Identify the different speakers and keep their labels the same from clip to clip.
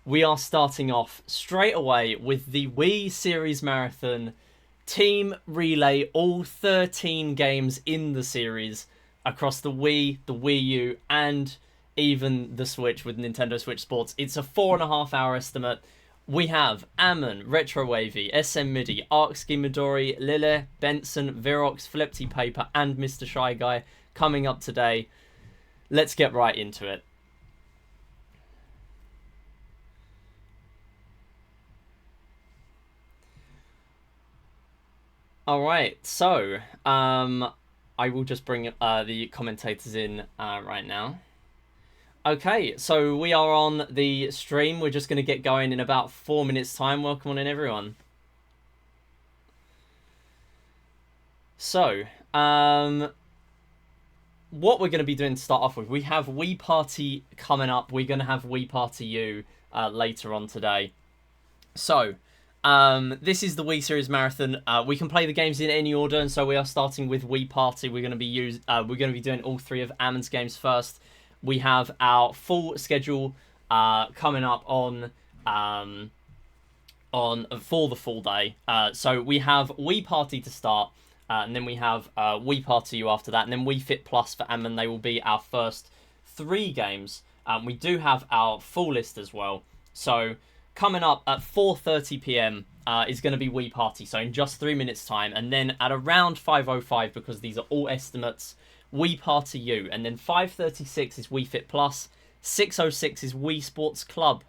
Speaker 1: we are starting off straight away with the Wii Series Marathon Team Relay, all 13 games in the series across the Wii, the Wii U, and even the Switch with Nintendo Switch Sports. It's a 4.5 hour estimate. We have Ammon, Retro Wavy, SM Midi, Arkski Midori, Lille, Benson, Virox, Flippy Paper, and Mr. Shy Guy coming up today. Let's get right into it. Alright, so I will just bring the commentators in right now. Okay, so we are on the stream. We're just going to get going in about 4 minutes' time. Welcome on in, everyone. So, what we're going to be doing to start off with, we have Wii Party coming up. We're going to have Wii Party U later on today. So, this is the Wii Series Marathon. We can play the games in any order, and so we are starting with Wii Party. We're going to be doing all three of Ammon's games first. We have our full schedule coming up on for the full day. So we have Wii Party to start, and then we have Wii Party U after that, and then Wii Fit Plus for Ammon. They will be our first 3 games. We do have our full list as well. So coming up at 4:30 p.m. Is going to be Wii Party, so in just 3 minutes time, and then at around 5:05, because these are all estimates, Wii Party U, and then 5:36 is Wii Fit Plus, 6:06 is Wii Sports Club,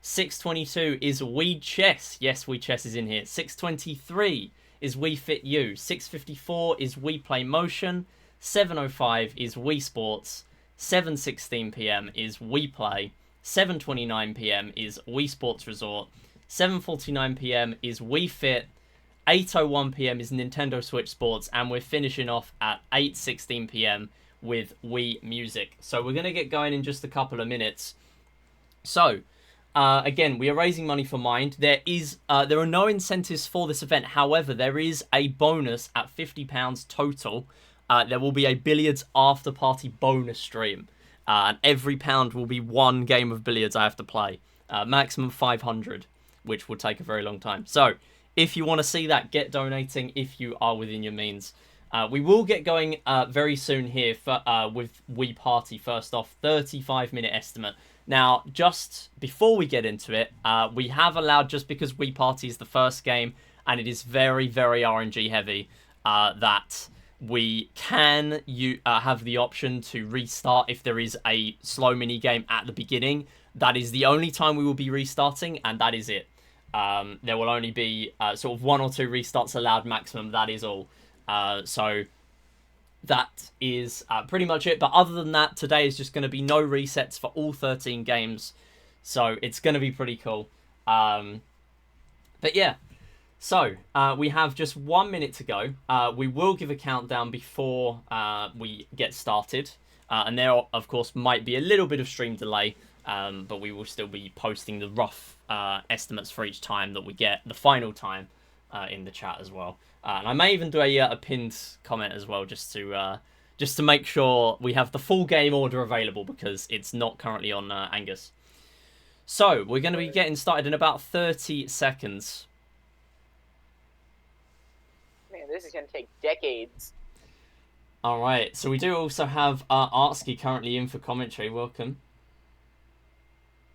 Speaker 1: 6:22 is Wii Chess, yes, Wii Chess is in here, 6:23 is Wii Fit U, 6:54 is Wii Play Motion, 7:05 is Wii Sports, 7:16 p.m. is Wii Play, 7:29 p.m. is Wii Sports Resort, 7:49 p.m. is Wii Fit, 8:01 p.m. is Nintendo Switch Sports, and we're finishing off at 8:16 p.m. with Wii Music. So we're going to get going in just a couple of minutes. So, again, we are raising money for Mind. There are no incentives for this event. However, there is a bonus at £50 total. There will be a Billiards After Party bonus stream. And every pound will be 1 game of billiards I have to play. Maximum 500, which will take a very long time. So, if you want to see that, get donating if you are within your means. We will get going very soon here with Wii Party. First off, 35-minute estimate. Now, just before we get into it, we have allowed, just because Wii Party is the first game and it is very, very RNG heavy, that we can have the option to restart if there is a slow mini game at the beginning. That is the only time we will be restarting, and that is it. There will only be sort of 1 or 2 restarts allowed maximum. That is all. So that is pretty much it. But other than that, today is just going to be no resets for all 13 games. So it's going to be pretty cool. But yeah. So we have just 1 minute to go. We will give a countdown before we get started. And there, of course, might be a little bit of stream delay. But we will still be posting the rough estimates for each time that we get, the final time, in the chat as well. And I may even do a pinned comment as well, just to make sure we have the full game order available, because it's not currently on Angus. So we're going to be getting started in about 30 seconds.
Speaker 2: Man, this is going to take decades.
Speaker 1: All right. So we do also have Artsky currently in for commentary. Welcome.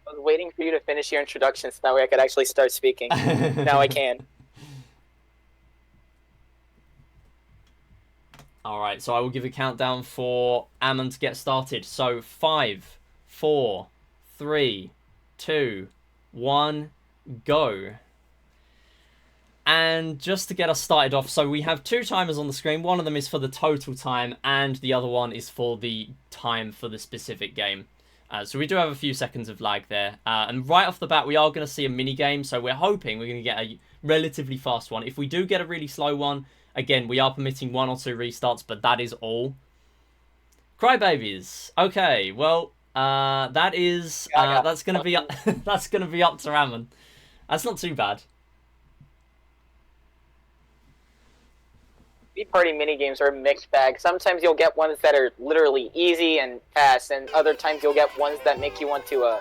Speaker 2: I was waiting for you to finish your introduction so that way I could actually start speaking. Now I can.
Speaker 1: Alright, so I will give a countdown for Ammon to get started. So 5, 4, 3, 2, 1, go. And just to get us started off, so we have 2 timers on the screen. One of them is for the total time, and the other one is for the time for the specific game. So we do have a few seconds of lag there. And right off the bat, we are going to see a mini game. So we're hoping we're going to get a relatively fast one. If we do get a really slow one, again, we are permitting 1 or 2 restarts, but that is all. Crybabies. Okay, well, that is that's going to be that's going to be up to Ramen. That's not too bad.
Speaker 2: Wii Party minigames are a mixed bag. Sometimes you'll get ones that are literally easy and fast, and other times you'll get ones that make you want to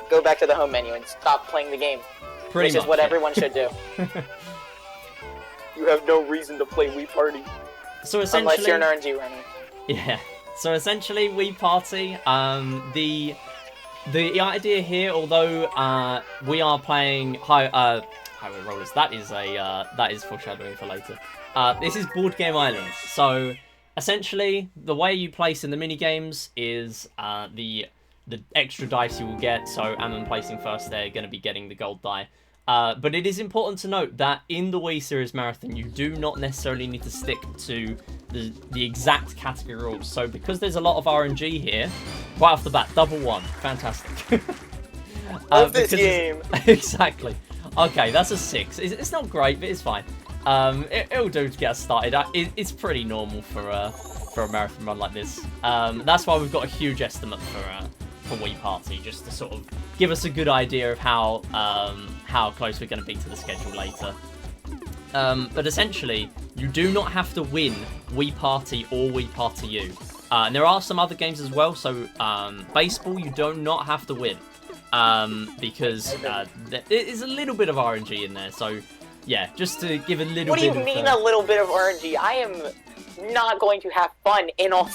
Speaker 2: go back to the home menu and stop playing the game.
Speaker 1: Pretty
Speaker 2: which
Speaker 1: much,
Speaker 2: is what
Speaker 1: yeah.
Speaker 2: everyone should do. You have no reason to play Wii Party.
Speaker 1: So essentially,
Speaker 2: Unless you're an RNG runner.
Speaker 1: Yeah. So essentially, Wii Party. The idea here, although we are playing Highway Rollers, that is foreshadowing for later. This is Board Game Island. So essentially, the way you place in the mini games is the extra dice you will get. So Ammon placing first, they're going to be getting the gold die. But it is important to note that in the Wii Series Marathon, you do not necessarily need to stick to the exact category rules. So because there's a lot of RNG here, right off the bat, double one. Fantastic.
Speaker 2: Love this game.
Speaker 1: Exactly. Okay, that's a 6. It's not great, but it's fine. It'll do to get us started. It's pretty normal for a marathon run like this. That's why we've got a huge estimate for Wii Party, just to sort of give us a good idea of how close we're going to be to the schedule later. But essentially, you do not have to win Wii Party or Wii Party U. And there are some other games as well, so baseball you do not have to win. Because there is a little bit of RNG in there, so yeah, just to give a little bit of...
Speaker 2: What do you mean a little bit of RNG? I am not going to have fun in all...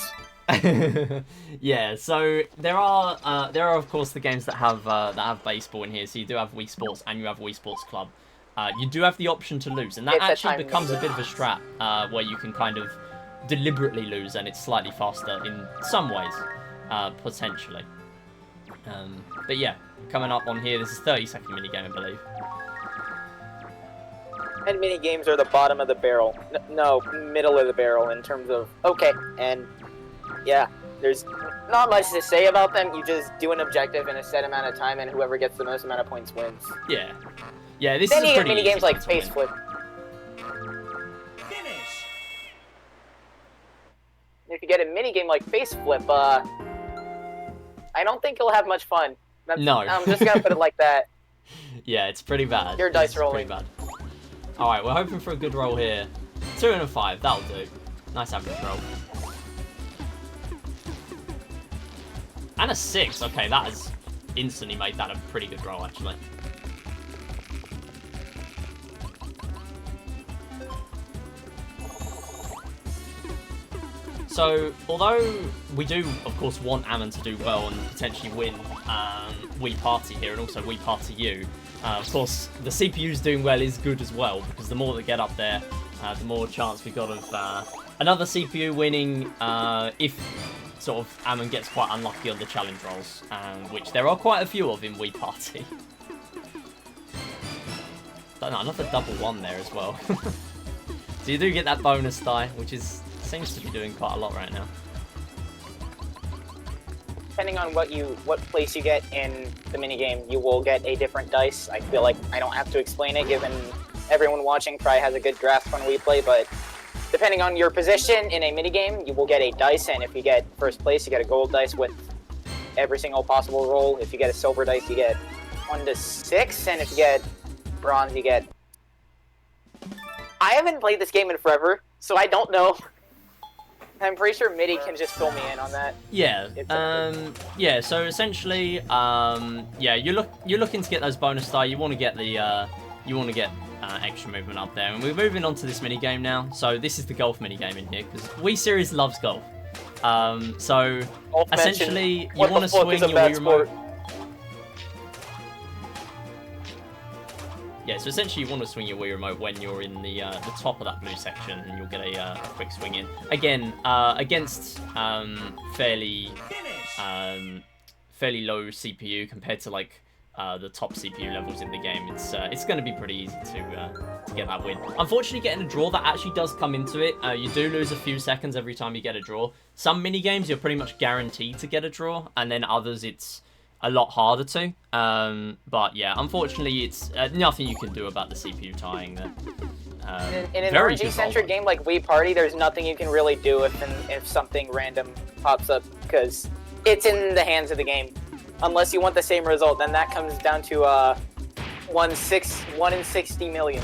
Speaker 1: Yeah, so there are of course the games that have baseball in here. So you do have Wii Sports and you have Wii Sports Club. You do have the option to lose, and that actually becomes a bit of a strat where you can kind of deliberately lose, and it's slightly faster in some ways, potentially. But yeah, coming up on here, this is 30-second minigame, I believe.
Speaker 2: And mini games are the bottom of the barrel. No, middle of the barrel in terms of and. Yeah, there's not much to say about them. You just do an objective in a set amount of time, and whoever gets the most amount of points wins.
Speaker 1: Yeah. Yeah, this
Speaker 2: then
Speaker 1: is
Speaker 2: you
Speaker 1: pretty
Speaker 2: get mini games like
Speaker 1: Face
Speaker 2: Face Flip.
Speaker 3: Finish.
Speaker 2: If you get a mini game like Face Flip, I don't think you'll have much fun.
Speaker 1: No.
Speaker 2: I'm just gonna put it like that.
Speaker 1: Yeah, it's pretty bad.
Speaker 2: Your dice rolling.
Speaker 1: Pretty bad. Alright, we're hoping for a good roll here. 2 and a 5, that'll do. Nice average roll. And a 6. Okay, that has instantly made that a pretty good roll, actually. So, although we do, of course, want Ammon to do well and potentially win Wii Party here and also Wii Party U, of course, the CPU's doing well is good as well, because the more that get up there, the more chance we got of another CPU winning if sort of Ammon gets quite unlucky on the challenge rolls, which there are quite a few of in Wii Party. Don't know, another double 1 there as well. So you do get that bonus die, which seems to be doing quite a lot right now.
Speaker 2: Depending on what place you get in the minigame, you will get a different dice. I feel like I don't have to explain it, given everyone watching probably has a good grasp on Wii Play, but depending on your position in a minigame, you will get a dice, and if you get first place, you get a gold dice with every single possible roll. If you get a silver dice, you get 1 to 6, and if you get bronze, you get... I haven't played this game in forever, so I don't know. I'm pretty sure MIDI can just fill me in on that.
Speaker 1: Yeah. Yeah. So essentially, yeah, you're looking to get those bonus die. You want to get the extra movement up there, and we're moving on to this mini game now. So this is the golf mini game in here because Wii Series loves golf. So
Speaker 2: Golf
Speaker 1: essentially,
Speaker 2: mentioned,
Speaker 1: you want to swing your Wii remote. Yeah, so essentially you want to swing your Wii remote when you're in the top of that blue section, and you'll get a quick swing in. Again, against fairly low CPU compared to like the top CPU levels in the game, it's going to be pretty easy to get that win. Unfortunately, getting a draw, that actually does come into it. You do lose a few seconds every time you get a draw. Some mini games you're pretty much guaranteed to get a draw, and then others it's a lot harder to. But yeah, unfortunately, it's nothing you can do about the CPU tying there.
Speaker 2: In an RNG-centric game like Wii Party, there's nothing you can really do if something random pops up, because it's in the hands of the game. Unless you want the same result, then that comes down to 1 in 60 million.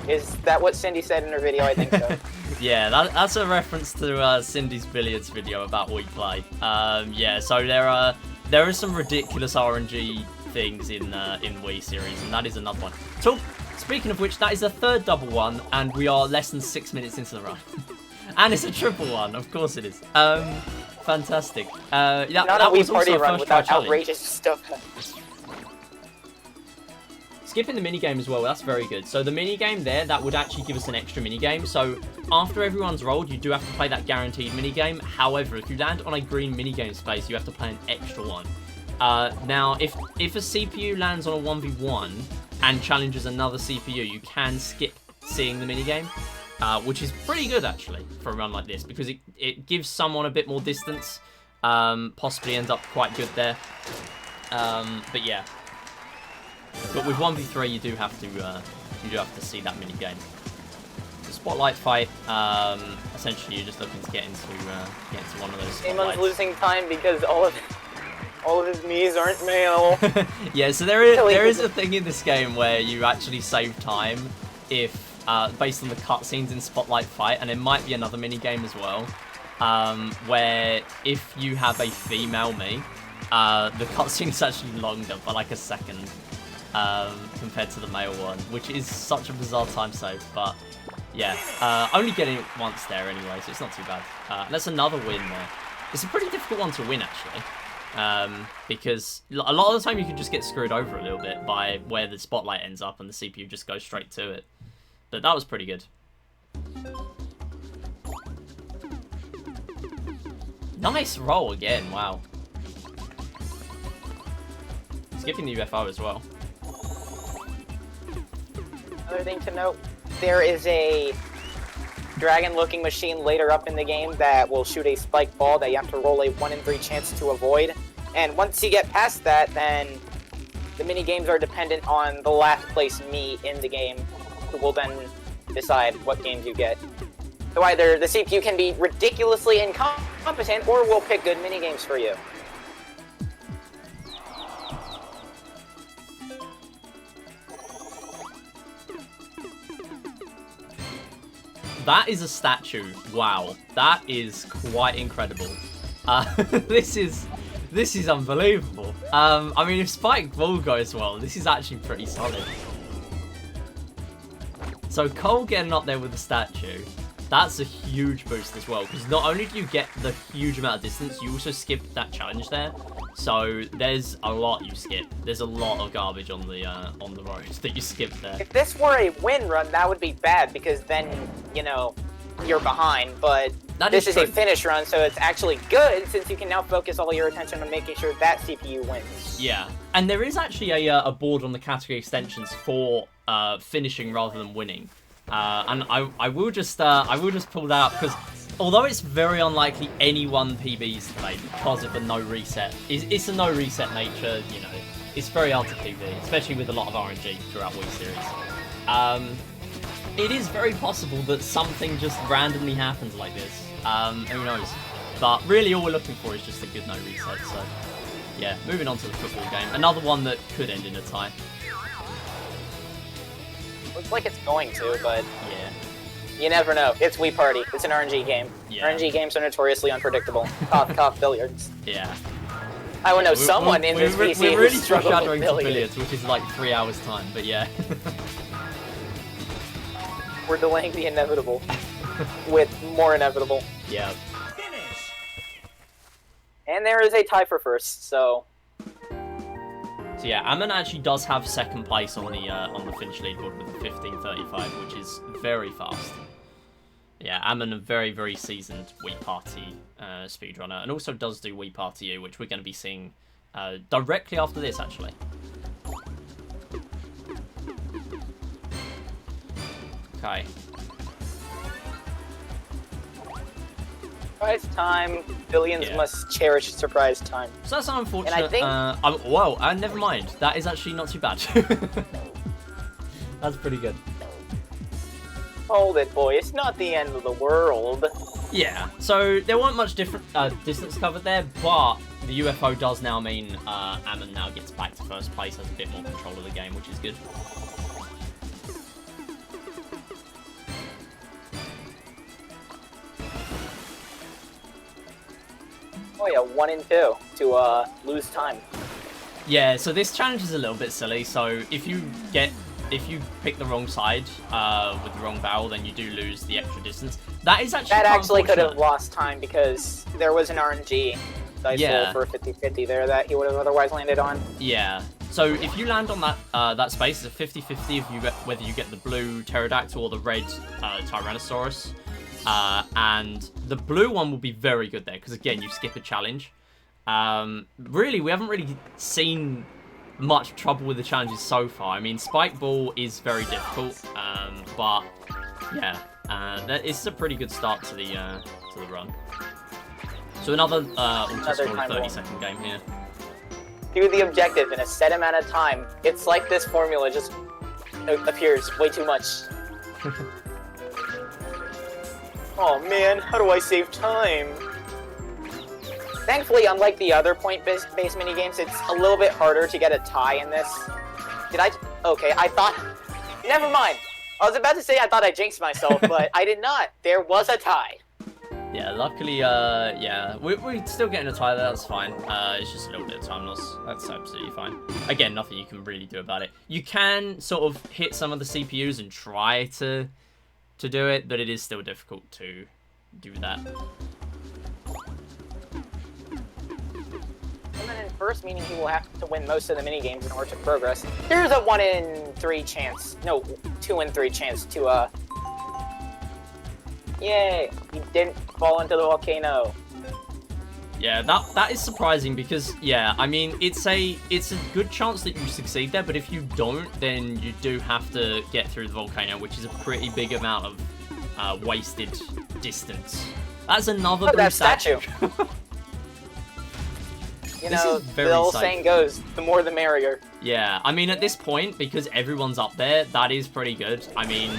Speaker 2: Is that what Cindy said in her video? I think so.
Speaker 1: Yeah, that's a reference to Cindy's Billiards video about Wii Play. Yeah, so there is some ridiculous RNG things in Wii series, and that is another one. So, speaking of which, that is a third double one, and we are less than 6 minutes into the run. And it's a triple one, of course it is. Fantastic. Yeah,
Speaker 2: Not
Speaker 1: that
Speaker 2: a Wii
Speaker 1: was
Speaker 2: Party
Speaker 1: also a
Speaker 2: run
Speaker 1: first try
Speaker 2: without
Speaker 1: challenge.
Speaker 2: outrageous stuff.
Speaker 1: Skipping the minigame as well, that's very good. So the minigame there, that would actually give us an extra minigame. So after everyone's rolled, you do have to play that guaranteed minigame. However, if you land on a green minigame space, you have to play an extra one. Now, if a CPU lands on a 1v1 and challenges another CPU, you can skip seeing the minigame, which is pretty good, actually, for a run like this, because it gives someone a bit more distance, possibly ends up quite good there. But yeah. But with 1v3, you do have to see that mini game. The spotlight fight, essentially, you're just looking to get into one of those spotlights.
Speaker 2: Damon's losing time because all of his Mii's aren't male.
Speaker 1: Yeah, so there is a thing in this game where you actually save time if based on the cutscenes in Spotlight Fight, and it might be another mini game as well, where if you have a female Mii, the cutscene is actually longer by like a second. Compared to the male one, which is such a bizarre time save, but yeah, only getting it once there anyway, so it's not too bad. That's another win there. It's a pretty difficult one to win, actually, because a lot of the time you can just get screwed over a little bit by where the spotlight ends up and the CPU just goes straight to it. But that was pretty good. Nice roll again, wow. Skipping the UFO as well.
Speaker 2: Another thing to note, there is a dragon-looking machine later up in the game that will shoot a spike ball that you have to roll a 1 in 3 chance to avoid. And once you get past that, then the mini games are dependent on the last place Mii in the game, who will then decide what games you get. So either the CPU can be ridiculously incompetent, or will pick good mini games for you.
Speaker 1: That is a statue. Wow, that is quite incredible. This is unbelievable. I mean, if Spike Ball goes well, this is actually pretty solid. So Cole getting up there with the statue, that's a huge boost as well, because not only do you get the huge amount of distance, you also skip that challenge there. So there's a lot you skip. There's a lot of garbage on the roads that you skip there.
Speaker 2: If this were a win run, that would be bad, because then, you know, you're behind. But this is a finish run, so it's actually good, since you can now focus all your attention on making sure that CPU wins.
Speaker 1: Yeah, and there is actually a board on the category extensions for finishing rather than winning. And I will just pull that up, because although it's very unlikely anyone PBs today because of the no reset, it's a no reset nature, you know, it's very hard to PB, especially with a lot of RNG throughout Wii series. It is very possible that something just randomly happens like this. Who knows? But really all we're looking for is just a good no reset, so yeah, moving on to the football game. Another one that could end in a tie.
Speaker 2: Looks like it's going to, but
Speaker 1: yeah,
Speaker 2: you never know. It's Wii Party. It's an RNG game.
Speaker 1: Yeah.
Speaker 2: RNG games are notoriously unpredictable. Cough, billiards.
Speaker 1: Yeah.
Speaker 2: I would know someone in this PC
Speaker 1: we're really
Speaker 2: who struggles
Speaker 1: foreshadowing
Speaker 2: with
Speaker 1: to
Speaker 2: billiards.
Speaker 1: billiards, which is like 3 hours time, but yeah.
Speaker 2: We're delaying the inevitable with more inevitable.
Speaker 1: Yeah.
Speaker 2: And there is a tie for first, so
Speaker 1: So yeah, Ammon actually does have second place on the finish leaderboard with the 15:35, which is very fast. Yeah, Ammon, a very, very seasoned Wii Party speedrunner, and also does do Wii Party U, which we're going to be seeing directly after this, actually. Okay.
Speaker 2: surprise time. Billions must cherish surprise time.
Speaker 1: So that's unfortunate.
Speaker 2: And I think...
Speaker 1: whoa, never mind. That is actually not too bad. That's pretty good.
Speaker 2: Hold it, boy. It's not the end of the world.
Speaker 1: Yeah, so there weren't much different distance covered there, but the UFO does now mean Ammon now gets back to first place, has a bit more control of the game, which is good.
Speaker 2: Oh yeah, 1 and 2 to lose time.
Speaker 1: Yeah, so this challenge is a little bit silly. So if you pick the wrong side with the wrong barrel, then you do lose the extra distance. That is actually
Speaker 2: That
Speaker 1: quite
Speaker 2: actually could have
Speaker 1: unfortunate.
Speaker 2: lost time because there was an RNG dice
Speaker 1: Yeah.
Speaker 2: roll for a 50-50 there that he would have otherwise landed on.
Speaker 1: Yeah. So if you land on that space, it's a 50-50 if you get, whether you get the blue pterodactyl or the red Tyrannosaurus. And the blue one will be very good there because again, you skip a challenge. Really, we haven't really seen much trouble with the challenges so far. I mean, Spike Ball is very difficult, but yeah, it's a pretty good start to the run. So another
Speaker 2: Another time
Speaker 1: 30-second game here.
Speaker 2: Do the objective in a set amount of time. It's like this formula just appears way too much. Oh man, how do I save time? Thankfully, unlike the other point-based minigames, it's a little bit harder to get a tie in this. Okay, I thought... Never mind! I was about to say I thought I jinxed myself, but I did not. There was a tie.
Speaker 1: Yeah, luckily, yeah, we're still getting a tie there, that's fine. It's just a little bit of time loss. That's absolutely fine. Again, nothing you can really do about it. You can sort of hit some of the CPUs and try to do it, but it is still difficult to do that.
Speaker 2: And then in first, meaning he will have to win most of the minigames in order to progress. Here's a 1 in 3 chance. No, 2 in 3 chance to, Yay! He didn't fall into the volcano.
Speaker 1: Yeah, that is surprising because, yeah, I mean, it's a good chance that you succeed there, but if you don't, then you do have to get through the volcano, which is a pretty big amount of wasted distance. That's another blue
Speaker 2: that statue. You
Speaker 1: This
Speaker 2: know,
Speaker 1: is very
Speaker 2: the old
Speaker 1: safe.
Speaker 2: saying goes, the more the merrier.
Speaker 1: Yeah, I mean, at this point, because everyone's up there, that is pretty good. I mean,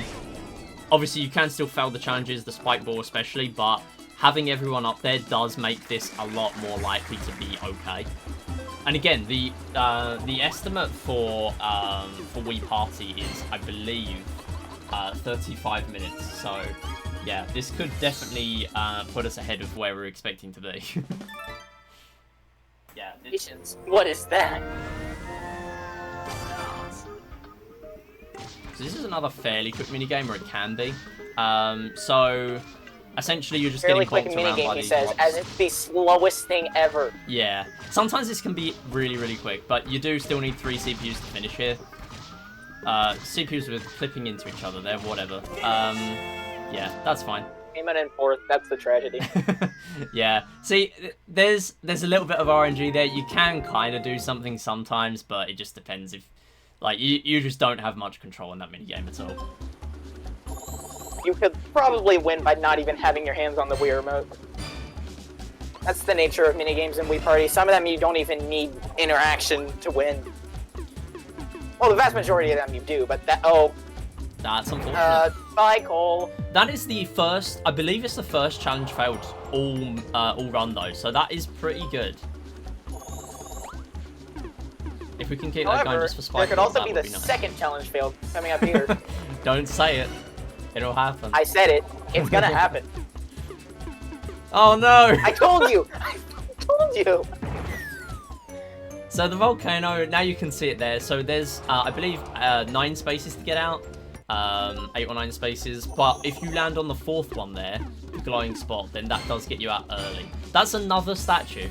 Speaker 1: obviously you can still fail the challenges, the spike ball especially, but having everyone up there does make this a lot more likely to be okay. And again, the estimate for Wii Party is, I believe, 35 minutes. So, yeah, this could definitely put us ahead of where we're expecting to be. Yeah.
Speaker 2: What is that?
Speaker 1: So this is another fairly quick minigame, or it can be. So, essentially you're just
Speaker 2: Fairly
Speaker 1: getting
Speaker 2: quick
Speaker 1: bonked around by
Speaker 2: minigame, he
Speaker 1: these
Speaker 2: says,
Speaker 1: rocks.
Speaker 2: as it's the slowest thing ever.
Speaker 1: Yeah. Sometimes this can be really, really quick, but you do still need 3 CPUs to finish here. CPUs with clipping into each other there, whatever. Yeah, that's fine.
Speaker 2: Came in fourth, that's the tragedy.
Speaker 1: Yeah. See, there's a little bit of RNG there. You can kind of do something sometimes, but it just depends if... Like, you just don't have much control in that minigame at all.
Speaker 2: You could probably win by not even having your hands on the Wii remote. That's the nature of minigames in Wii Party. Some of them you don't even need interaction to win. Well, the vast majority of them you do, but that... Oh,
Speaker 1: That's unfortunate.
Speaker 2: bye, Cole.
Speaker 1: That is the first... I believe it's the first challenge failed all run, though. So that is pretty good. If we can keep that going
Speaker 2: However,
Speaker 1: just for
Speaker 2: there
Speaker 1: spike,
Speaker 2: could also
Speaker 1: that
Speaker 2: be
Speaker 1: would
Speaker 2: the
Speaker 1: nice.
Speaker 2: second challenge failed coming up here.
Speaker 1: Don't say it. It'll happen.
Speaker 2: I said it. It's gonna happen.
Speaker 1: Oh no!
Speaker 2: I told you! I told you!
Speaker 1: So the volcano, now you can see it there. So there's, I believe, 9 spaces to get out. 8 or 9 spaces. But if you land on the 4th one there, the glowing spot, then that does get you out early. That's another statue.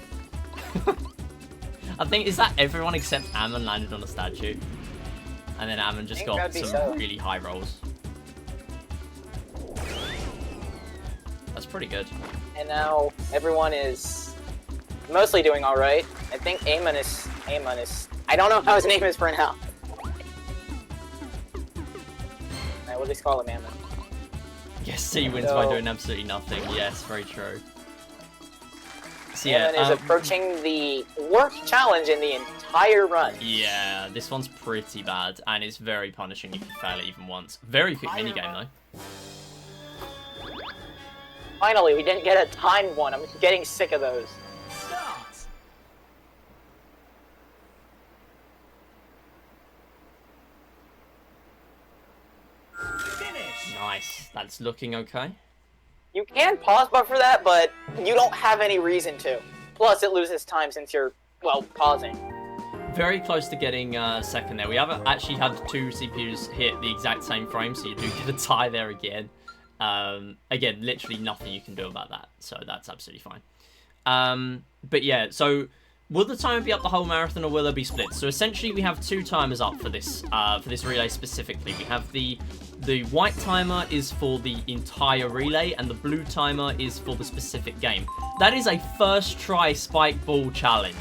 Speaker 1: I think, is that everyone except Ammon landed on a statue? And then Ammon just got some really high rolls. That's pretty good.
Speaker 2: And now everyone is mostly doing alright. I think Amon is... I don't know how his name is for now. I will just call him Amon.
Speaker 1: Yes, C wins by doing absolutely nothing. Yes, very true. So, yeah,
Speaker 2: Amon is approaching the worst challenge in the entire run.
Speaker 1: Yeah, this one's pretty bad, and it's very punishing if you fail it even once. Very quick minigame, though.
Speaker 2: Finally, we didn't get a timed one. I'm getting sick of those.
Speaker 1: Nice. That's looking okay.
Speaker 2: You can pause buffer that, but you don't have any reason to. Plus, it loses time since you're, well, pausing.
Speaker 1: very close to getting second there. We haven't actually had two CPUs hit the exact same frame, so you do get a tie there again. Again, literally nothing you can do about that, so that's absolutely fine. But yeah, so will the timer be up the whole marathon, or will there be splits? So essentially, we have two timers up for this relay specifically. We have the white timer is for the entire relay, and the blue timer is for the specific game. That is a first try spike ball challenge.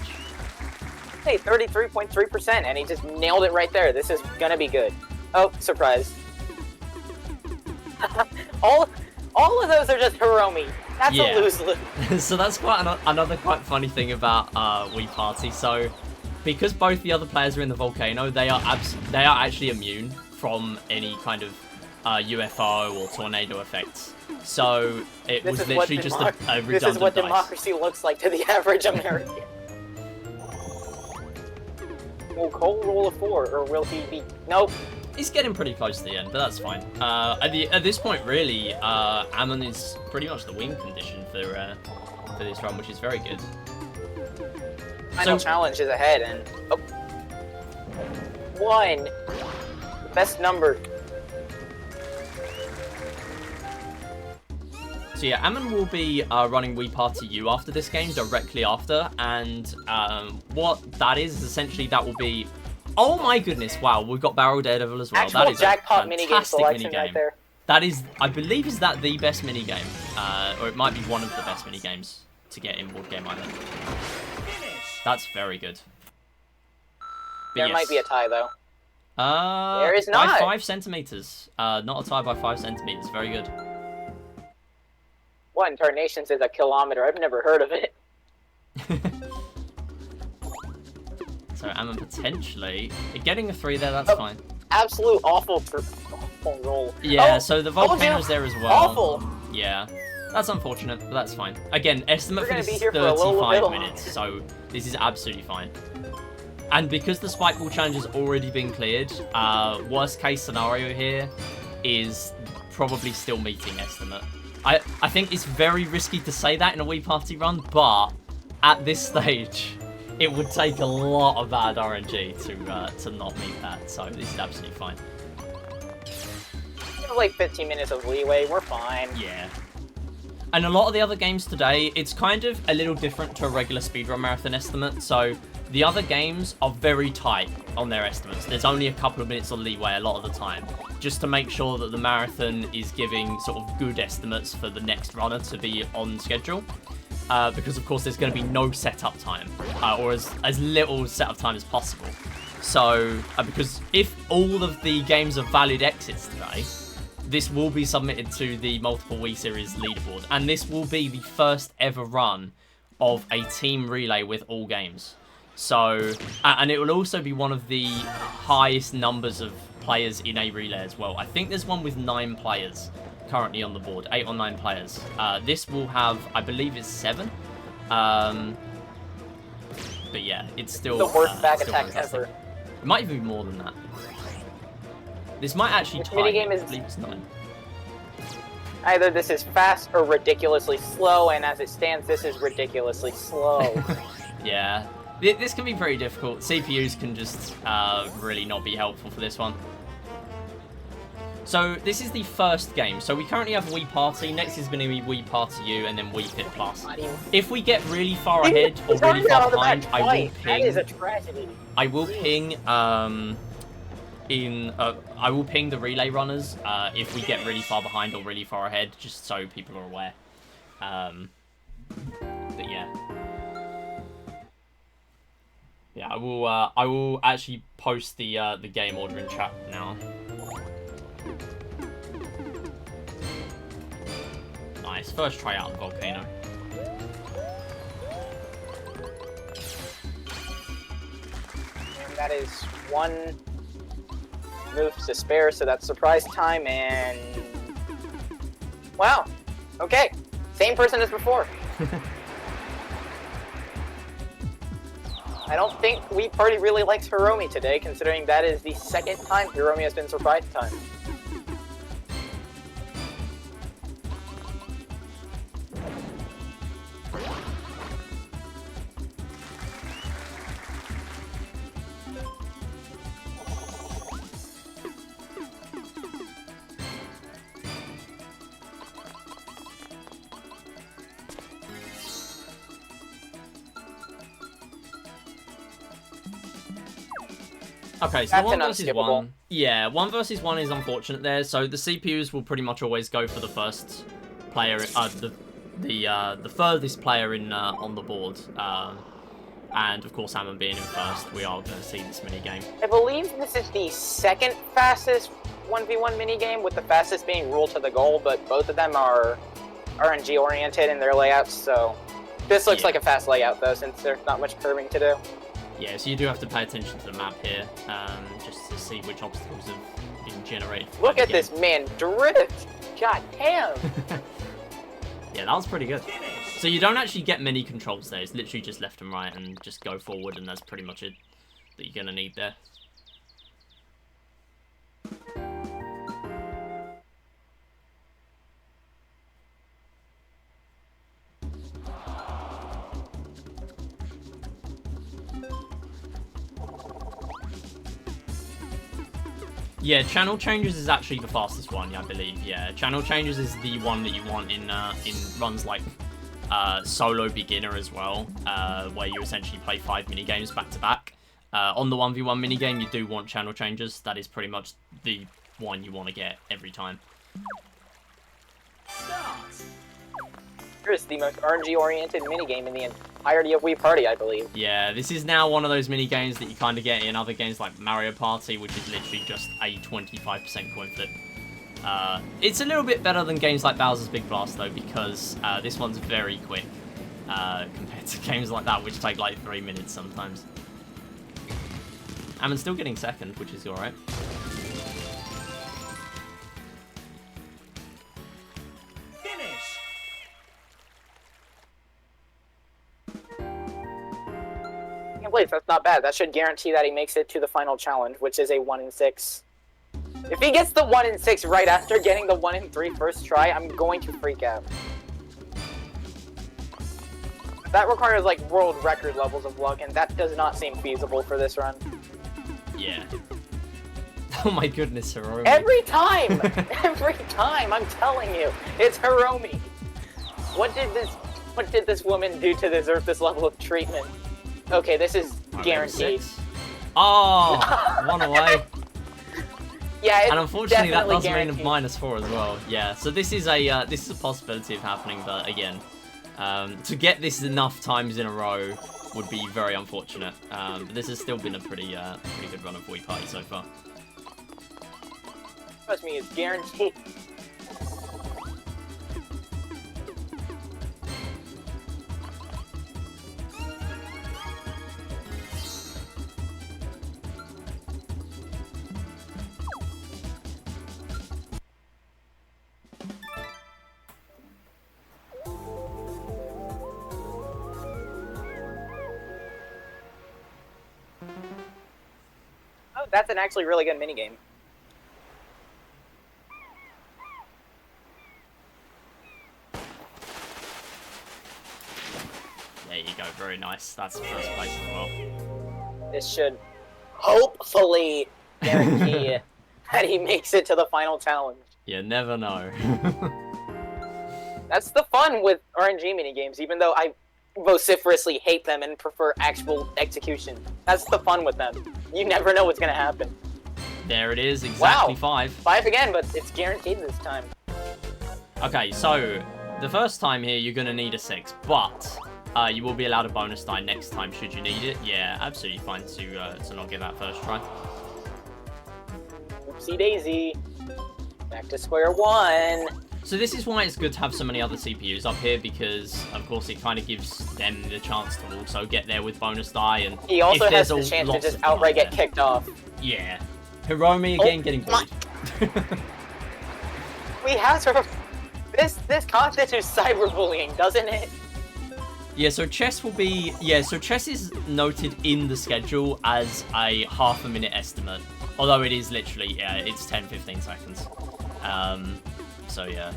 Speaker 2: Hey, 33.3%, and he just nailed it right there. This is gonna be good. Oh, surprise. all of those are just Hiromi. That's a lose-lose.
Speaker 1: So that's quite another quite funny thing about Wii Party. So, because both the other players are in the volcano, they are actually immune from any kind of UFO or tornado effects. So it was literally just a redundant
Speaker 2: This is what
Speaker 1: dice.
Speaker 2: democracy looks like to the average American. Will Cole roll a 4, or will he be... Nope.
Speaker 1: He's getting pretty close to the end, but that's fine. At this point, really, Ammon is pretty much the win condition for this run, which is very good.
Speaker 2: Final challenge is ahead, and... Oh. 1. Best number.
Speaker 1: So yeah, Ammon will be running Wii Party U after this game, directly after, and what that is essentially that will be... Oh my goodness, wow, we've got Barrel Daredevil as well.
Speaker 2: Actual
Speaker 1: that is
Speaker 2: jackpot
Speaker 1: a
Speaker 2: minigame selection right there.
Speaker 1: That is, I believe, is that the best minigame? Or it might be one of the best minigames to get in Board Game Island. That's very good. But
Speaker 2: there might be a tie, though.
Speaker 1: There
Speaker 2: is not.
Speaker 1: By 5 centimeters. Not a tie by 5 centimeters. Very good.
Speaker 2: What in tarnations is a kilometer? I've never heard of it.
Speaker 1: So Ammon potentially getting a 3 there. That's fine.
Speaker 2: Absolute awful roll.
Speaker 1: Yeah. So the volcano's there as well.
Speaker 2: Awful.
Speaker 1: Yeah. That's unfortunate, but that's fine. Again, estimate for this is
Speaker 2: be here for
Speaker 1: 35 minutes, so this is absolutely fine. And because the spike ball challenge has already been cleared, worst case scenario here is probably still meeting estimate. I think it's very risky to say that in a Wii Party run, but at this stage, it would take a lot of bad RNG to not meet that. So this is absolutely fine.
Speaker 2: We have like 15 minutes of leeway. We're fine.
Speaker 1: Yeah. And a lot of the other games today, it's kind of a little different to a regular speedrun marathon estimate. So the other games are very tight on their estimates. There's only a couple of minutes of leeway a lot of the time, just to make sure that the marathon is giving sort of good estimates for the next runner to be on schedule. Because of course there's going to be no setup time, or as little setup time as possible. So, because if all of the games are valid exits today, this will be submitted to the multiple Wii Series leaderboard, and this will be the first ever run of a team relay with all games. So, and it will also be one of the highest numbers of players in a relay as well. I think there's one with 9 players currently on the board, 8 or 9 players. This will have, I believe it's 7. But yeah, it's still
Speaker 2: the worst back
Speaker 1: still
Speaker 2: attack ever.
Speaker 1: It might even be more than that. This might actually tie.
Speaker 2: Minigame
Speaker 1: I believe it's 9.
Speaker 2: Either this is fast or ridiculously slow, and as it stands, this is ridiculously slow.
Speaker 1: Yeah. This can be pretty difficult. CPUs can just really not be helpful for this one. So this is the first game. So we currently have Wii Party. Next is going to be Wii Party U, and then Wii Fit Plus. If we get really far ahead or really far behind, I will ping.
Speaker 2: That is a tragedy.
Speaker 1: I will ping. I will ping the relay runners if we get really far behind or really far ahead, just so people are aware. But yeah. Yeah, I will actually post the game order in chat now. Nice, first try out of the volcano.
Speaker 2: And that is 1 move to spare, so that's surprise time, and wow, okay, same person as before. I don't think Wii Party really likes Hiromi today, considering that is the second time Hiromi has been surprise time.
Speaker 1: Okay, so
Speaker 2: That's
Speaker 1: the one
Speaker 2: an
Speaker 1: versus
Speaker 2: unskippable.
Speaker 1: one. Yeah, one versus one is unfortunate there. So the CPUs will pretty much always go for the first player, the furthest player in on the board. And of course, Hammond being in first, we are going to see this mini game.
Speaker 2: I believe this is the second fastest 1v1 minigame, with the fastest being rule to the goal, but both of them are RNG oriented in their layouts, so this looks like a fast layout though, since there's not much curving to do.
Speaker 1: Yeah, so you do have to pay attention to the map here, just to see which obstacles have been generated.
Speaker 2: Look at this man drift! God damn!
Speaker 1: Yeah, that was pretty good. So you don't actually get many controls there. It's literally just left and right and just go forward, and that's pretty much it that you're going to need there. Yeah, channel changes is actually the fastest one, yeah, I believe. Yeah, channel changes is the one that you want in runs like solo beginner as well, where you essentially play 5 minigames back to back. On the 1v1 minigame, you do want channel changes. That is pretty much the one you want to get every time.
Speaker 2: Here's the most RNG-oriented minigame in the entirety of Wii Party, I believe.
Speaker 1: Yeah, this is now one of those minigames that you kind of get in other games like Mario Party, which is literally just a 25% coin flip. It's a little bit better than games like Bowser's Big Blast, though, because this one's very quick compared to games like that, which take like 3 minutes sometimes. I'm still getting second, which is alright.
Speaker 2: That's not bad. That should guarantee that he makes it to the final challenge, which is a 1 in 6. If he gets the 1 in 6 right after getting the 1 in 3 first try, I'm going to freak out. That requires like world record levels of luck, and that does not seem feasible for this run.
Speaker 1: Yeah. Oh my goodness, Hiromi.
Speaker 2: Every time! Every time, I'm telling you, it's Hiromi. What did this woman do to deserve this level of treatment? Okay, this is guaranteed.
Speaker 1: Oh, one away.
Speaker 2: Yeah,
Speaker 1: and unfortunately that does
Speaker 2: guaranteed.
Speaker 1: mean a -4 as well. Yeah, so this is a possibility of happening, but again, to get this enough times in a row would be very unfortunate. But this has still been a pretty good run of Wii Party so far.
Speaker 2: Trust me, it's guaranteed. Oh, that's an actually really good minigame.
Speaker 1: There you go, very nice. That's the first place as well.
Speaker 2: This should hopefully guarantee that he makes it to the final challenge.
Speaker 1: You never know.
Speaker 2: That's the fun with RNG minigames, even though I vociferously hate them and prefer actual execution. That's the fun with them. You never know what's gonna happen.
Speaker 1: There it is, exactly.
Speaker 2: Wow.
Speaker 1: 5.
Speaker 2: 5 again, but it's guaranteed this time.
Speaker 1: Okay, so the first time here you're gonna need a 6, but you will be allowed a bonus die next time should you need it. Yeah, absolutely fine to not get that first try.
Speaker 2: Oopsie daisy. Back to square one.
Speaker 1: So this is why it's good to have so many other CPUs up here, because of course it kind of gives them the chance to also get there with bonus die, and
Speaker 2: He also
Speaker 1: if
Speaker 2: has
Speaker 1: there's
Speaker 2: the chance to
Speaker 1: lots
Speaker 2: just
Speaker 1: of them
Speaker 2: outright
Speaker 1: up
Speaker 2: get kicked off.
Speaker 1: Yeah. Hiromi again getting bullied.
Speaker 2: We have to... This constitutes cyberbullying, doesn't it?
Speaker 1: Yeah, so chess will be... Yeah, so chess is noted in the schedule as a ½ minute estimate. Although it is literally, yeah, it's 10-15 seconds. So yeah.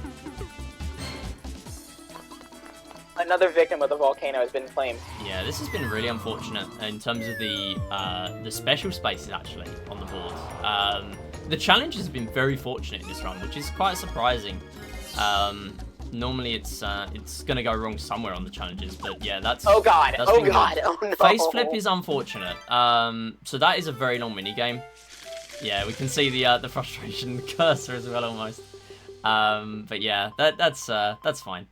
Speaker 2: Another victim of the volcano has been claimed.
Speaker 1: Yeah, this has been really unfortunate in terms of the special spaces actually on the board. The challenges have been very fortunate in this run, which is quite surprising. Normally it's gonna go wrong somewhere on the challenges, but yeah, that's...
Speaker 2: Oh god,
Speaker 1: that's
Speaker 2: oh
Speaker 1: been
Speaker 2: god,
Speaker 1: good.
Speaker 2: oh no.
Speaker 1: Face flip is unfortunate. So that is a very long mini game. Yeah, we can see the frustration in the cursor as well almost. But yeah, that's fine.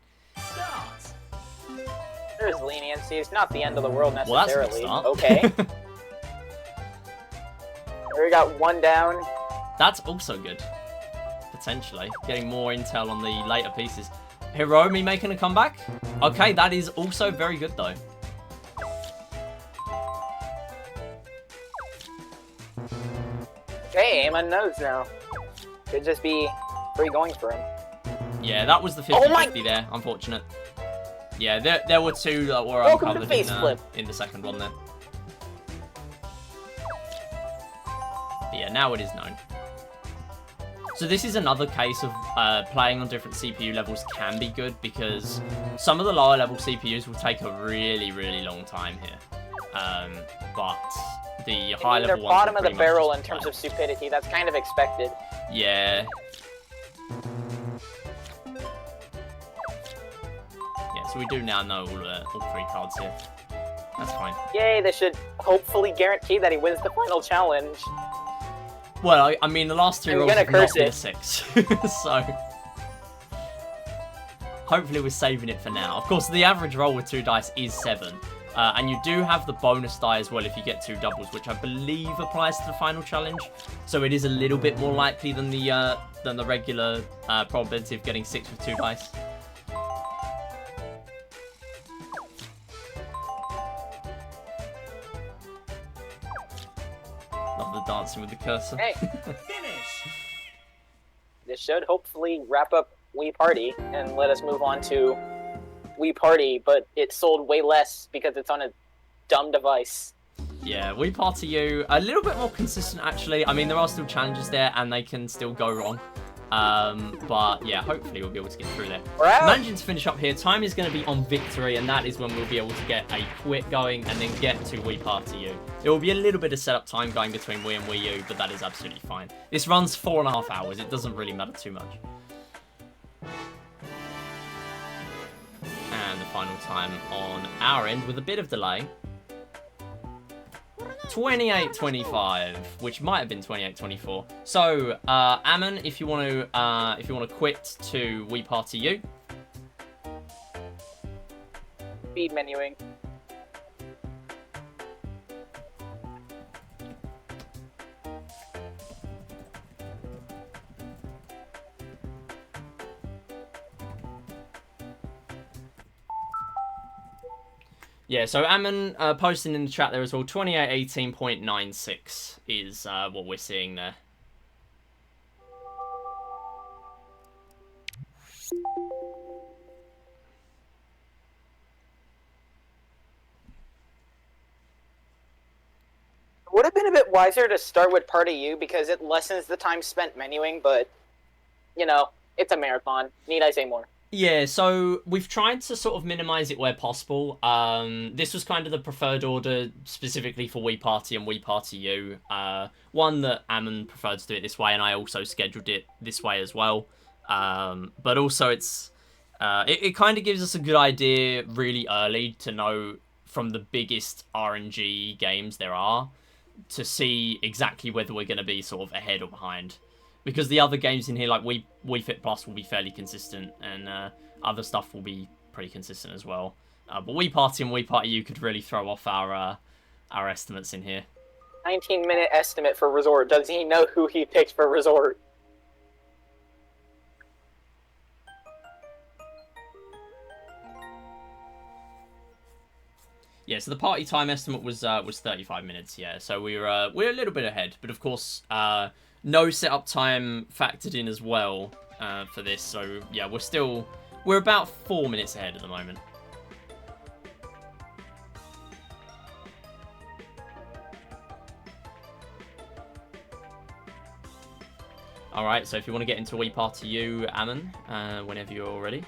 Speaker 2: There's leniency. It's not the end of the world
Speaker 1: Well, that's a good
Speaker 2: necessarily.
Speaker 1: start.
Speaker 2: Okay. We got one down.
Speaker 1: That's also good. Potentially. Getting more intel on the later pieces. Hiromi making a comeback? Okay, that is also very good though.
Speaker 2: Okay, Eamon knows now. Could just be free going for him.
Speaker 1: Yeah, that was the 50-50 there. Unfortunate. Yeah, there were two that were
Speaker 2: Welcome to
Speaker 1: uncovered
Speaker 2: face flip.
Speaker 1: in the second one there. But yeah, now it is known. So this is another case of playing on different CPU levels can be good because some of the lower level CPUs will take a really, really long time here. But the high level ones
Speaker 2: they're bottom
Speaker 1: will
Speaker 2: of the
Speaker 1: pretty much
Speaker 2: barrel
Speaker 1: just
Speaker 2: in terms
Speaker 1: play.
Speaker 2: of stupidity. That's kind of expected.
Speaker 1: Yeah. Yeah, so we do now know all three cards here. That's fine.
Speaker 2: Yay, this should hopefully guarantee that he wins the final challenge.
Speaker 1: Well, I mean, the last two
Speaker 2: I'm
Speaker 1: rolls
Speaker 2: gonna
Speaker 1: have not
Speaker 2: curse
Speaker 1: been a
Speaker 2: it.
Speaker 1: 6. So hopefully we're saving it for now. Of course, the average roll with 2 dice is 7. And you do have the bonus die as well if you get 2 doubles, which I believe applies to the final challenge. So it is a little bit more likely than the regular probability of getting 6 with 2 dice. Love the dancing with the cursor.
Speaker 2: Hey. This should hopefully wrap up Wii Party and let us move on to Wii Party, but it sold way less because it's on a dumb device.
Speaker 1: Yeah, Wii Party U, a little bit more consistent actually. I mean, there are still challenges there and they can still go wrong. But yeah, hopefully we'll be able to get through there. Managing to finish up here, time is going to be on victory, and that is when we'll be able to get a quit going and then get to Wii Party U. There will be a little bit of setup time going between Wii and Wii U, but that is absolutely fine. This runs 4.5 hours. It doesn't really matter too much. And the final time on our end with a bit of delay. 28.25, which might have been 28.24. So, Ammon, if you want to quit to Wii Party U.
Speaker 2: Speed menuing.
Speaker 1: Yeah, so Ammon posting in the chat there as well, 2818.96 is what we're seeing there.
Speaker 2: Would have been a bit wiser to start with Party U because it lessens the time spent menuing, but, you know, it's a marathon. Need I say more?
Speaker 1: Yeah, so we've tried to sort of minimize it where possible. This was kind of the preferred order specifically for Wii Party and Wii Party U. One that Ammon preferred to do it this way, and I also scheduled it this way as well. But also it kind of gives us a good idea really early to know from the biggest RNG games there are to see exactly whether we're going to be sort of ahead or behind. Because the other games in here, like Wii Fit Plus, will be fairly consistent, and other stuff will be pretty consistent as well. But Wii Party and Wii Party U could really throw off our estimates in here.
Speaker 2: 19-minute estimate for Resort. Does he know who he picked for Resort?
Speaker 1: Yeah, so the party time estimate was 35 minutes. Yeah, so we're a little bit ahead, but of course no setup time factored in as well for this. So yeah, we're about 4 minutes ahead at the moment. All right, so if you want to get into Wii Party U, Ammon, whenever you're ready.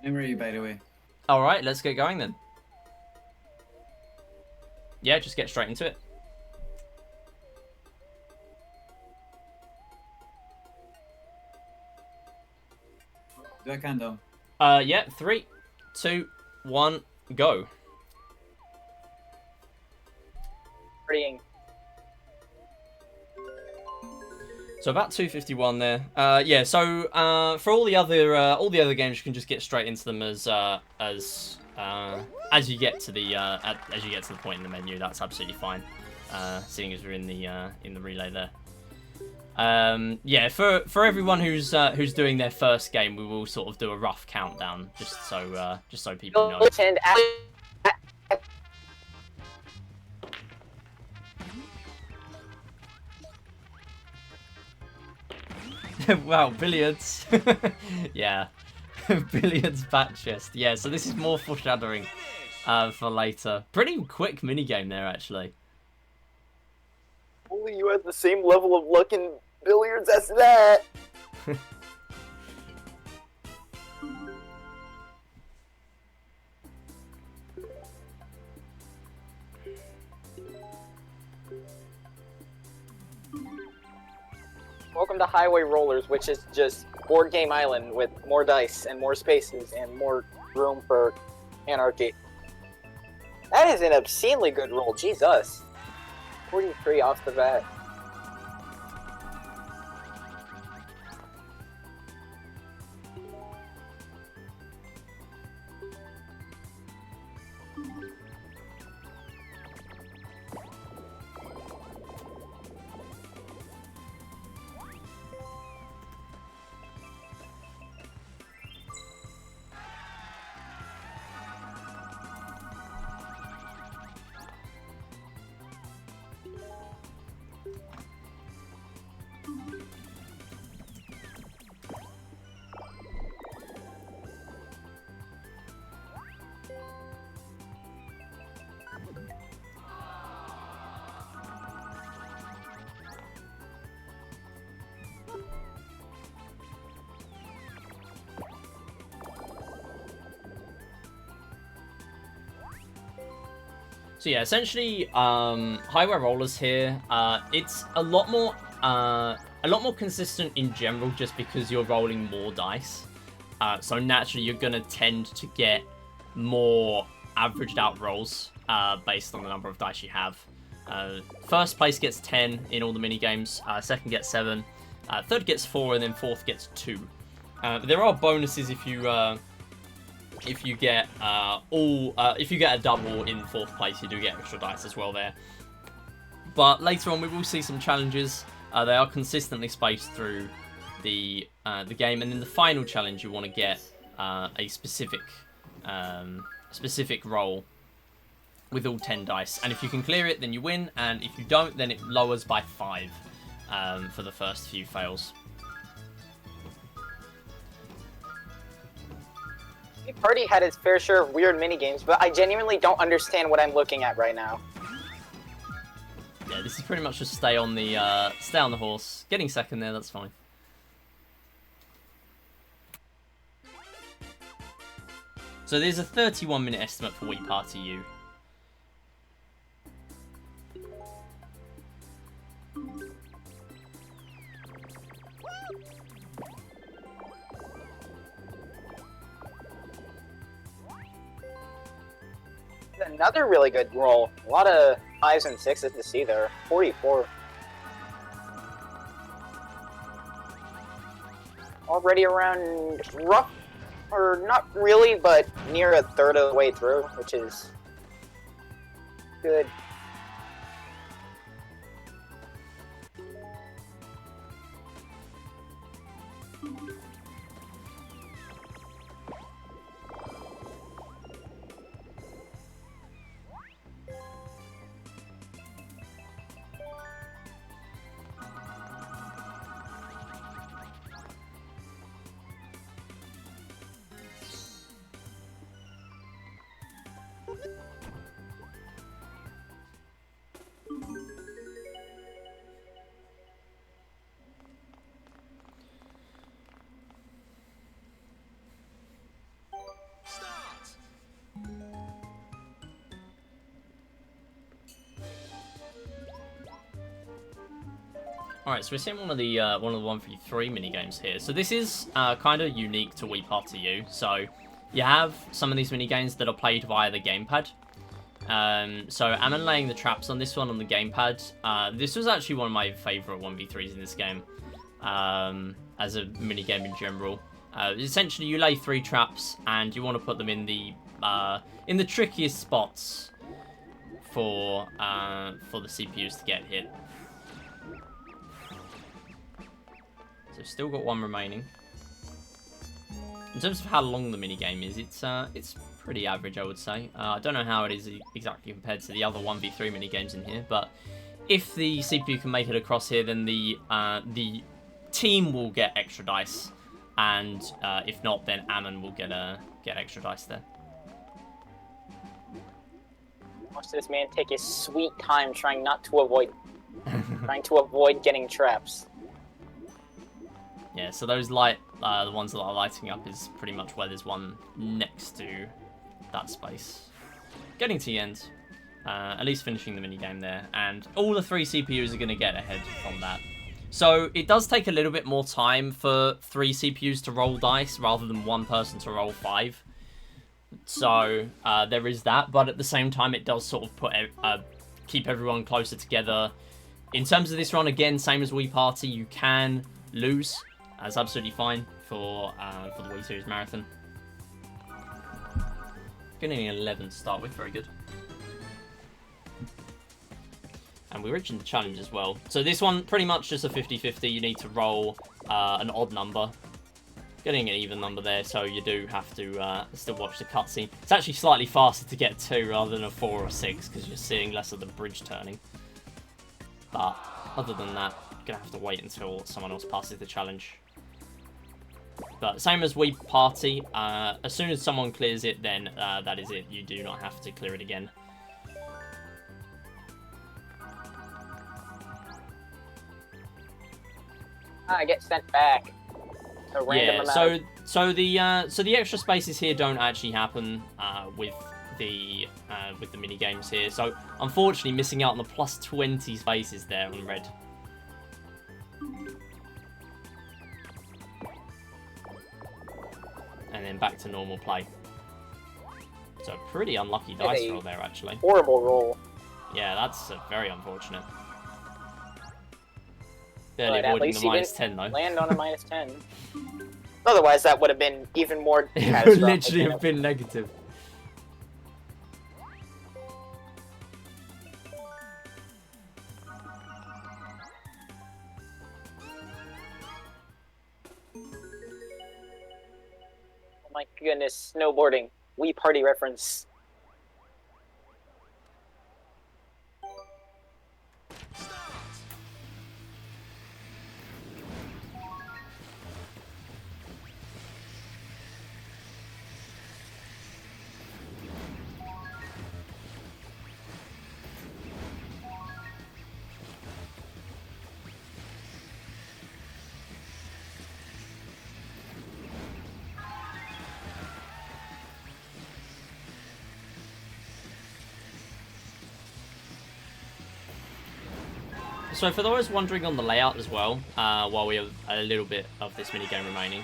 Speaker 3: I'm ready, by the way.
Speaker 1: All right, let's get going then. Yeah, just get straight into it.
Speaker 3: Do I count down?
Speaker 1: Yeah, 3, 2, 1, go.
Speaker 2: Prettying.
Speaker 1: So about 251 there. Yeah. So for all the other games, you can just get straight into them as you get to the point in the menu. That's absolutely fine. Seeing as we're in the relay there. Yeah. For everyone who's doing their first game, we will sort of do a rough countdown just so people know. Wow, billiards. Yeah. Billiards back chest. Yeah, so this is more foreshadowing for later. Pretty quick minigame there, actually.
Speaker 2: Only you have the same level of luck in billiards as that. Welcome to Highway Rollers, which is just Board Game Island with more dice and more spaces and more room for anarchy. That is an obscenely good roll, Jesus. 43 off the bat.
Speaker 1: So yeah, essentially, Highway Rollers here. It's a lot more consistent in general, just because you're rolling more dice. So naturally, you're gonna tend to get more averaged out rolls based on the number of dice you have. First place gets 10 in all the mini games. Second gets 7. Third gets 4, and then fourth gets 2. There are bonuses if you get if you get a double in fourth place, you do get extra dice as well there. But later on, we will see some challenges. They are consistently spaced through the game, and in the final challenge, you want to get a specific roll with all 10 dice. And if you can clear it, then you win. And if you don't, then it lowers by 5 for the first few fails.
Speaker 2: Party had its fair share of weird minigames, but I genuinely don't understand what I'm looking at right now.
Speaker 1: Yeah, this is pretty much just stay on the horse. Getting second there, that's fine. So there's a 31-minute estimate for Wii Party U.
Speaker 2: Another really good roll. A lot of 5s and 6s to see there. 44. Already around rough, or not really, but near a third of the way through, which is good.
Speaker 1: Alright, so we're seeing one of the 1v3 mini games here. So this is kind of unique to Wii Party U. So you have some of these mini games that are played via the gamepad. So Ammon laying the traps on this one on the gamepad. This was actually one of my favourite 1v3s in this game, as a mini game in general. Essentially, you lay 3 traps and you want to put them in the trickiest spots for the CPUs to get hit. So still got 1 remaining. In terms of how long the minigame is, it's pretty average, I would say. I don't know how it is exactly compared to the other 1v3 minigames in here, but if the CPU can make it across here, then the team will get extra dice, and if not, then Ammon will get extra dice there.
Speaker 2: Watch this man take his sweet time trying to avoid getting traps.
Speaker 1: Yeah, so those the ones that are lighting up is pretty much where there's one next to that space. Getting to the end, at least finishing the minigame there, and all the 3 CPUs are going to get ahead from that. So it does take a little bit more time for 3 CPUs to roll dice rather than 1 person to roll 5. So there is that, but at the same time it does sort of keep everyone closer together. In terms of this run, again, same as Wii Party, you can lose. That's absolutely fine for the Wii Series Marathon. Getting an 11 to start with, very good. And we're reaching the challenge as well. So this one, pretty much just a 50-50. You need to roll an odd number. Getting an even number there, so you do have to still watch the cutscene. It's actually slightly faster to get 2 rather than a 4 or 6, because you're seeing less of the bridge turning. But other than that, you're going to have to wait until someone else passes the challenge. But same as Wii Party, as soon as someone clears it, then that is it. You do not have to clear it again.
Speaker 2: I get sent back. A random amount.
Speaker 1: So the extra spaces here don't actually happen with the mini games here. So unfortunately, missing out on the plus 20 spaces there on red. And then back to normal play. So pretty unlucky dice roll there, actually.
Speaker 2: Horrible roll.
Speaker 1: Yeah, that's very unfortunate. Barely avoiding the minus 10, though.
Speaker 2: Land on a minus 10. Otherwise, that would have been even more
Speaker 1: It
Speaker 2: catastrophic.
Speaker 1: would literally have been negative.
Speaker 2: Oh my goodness, snowboarding. Wii Party reference.
Speaker 1: So for those wondering on the layout as well, while we have a little bit of this minigame remaining,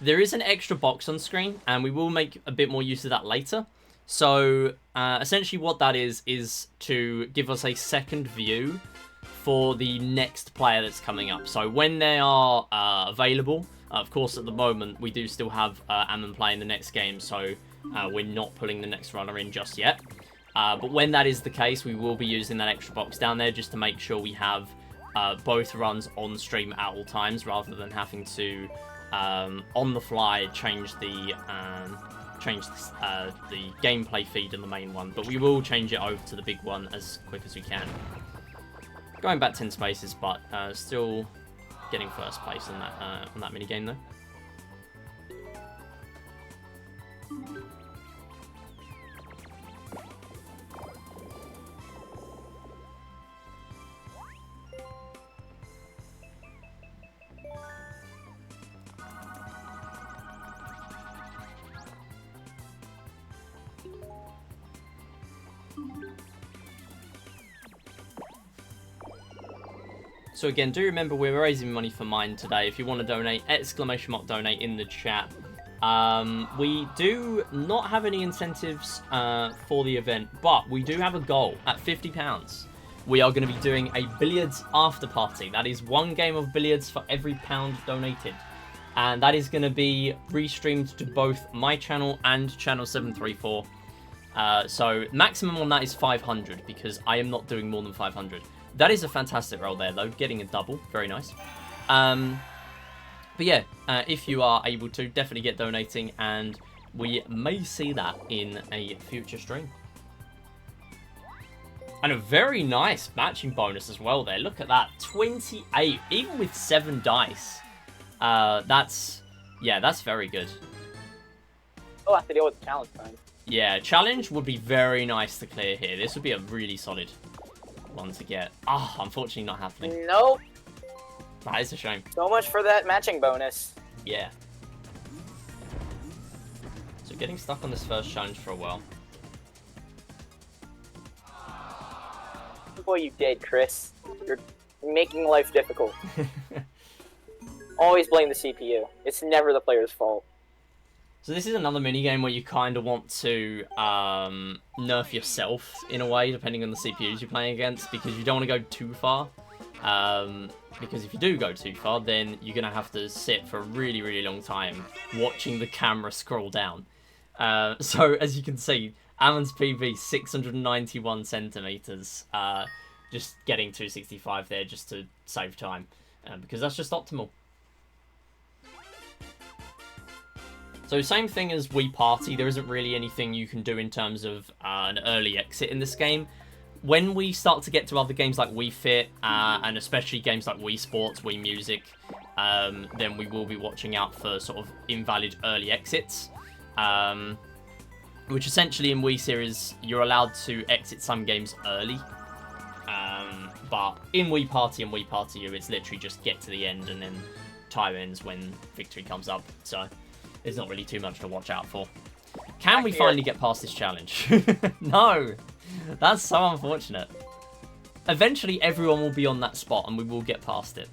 Speaker 1: there is an extra box on screen, and we will make a bit more use of that later. So essentially what that is to give us a second view for the next player that's coming up. So when they are available, of course at the moment we do still have Ammon playing the next game, so we're not pulling the next runner in just yet. But when that is the case, we will be using that extra box down there just to make sure we have both runs on stream at all times, rather than having to, on the fly, change the gameplay feed in the main one. But we will change it over to the big one as quick as we can. Going back 10 spaces, but still getting first place on that minigame though. So again, do remember we're raising money for mine today. If you want to donate, !donate in the chat. We do not have any incentives for the event, but we do have a goal at £50. We are going to be doing a billiards after party. That is 1 game of billiards for every pound donated. And that is going to be restreamed to both my channel and channel 734. So maximum on that is 500 because I am not doing more than 500. That is a fantastic roll there though, getting a double, very nice. But yeah, if you are able to, definitely get donating and we may see that in a future stream. And a very nice matching bonus as well there. Look at that, 28, even with 7 dice. That's very good.
Speaker 2: We'll have to deal with the challenge time.
Speaker 1: Yeah, challenge would be very nice to clear here. This would be a really solid one to get. Unfortunately not happening.
Speaker 2: Nope.
Speaker 1: That is a shame.
Speaker 2: So much for that matching bonus.
Speaker 1: Yeah. So getting stuck on this first challenge for a while.
Speaker 2: Boy, you did, Chris. You're making life difficult. Always blame the CPU. It's never the player's fault.
Speaker 1: So this is another minigame where you kind of want to nerf yourself in a way, depending on the CPUs you're playing against, because you don't want to go too far. Because if you do go too far, then you're going to have to sit for a really, really long time watching the camera scroll down. So as you can see, Ammon's PB 691 centimeters, just getting 265 there just to save time, because that's just optimal. So same thing as Wii Party, there isn't really anything you can do in terms of an early exit in this game. When we start to get to other games like Wii Fit, and especially games like Wii Sports, Wii Music, then we will be watching out for sort of invalid early exits. Which essentially in Wii Series, you're allowed to exit some games early. But in Wii Party and Wii Party U, it's literally just get to the end and then time ends when victory comes up. So there's not really too much to watch out for. Can we finally get past this challenge? No! That's so unfortunate. Eventually everyone will be on that spot and we will get past it.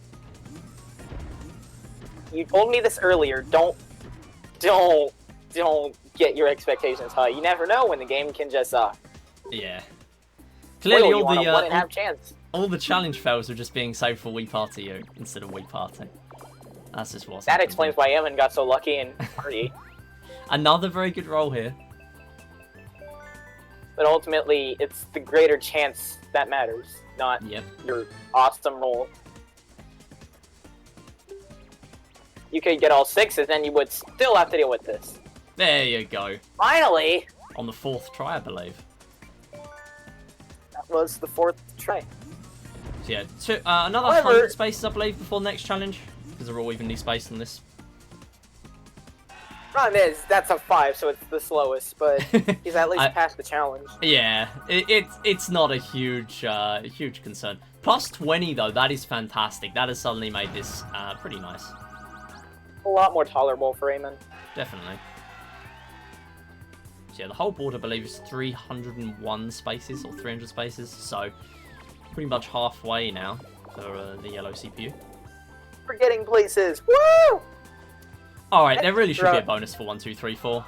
Speaker 2: You told me this earlier. Don't get your expectations high. You never know when the game can just
Speaker 1: yeah. Clearly
Speaker 2: all the 1.5 chance.
Speaker 1: All the challenge fails are just being saved for Wii Party U instead of Wii Party. That's just what's
Speaker 2: That
Speaker 1: happening.
Speaker 2: explains why Emin got so lucky in Party.
Speaker 1: Another very good roll here.
Speaker 2: But ultimately, it's the greater chance that matters, not your awesome roll. You could get all 6s, then you would still have to deal with this.
Speaker 1: There you go.
Speaker 2: Finally!
Speaker 1: On the 4th try, I believe.
Speaker 2: That was the 4th try.
Speaker 1: So yeah, another 100 spaces, I believe, before the next challenge. Because they're all evenly spaced on this.
Speaker 2: Problem is, that's a 5, so it's the slowest, but he's at least past the challenge.
Speaker 1: Yeah, it's not a huge huge concern. Plus 20 though, that is fantastic. That has suddenly made this pretty nice.
Speaker 2: A lot more tolerable for Eamon.
Speaker 1: Definitely. So yeah, the whole board I believe is 301 spaces or 300 spaces, so pretty much halfway now for the yellow CPU.
Speaker 2: We're getting places. Woo!
Speaker 1: Alright, there really should be a bonus for 1, 2, 3, 4.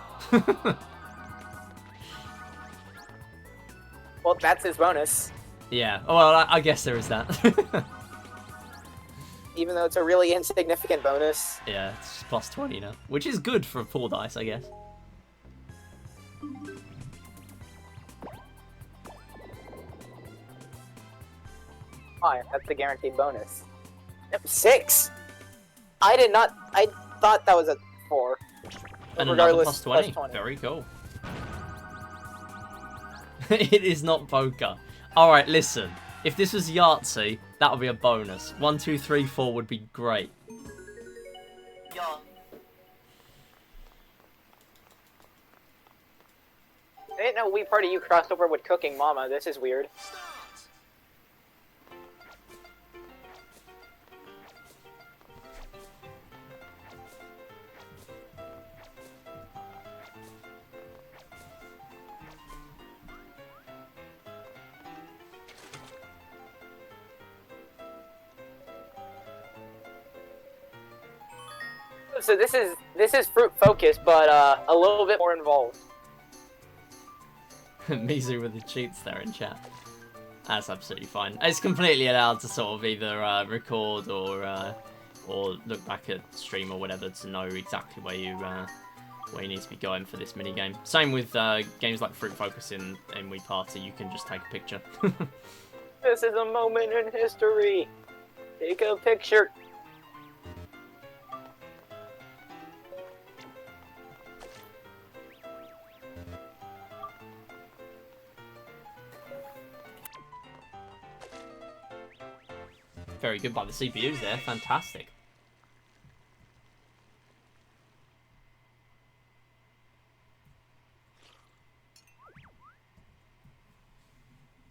Speaker 2: Well, that's his bonus.
Speaker 1: Yeah, well, I guess there is that.
Speaker 2: Even though it's a really insignificant bonus.
Speaker 1: Yeah, it's plus 20 now. Which is good for 4 dice, I guess.
Speaker 2: Fine, that's the guaranteed bonus. 6! I thought that was a 4.
Speaker 1: And another plus 20. Very cool. It is not poker. Alright, listen. If this was Yahtzee, that would be a bonus. 1, 2, 3, 4 would be great.
Speaker 2: Yeah. I didn't know Wii Party U crossed over with Cooking Mama. This is weird. So this is fruit focused, but a little bit more involved.
Speaker 1: Mizu with the cheats there in chat. That's absolutely fine. It's completely allowed to sort of either record or look back at stream or whatever to know exactly where you need to be going for this minigame. Same with games like Fruit Focus in Wii Party, you can just take a picture.
Speaker 2: This is a moment in history. Take a picture.
Speaker 1: Very good by the CPUs there, fantastic.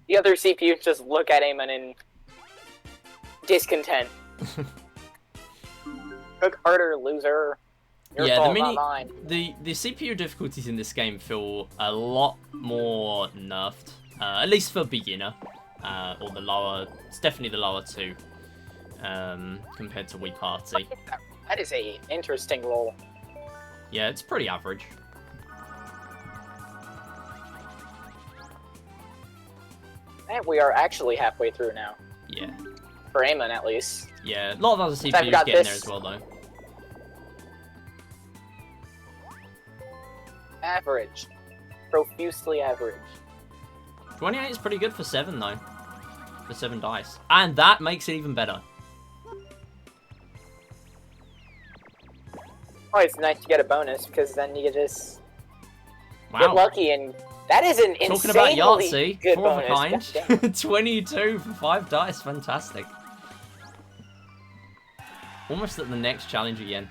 Speaker 2: The other CPUs just look at him and in discontent. Cook harder, loser. Your fault, not mine.
Speaker 1: The CPU difficulties in this game feel a lot more nerfed, at least for beginner, or the lower. It's definitely the lower two, compared to Wii Party.
Speaker 2: That is a interesting role.
Speaker 1: Yeah, it's pretty average.
Speaker 2: And we are actually halfway through now.
Speaker 1: Yeah.
Speaker 2: For Eamon, at least.
Speaker 1: Yeah, a lot of other CPUs get in there as well, though.
Speaker 2: Average. Profusely average.
Speaker 1: 28 is pretty good for 7, though. For 7 dice. And that makes it even better.
Speaker 2: Oh, it's nice to get a bonus, because then you just
Speaker 1: Wow.
Speaker 2: get lucky, and that is an
Speaker 1: Talking about
Speaker 2: insanely
Speaker 1: Yahtzee,
Speaker 2: good
Speaker 1: 4 of a
Speaker 2: bonus.
Speaker 1: kind. 22 for 5 dice, fantastic. Almost at the next challenge again.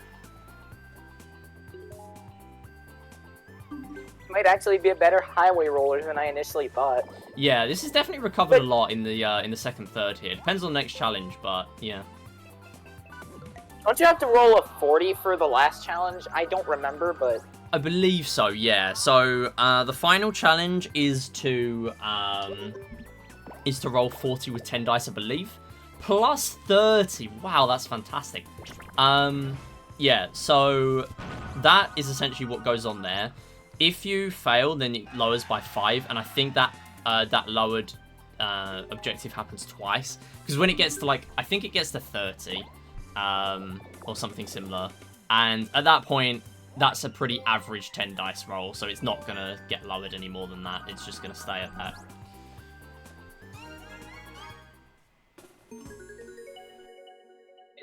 Speaker 2: Might actually be a better highway roller than I initially thought.
Speaker 1: Yeah, this has definitely recovered a lot in the second third here. Depends on the next challenge, but yeah.
Speaker 2: Don't you have to roll a 40 for the last challenge? I don't remember, but
Speaker 1: I believe so, yeah. So the final challenge is to roll 40 with 10 dice, I believe. Plus 30. Wow, that's fantastic. Yeah, so that is essentially what goes on there. If you fail, then it lowers by 5, and I think that that lowered objective happens twice. Because when it gets to, like, I think it gets to 30, or something similar. And at that point, that's a pretty average 10 dice roll, so it's not going to get lowered any more than that. It's just going to stay at that.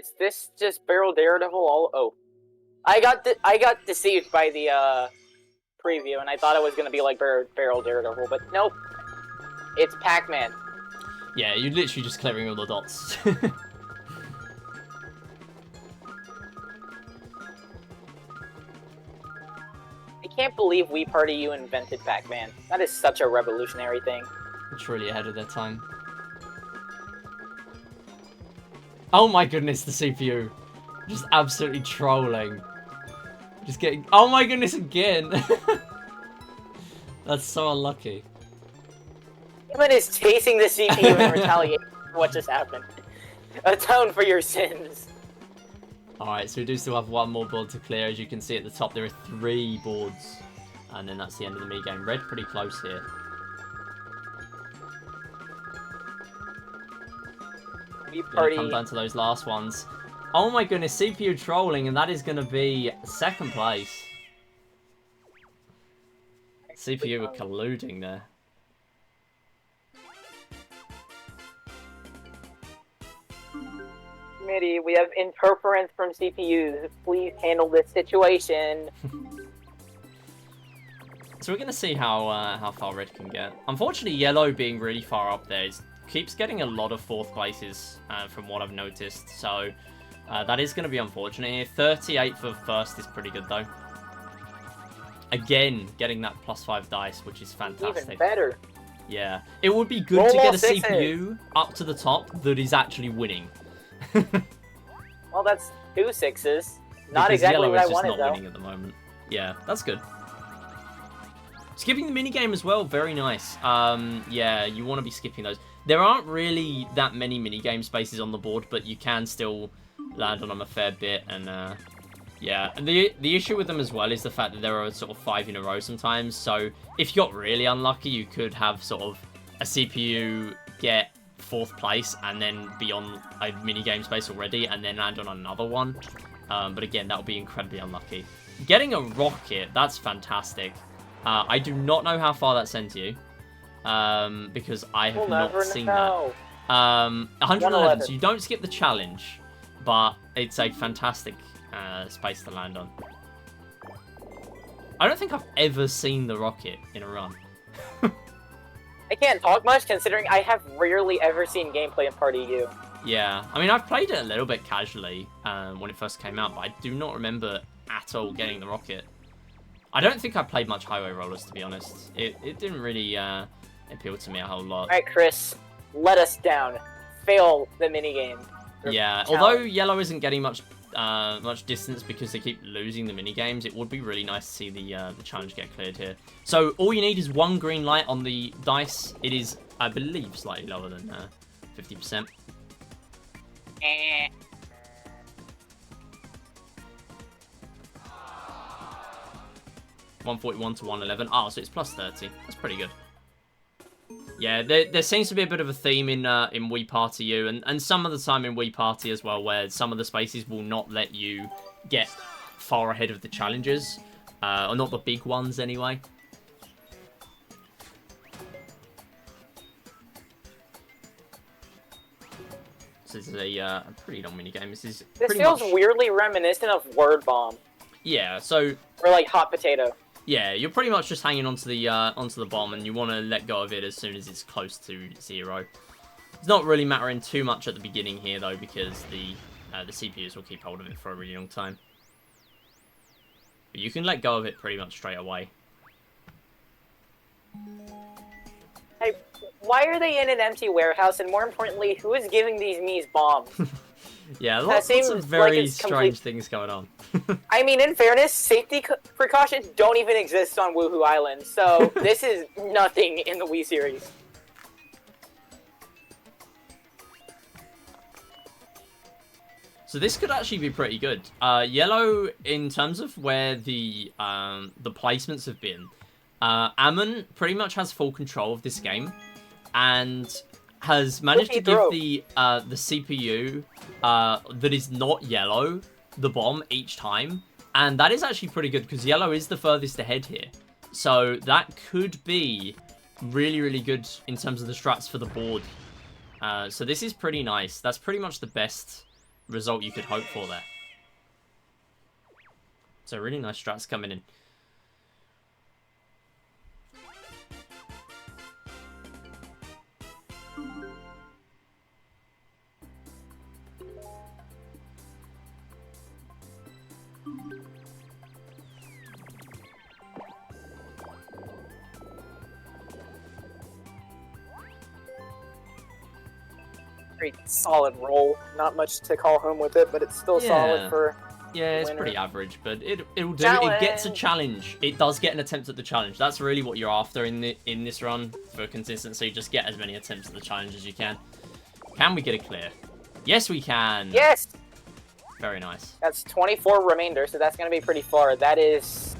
Speaker 2: is this just Barrel Daredevil all... Oh. I got deceived by the, preview, and I thought it was going to be like Barrel Daredevil, but nope. It's Pac-Man.
Speaker 1: Yeah, you're literally just clearing all the dots.
Speaker 2: I can't believe Wii Party you invented Pac-Man. That is such a revolutionary thing.
Speaker 1: It's really ahead of their time. Oh my goodness, the CPU. Just absolutely trolling. Just getting... Oh my goodness, again! That's so unlucky.
Speaker 2: Eamon is chasing the CPU in retaliation for what just happened. Atone for your sins.
Speaker 1: Alright, so we do still have one more board to clear. As you can see at the top, there are 3 boards. And then that's the end of the minigame. Red pretty close here.
Speaker 2: Wii Party...
Speaker 1: Come down to those last ones. Oh my goodness, CPU trolling, and that is going to be 2nd place. CPU were colluding there.
Speaker 2: Committee, we have interference from CPUs. Please handle this situation.
Speaker 1: So we're going to see how far red can get. Unfortunately, yellow being really far up there keeps getting a lot of 4th places from what I've noticed. So that is going to be unfortunate here. 38 for 1st is pretty good though. Again, getting that +5 dice, which is fantastic.
Speaker 2: Even better.
Speaker 1: Yeah. It would be good to get a CPU up to the top that is actually winning.
Speaker 2: Well, that's 2 6s. Not exactly what I wanted, though. Yellow is just not
Speaker 1: winning at the moment. Yeah, that's good. Skipping the minigame as well, very nice. Yeah, you want to be skipping those. There aren't really that many minigame spaces on the board, but you can still land on them a fair bit, and Yeah, and the issue with them as well is the fact that there are sort of 5 in a row sometimes. So if you got really unlucky, you could have sort of a CPU get 4th place and then be on a mini game space already and then land on another one. But again, that would be incredibly unlucky. Getting a rocket, that's fantastic. I do not know how far that sends you because I have not seen that. 111, so you don't skip the challenge, but it's a fantastic space to land on. I don't think I've ever seen the rocket in a run.
Speaker 2: I can't talk much considering I have rarely ever seen gameplay in Party U.
Speaker 1: Yeah, I mean, I've played it a little bit casually when it first came out, but I do not remember at all getting the rocket. I don't think I played much Highway Rollers, to be honest. It didn't really appeal to me a whole lot.
Speaker 2: Alright, Chris, let us down. Fail the minigame.
Speaker 1: Yeah, although Yellow isn't getting much distance because they keep losing the minigames, it would be really nice to see the challenge get cleared here. So all you need is 1 green light on the dice. It is, I believe, slightly lower than 50%. 141 to 111. Oh, so it's plus 30. That's pretty good. Yeah, there seems to be a bit of a theme in Wii Party U, and some of the time in Wii Party as well, where some of the spaces will not let you get far ahead of the challenges, or not the big ones anyway. So this is a pretty long minigame. This
Speaker 2: feels weirdly reminiscent of Word Bomb.
Speaker 1: Yeah, so...
Speaker 2: Or like Hot Potato.
Speaker 1: Yeah, you're pretty much just hanging onto the bomb, and you want to let go of it as soon as it's close to 0. It's not really mattering too much at the beginning here, though, because the CPUs will keep hold of it for a really long time. But you can let go of it pretty much straight away.
Speaker 2: Hey, why are they in an empty warehouse? And more importantly, who is giving these Miis bombs?
Speaker 1: Yeah, lots of very strange things going on.
Speaker 2: I mean, in fairness, safety precautions don't even exist on Woohoo Island, so this is nothing in the Wii series.
Speaker 1: So this could actually be pretty good. Yellow, in terms of where the placements have been, Ammon pretty much has full control of this game, and has managed to give the CPU that is not Yellow the bomb each time, and that is actually pretty good because Yellow is the furthest ahead here, so that could be really good in terms of the strats for the board. So this is pretty nice. That's pretty much the best result you could hope for there. So really nice strats coming in.
Speaker 2: Pretty solid roll. Not much to call home with it, but it's still solid for
Speaker 1: it's
Speaker 2: winner.
Speaker 1: pretty average, but it'll do.
Speaker 2: Challenge.
Speaker 1: It gets a challenge. It does get an attempt at the challenge. That's really what you're after in this run for consistency. Just get as many attempts at the challenge as you can. Can we get a clear? Yes, we can.
Speaker 2: Yes!
Speaker 1: Very nice.
Speaker 2: That's 24 remainder, so that's going to be pretty far. That is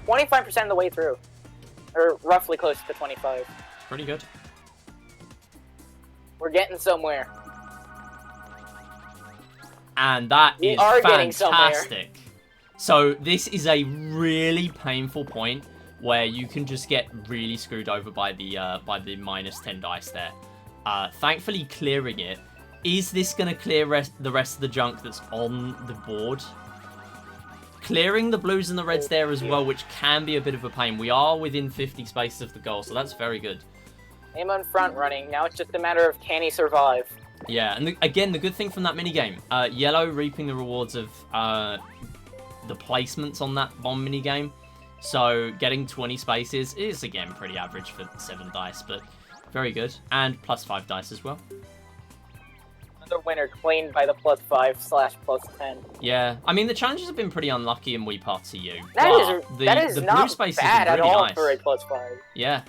Speaker 2: 25% of the way through. Or roughly close to 25.
Speaker 1: Pretty good.
Speaker 2: We're getting somewhere.
Speaker 1: And that is fantastic. So this is a really painful point where you can just get really screwed over by the minus 10 dice there. Thankfully, clearing it. Is this going to clear the rest of the junk that's on the board? Clearing the blues and the reds there as well, which can be a bit of a pain. We are within 50 spaces of the goal, so that's very good.
Speaker 2: Amon front running. Now it's just a matter of can he survive.
Speaker 1: Yeah, and again, the good thing from that minigame, Yellow reaping the rewards of the placements on that bomb minigame. So getting 20 spaces is, again, pretty average for 7 dice, but very good. And plus 5 dice as well.
Speaker 2: Another winner claimed by the +5/+10.
Speaker 1: Yeah, I mean, the challenges have been pretty unlucky in Wii Party U.
Speaker 2: That is
Speaker 1: the
Speaker 2: not
Speaker 1: blue space
Speaker 2: bad
Speaker 1: really
Speaker 2: at all
Speaker 1: nice.
Speaker 2: for a +5.
Speaker 1: Yeah.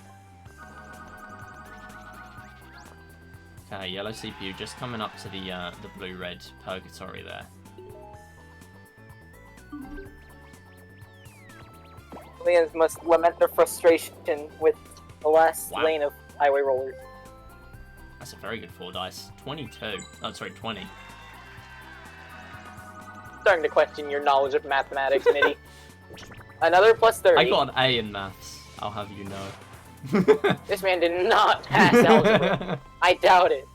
Speaker 1: Okay, yellow CPU just coming up to the blue-red purgatory there.
Speaker 2: Lions must lament their frustration with the last lane of highway rollers.
Speaker 1: That's a very good 4 dice. 22. Oh, sorry, 20.
Speaker 2: Starting to question your knowledge of mathematics, Mitty. Another plus 30.
Speaker 1: I got an A in maths, I'll have you know.
Speaker 2: This man did not pass algebra. I doubt it.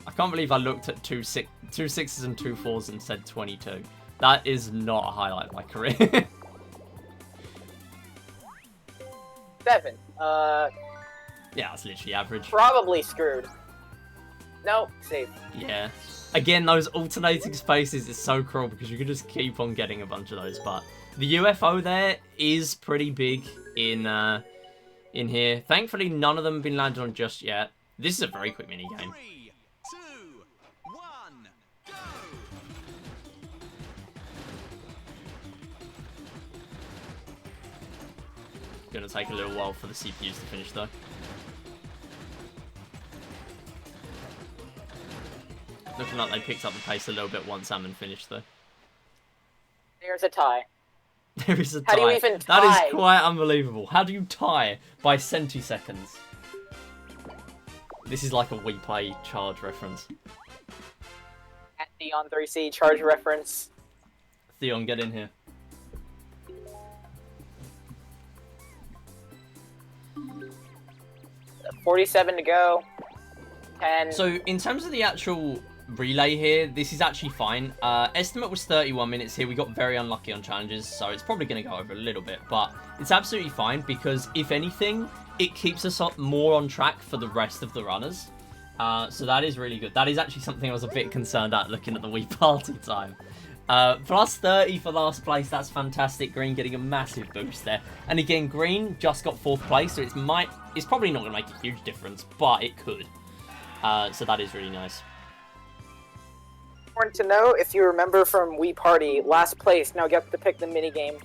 Speaker 1: I can't believe I looked at two sixes and 2 4s and said 22. That is not a highlight of my career.
Speaker 2: 7.
Speaker 1: Yeah, that's literally average.
Speaker 2: Probably screwed. Nope, safe.
Speaker 1: Yeah. Again, those alternating spaces is so cruel because you can just keep on getting a bunch of those. But the UFO there is pretty big in here. Thankfully, none of them have been landed on just yet. This is a very quick mini game.
Speaker 4: 3, 2, 1, go!
Speaker 1: Gonna take a little while for the CPUs to finish though. Looking like they picked up the pace a little bit once Salmon finished though.
Speaker 2: There's a tie.
Speaker 1: There is a tie.
Speaker 2: How do you even
Speaker 1: That
Speaker 2: tie?
Speaker 1: is quite unbelievable. How do you tie by centiseconds? This is like a Wii Play charge reference.
Speaker 2: At Theon 3C charge reference.
Speaker 1: Theon, get in here.
Speaker 2: $47 to go. 10.
Speaker 1: So, in terms of the actual relay here, this is actually fine. Estimate was 31 minutes here. We got very unlucky on challenges, so it's probably going to go over a little bit. But it's absolutely fine because, if anything, it keeps us up more on track for the rest of the runners. So that is really good. That is actually something I was a bit concerned at looking at the Wii Party time. Plus 30 for last place. That's fantastic. Green getting a massive boost there. And again, Green just got 4th place, so it's probably not going to make a huge difference, but it could. So that is really nice.
Speaker 2: Important to know, if you remember from Wii Party, last place now get to pick the minigame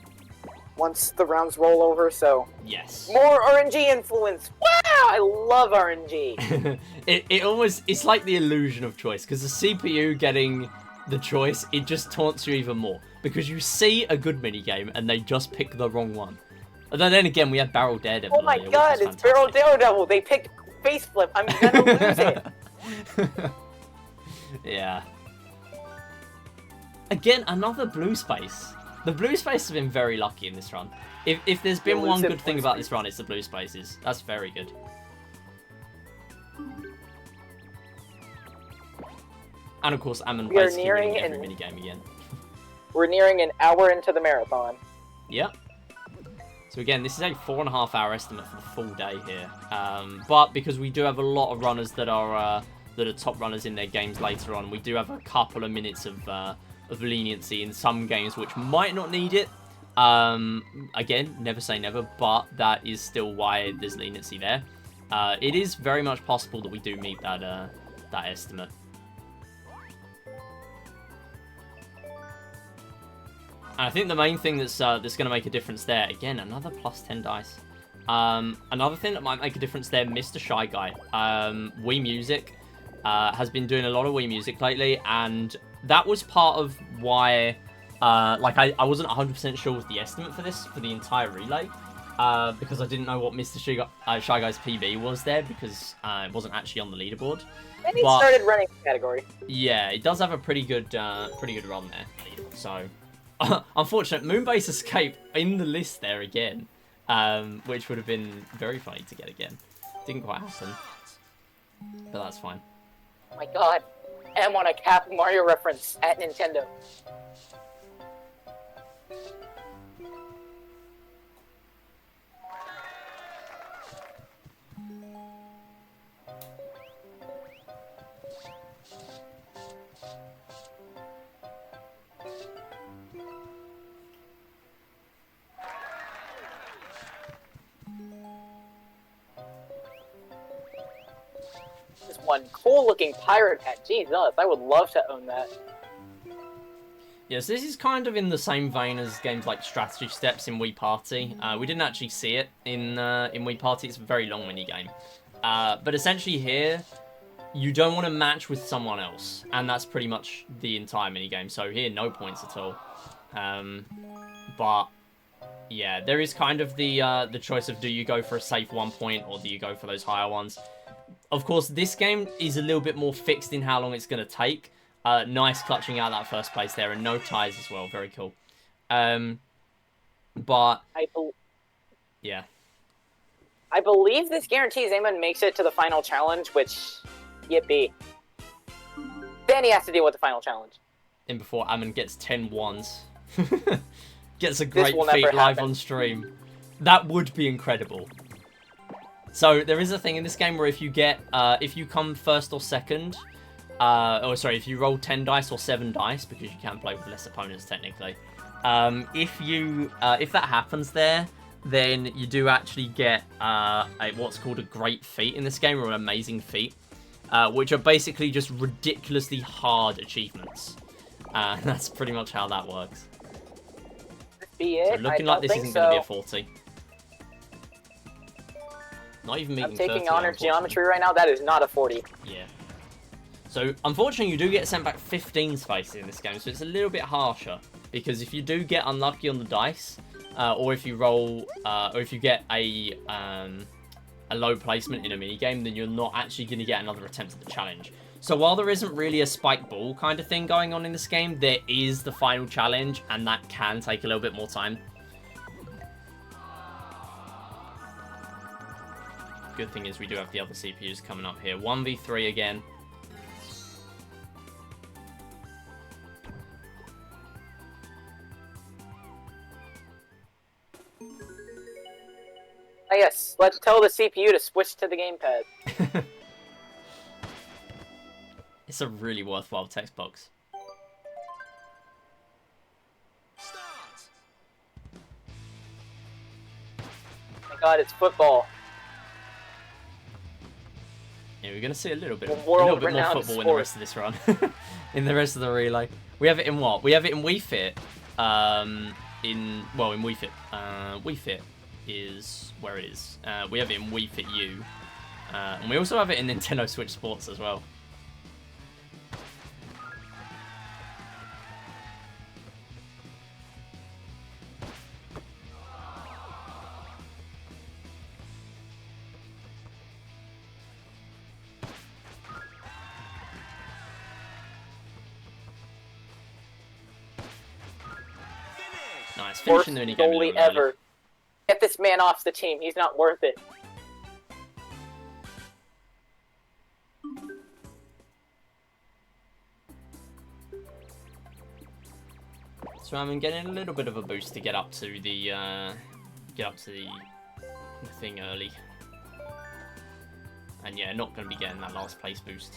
Speaker 2: once the rounds roll over, so...
Speaker 1: Yes.
Speaker 2: More RNG influence! Wow! I love RNG!
Speaker 1: It's like the illusion of choice, because the CPU getting the choice, it just taunts you even more. Because you see a good minigame, and they just pick the wrong one. And then again, we had Barrel Daredevil.
Speaker 2: Oh my god, it's Barrel Daredevil! They picked Face Flip! I'm gonna lose it!
Speaker 1: Yeah. Again, another blue space. The blue space has been very lucky in this run. If there's been one good thing about this run, it's the blue spaces. That's very good. And of course, Ammon basically winning every minigame again.
Speaker 2: We're nearing an hour into the marathon.
Speaker 1: Yep. So again, this is a 4.5 hour estimate for the full day here. But because we do have a lot of runners that are top runners in their games later on, we do have a couple of minutes of leniency in some games which might not need it. Again, never say never, but that is still why there's leniency there. It is very much possible that we do meet that estimate. And I think the main thing that's going to make a difference there, again, another plus 10 dice. Another thing that might make a difference there, Mr. Shy Guy. Wii Music has been doing a lot of Wii Music lately, and that was part of why, I wasn't 100% sure with the estimate for this, for the entire relay, because I didn't know what Mr. Shy Guy's PB was there, because it wasn't actually on the leaderboard.
Speaker 2: And he started running the category.
Speaker 1: Yeah, it does have a pretty good run there. So, unfortunate, Moonbase Escape in the list there again, which would have been very funny to get again. Didn't quite happen, but that's fine.
Speaker 2: Oh my god, M on a Cap Mario reference at Nintendo. This one cool-looking pirate hat. Jesus, I would love to own that.
Speaker 1: Yes, this is kind of in the same vein as games like Strategy Steps in Wii Party. We didn't actually see it in Wii Party. It's a very long minigame. But essentially here, you don't want to match with someone else, and that's pretty much the entire minigame. So here, no points at all. But yeah, there is kind of the choice of do you go for a safe 1 point or do you go for those higher ones. Of course, this game is a little bit more fixed in how long it's going to take. Nice clutching out that first place there, and no ties as well. Very cool. But yeah.
Speaker 2: I believe this guarantees Eamon makes it to the final challenge, which, yippee. Then he has to deal with the final challenge.
Speaker 1: And before Ammon gets 10 ones. Gets a great
Speaker 2: will
Speaker 1: feat
Speaker 2: never
Speaker 1: live
Speaker 2: happen.
Speaker 1: on stream. That would be incredible. So there is a thing in this game where if you get, if you come first or second, if you roll 10 dice or 7 dice, because you can play with less opponents technically. If that happens there, then you do actually get what's called a great feat in this game, or an amazing feat, which are basically just ridiculously hard achievements. That's pretty much how that works.
Speaker 2: Be it.
Speaker 1: So looking like this isn't going to be a 40. Not even meeting 30.
Speaker 2: I'm taking honor geometry right now. That is not a 40.
Speaker 1: Yeah. So unfortunately, you do get sent back 15 spaces in this game, so it's a little bit harsher. Because if you do get unlucky on the dice, or if you roll, or if you get a low placement in a minigame, then you're not actually going to get another attempt at the challenge. So while there isn't really a spike ball kind of thing going on in this game, there is the final challenge, and that can take a little bit more time. Good thing is we do have the other CPUs coming up here. 1v3 again.
Speaker 2: Ah, yes, let's tell the CPU to switch to the gamepad.
Speaker 1: It's a really worthwhile text box.
Speaker 4: Start.
Speaker 2: Oh my god, it's football.
Speaker 1: Yeah, we're going to see a little bit more
Speaker 2: World-renowned
Speaker 1: football in the rest of this run. In the rest of the relay. We have it in what? We have it in Wii Fit. In Wii Fit. Wii Fit is where it is. We have it in Wii Fit U. And we also have it in Nintendo Switch Sports as well. Nice.
Speaker 2: Worst
Speaker 1: Finishing the minigame a little
Speaker 2: goalie
Speaker 1: early.
Speaker 2: ever. Get this man off the team. He's not worth it.
Speaker 1: So I'm getting a little bit of a boost to get up to the thing early. And yeah, not going to be getting that last place boost.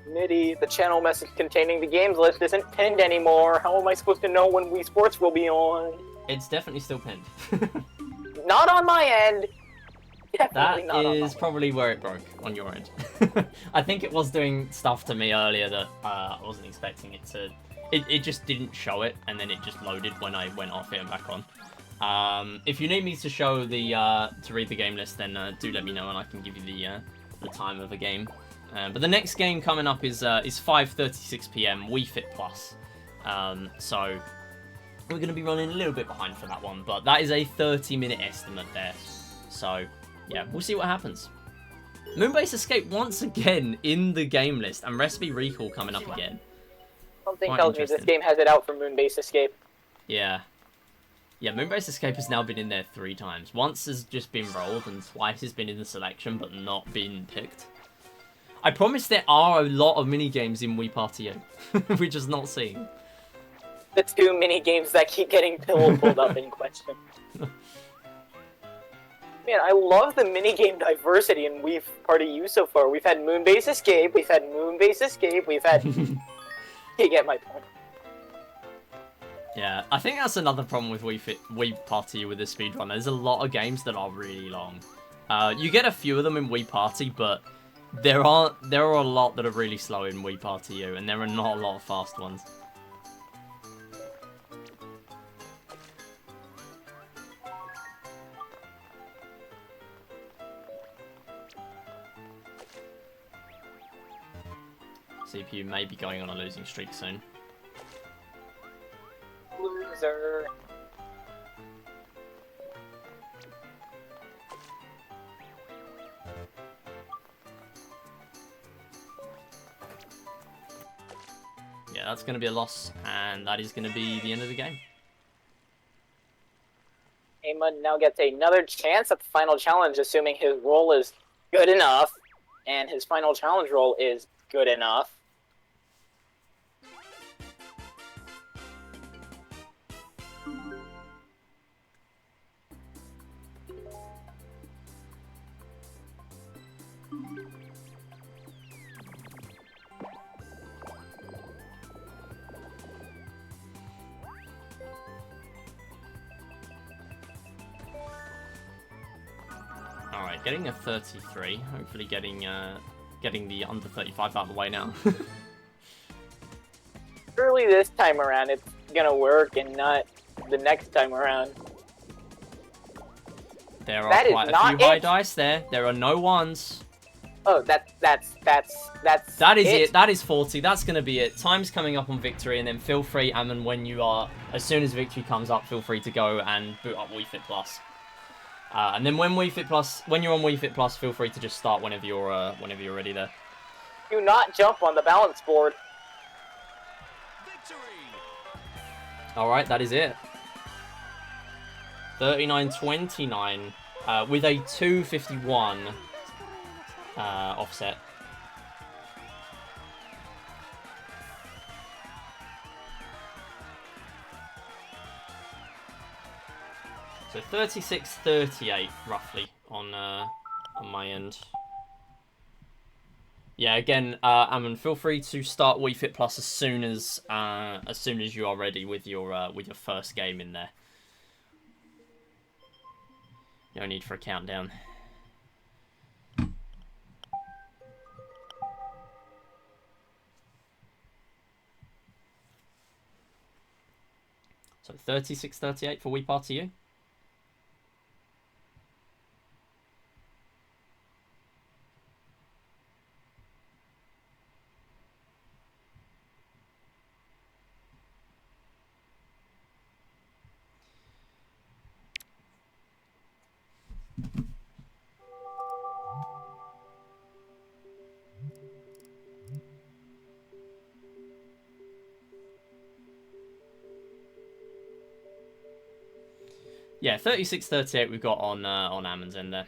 Speaker 2: Nitty, the channel message containing the games list isn't pinned anymore. How am I supposed to know when Wii Sports will be on?
Speaker 1: It's definitely still pinned.
Speaker 2: Not on my end.
Speaker 1: That
Speaker 2: Definitely not on my
Speaker 1: is probably where it broke on your end. I think it was doing stuff to me earlier that I wasn't expecting it to. It just didn't show it, and then it just loaded when I went off it and back on. If you need me to show the to read the game list, then do let me know, and I can give you the time of the game. But the next game coming up is 5:36 PM Wii Fit Plus. So we're going to be running a little bit behind for that one, but that is a 30-minute estimate there. So yeah, we'll see what happens. Moonbase Escape once again in the game list, and Recipe Recall coming up again.
Speaker 2: Something
Speaker 1: Quite
Speaker 2: tells me this
Speaker 1: interesting.
Speaker 2: game has it out for Moonbase Escape.
Speaker 1: Yeah. Yeah, Moonbase Escape has now been in there 3 times. Once has just been rolled, and twice has been in the selection, but not been picked. I promise there are a lot of mini-games in Wii Party U. We're just not seeing.
Speaker 2: The 2 mini games that keep getting pulled up in question. Man, I love the minigame diversity in Wii Party U so far. We've had Moonbase Escape, we've had Moonbase Escape, we've had... You get my point.
Speaker 1: Yeah, I think that's another problem with Wii Party with the speedrun. There's a lot of games that are really long. You get a few of them in Wii Party, but there are a lot that are really slow in Wii Party U, and there are not a lot of fast ones. CPU may be going on a losing streak soon.
Speaker 2: Loser.
Speaker 1: Yeah, that's going to be a loss, and that is going to be the end of the game.
Speaker 2: Amon now gets another chance at the final challenge, assuming his roll is good enough, and his final challenge roll is good enough.
Speaker 1: Alright, getting a 33. Hopefully getting the under 35 out of the way now.
Speaker 2: Surely this time around it's gonna work and not the next time around.
Speaker 1: There are
Speaker 2: That is
Speaker 1: quite a
Speaker 2: not
Speaker 1: few high
Speaker 2: it.
Speaker 1: dice there. There are no ones.
Speaker 2: Oh, that's
Speaker 1: That is it. That is 40. That's going to be it. Time's coming up on victory, and then feel free, Ammon, when you are, as soon as victory comes up, feel free to go and boot up Wii Fit Plus. And then when you're on Wii Fit Plus, feel free to just start whenever you're ready there.
Speaker 2: Do not jump on the balance board.
Speaker 4: Victory!
Speaker 1: All right, that is it. 39.29 with a 251 offset. So 36.38 roughly on my end. Yeah, again, Ammon, feel free to start Wii Fit Plus as soon as you are ready with your first game in there. No need for a countdown. So 36.38 for Wii Party U. Yeah, 36.38 we've got on Ammon's end there.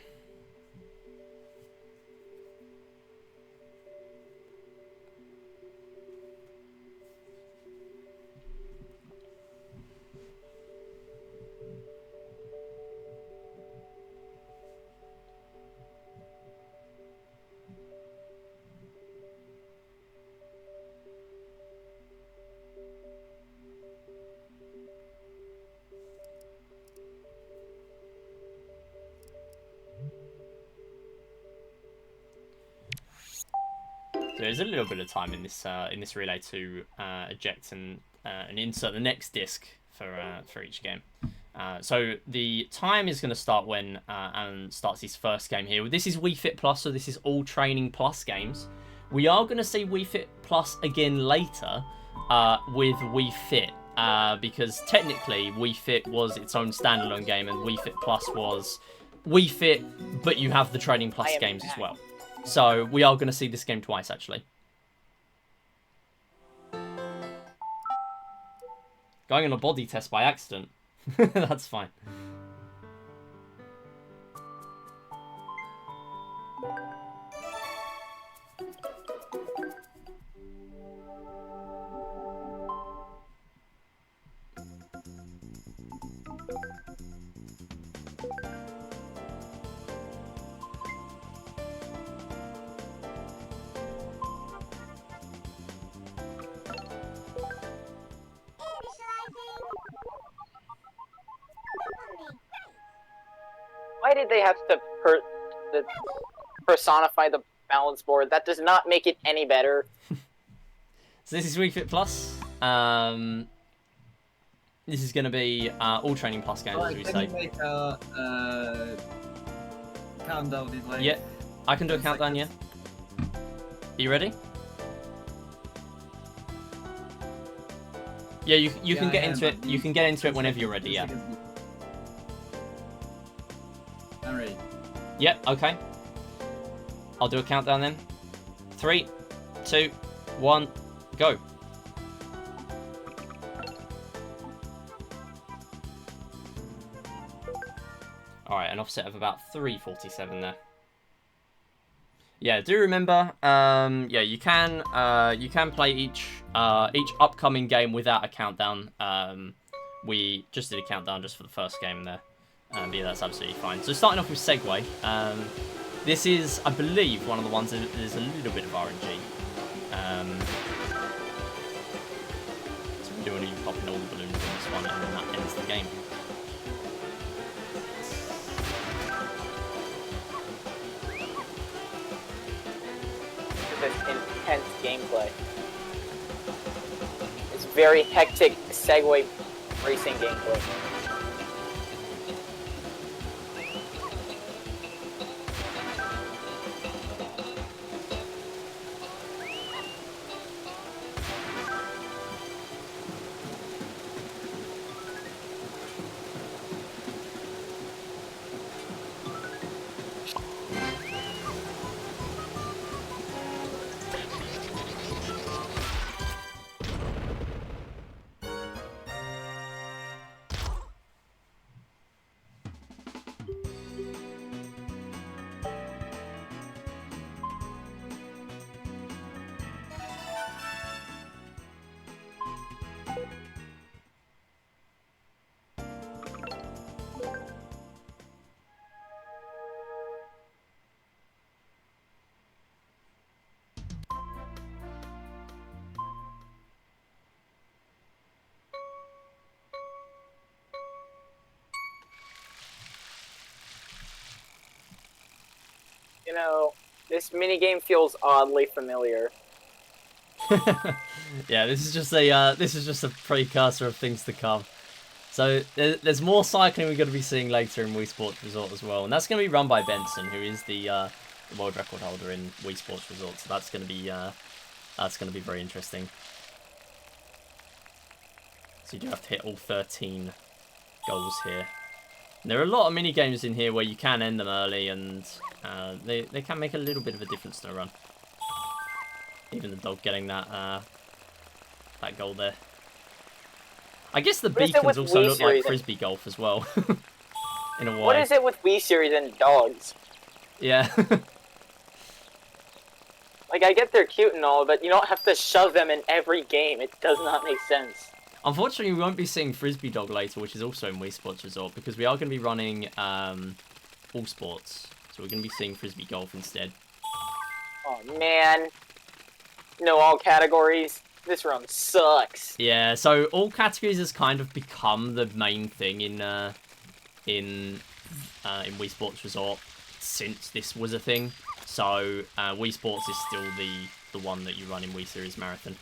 Speaker 1: So there's a little bit of time in this relay to eject and insert the next disc for each game. So the time is going to start when Alan starts his first game here. This is Wii Fit Plus, so this is all Training Plus games. We are going to see Wii Fit Plus again later with Wii Fit, because technically Wii Fit was its own standalone game, and Wii Fit Plus was Wii Fit, but you have the Training Plus games as well. So we are going to see this game twice, actually. Going on a body test by accident. That's fine.
Speaker 2: did they have to personify the balance board? That does not make it any better.
Speaker 1: So this is Wii Fit Plus. This is going to be all Training Plus games, as we
Speaker 3: Can
Speaker 1: say.
Speaker 3: you make a countdown in like...
Speaker 1: Yeah, I can do a countdown, yeah. Are you ready? Yeah, you can get into it. You can get into it whenever you're ready, yeah.
Speaker 3: I'm ready.
Speaker 1: Yep, okay. I'll do a countdown then. 3, 2, 1, go. Alright, an offset of about 347 there. Yeah, do remember, yeah, you can play each upcoming game without a countdown. We just did a countdown just for the first game there. But yeah, that's absolutely fine. So starting off with Segway, this is, I believe, one of the ones that there's a little bit of RNG. So we do want to pop in all the balloons in this one, and then that ends the game.
Speaker 2: This intense gameplay. It's very hectic Segway racing gameplay. You know, this minigame feels oddly familiar.
Speaker 1: Yeah, this is just a precursor of things to come. So there's more cycling we're going to be seeing later in Wii Sports Resort as well, and that's going to be run by Benson, who is the world record holder in Wii Sports Resort. So that's going to be very interesting. So you do have to hit all 13 goals here. And there are a lot of mini games in here where you can end them early, and they can make a little bit of a difference to a run. Even the dog getting that goal there. I guess the beacons also look like frisbee golf as well, in a way.
Speaker 2: What is it with Wii Series and dogs?
Speaker 1: Yeah.
Speaker 2: Like, I get they're cute and all, but you don't have to shove them in every game. It does not make sense.
Speaker 1: Unfortunately, we won't be seeing Frisbee Dog later, which is also in Wii Sports Resort, because we are going to be running all sports. So we're going to be seeing Frisbee Golf instead.
Speaker 2: Oh, man. No, all categories. This run sucks.
Speaker 1: Yeah, so all categories has kind of become the main thing in Wii Sports Resort since this was a thing. So Wii Sports is still the one that you run in Wii Series Marathon.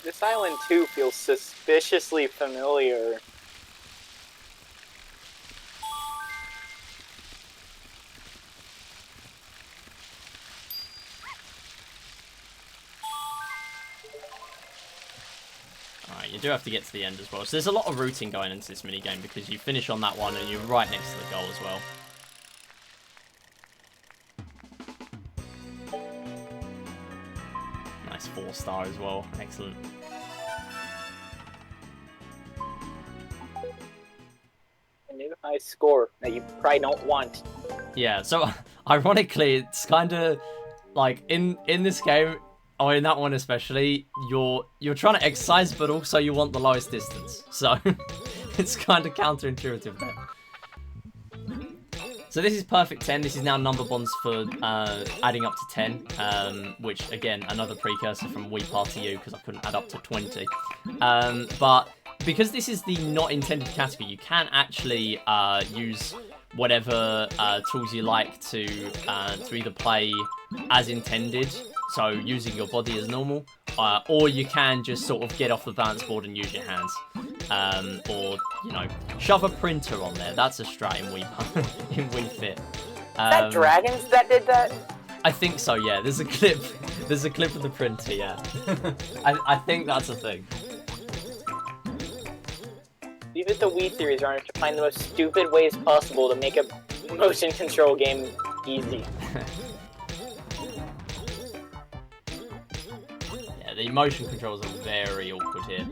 Speaker 2: This island, too, feels suspiciously familiar.
Speaker 1: Alright, you do have to get to the end as well. So there's a lot of routing going into this minigame because you finish on that one and you're right next to the goal as well. Nice 4-star as well. Excellent.
Speaker 2: A new high score that you probably don't want.
Speaker 1: Yeah, so ironically, it's kind of like in this game, or in that one especially, you're trying to exercise, but also you want the lowest distance. So it's kind of counterintuitive there. So this is perfect 10. This is now number bonds for adding up to 10, which again, another precursor from Wii Party U because I couldn't add up to 20. But because this is the not intended category, you can actually use whatever tools you like to either play as intended, so using your body as normal, or you can just sort of get off the balance board and use your hands. Or, you know, shove a printer on there. That's a strat in Wii Fit.
Speaker 2: That Dragons that did that?
Speaker 1: I think so, yeah. There's a clip of the printer, yeah. I think that's a thing.
Speaker 2: Leave it to Wii series runners to find the most stupid ways possible to make a motion control game easy.
Speaker 1: Yeah, the motion controls are very awkward here.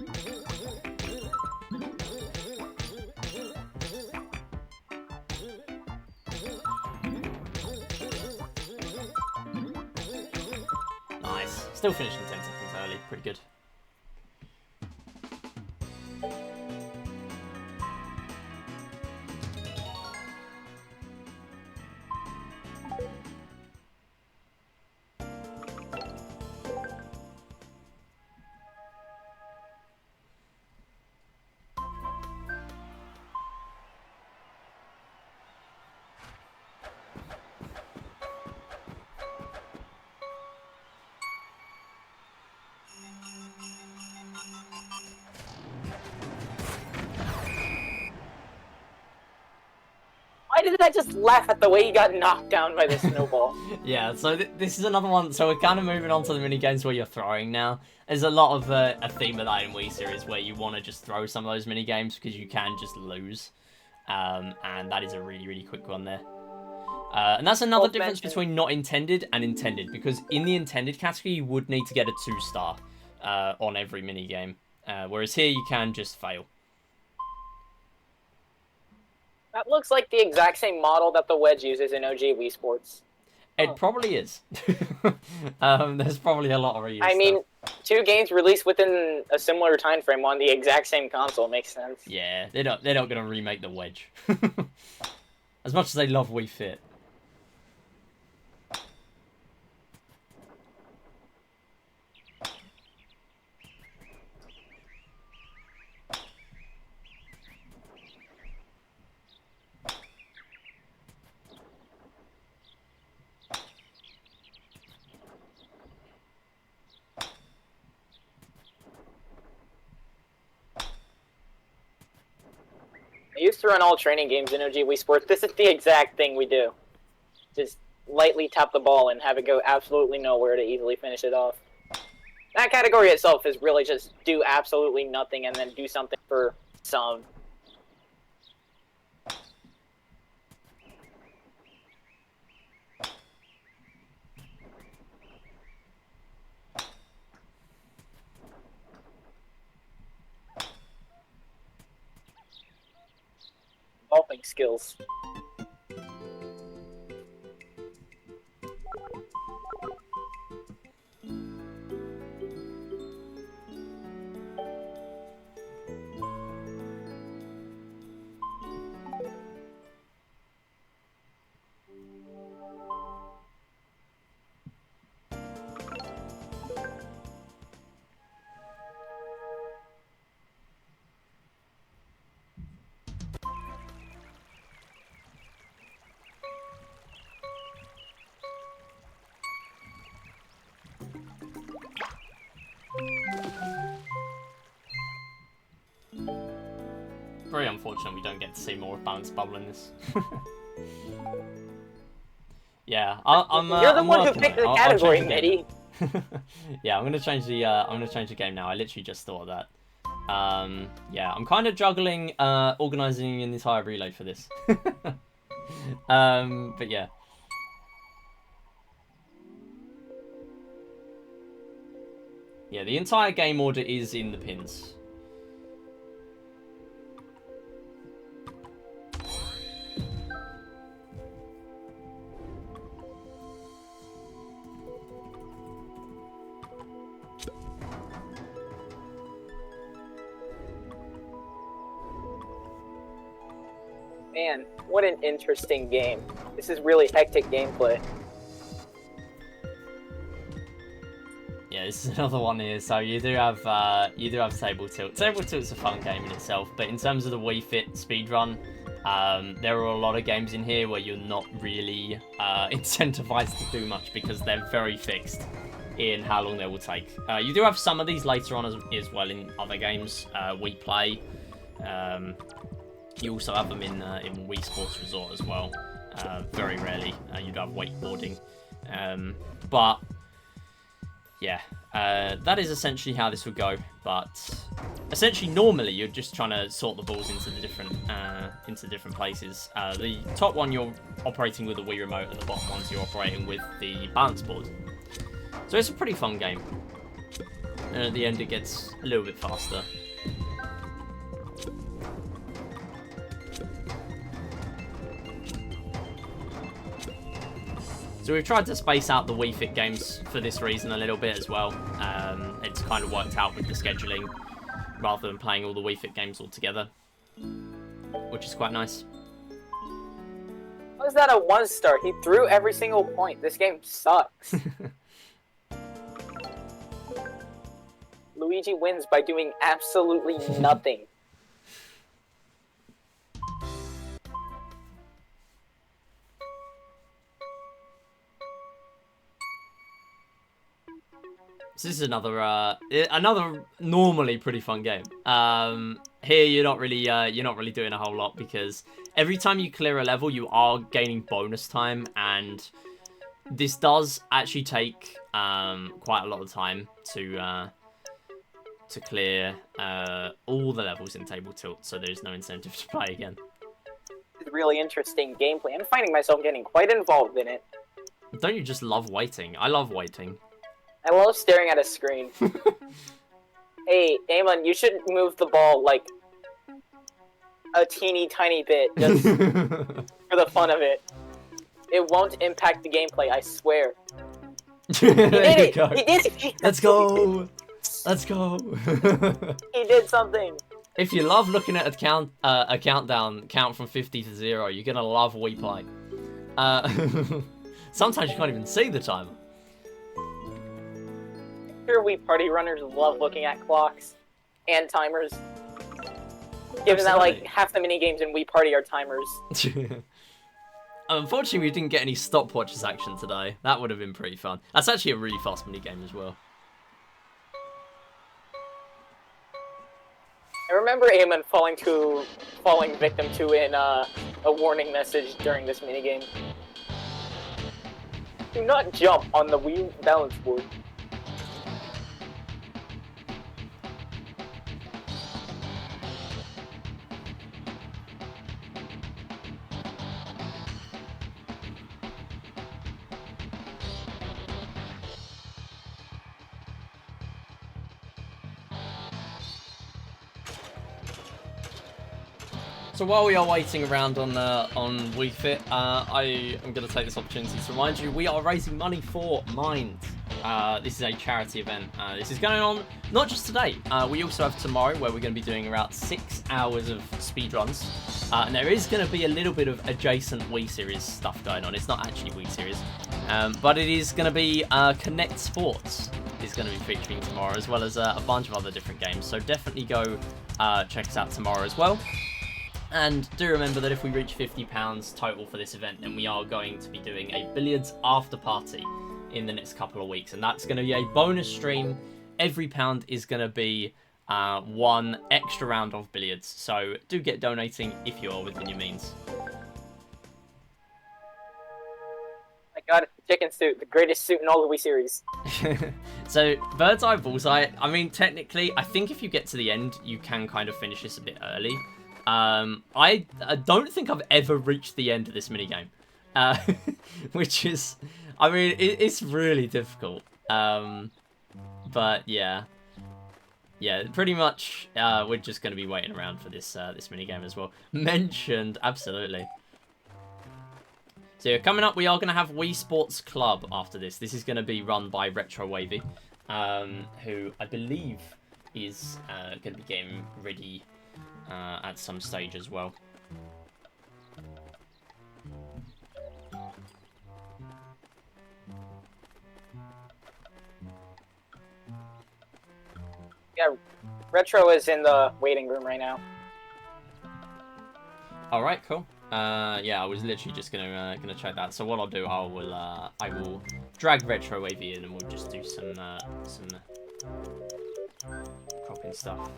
Speaker 1: Nice. Still finishing 10 seconds early. Pretty good.
Speaker 2: Why did I just laugh at the way he got knocked down by the snowball?
Speaker 1: Yeah, so this is another one. So we're kind of moving on to the mini games where you're throwing now. There's a lot of a theme of that in Wii series where you want to just throw some of those mini games because you can just lose, and that is a really quick one there. And that's another difference between not intended and intended, because in the intended category you would need to get a 2-star on every mini game, whereas here you can just fail.
Speaker 2: That looks like the exact same model that the Wedge uses in OG Wii Sports.
Speaker 1: It probably is. There's probably a lot of reuse.
Speaker 2: I mean, 2 games released within a similar time frame on the exact same console makes sense.
Speaker 1: Yeah, they're not gonna remake the Wedge. As much as they love Wii Fit.
Speaker 2: I used to run all training games in OG Wii Sports. This is the exact thing we do. Just lightly tap the ball and have it go absolutely nowhere to easily finish it off. That category itself is really just do absolutely nothing and then do something for some. Golfing skills.
Speaker 1: Very unfortunate we don't get to see more of Balance Bubble in this. Yeah, I'm.
Speaker 2: You're the
Speaker 1: I'm
Speaker 2: one who
Speaker 1: working on
Speaker 2: picked
Speaker 1: it.
Speaker 2: the
Speaker 1: I'll
Speaker 2: category,
Speaker 1: change the
Speaker 2: Mitty.
Speaker 1: game. Yeah, I'm gonna change the game now. I literally just thought of that. Yeah, I'm kind of juggling organizing an entire relay for this. But yeah. Yeah, the entire game order is in the pins.
Speaker 2: Man, what an interesting game. This is really hectic gameplay.
Speaker 1: Yeah, this is another one here. So you do have Table Tilt. Table Tilt's a fun game in itself, but in terms of the Wii Fit speedrun, there are a lot of games in here where you're not really incentivized to do much because they're very fixed in how long they will take. You do have some of these later on as well in other games we play. You also have them in Wii Sports Resort as well. Very rarely you do have wakeboarding, but yeah, that is essentially how this would go. But essentially, normally you're just trying to sort the balls into the different places. The top one you're operating with the Wii remote, and the bottom ones you're operating with the balance board. So it's a pretty fun game. And at the end, it gets a little bit faster. So we've tried to space out the Wii Fit games for this reason a little bit as well. It's kind of worked out with the scheduling rather than playing all the Wii Fit games all together, which is quite nice.
Speaker 2: How is that a 1-star? He threw every single point. This game sucks. Luigi wins by doing absolutely nothing.
Speaker 1: So this is another normally pretty fun game. Here you're not really doing a whole lot because every time you clear a level, you are gaining bonus time, and this does actually take quite a lot of time to clear all the levels in Table Tilt. So there's no incentive to play again.
Speaker 2: It's really interesting gameplay. I'm finding myself getting quite involved in it.
Speaker 1: Don't you just love waiting? I love waiting.
Speaker 2: I love staring at a screen. Hey, Eamon, you should move the ball, like, a teeny tiny bit, just for the fun of it. It won't impact the gameplay, I swear. He did it!
Speaker 1: Go.
Speaker 2: He did it!
Speaker 1: Let's go! Let's go!
Speaker 2: He did something!
Speaker 1: If you love looking at a countdown, count from 50 to 0, you're gonna love Wii Play. Sometimes you can't even see the timer.
Speaker 2: Sure, we party runners love looking at clocks and timers. Given that, like, half the minigames in Wii Party are timers.
Speaker 1: Unfortunately, we didn't get any stopwatches action today. That would have been pretty fun. That's actually a really fast minigame as well.
Speaker 2: I remember Eamon falling victim to a warning message during this minigame. Do not jump on the Wii balance board.
Speaker 1: So while we are waiting around on Wii Fit, I am going to take this opportunity to remind you we are raising money for Mind. This is a charity event. This is going on not just today. We also have tomorrow where we're going to be doing about 6 hours of speedruns. And there is going to be a little bit of adjacent Wii Series stuff going on. It's not actually Wii Series. But it is going to be Connect Sports is going to be featuring tomorrow, as well as a bunch of other different games. So definitely go check us out tomorrow as well. And do remember that if we reach £50 total for this event, then we are going to be doing a billiards after party in the next couple of weeks. And that's going to be a bonus stream. Every pound is going to be one extra round of billiards. So do get donating if you are within your means.
Speaker 2: I got it. Chicken suit, the greatest suit in all the Wii series.
Speaker 1: So, Bird's Eye Bullseye, I mean, technically, I think if you get to the end, you can kind of finish this a bit early. I don't think I've ever reached the end of this minigame. Which is, I mean, it's really difficult. But yeah. Yeah, pretty much, we're just going to be waiting around for this this minigame as well. Mentioned, absolutely. So yeah, coming up, we are going to have Wii Sports Club after this. This is going to be run by Retro Wavy, who I believe is going to be getting ready at some stage as well.
Speaker 2: Yeah, Retro is in the waiting room right now.
Speaker 1: All right, cool. Yeah, I was literally just gonna check that. So what I'll do, I will drag Retro AV in, and we'll just do some cropping stuff.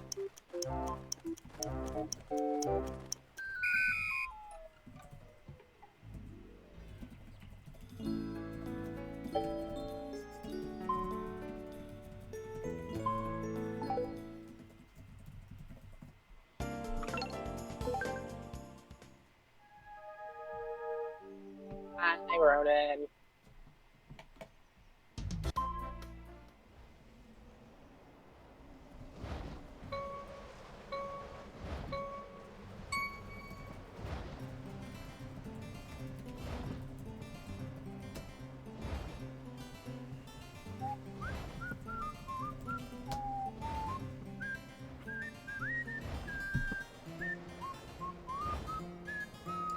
Speaker 2: Hi, Ronan.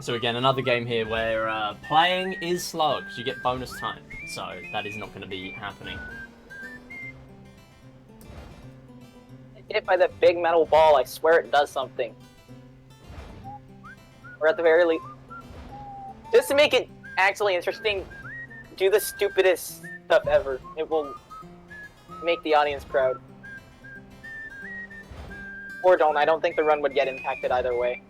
Speaker 1: So again, another game here where playing is slow because you get bonus time. So that is not going to be happening.
Speaker 2: Hit by that big metal ball, I swear it does something. Or at the very least, just to make it actually interesting, do the stupidest stuff ever. It will make the audience proud. Or don't, I don't think the run would get impacted either way.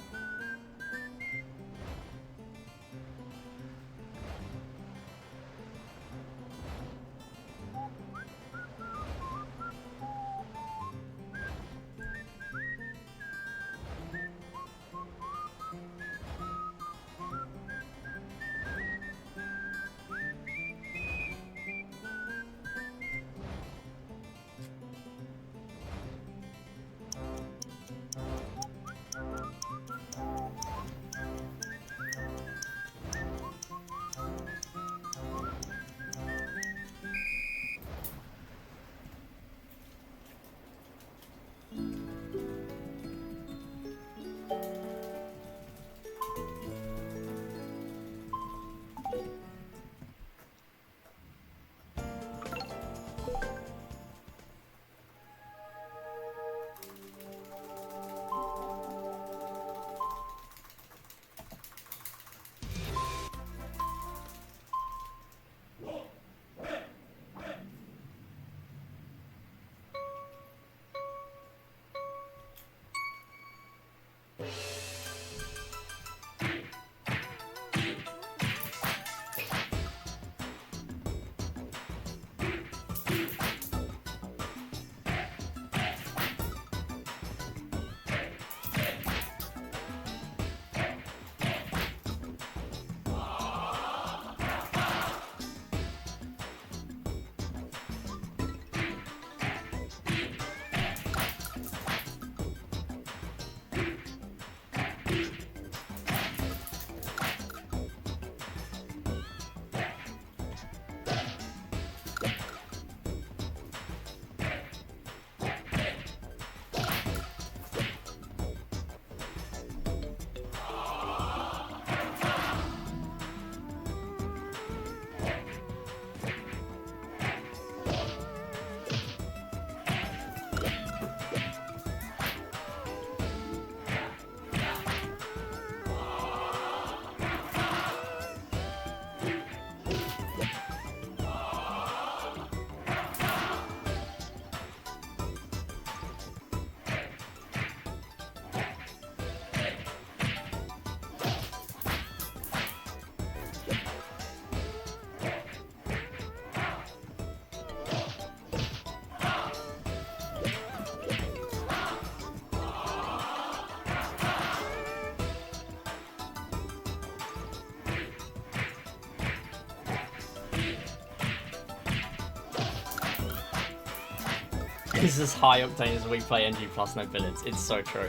Speaker 1: This is high octane as we play NG plus no billets. It's so true.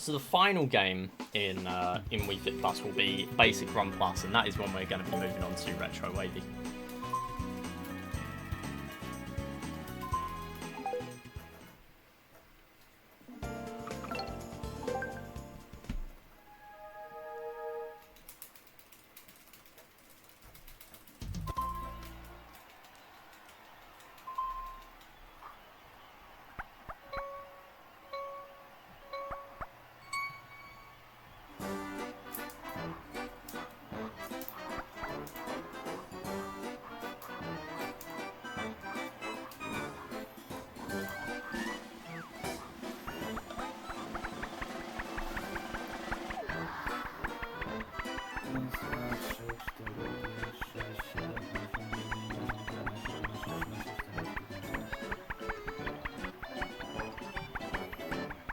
Speaker 1: So the final game in Wii Fit Plus will be Basic Run Plus, and that is when we're going to be moving on to Retro Wavy.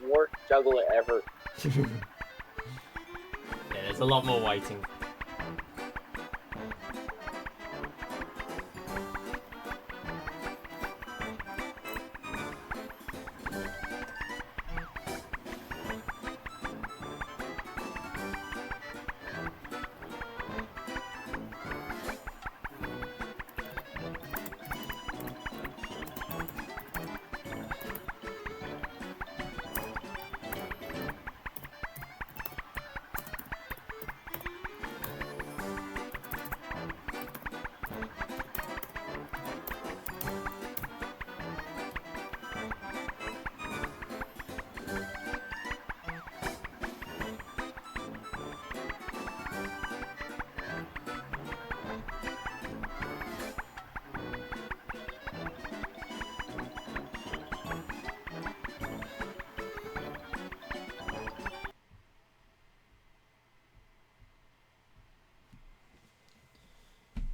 Speaker 2: Worst juggler ever.
Speaker 1: Yeah, there's a lot more waiting.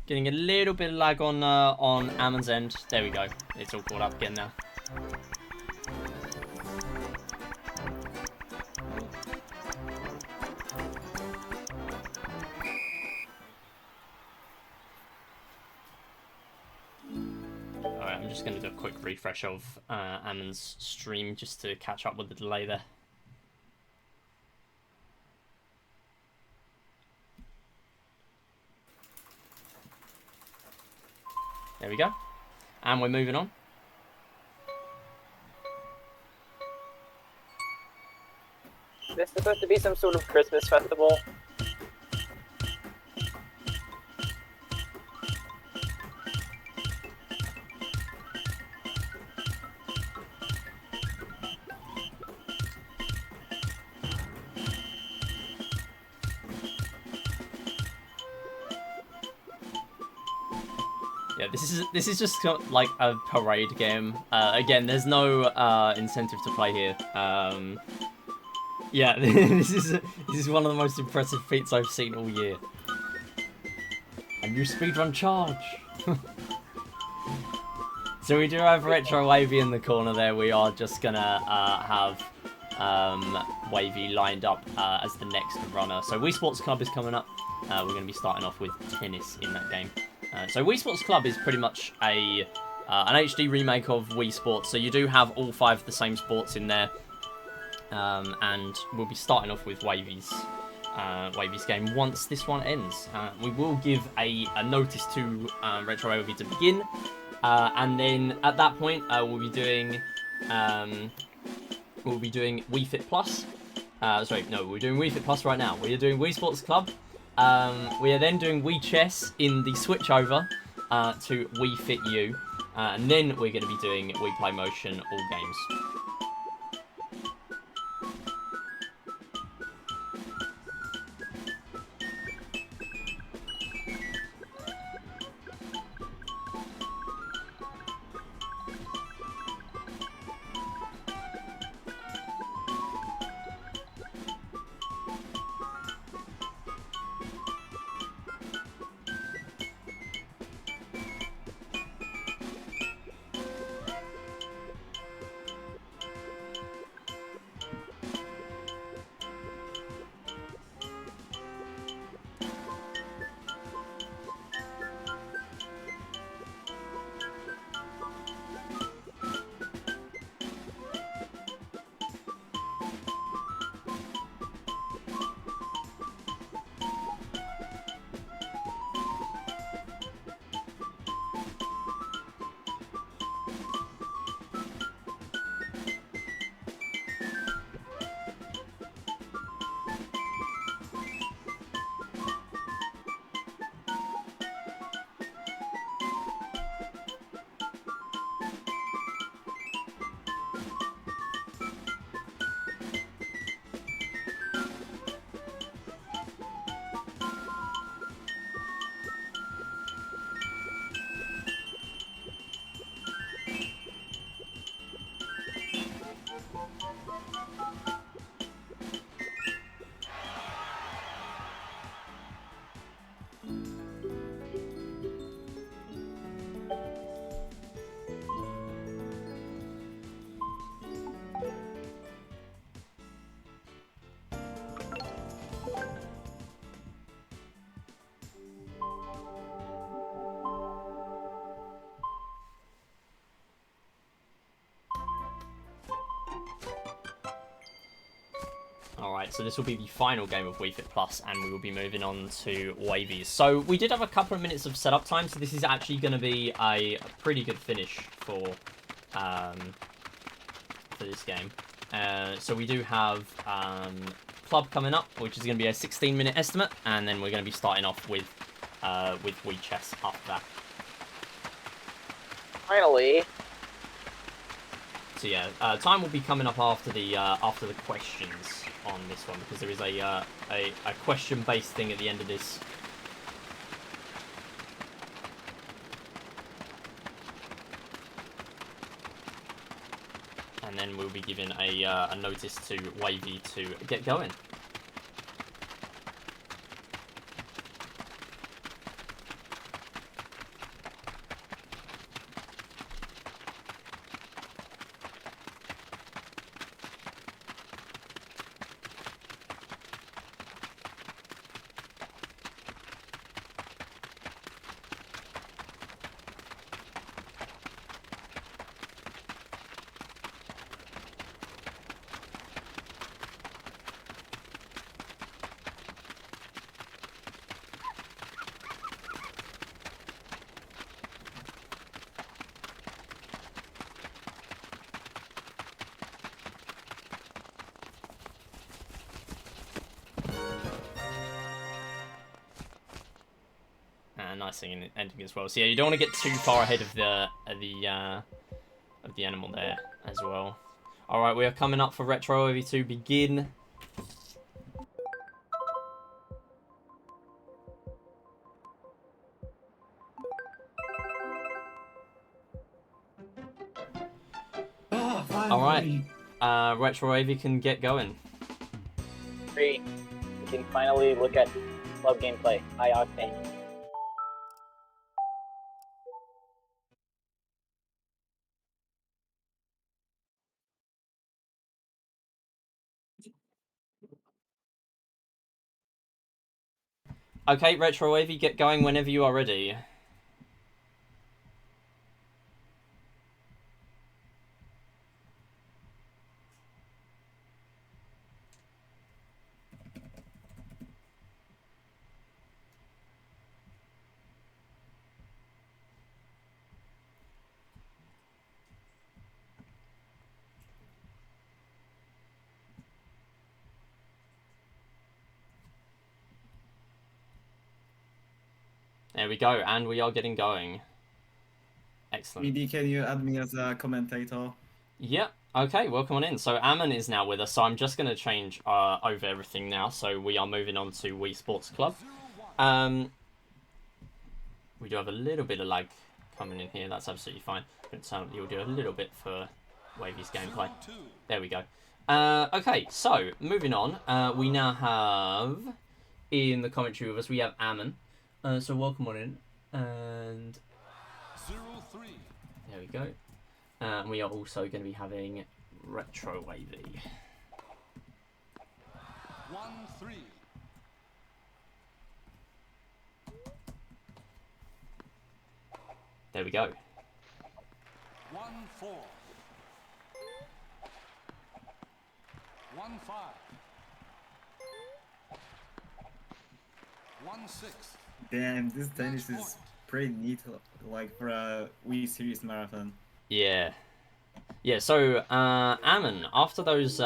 Speaker 1: Getting a little bit of lag on Ammon's end. There we go. It's all caught up again now. Alright, I'm just going to do a quick refresh of Ammon's stream just to catch up with the delay there. There we go. And we're moving on.
Speaker 2: Is this supposed to be some sort of Christmas festival?
Speaker 1: Yeah, this is just like a parade game. Again, there's no incentive to play here. Yeah, this is one of the most impressive feats I've seen all year. A new speedrun charge. So we do have Retro Wavy in the corner there. We are just gonna have Wavy lined up as the next runner. So Wii Sports Club is coming up. We're going to be starting off with tennis in that game. So Wii Sports Club is pretty much an HD remake of Wii Sports. So you do have all 5 of the same sports in there. And we'll be starting off with Wavy's game once this one ends. We will give a notice to Retro Wavy to begin. And then at that point, we'll be doing Wii Fit Plus. Sorry, no, we're doing Wii Fit Plus right now. We are doing Wii Sports Club. We are then doing Wii Chess in the switch over to Wii Fit U, and then we're going to be doing Wii Play Motion all games. Alright, so this will be the final game of Wii Fit Plus, and we will be moving on to Wavies. So we did have a couple of minutes of setup time, so this is actually going to be a pretty good finish for this game. So we do have Club coming up, which is going to be a 16-minute estimate, and then we're going to be starting off with Wii Chess after that.
Speaker 2: Finally.
Speaker 1: So yeah, time will be coming up after the questions on this one, because there is a question-based thing at the end of this. And then we'll be giving a notice to Wavy to get going. Nice thing in ending as well. So yeah, you don't want to get too far ahead of the animal there as well. All right, we are coming up for Retro Wavy to begin. All right, Retro Wavy can get going.
Speaker 2: 3. We can finally look at club gameplay. High octane.
Speaker 1: Okay, Retro Wavy, get going whenever you are ready. There we go, and we are getting going. Excellent.
Speaker 5: BD, can you add me as a commentator?
Speaker 1: Yep. Okay, welcome on in. So Ammon is now with us, so I'm just going to change over everything now. So we are moving on to Wii Sports Club. We do have a little bit of lag coming in here. That's absolutely fine. You'll do a little bit for Wavy's gameplay. There we go. Okay, so moving on. We now have in the commentary with us, we have Ammon. So welcome on in. And
Speaker 4: 0-3.
Speaker 1: there we go. And we are also going to be having Retro Wavy.
Speaker 4: 1-3.
Speaker 1: There we go.
Speaker 4: 1-4. 1-5. 1-6.
Speaker 5: Damn, this tennis is pretty neat, like for a Wii Series marathon.
Speaker 1: Yeah. Yeah, so Ammon, after those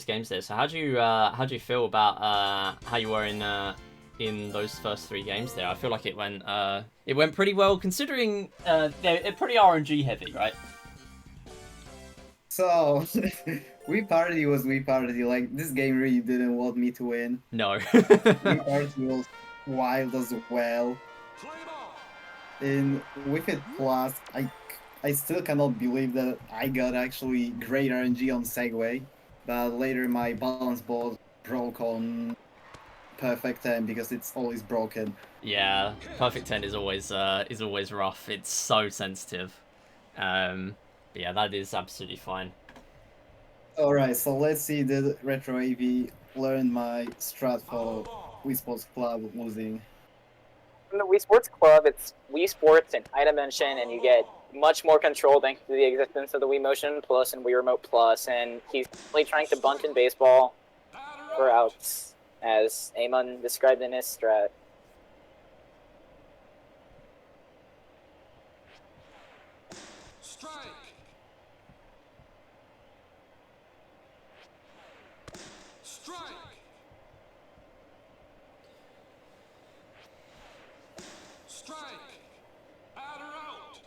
Speaker 1: games there, so how do you feel about how you were in those first 3 games there? I feel like it went pretty well, considering they're pretty RNG heavy, right?
Speaker 5: So, Wii Party was Wii Party. Like, this game really didn't want me to win.
Speaker 1: No.
Speaker 5: Wii Party was wild as well.
Speaker 4: Play ball.
Speaker 5: In Wii Fit Plus, I still cannot believe that I got actually great RNG on Segway, but later my balance board broke on Perfect 10 because it's always broken.
Speaker 1: Yeah, Perfect 10 is always rough. It's so sensitive. But yeah, that is absolutely fine.
Speaker 5: Alright, so let's see, did Retro AV learn my strat for Wii Sports Club losing?
Speaker 2: From the Wii Sports Club, it's Wii Sports and high dimension, and you get much more control thanks to the existence of the Wii Motion Plus and Wii Remote Plus, and he's really trying to bunt in baseball Virox, as Amon described in his strat.
Speaker 4: Strike. Strike. Strike. Batter out.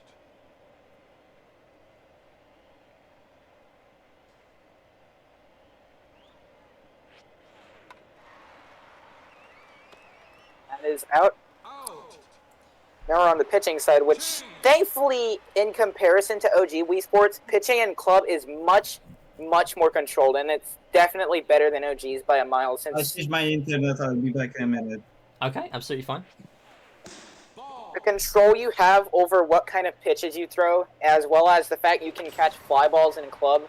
Speaker 2: That is out.
Speaker 4: Out.
Speaker 2: Now we're on the pitching side, which thankfully, in comparison to OG Wii Sports, pitching in club is much more controlled, and it's definitely better than OG's by a mile.
Speaker 3: I'll
Speaker 2: Since
Speaker 3: change my internet. I'll be back in a minute.
Speaker 1: Okay, absolutely fine.
Speaker 4: Ball.
Speaker 2: the control you have over what kind of pitches you throw, as well as the fact you can catch fly balls in club,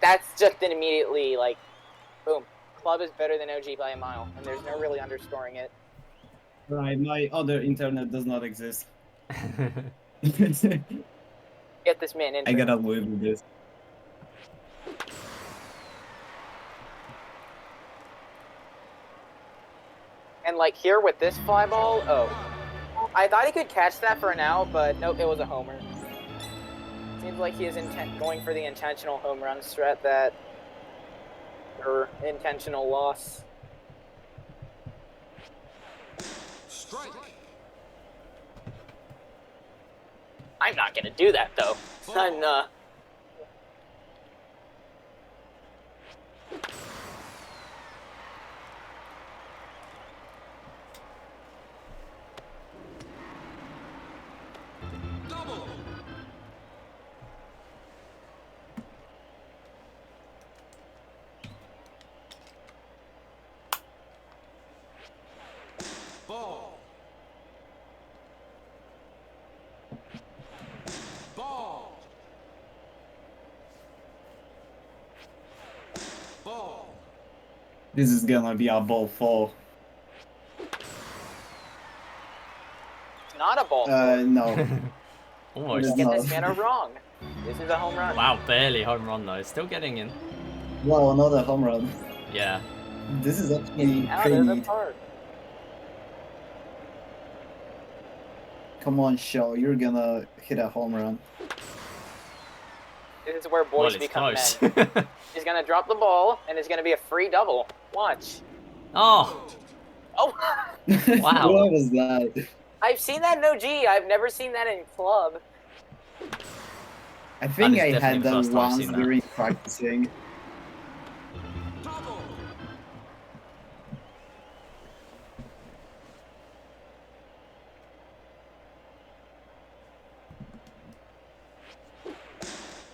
Speaker 2: that's just an immediately like, boom. Club is better than OG by a mile, and there's no really underscoring it.
Speaker 3: Right, my other internet does not exist.
Speaker 2: Get this man in.
Speaker 3: I gotta live with this.
Speaker 2: And like here with this fly ball, oh, I thought he could catch that for now, but nope, it was a homer. Seems like he is going for the intentional home run strat that, or intentional loss.
Speaker 4: Strike.
Speaker 2: I'm not gonna do that though. I'm
Speaker 4: Double. Ball. Ball. Ball.
Speaker 3: This is gonna be a ball four.
Speaker 2: It's not a ball.
Speaker 3: No.
Speaker 1: Almost.
Speaker 2: Get this man wrong. This is a home run.
Speaker 1: Wow, barely home run though. Still getting in.
Speaker 5: Wow, another home run.
Speaker 1: Yeah.
Speaker 5: This is actually
Speaker 2: Out
Speaker 5: pretty
Speaker 2: of the
Speaker 5: neat.
Speaker 2: park.
Speaker 5: Come on, Shaw, you're gonna hit a home run.
Speaker 2: This is where
Speaker 1: Well,
Speaker 2: boys
Speaker 1: it's
Speaker 2: become
Speaker 1: close.
Speaker 2: men. He's gonna drop the ball, and it's gonna be a free double. Watch.
Speaker 1: Oh,
Speaker 2: Oh,
Speaker 1: Wow.
Speaker 5: What was that?
Speaker 2: I've seen that in OG. I've never seen that in club.
Speaker 5: I think
Speaker 1: is
Speaker 5: I
Speaker 1: definitely
Speaker 5: had
Speaker 1: the
Speaker 5: that
Speaker 1: first time I've
Speaker 5: once
Speaker 1: seen that.
Speaker 5: during practicing.
Speaker 4: Double.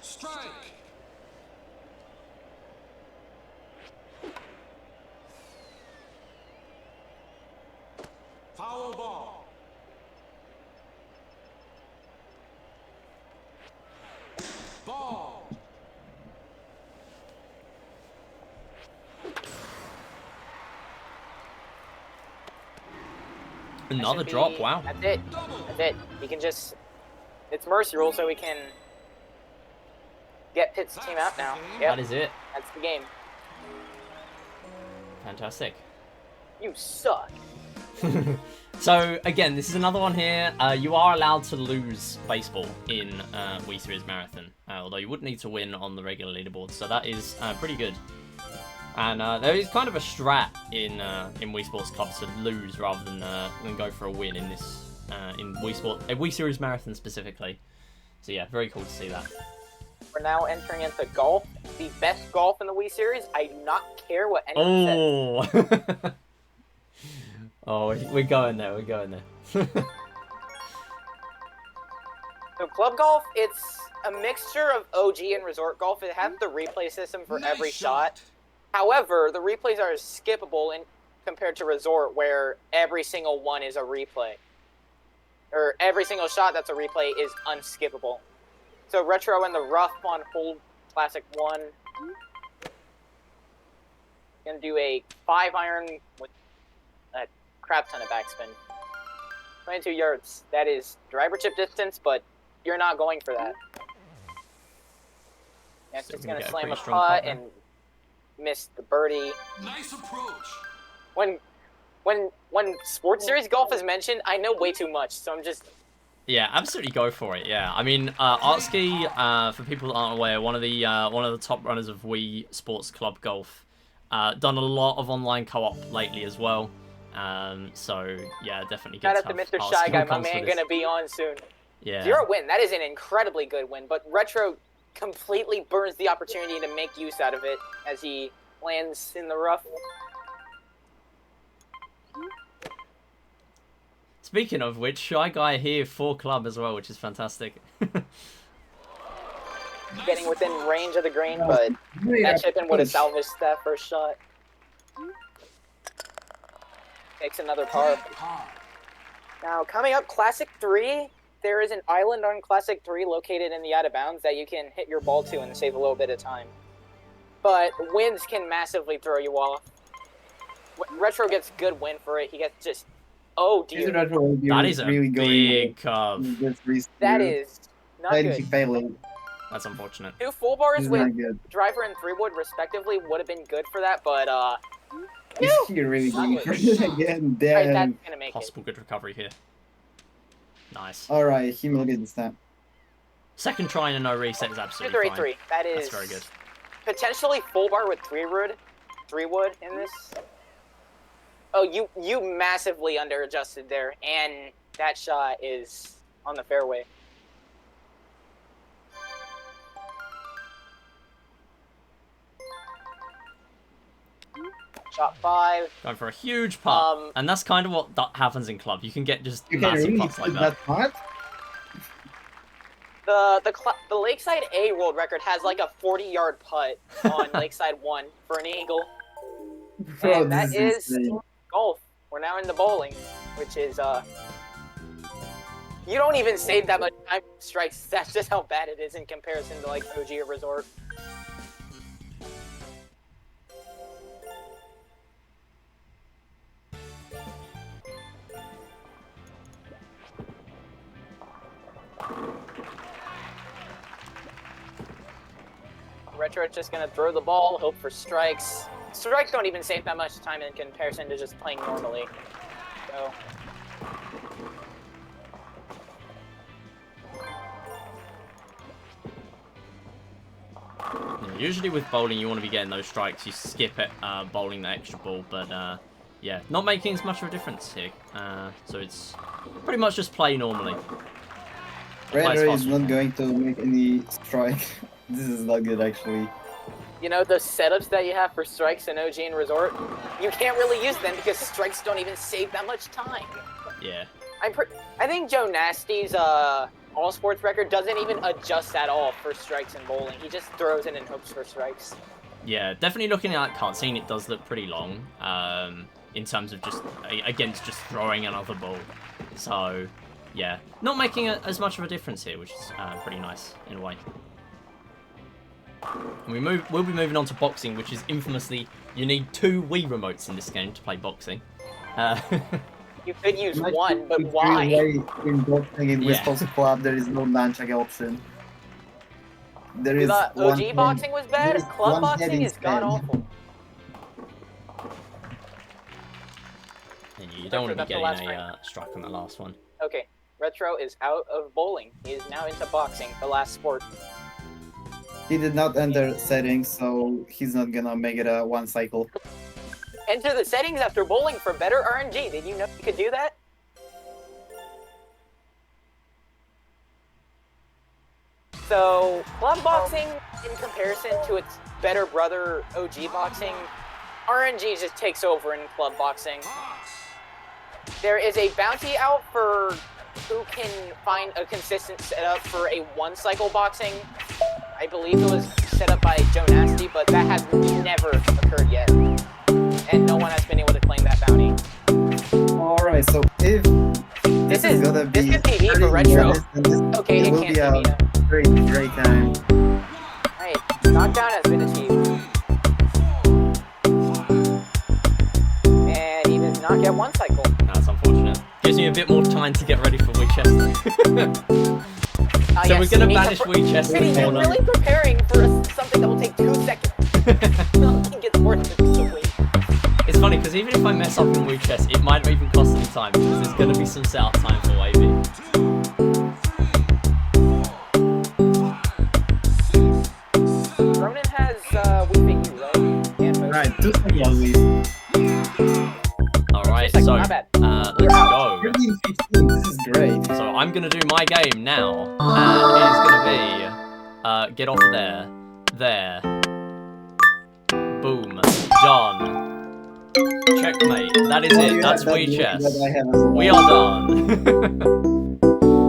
Speaker 4: Strike. Foul ball. Ball.
Speaker 2: That
Speaker 1: another
Speaker 2: should
Speaker 1: drop.
Speaker 2: be-
Speaker 1: Wow.
Speaker 2: That's it.
Speaker 4: Double.
Speaker 2: That's it. He can just. It's mercy rule, so we can get Pitt's team out now. Yep,
Speaker 1: That is it.
Speaker 2: that's the game.
Speaker 1: Fantastic.
Speaker 2: You suck.
Speaker 1: So again, this is another one here. You are allowed to lose baseball in Wii Series Marathon, although you wouldn't need to win on the regular leaderboard. So that is pretty good. And there is kind of a strat in Wii Sports clubs to lose rather than go for a win in this in Wii Series Marathon specifically. So yeah, very cool to see that.
Speaker 2: We're now entering into golf, the best golf in the Wii series. I do not care what anyone says.
Speaker 1: Oh. Oh, we're going there. We're going there.
Speaker 2: So club golf, it's a mixture of OG and resort golf. It has the replay system for
Speaker 4: Nice
Speaker 2: every shot. However, the replays are skippable in compared to resort, where every single one is a replay. Or every single shot that's a replay is unskippable. So retro in the rough on hole classic 1. Gonna do a 5-iron with a crap ton of backspin. 22 yards. That is driver chip distance, but you're not going for that. Yeah, it's
Speaker 1: Still
Speaker 2: just
Speaker 1: gonna
Speaker 2: gonna
Speaker 1: get a
Speaker 2: slam
Speaker 1: pretty
Speaker 2: a
Speaker 1: strong
Speaker 2: putt
Speaker 1: putt
Speaker 2: and missed the birdie.
Speaker 4: Nice approach.
Speaker 2: When Sports Series golf is mentioned, I know way too much, so I'm just...
Speaker 1: Yeah, absolutely go for it. Yeah, I mean, Artsky, for people that aren't aware, one of the top runners of Wii Sports Club Golf, done a lot of online co-op lately as well. So yeah, definitely.
Speaker 2: Shout out to Mr. Shy Guy, my man, gonna be on soon.
Speaker 1: Yeah.
Speaker 2: 0 win. That is an incredibly good win, but Retro completely burns the opportunity to make use out of it as he lands in the rough.
Speaker 1: Speaking of which, Shy Guy here for club as well, which is fantastic.
Speaker 2: Getting within range of the green, but that chip in would have salvaged that first shot. Takes another par. Now, coming up, Classic 3. There is an island on Classic 3 located in the out of bounds that you can hit your ball to and save a little bit of time. But winds can massively throw you off. Retro gets good win for it. He gets just... Oh, dear.
Speaker 1: That is a
Speaker 5: really
Speaker 1: big curve.
Speaker 2: That is not good.
Speaker 5: Failing.
Speaker 1: That's unfortunate.
Speaker 2: 2 full bars
Speaker 5: It's
Speaker 2: with
Speaker 5: not good.
Speaker 2: driver and 3-wood respectively would have been good for that, but
Speaker 5: Is he really going for it again?
Speaker 2: alright,
Speaker 5: Damn.
Speaker 2: that's gonna make it.
Speaker 1: Possible good recovery here. Nice.
Speaker 5: Alright, he will get this time.
Speaker 1: Second try and a no reset is absolutely
Speaker 2: 2-3-3.
Speaker 1: fine.
Speaker 2: That is
Speaker 1: That's very good.
Speaker 2: potentially full bar with 3-wood in this. Oh, you massively underadjusted there, and that shot is on the fairway. Shot 5.
Speaker 1: Going for a huge putt.
Speaker 2: Um,
Speaker 1: And that's kind of what happens in club. You can get just
Speaker 5: You can
Speaker 1: massive
Speaker 5: really
Speaker 1: putts like
Speaker 5: put
Speaker 1: that.
Speaker 5: putt?
Speaker 2: The Lakeside A world record has like a 40-yard putt on Lakeside 1 for an eagle.
Speaker 5: Bro,
Speaker 2: And that
Speaker 5: this
Speaker 2: is
Speaker 5: insane.
Speaker 2: golf. We're now into bowling, which is you don't even save that much time for strikes. That's just how bad it is in comparison to like OG or Resort. Retro's just gonna throw the ball, hope for strikes. Strikes don't even save that much time in comparison to just playing normally. So.
Speaker 1: Yeah, usually with bowling, you want to be getting those strikes. You skip it, bowling the extra ball, but yeah, not making as much of a difference here. So it's pretty much just play normally.
Speaker 5: Redder is not going to make any strike. This is not good, actually.
Speaker 2: You know, the setups that you have for strikes in OG and Resort, you can't really use them because strikes don't even save that much time.
Speaker 1: Yeah.
Speaker 2: I think Joe Nasty's all sports record doesn't even adjust at all for strikes in bowling. He just throws it and hopes for strikes.
Speaker 1: Yeah, definitely looking at that cutscene, it does look pretty long. In terms of just against just throwing another ball. So, yeah, not making as much of a difference here, which is pretty nice in a way. And we'll be moving on to boxing, which is infamously you need 2 Wii remotes in this game to play boxing.
Speaker 2: You could use one, but
Speaker 5: It's
Speaker 2: why?
Speaker 5: really in boxing in
Speaker 1: Yeah.
Speaker 5: Wii Sports Club, there is no nunchuck option. There is
Speaker 2: The
Speaker 5: one
Speaker 2: OG boxing was bad.
Speaker 5: there is
Speaker 2: Club
Speaker 5: one
Speaker 2: boxing
Speaker 5: heading
Speaker 2: is god
Speaker 5: span.
Speaker 2: awful.
Speaker 1: And you don't want to
Speaker 2: That's
Speaker 1: be
Speaker 2: the
Speaker 1: getting
Speaker 2: last
Speaker 1: a strike on the last one.
Speaker 2: Okay, Retro is out of bowling. He is now into boxing, the last sport.
Speaker 5: He did not enter settings, so he's not gonna make it a 1 cycle.
Speaker 2: Enter the settings after bowling for better RNG. Did you know you could do that? So, club boxing, in comparison to its better brother OG boxing, RNG just takes over in club boxing. There is a bounty out for who can find a consistent setup for a 1-cycle boxing. I believe it was set up by Joe Nasty, but that has never occurred yet. And no one has been able to claim that bounty.
Speaker 5: Alright, so if this is gonna be
Speaker 2: this could be heat for Retro. Okay,
Speaker 5: it
Speaker 2: it
Speaker 5: will
Speaker 2: can't
Speaker 5: be a
Speaker 2: be
Speaker 5: great time.
Speaker 2: Alright, knockdown has been achieved. And he does not get 1 cycle.
Speaker 1: That's unfortunate. Gives me a bit more time to get ready for Wii Chess. So
Speaker 2: Yes,
Speaker 1: we're going to
Speaker 2: you need
Speaker 1: banish
Speaker 2: to
Speaker 1: Wii Chess in
Speaker 2: Really,
Speaker 1: the
Speaker 2: you're
Speaker 1: corner.
Speaker 2: really preparing for something that will take 2 seconds. Nothing gets to wait.
Speaker 1: It's funny because even if I mess up in Wii Chess, it might not even cost any time because there's going to be some setup time for Wavy.
Speaker 2: Ronan has Wii Fit U, right? And Moose.
Speaker 5: Right, 2 seconds at least.
Speaker 1: Alright,
Speaker 2: Like,
Speaker 1: so
Speaker 2: my bad.
Speaker 1: let's go.
Speaker 5: 13-15, this is great.
Speaker 1: So I'm going to do my game now, and it is going to be, get off of there, there, boom, done. Checkmate. That is it. That's Wii Chess. We are done.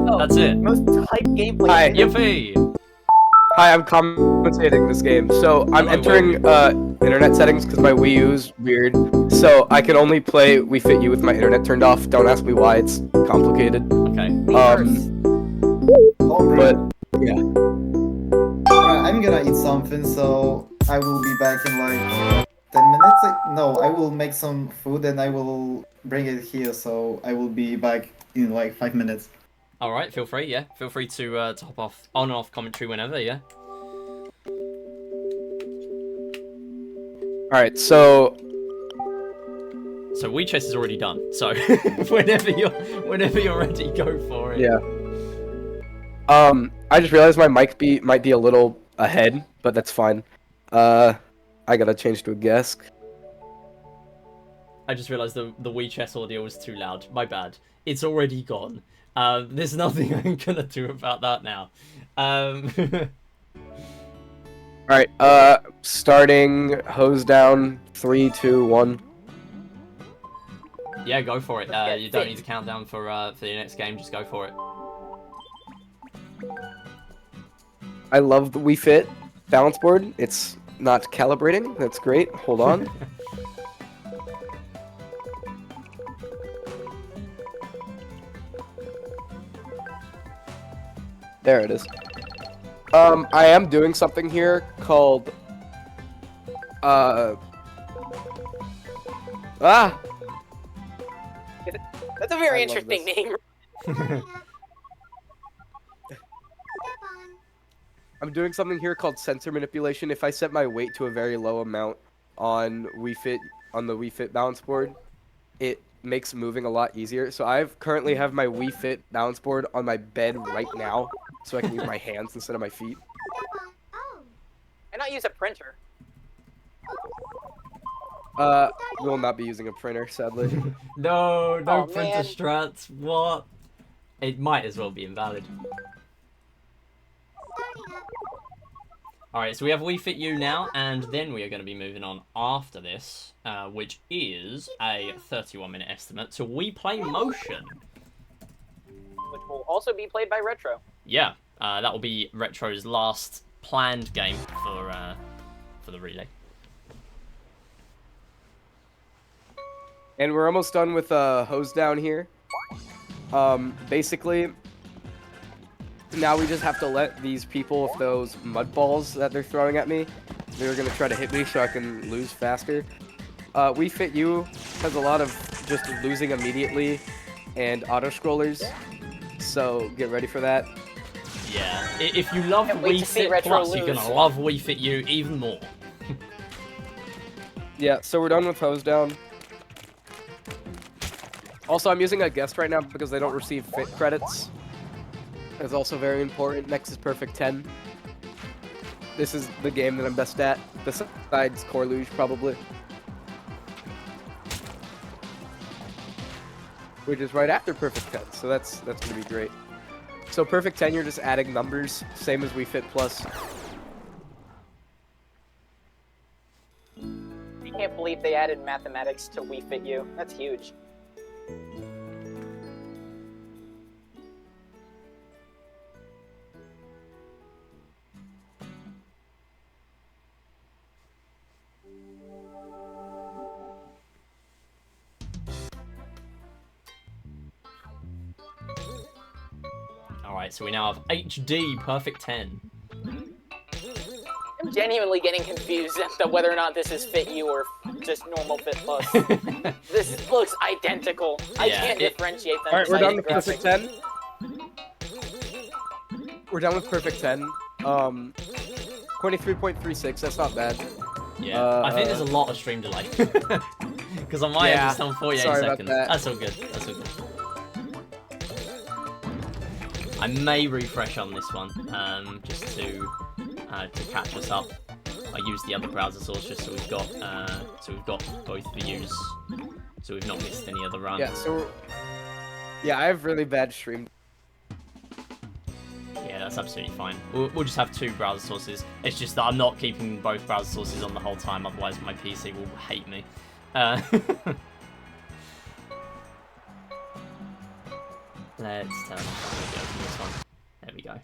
Speaker 2: Oh,
Speaker 1: That's it.
Speaker 2: most hype gameplay.
Speaker 6: Hi.
Speaker 1: Yippee!
Speaker 6: Hi, I'm commentating this game. So I'm
Speaker 1: Hello,
Speaker 6: entering internet settings because my Wii U's weird. So I can only play Wii Fit U with my internet turned off. Don't ask me why. It's complicated.
Speaker 1: Okay.
Speaker 6: But yeah.
Speaker 5: Alright, I'm gonna eat something, so I will be back in like 10 minutes. No, I will make some food and I will bring it here, so I will be back in like 5 minutes.
Speaker 1: Alright, feel free, yeah. Feel free to hop off, on and off commentary whenever, yeah.
Speaker 6: Alright, so
Speaker 1: So Wii Chess is already done, so whenever you're ready, go for it.
Speaker 6: yeah. I just realized my mic might be a little ahead, but that's fine. I gotta change to a guest.
Speaker 1: I just realised the Wii Chess audio was too loud. My bad. It's already gone. There's nothing I'm gonna do about that now.
Speaker 6: Alright, starting hose down, 3, 2, 1.
Speaker 1: Yeah, go for it. You don't need to count down for your next game. Just go for it.
Speaker 6: I love the Wii Fit balance board. It's not calibrating. That's great. Hold on. There it is. I am doing something here called
Speaker 2: That's a very
Speaker 6: I love
Speaker 2: interesting
Speaker 6: this.
Speaker 2: name.
Speaker 6: I'm doing something here called sensor manipulation. If I set my weight to a very low amount on the Wii Fit balance board, it makes moving a lot easier. So currently have my Wii Fit balance board on my bed right now, so I can use my hands instead of my feet.
Speaker 2: Why not use a printer?
Speaker 6: We will not be using a printer, sadly.
Speaker 1: No, no
Speaker 2: Oh,
Speaker 1: printer
Speaker 2: man.
Speaker 1: strats. What? It might as well be invalid. Alright, so we have Wii Fit U now, and then we are going to be moving on after this, which is a 31-minute estimate to Wii Play Motion.
Speaker 2: Which will also be played by Retro.
Speaker 1: Yeah, that will be Retro's last planned game for the relay.
Speaker 6: And we're almost done with hose down here. Basically, now we just have to let these people with those mud balls that they're throwing at me, they're gonna try to hit me so I can lose faster. Wii Fit U has a lot of just losing immediately and auto scrollers, so get ready for that.
Speaker 1: Yeah, if you love
Speaker 2: Can't wait
Speaker 1: Wii
Speaker 2: to see
Speaker 1: Fit
Speaker 2: Retro
Speaker 1: Plus, you're
Speaker 2: lose.
Speaker 1: going to love Wii Fit U even more.
Speaker 6: Yeah, so we're done with hose down. Also, I'm using a guest right now because they don't receive fit credits. That's also very important. Next is Perfect 10. This is the game that I'm best at, besides Core Luge, probably. Which is right after Perfect 10, so that's gonna be great. So Perfect 10, you're just adding numbers, same as Wii Fit Plus.
Speaker 2: I can't believe they added mathematics to Wii Fit U. That's huge.
Speaker 1: Alright, so we now have HD Perfect 10.
Speaker 2: I'm genuinely getting confused as to whether or not this is Fit U or just normal Fit Plus. This looks identical. I
Speaker 1: Yeah,
Speaker 2: can't differentiate them.
Speaker 6: Alright, we're
Speaker 2: besides
Speaker 6: done with
Speaker 2: the
Speaker 6: Perfect
Speaker 2: graphics.
Speaker 6: 10. We're done with Perfect 10. 23.36, that's not bad.
Speaker 1: Yeah, I think there's a lot of stream delay. Because on my end it's done 48
Speaker 6: sorry about
Speaker 1: seconds.
Speaker 6: that.
Speaker 1: That's all good. That's all good. I may refresh on this one, just to catch us up. I use the other browser source just so we've got both views, so we've not missed any other run.
Speaker 6: Yeah, I have really bad stream.
Speaker 1: Yeah, that's absolutely fine. We'll just have 2 browser sources. It's just that I'm not keeping both browser sources on the whole time, otherwise my PC will hate me. Let's turn off the video from this one. There we go.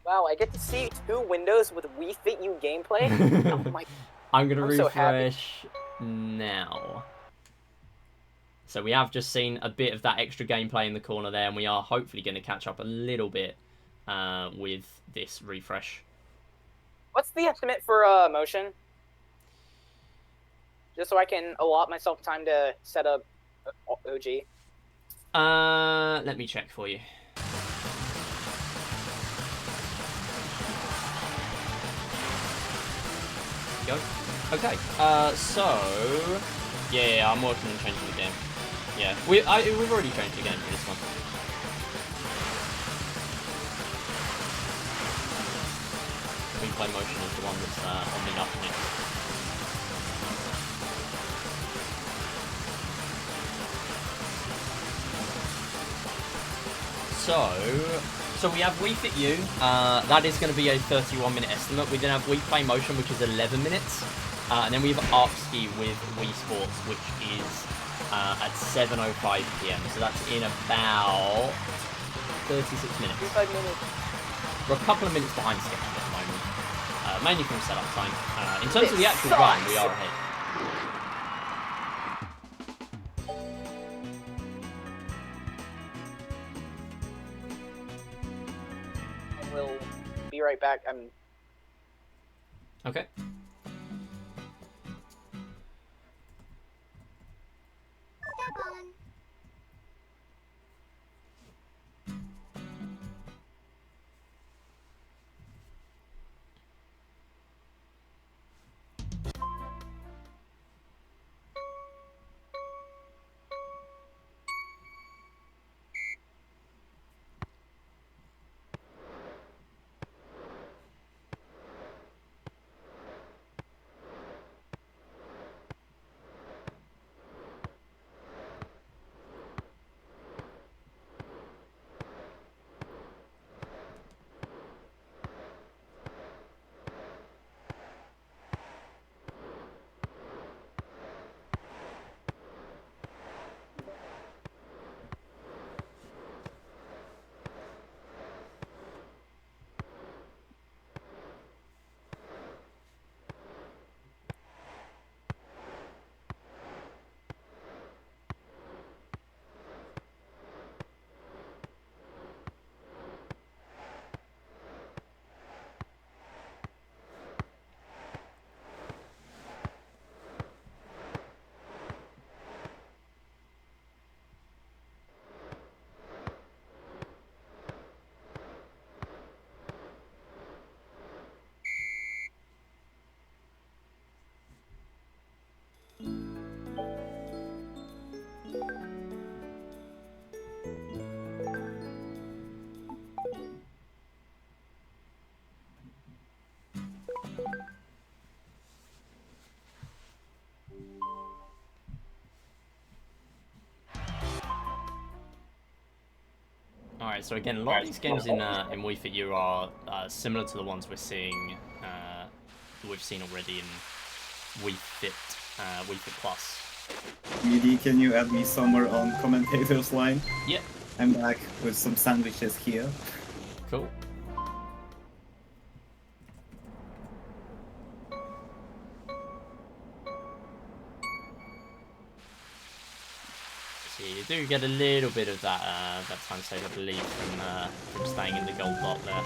Speaker 2: Wow, I get to see 2 windows with Wii Fit U gameplay. Oh my!
Speaker 1: I'm gonna
Speaker 2: so happy.
Speaker 1: refresh now. So we have just seen a bit of that extra gameplay in the corner there, and we are hopefully going to catch up a little bit with this refresh.
Speaker 2: What's the estimate for motion? Just so I can allot myself time to set up OG.
Speaker 1: Let me check for you. Go. Okay. So yeah, I'm working on changing the game. Yeah, we've already changed the game for this one. Replay motion is the one that's on the up next. So we have Wii Fit U. That is going to be a 31-minute estimate. We then have Wii Play Motion, which is 11 minutes. And then we have Arc Ski with Wii Sports, which is at 7:05 PM. So that's in about 36 minutes.
Speaker 2: 35 minutes.
Speaker 1: We're a couple of minutes behind schedule at the moment, mainly from setup time. In terms of the actual run, we are ahead.
Speaker 2: We'll be right back.
Speaker 1: Okay. Alright, so again, a lot of these games in Wii Fit U are similar to the ones we've seen already in Wii Fit Plus.
Speaker 5: Midi, can you add me somewhere on commentator's line?
Speaker 1: Yep.
Speaker 5: I'm back with some sandwiches here.
Speaker 1: Cool. So you do get a little bit of that that time save, I believe, from staying in the gold dot there,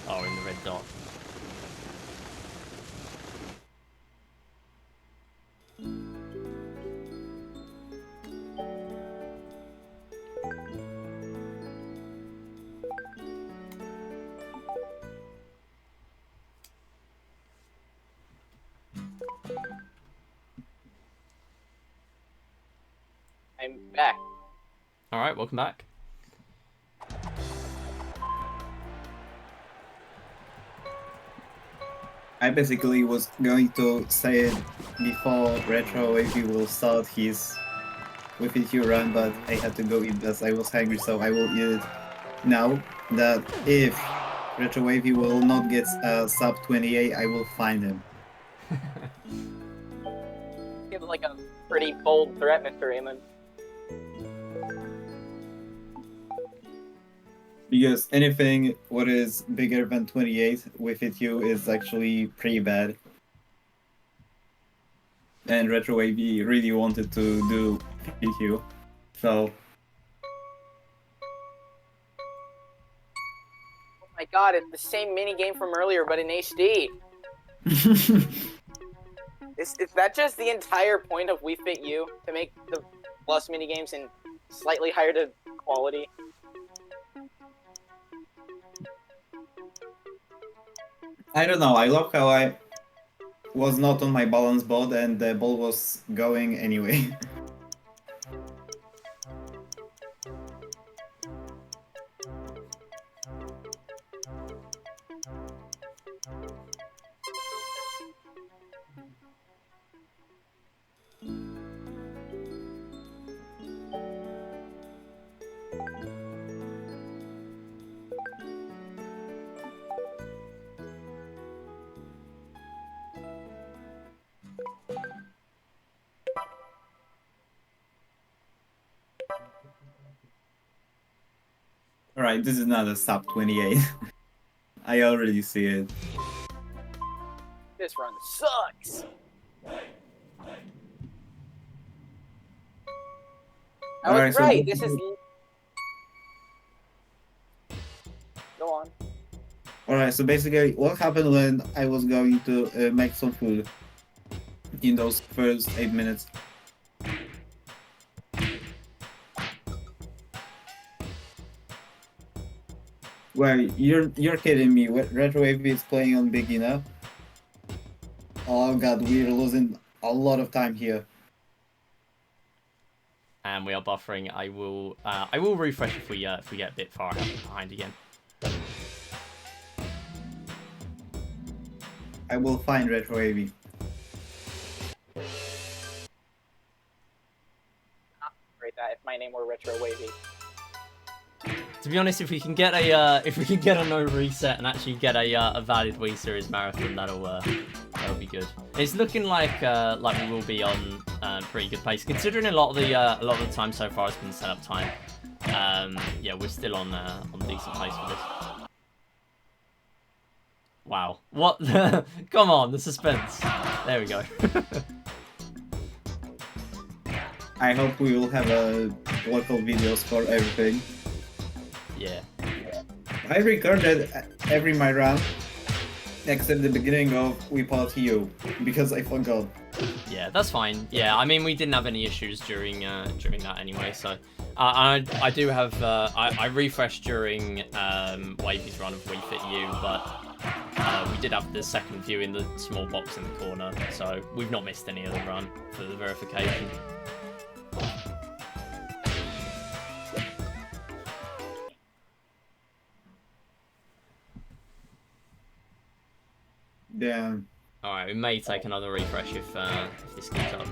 Speaker 1: or in the red dot.
Speaker 2: I'm back.
Speaker 1: All right, welcome back.
Speaker 5: I basically was going to say it before Retro Wavy will start his with it you run, but I had to go eat as I was hungry, so I will eat it now. That if Retro Wavy will not get sub 28, I will find him.
Speaker 2: Seems like a pretty bold threat, Mr. Raymond.
Speaker 5: Because anything what is bigger than 28 with it you is actually pretty bad. And Retro Wavy really wanted to do PQ, so
Speaker 2: Oh my god, it's the same mini game from earlier, but in HD. Is that just the entire point of We Fit You? To make the plus mini games in slightly higher to quality?
Speaker 5: I don't know, I love how I was not on my balance board and the ball was going anyway. Alright, this is not a sub 28. I already see it.
Speaker 2: This run sucks! I was
Speaker 5: Alright, so
Speaker 2: right, this is... Go on.
Speaker 5: Alright, so basically what happened when I was going to make some food in those first 8 minutes? Well, you're kidding me. Retro Wave is playing on beginner. Oh god, we're losing a lot of time here.
Speaker 1: And we are buffering. I will refresh if we get a bit far behind again.
Speaker 5: I will find Retro Wavy.
Speaker 2: Great that if my name were Retro Wavy.
Speaker 1: To be honest, if we can get a no reset and actually get a valid Wii Series marathon, that'll be good. It's looking like we will be on pretty good pace, considering a lot of the time so far has been set up time. Yeah, we're still on decent pace for this. Wow, what? Come on, the suspense. There we go.
Speaker 5: I hope we will have local videos for everything.
Speaker 1: Yeah.
Speaker 5: I recorded every my run except the beginning of We Party You because I forgot.
Speaker 1: Yeah, that's fine. Yeah, I mean we didn't have any issues during that anyway. So I do have I refreshed during Wavy's run of We Fit You, but we did have the second view in the small box in the corner, so we've not missed any of the run for the verification.
Speaker 5: Damn.
Speaker 1: Alright, we may take another refresh if this keeps up.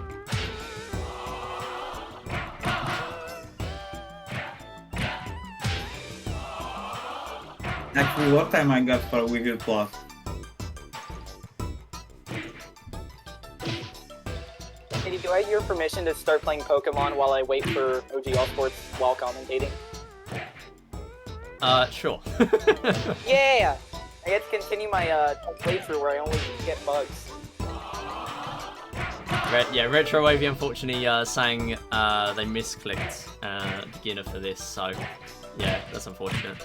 Speaker 5: Actually, what time I got for Wiggle Plus?
Speaker 2: Katie, do I have your permission to start playing Pokemon while I wait for OG All Sports while commentating?
Speaker 1: Sure.
Speaker 2: Yeah! I get to continue my playthrough where I only get bugs.
Speaker 1: Yeah, Retro Wavy unfortunately saying they misclicked beginner for this, so yeah, that's unfortunate.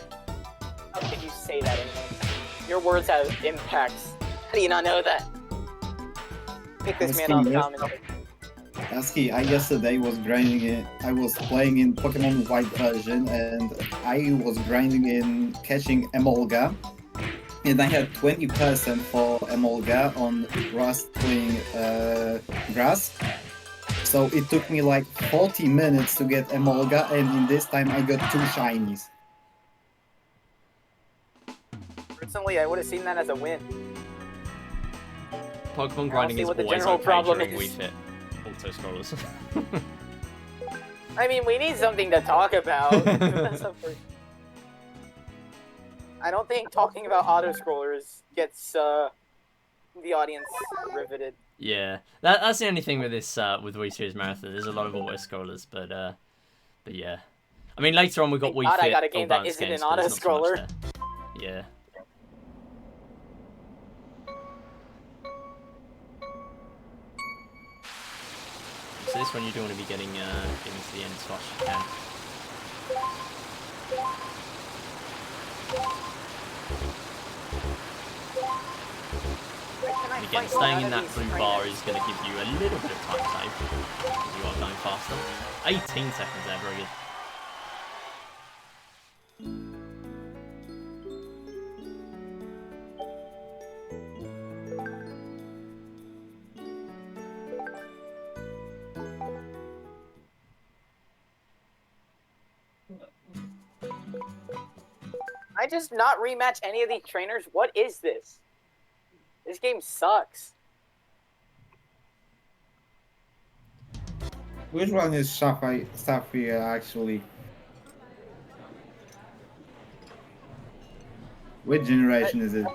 Speaker 2: How could you say that anyway? Your words have impacts. How do you not know that? Pick this man off comments.
Speaker 5: Asky, I yesterday was grinding in. I was playing in Pokemon White version and I was grinding in catching Emolga. And I had 20% for Emolga on rustling grass. So it took me like 40 minutes to get Emolga, and in this time I got 2 shinies.
Speaker 2: Personally, I would have seen that as a win.
Speaker 1: Pokemon grinding
Speaker 2: see
Speaker 1: is
Speaker 2: what the
Speaker 1: always
Speaker 2: general
Speaker 1: okay
Speaker 2: problem
Speaker 1: during
Speaker 2: is.
Speaker 1: Wii Fit auto-scrollers.
Speaker 2: I mean, we need something to talk about. That's the first- I don't think talking about auto-scrollers gets the audience riveted.
Speaker 1: Yeah, that's the only thing with this with Wii Series Marathon. There's a lot of auto-scrollers, but yeah. I mean, later on we got
Speaker 2: Thank
Speaker 1: Wii
Speaker 2: God I
Speaker 1: Fit
Speaker 2: got a game that
Speaker 1: all-balance
Speaker 2: isn't
Speaker 1: games,
Speaker 2: an
Speaker 1: but there's not so much
Speaker 2: auto-scroller.
Speaker 1: there. Yeah. So this one you do want to be getting to the end as fast as you can. And again, staying in that blue bar is going to give you a little bit of time save. You are going faster. 18 seconds there, very good.
Speaker 2: I just not rematch any of these trainers? What is this? This game sucks.
Speaker 5: Which one is Sapphire actually? Which generation is it?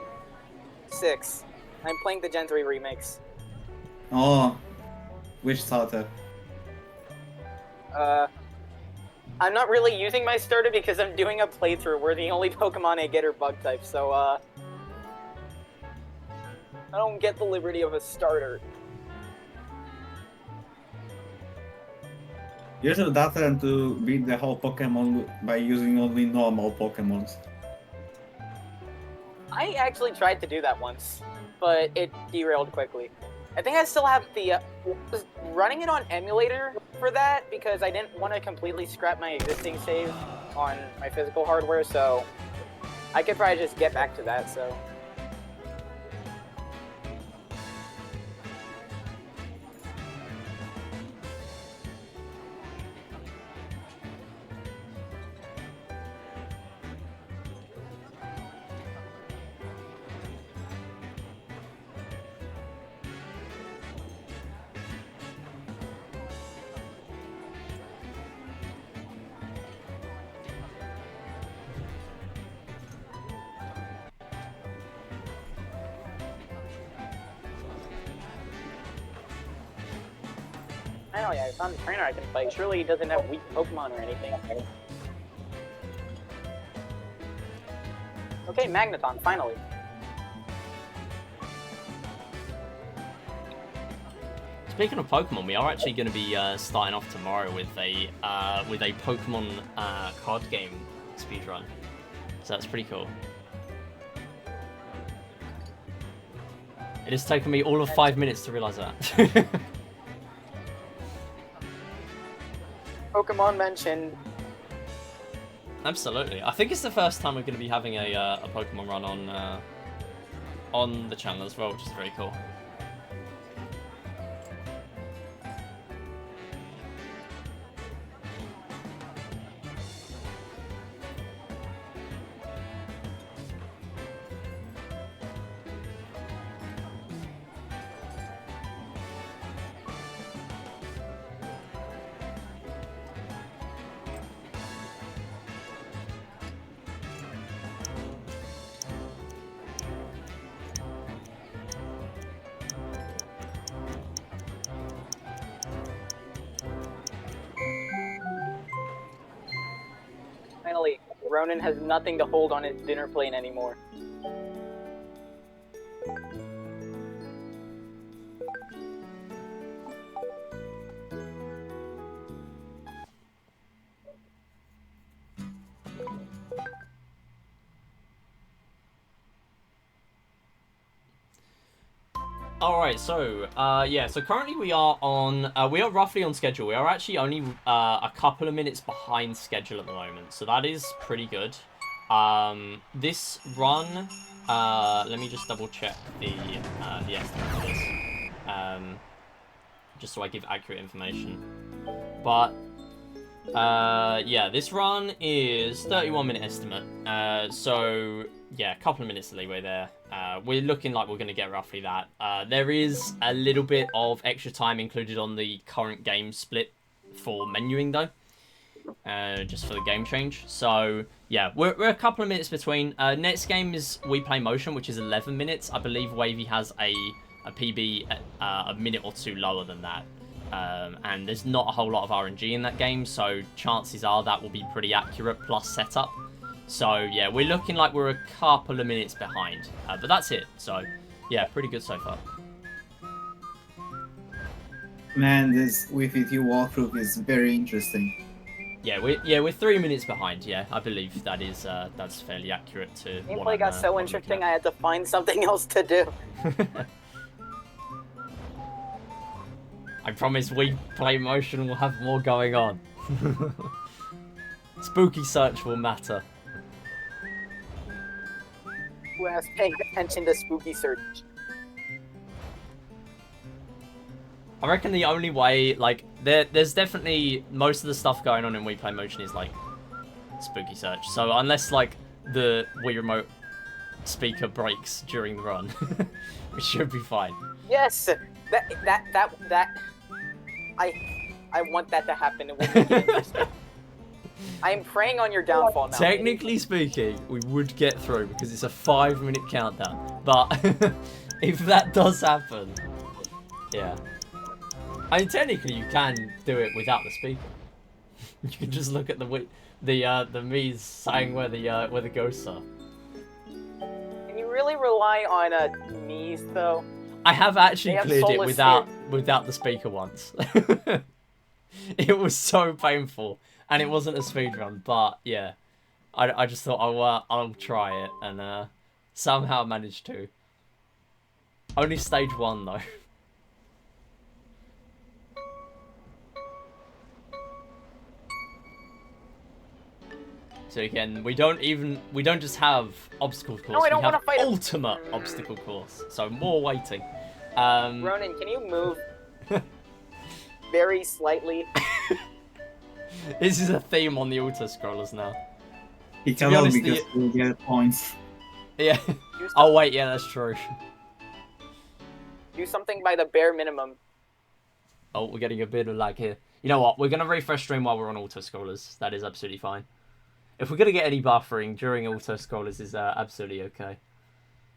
Speaker 2: 6. I'm playing the Gen 3 remix.
Speaker 5: Oh, which starter?
Speaker 2: I'm not really using my starter because I'm doing a playthrough where the only Pokemon I get are bug types, so I don't get the liberty of a starter.
Speaker 5: You should attempt to beat the whole Pokemon by using only normal Pokemons.
Speaker 2: I actually tried to do that once, but it derailed quickly. I think I still have the was running it on emulator for that because I didn't want to completely scrap my existing save on my physical hardware, so I could probably just get back to that. So finally, I found a trainer I can fight. Surely he doesn't have weak Pokemon or anything. Okay, Magneton, finally.
Speaker 1: Speaking of Pokemon, we are actually going to be starting off tomorrow with a Pokemon card game speedrun. So that's pretty cool. It has taken me all of 5 minutes to realise that.
Speaker 2: Pokemon mentioned.
Speaker 1: Absolutely. I think it's the first time we're going to be having a Pokemon run on the channel as well, which is very cool.
Speaker 2: Finally, Ronan has nothing to hold on his dinner plate anymore.
Speaker 1: Alright, so, yeah, so currently we are roughly on schedule. We are actually only a couple of minutes behind schedule at the moment, so that is pretty good. This run, let me just double check the estimate for this. just so I give accurate information. But yeah, this run is 31-minute estimate. So yeah, a couple of minutes of leeway there. We're looking like we're going to get roughly that. There is a little bit of extra time included on the current game split for menuing though. Just for the game change. So yeah, we're a couple of minutes between. Next game is We Play Motion, which is 11 minutes. I believe Wavy has a PB a minute or two lower than that. And there's not a whole lot of RNG in that game, so chances are that will be pretty accurate plus setup. So yeah, we're looking like we're a couple of minutes behind. But that's it. So yeah, pretty good so far.
Speaker 5: Man, this With It You walkthrough is very interesting.
Speaker 1: Yeah, we're 3 minutes behind. Yeah, I believe that is that's fairly accurate to.
Speaker 2: Gameplay got so interesting, I had to find something else to do.
Speaker 1: I promise We Play Motion will have more going on. Spooky search will matter.
Speaker 2: Who has paying attention to spooky search?
Speaker 1: I reckon the only way, like, there's definitely most of the stuff going on in We Play Motion is like spooky search. So unless like the Wii Remote speaker breaks during the run, we should be fine.
Speaker 2: Yes, that. I want that to happen. It will make it interesting. I am preying on your downfall now.
Speaker 1: Technically speaking, we would get through because it's a 5-minute countdown. But if that does happen, yeah. I mean, technically you can do it without the speaker. You can just look at the Mii's saying where the ghosts are.
Speaker 2: Can you really rely on knees though?
Speaker 1: I have actually cleared it
Speaker 2: soulless
Speaker 1: without the speaker once. It was so painful, and it wasn't a speed run, but yeah, I just thought I'll try it, and somehow managed to. Only stage 1 though. So again, we don't just have obstacle course.
Speaker 2: No, I don't
Speaker 1: we have
Speaker 2: want to fight
Speaker 1: ultimate obstacle course. So more waiting.
Speaker 2: Ronan, can you move very slightly?
Speaker 1: This is a theme on the auto scrollers now.
Speaker 5: He
Speaker 1: To be
Speaker 5: cannot
Speaker 1: honest,
Speaker 5: because we'll get points.
Speaker 1: Yeah. Oh wait, yeah, that's true.
Speaker 2: Do something by the bare minimum.
Speaker 1: Oh, we're getting a bit of lag here. You know what? We're gonna refresh stream while we're on auto scrollers. That is absolutely fine. If we're gonna get any buffering during auto scrollers, is absolutely okay.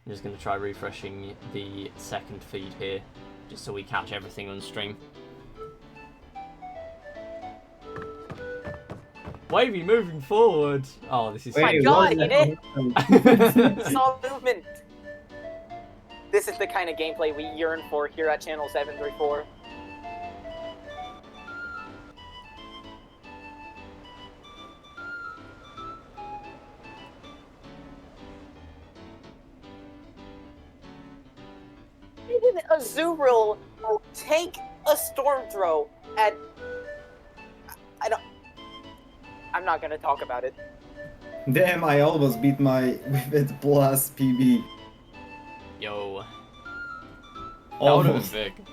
Speaker 1: I'm just gonna try refreshing the second feed here, just so we catch everything on stream. Wavy moving forward. Oh, this is.
Speaker 2: Oh my
Speaker 5: Wait,
Speaker 2: god,
Speaker 5: what?
Speaker 2: he did! Saw movement! This is the kind of gameplay we yearn for here at Channel 734. Even Azurill will take a storm throw at... I'm not gonna talk about it.
Speaker 5: Damn, I almost beat my With It Plus PB.
Speaker 1: Yo. That would have
Speaker 5: Almost.
Speaker 1: been big.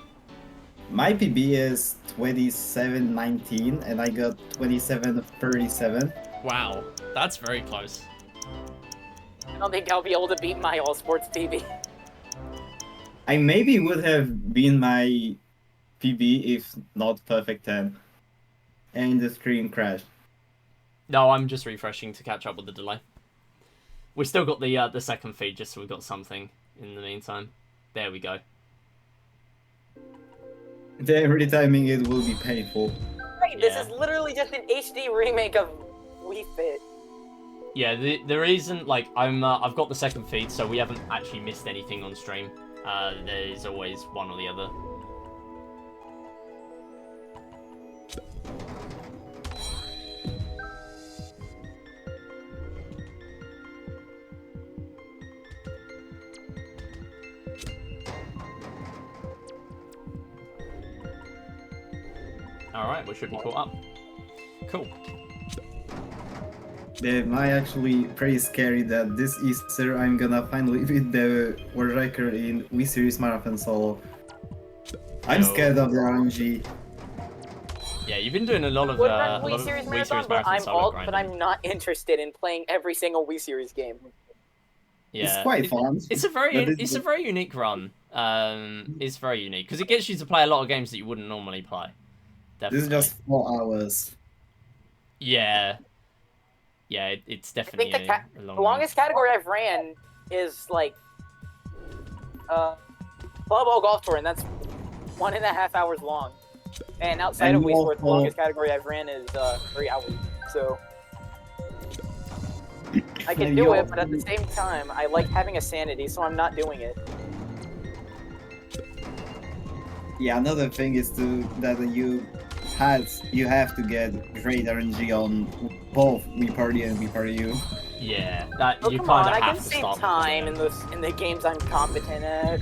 Speaker 5: My PB is 27:19 and I got 27:37.
Speaker 1: Wow, that's very close.
Speaker 2: I don't think I'll be able to beat my All Sports PB.
Speaker 5: I maybe would have been my PB if not Perfect 10. And the screen crashed.
Speaker 1: No, I'm just refreshing to catch up with the delay. We still got the second feed, just so we've got something in the meantime. There we go.
Speaker 5: Damn, retiming it will be painful.
Speaker 2: Right,
Speaker 1: Yeah.
Speaker 2: this is literally just an HD remake of Wii Fit.
Speaker 1: Yeah, the reason, like, I've got the second feed, so we haven't actually missed anything on stream. There's always one or the other. Alright, we should be caught up. Cool.
Speaker 5: Damn, I actually pretty scary that this Easter I'm gonna finally beat the world record in Wii Series Marathon Solo. I'm
Speaker 1: Yo.
Speaker 5: scared of the RNG.
Speaker 1: Yeah, you've been doing a lot of
Speaker 2: Would
Speaker 1: a
Speaker 2: run
Speaker 1: lot
Speaker 2: Wii
Speaker 1: of
Speaker 2: Series
Speaker 1: Wii
Speaker 2: Marathon,
Speaker 1: Series
Speaker 2: but
Speaker 1: Marathon
Speaker 2: I'm
Speaker 1: solo
Speaker 2: alt,
Speaker 1: grinding.
Speaker 2: but I'm not interested in playing every single Wii Series game.
Speaker 5: It's
Speaker 1: Yeah,
Speaker 5: quite fun.
Speaker 1: it's a very
Speaker 5: but
Speaker 1: it's a very unique run. It's very unique because it gets you to play a lot of games that you wouldn't normally play.
Speaker 5: This is
Speaker 1: Definitely.
Speaker 5: just 4 hours.
Speaker 1: Yeah. Yeah, it's
Speaker 2: I think
Speaker 1: definitely a long
Speaker 2: the
Speaker 1: run.
Speaker 2: longest category I've ran is like Club Ball Golf Tour, and that's 1.5 hours long. And outside
Speaker 5: And
Speaker 2: of Wii Sports, the
Speaker 5: also-
Speaker 2: longest category I've ran is 3 hours. So I can
Speaker 5: And
Speaker 2: do
Speaker 5: you
Speaker 2: it, but at the
Speaker 5: also-
Speaker 2: same time, I like having a sanity, so I'm not doing it.
Speaker 5: Yeah, another thing is that you have to get great RNG on both Wii Party and Wii Party U.
Speaker 1: Yeah, that
Speaker 2: Oh,
Speaker 1: you
Speaker 2: come
Speaker 1: kind
Speaker 2: on,
Speaker 1: of
Speaker 2: I
Speaker 1: have
Speaker 2: can
Speaker 1: to
Speaker 2: save
Speaker 1: start
Speaker 2: time in
Speaker 1: beforehand.
Speaker 2: the games I'm competent at.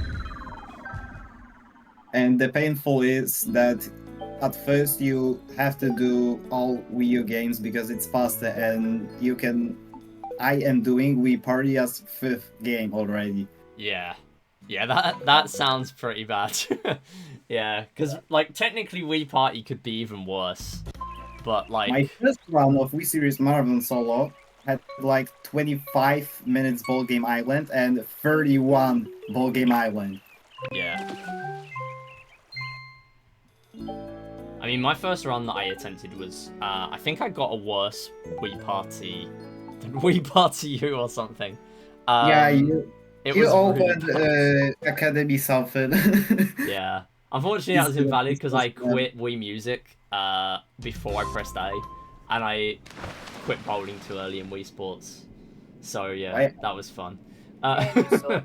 Speaker 5: And the painful is that at first you have to do all Wii U games because it's faster and you can. I am doing Wii Party as 5th game already.
Speaker 1: Yeah. Yeah, that sounds pretty bad. Yeah, because like technically Wii Party could be even worse, but
Speaker 5: My
Speaker 1: like
Speaker 5: first run of Wii Series Marathon Solo had like 25 minutes Ball Game Island and 31 Ball Game Island.
Speaker 1: yeah. I mean, my first run that I attempted was I think I got a worse Wii Party than Wii Party U or something.
Speaker 5: Yeah,
Speaker 1: it
Speaker 5: you
Speaker 1: was really
Speaker 5: opened
Speaker 1: bad.
Speaker 5: Academy something.
Speaker 1: Yeah. Unfortunately, that was invalid because I quit Wii Music before I pressed A, and I quit bowling too early in Wii Sports. So yeah, that was fun.
Speaker 2: So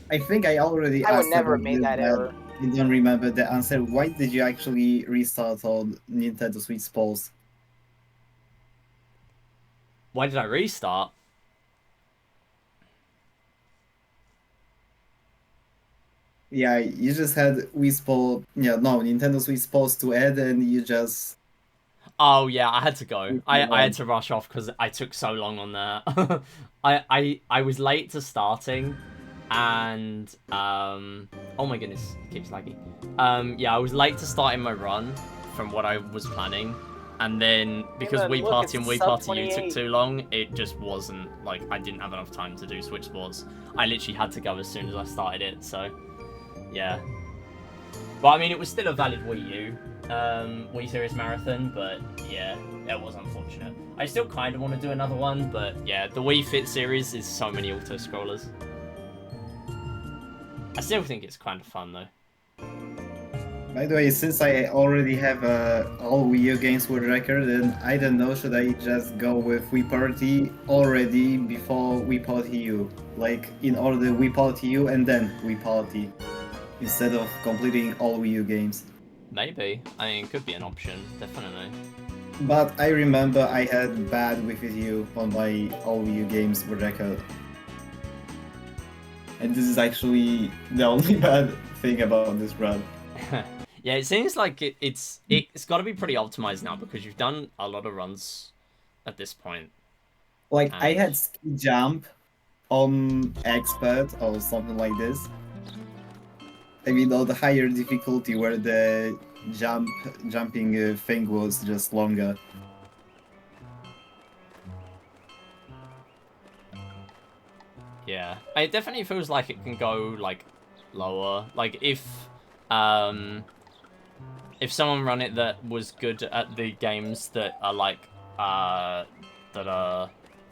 Speaker 5: I think I already
Speaker 2: I would
Speaker 5: asked
Speaker 2: never
Speaker 5: about
Speaker 2: have made
Speaker 5: this,
Speaker 2: that
Speaker 5: but
Speaker 2: error.
Speaker 5: I don't remember the answer. Why did you actually restart on Nintendo Switch Sports?
Speaker 1: Why did I restart?
Speaker 5: Yeah, you just had Wii Sport. Yeah, no, Nintendo Switch Sports to add, and you just.
Speaker 1: Oh yeah, I had to go. I had to rush off because I took so long on there. I was late to starting, and oh my goodness, it keeps lagging. Yeah, I was late to starting my run from what I was planning, and then because
Speaker 2: Man,
Speaker 1: Wii
Speaker 2: look,
Speaker 1: Party
Speaker 2: it's
Speaker 1: and Wii
Speaker 2: sub
Speaker 1: Party U took
Speaker 2: 28.
Speaker 1: too long, it just wasn't like I didn't have enough time to do Switch Sports. I literally had to go as soon as I started it. So yeah. But I mean, it was still a valid Wii U, Wii Series Marathon, but yeah, that was unfortunate. I still kind of want to do another one, but yeah, the Wii Fit series is so many auto-scrollers. I still think it's kind of fun, though.
Speaker 5: By the way, since I already have all Wii U games with record, then I don't know, should I just go with Wii Party already before Wii Party U? Like, in order Wii Party U and then Wii Party, instead of completing all Wii U games.
Speaker 1: Maybe. I mean, it could be an option, definitely.
Speaker 5: But I remember I had bad Wii U on my all Wii U games with record. And this is actually the only bad thing about this run.
Speaker 1: Yeah, it seems like it's got to be pretty optimized now because you've done a lot of runs at this point.
Speaker 5: Like, I
Speaker 1: And-
Speaker 5: had ski jump on expert or something like this. I mean, on the higher difficulty where the jumping thing was just longer.
Speaker 1: Yeah, it definitely feels like it can go like lower. Like if someone run it that was good at the games that are like that are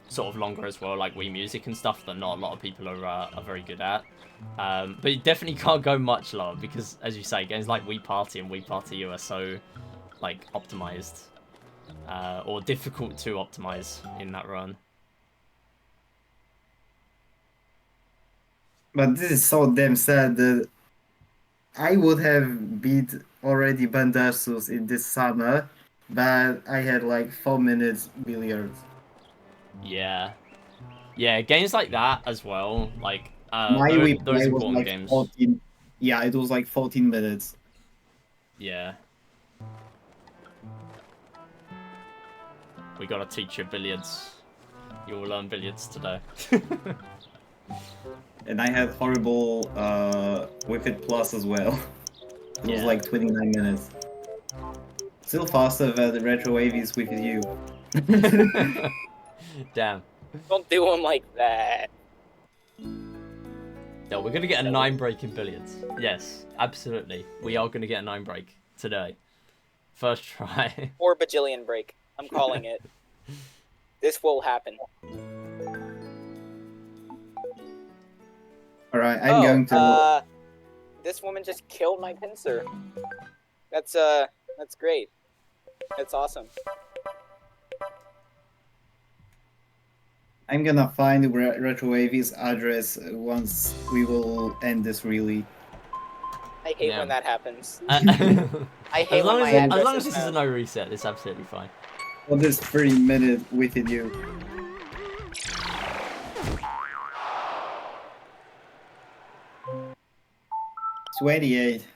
Speaker 1: sort of longer as well, like Wii Music and stuff that not a lot of people are very good at. But you definitely can't go much lower because, as you say, games like Wii Party and Wii Party U are so like optimized or difficult to optimize in that run.
Speaker 5: But this is so damn sad that I would have beat already Bandarsus in this summer, but I had like 4 minutes billiards.
Speaker 1: Yeah. Yeah, games like that as well, like
Speaker 5: My
Speaker 1: those,
Speaker 5: Wii
Speaker 1: those
Speaker 5: play was
Speaker 1: important
Speaker 5: like
Speaker 1: games.
Speaker 5: 14. Yeah, it was like 14 minutes.
Speaker 1: Yeah. We gotta teach you billiards. You will learn billiards today.
Speaker 5: And I had horrible Whip It Plus as well. It was
Speaker 1: Yeah.
Speaker 5: like 29 minutes. Still faster than the Retro Avies with you.
Speaker 1: Damn.
Speaker 2: Don't do them like that.
Speaker 1: No, we're gonna get a 9 break in billiards. Yes, absolutely. We are gonna get a 9 break today. First try.
Speaker 2: Or bajillion break. I'm calling it. This will happen.
Speaker 5: Alright, I'm going to...
Speaker 2: This woman just killed my pincer. That's great. That's awesome.
Speaker 5: I'm gonna find Retro Avies' address once we will end this really.
Speaker 2: I hate
Speaker 1: Yeah.
Speaker 2: when that happens.
Speaker 1: as
Speaker 2: I hate when
Speaker 1: long
Speaker 2: my
Speaker 1: as,
Speaker 2: address
Speaker 1: as long as
Speaker 2: is
Speaker 1: this is a
Speaker 2: known.
Speaker 1: no reset, it's absolutely fine.
Speaker 5: On this 3-minute with you. 28.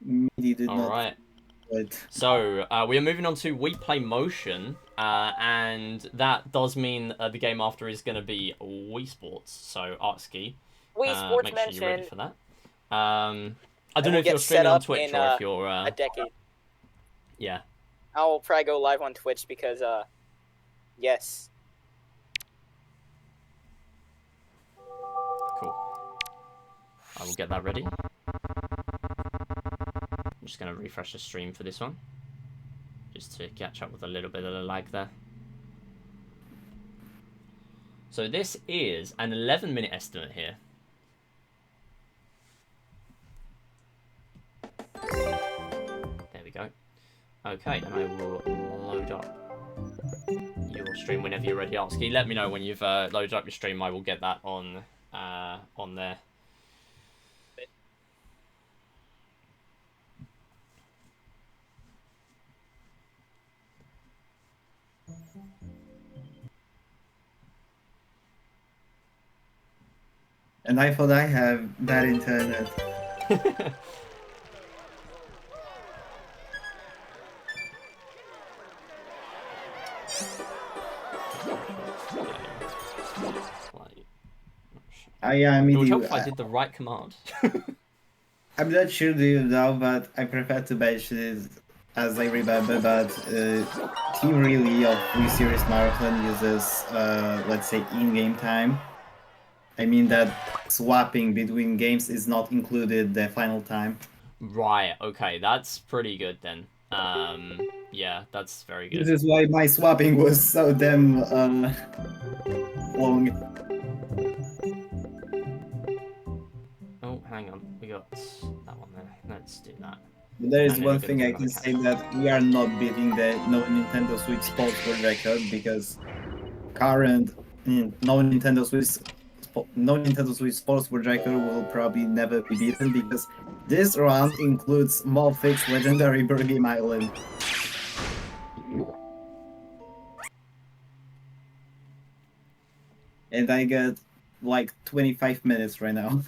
Speaker 5: Midi did not.
Speaker 1: Alright.
Speaker 5: But
Speaker 1: So, we are moving on to We Play Motion, and that does mean the game after is going to be Wii Sports, so Artski.
Speaker 2: Wii Sports
Speaker 1: make sure you're ready
Speaker 2: mentioned
Speaker 1: for that. I don't
Speaker 2: will
Speaker 1: know if
Speaker 2: get
Speaker 1: you're
Speaker 2: set
Speaker 1: streaming on
Speaker 2: up
Speaker 1: Twitch
Speaker 2: in,
Speaker 1: or if you're...
Speaker 2: a decade.
Speaker 1: yeah.
Speaker 2: I'll probably go live on Twitch because, yes.
Speaker 1: Cool. I will get that ready. I'm just going to refresh the stream for this one, just to catch up with a little bit of the lag there. So this is an 11-minute estimate here. There we go. Okay, and I will load up your stream whenever you're ready, Artski. Let me know when you've loaded up your stream. I will get that on there.
Speaker 5: and I thought I have that internet. Yeah, I
Speaker 1: It
Speaker 5: mean,
Speaker 1: would help if I did the right command.
Speaker 5: I'm not sure do you know, but I prefer to mention it as I remember, but Team Really of Wii Series Marathon uses, let's say, in-game time. I mean that swapping between games is not included the final time.
Speaker 1: Right, okay, that's pretty good then. Yeah, that's very good.
Speaker 5: This is why my swapping was so damn long.
Speaker 1: Oh, hang on, we got that one there. Let's do that.
Speaker 5: There is
Speaker 1: And then
Speaker 5: one
Speaker 1: we're
Speaker 5: thing
Speaker 1: gonna
Speaker 5: I
Speaker 1: do
Speaker 5: can
Speaker 1: another
Speaker 5: say that we are not beating the no Nintendo Switch Sports World record because current no Nintendo Switch Sports World record will probably never be beaten because this round includes Morphic's legendary Bird Game Island. And I get like 25 minutes right now.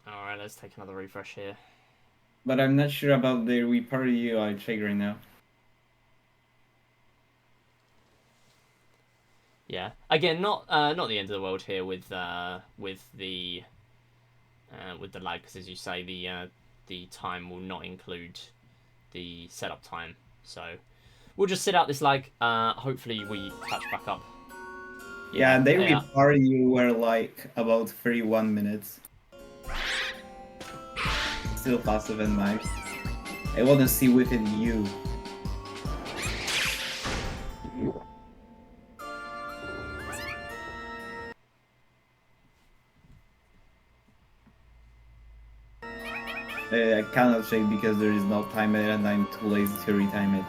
Speaker 1: Alright, let's take another refresh here.
Speaker 5: But I'm not sure about the Wii Party UI check right now.
Speaker 1: Yeah, again, not the end of the world here with the lag, because as you say, the time will not include the setup time. So we'll just sit out this lag. Hopefully we catch back up.
Speaker 5: Yeah, they
Speaker 1: yeah.
Speaker 5: Wii Party you were like about 31 minutes. Still faster than mine. I want to see within you. I cannot check because there is no timer and I'm too lazy to retime it.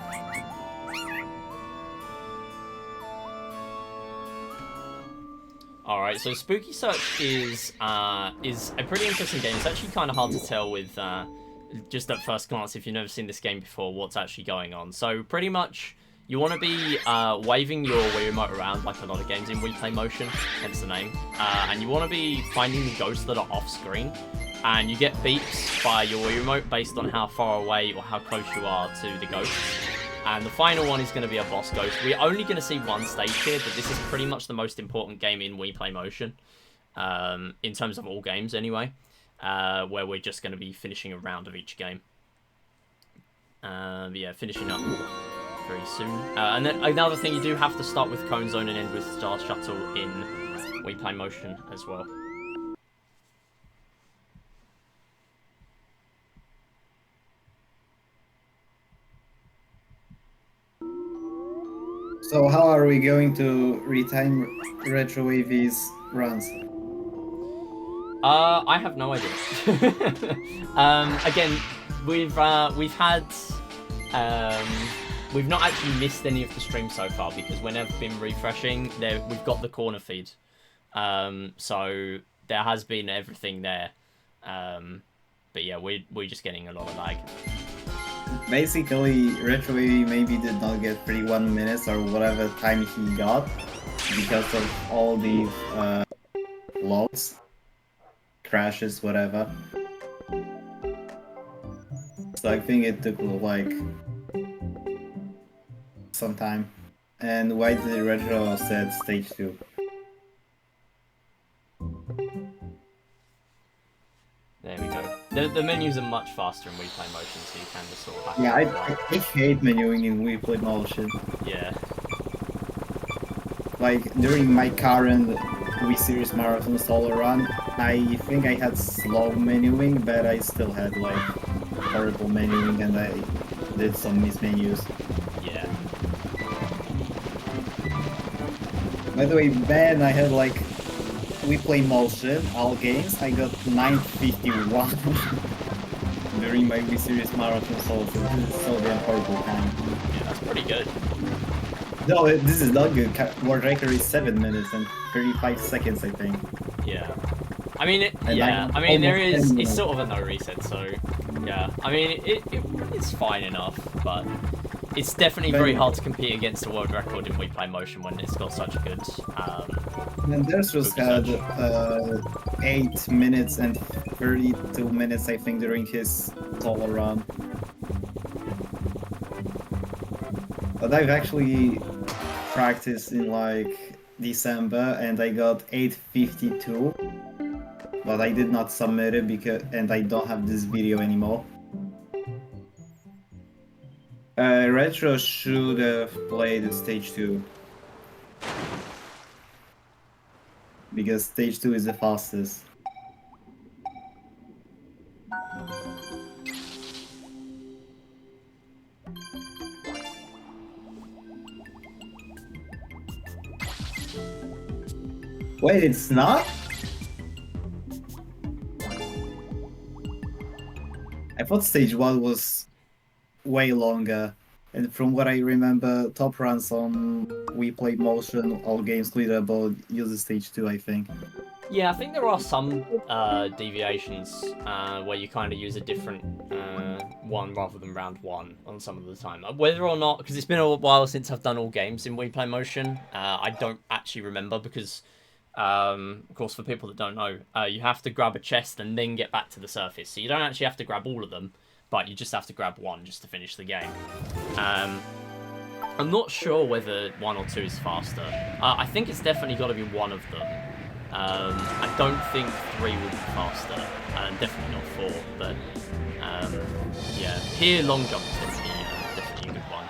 Speaker 1: Alright, so Spooky Search is a pretty interesting game. It's actually kind of hard to tell with just at first glance, if you've never seen this game before, what's actually going on. So pretty much, you want to be waving your Wii Remote around like a lot of games in We Play Motion, hence the name. And you want to be finding the ghosts that are off screen. and you get beeps by your Wii remote based on how far away or how close you are to the ghost. And the final one is going to be a boss ghost. We're only going to see one stage here, but this is pretty much the most important game in Wii Play Motion, in terms of all games anyway, where we're just going to be finishing a round of each game. But yeah, finishing up very soon. And then another thing, you do have to start with Cone Zone and end with Star Shuttle in Wii Play Motion as well.
Speaker 5: So how are we going to retime Retro AV's runs?
Speaker 1: I have no idea. Again, we've had we've not actually missed any of the streams so far because when I've been refreshing, we've got the corner feed, so there has been everything there. But yeah, we're just getting a lot of lag.
Speaker 5: Basically, Retro AV maybe did not get 31 minutes or whatever time he got because of all these loads, crashes, whatever. So I think it took like some time. And why did Retro said stage 2?
Speaker 1: There we go. The menus are much faster in Wii Play Motion, so you can just sort of hack
Speaker 5: Yeah,
Speaker 1: it.
Speaker 5: I hate menuing in Wii Play Motion.
Speaker 1: Yeah.
Speaker 5: Like, during my current Wii Series Marathon solo run, I think I had slow menuing, but I still had, like, horrible menuing, and I did some mismenus.
Speaker 1: Yeah.
Speaker 5: By the way, Ben, I had, like, Wii Play Motion, all games, I got 951 during my Wii Series Marathon solo, so this is so damn horrible time.
Speaker 1: Yeah, that's pretty good.
Speaker 5: No, this is not good. World record is 7 minutes and 35 seconds, I think.
Speaker 1: Yeah. I mean,
Speaker 5: And
Speaker 1: I mean, there
Speaker 5: almost
Speaker 1: is,
Speaker 5: 10
Speaker 1: it's
Speaker 5: minutes.
Speaker 1: sort of a no reset, so, yeah. I mean, it's fine enough, but it's definitely very hard to compete against the world record in Wii Play Motion when it's got such a good,
Speaker 5: And theirs was had 8 minutes and 32 minutes, I think, during his solo run. But I've actually practiced in like December and I got 852. But I did not submit it because and I don't have this video anymore. Retro should have played stage 2. Because stage 2 is the fastest. Wait, it's not? I thought stage 1 was way longer. And from what I remember, top runs on Wii Play Motion, all games leaderboard, uses stage 2, I think.
Speaker 1: yeah, I think there are some deviations where you kind of use a different one rather than round 1 on some of the time. Whether or not, because it's been a while since I've done all games in Wii Play Motion, I don't actually remember because, of course, for people that don't know, you have to grab a chest and then get back to the surface. So you don't actually have to grab all of them, but you just have to grab one just to finish the game. I'm not sure whether 1 or 2 is faster. I think it's definitely got to be one of them. I don't think 3 will be faster, definitely not 4, but yeah, here long jump is definitely a good one.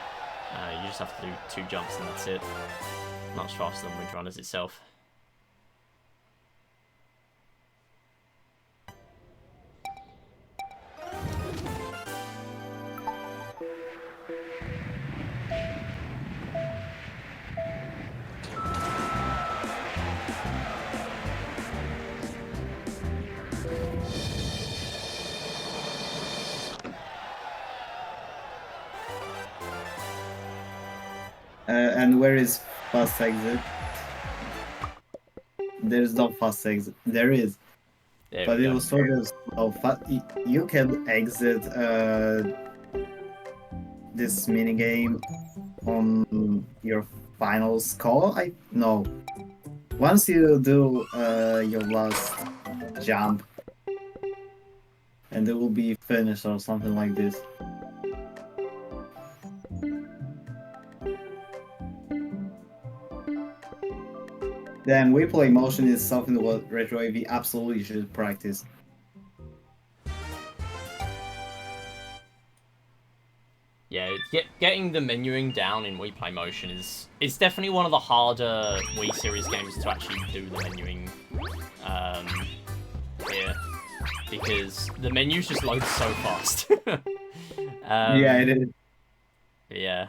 Speaker 1: You just have to do 2 jumps and that's it. Much faster than Windrunners itself.
Speaker 5: And where is fast exit? There's no fast exit. There is.
Speaker 1: There
Speaker 5: But
Speaker 1: we
Speaker 5: it
Speaker 1: go.
Speaker 5: was sort of you can exit this minigame on your final score. No. Once you do your last jump, and it will be finished or something like this. Then replay motion is something what Retro AV absolutely should practice.
Speaker 1: Yeah, getting the menuing down in Wii Play Motion is definitely one of the harder Wii Series games to actually do the menuing here, because the menus just load so fast.
Speaker 5: Yeah, it is.
Speaker 1: Yeah.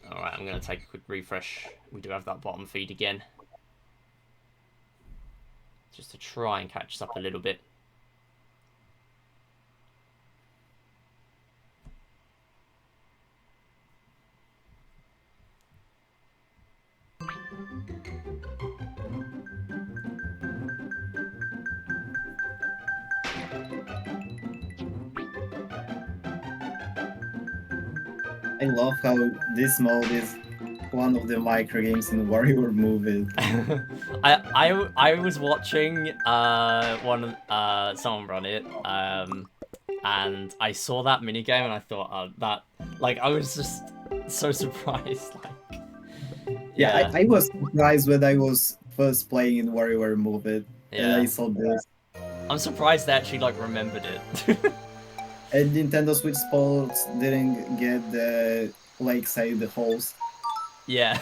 Speaker 1: Alright, I'm going to take a quick refresh. We do have that bottom feed again. Just to try and catch us up a little bit.
Speaker 5: I love how this mode is one of the micro games in Warrior Movie.
Speaker 1: I was watching someone run it, and I saw that minigame and I thought that, like, I was just so surprised. Like,
Speaker 5: Yeah, I was surprised when I was first playing in Warrior Movie and I
Speaker 1: Yeah.
Speaker 5: saw this.
Speaker 1: I'm surprised they actually like remembered it.
Speaker 5: And Nintendo Switch Sports didn't get the lakeside host.
Speaker 1: Yeah.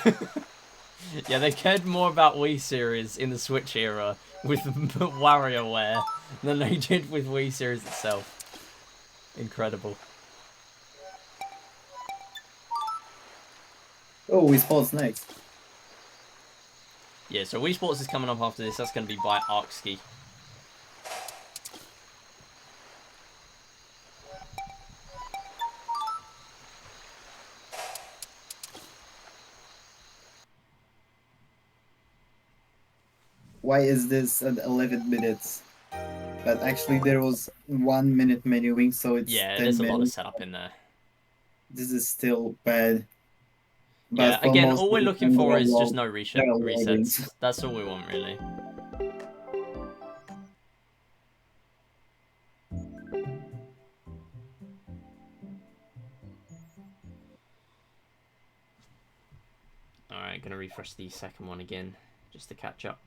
Speaker 1: Yeah, they cared more about Wii Series in the Switch era with WarioWare than they did with Wii Series itself. Incredible.
Speaker 5: Oh, Wii Sports next.
Speaker 1: Yeah, so Wii Sports is coming up after this. That's going to be by Arkski.
Speaker 5: Why is this at 11 minutes? But actually there was 1 minute menuing, so it's
Speaker 1: Yeah,
Speaker 5: 10
Speaker 1: there's a
Speaker 5: minutes.
Speaker 1: lot of setup in there.
Speaker 5: This is still bad. But
Speaker 1: Yeah,
Speaker 5: for
Speaker 1: again,
Speaker 5: most
Speaker 1: all we're
Speaker 5: of the
Speaker 1: looking
Speaker 5: time,
Speaker 1: for
Speaker 5: there
Speaker 1: is
Speaker 5: are
Speaker 1: just no
Speaker 5: there are
Speaker 1: resets.
Speaker 5: loadings.
Speaker 1: That's all we want, really. Alright, gonna refresh the second one again, just to catch up.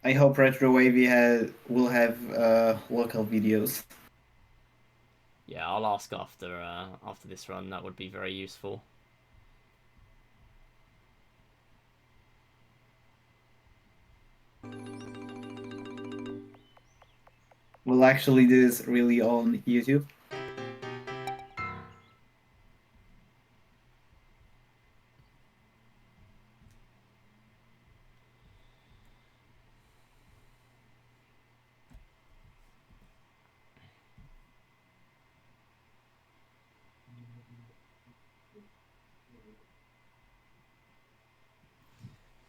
Speaker 5: I hope Retro Wavy will have local videos.
Speaker 1: Yeah, I'll ask after this run. That would be very useful.
Speaker 5: We'll actually do this really on YouTube.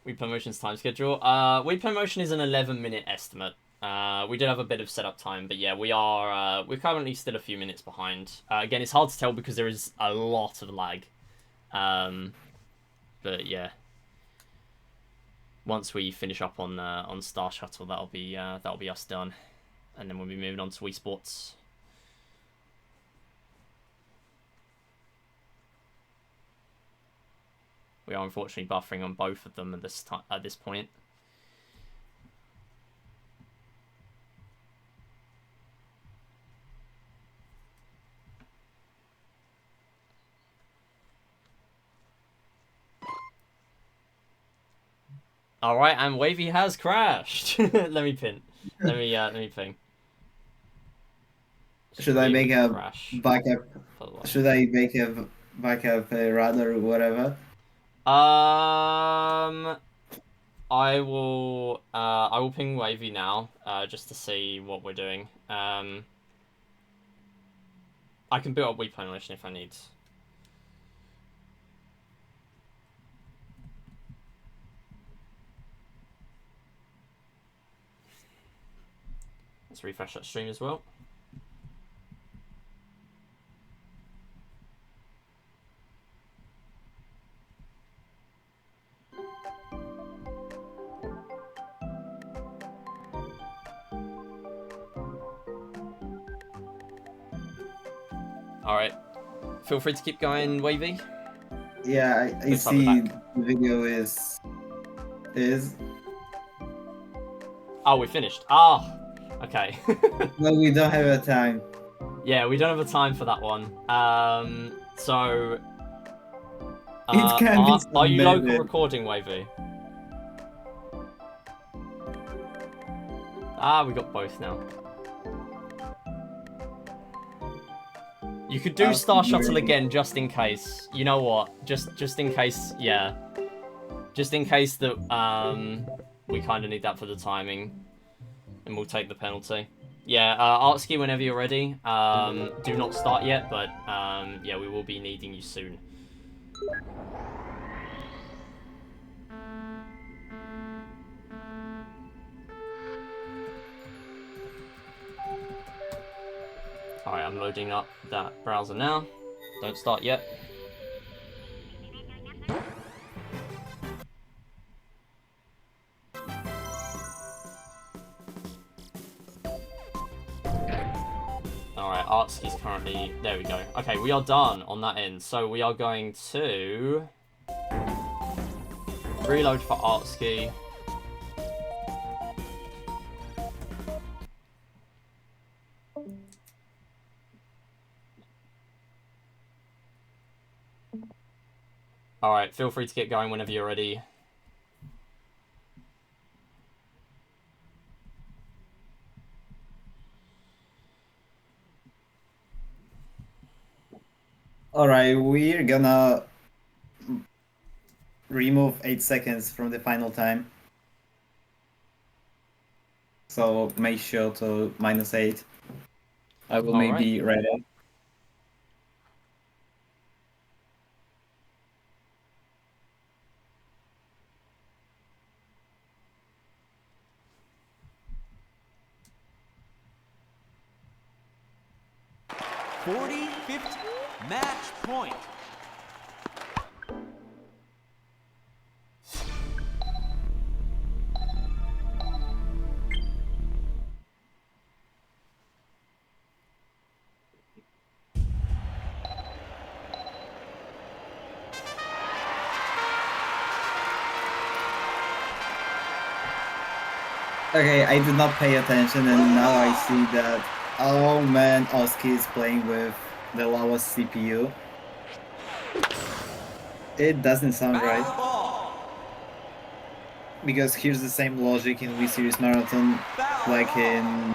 Speaker 1: Wii Promotion's time schedule. Wii Promotion is an 11-minute estimate. We did have a bit of setup time, but yeah, we're currently still a few minutes behind. Again, it's hard to tell because there is a lot of lag. But yeah, once we finish up on Star Shuttle, that'll be us done, and then we'll be moving on to Wii Sports. We are unfortunately buffering on both of them at this point. All right, and Wavy has crashed. Let me pin. Let me ping.
Speaker 5: Should I make a
Speaker 1: crash?
Speaker 5: backup? Should I make a backup run or whatever?
Speaker 1: I will ping Wavy now, just to see what we're doing. I can build up Wii Promotion if I need. to refresh that stream as well. Alright. Feel free to keep going, Wavy.
Speaker 5: Yeah, I
Speaker 1: Looks like we're
Speaker 5: see
Speaker 1: back.
Speaker 5: the video is.
Speaker 1: Oh, we finished. Ah, okay.
Speaker 5: No, we don't have a time.
Speaker 1: Yeah, we don't have a time for that one. So...
Speaker 5: It can be
Speaker 1: are you local
Speaker 5: submitted.
Speaker 1: recording, Wavy? Ah, we got both now. You could do Star Shuttle again just in case. You know what? Just in case, yeah. Just in case that we kind of need that for the timing. And we'll take the penalty. Yeah, Artsky, whenever you're ready. Do not start yet, but yeah, we will be needing you soon. Alright, I'm loading up that browser now. Don't start yet. Alright, Artsky's currently... There we go. Okay, we are done on that end. So we are going to... reload for Artsky. Alright, feel free to get going whenever you're ready.
Speaker 5: Alright, we're gonna remove 8 seconds from the final time. So make sure to -8. I will
Speaker 1: Alright.
Speaker 5: maybe read it.
Speaker 4: Match point.
Speaker 5: Okay, I did not pay attention and now I see that, oh man, Oski is playing with the lowest CPU. It doesn't sound right. Because here's the same logic in Wii Series Marathon like in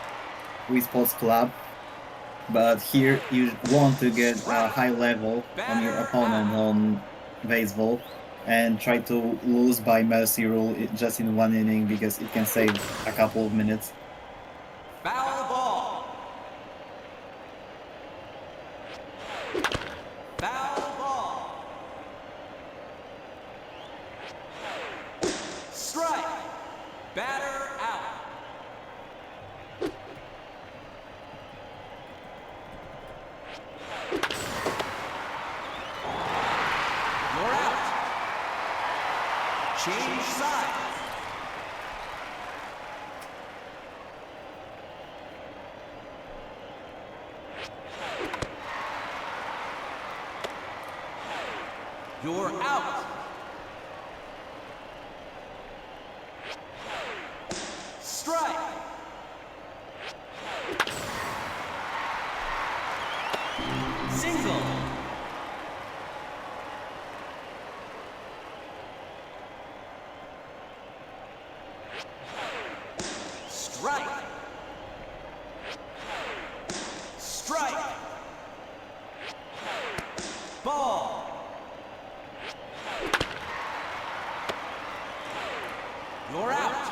Speaker 5: Wii Sports Club. But here you want to get a high level on your opponent on baseball and try to lose by mercy rule just in one inning because it can save a couple of minutes.
Speaker 4: Foul ball. Foul ball. Strike. Batter out. You're out. Change sides. You're out. Strike. Single. Strike. Strike. Ball. You're out.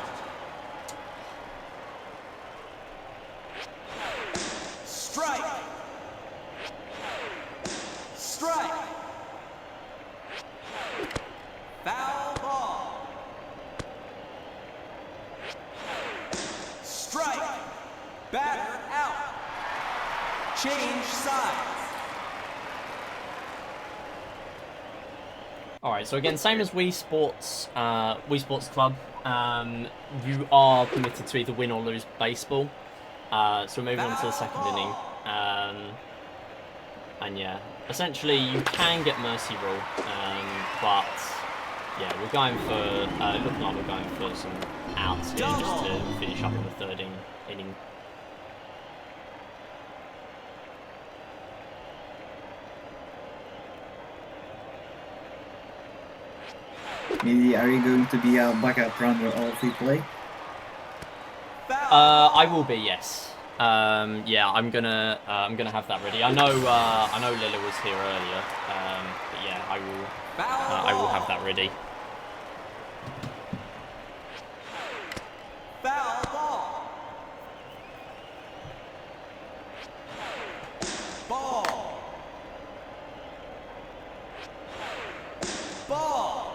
Speaker 4: Strike. Strike. Foul ball. Strike. Batter out. Change sides.
Speaker 1: Alright, so again, same as Wii Sports Club, you are permitted to either win or lose baseball. So we're moving on to the second inning. And yeah, essentially you can get Mercy Rule, but yeah, we're going for, looking like we're going for some outs here just to finish up in the third inning.
Speaker 5: Maybe are you going to be a backup runner all free play?
Speaker 1: I will be, yes. Yeah, I'm gonna have that ready. I know Lila was here earlier, but yeah, I will have that ready.
Speaker 4: Foul ball. Ball. Ball.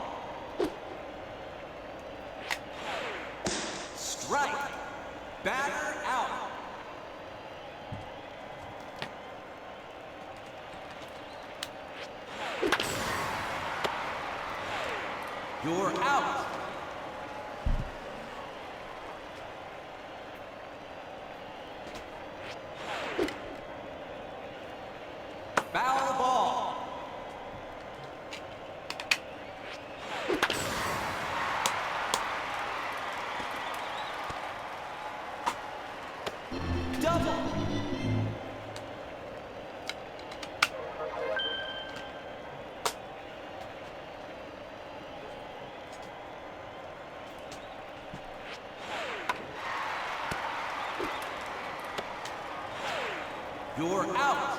Speaker 4: Strike. Batter out. You're out. Foul ball. Double. You're out.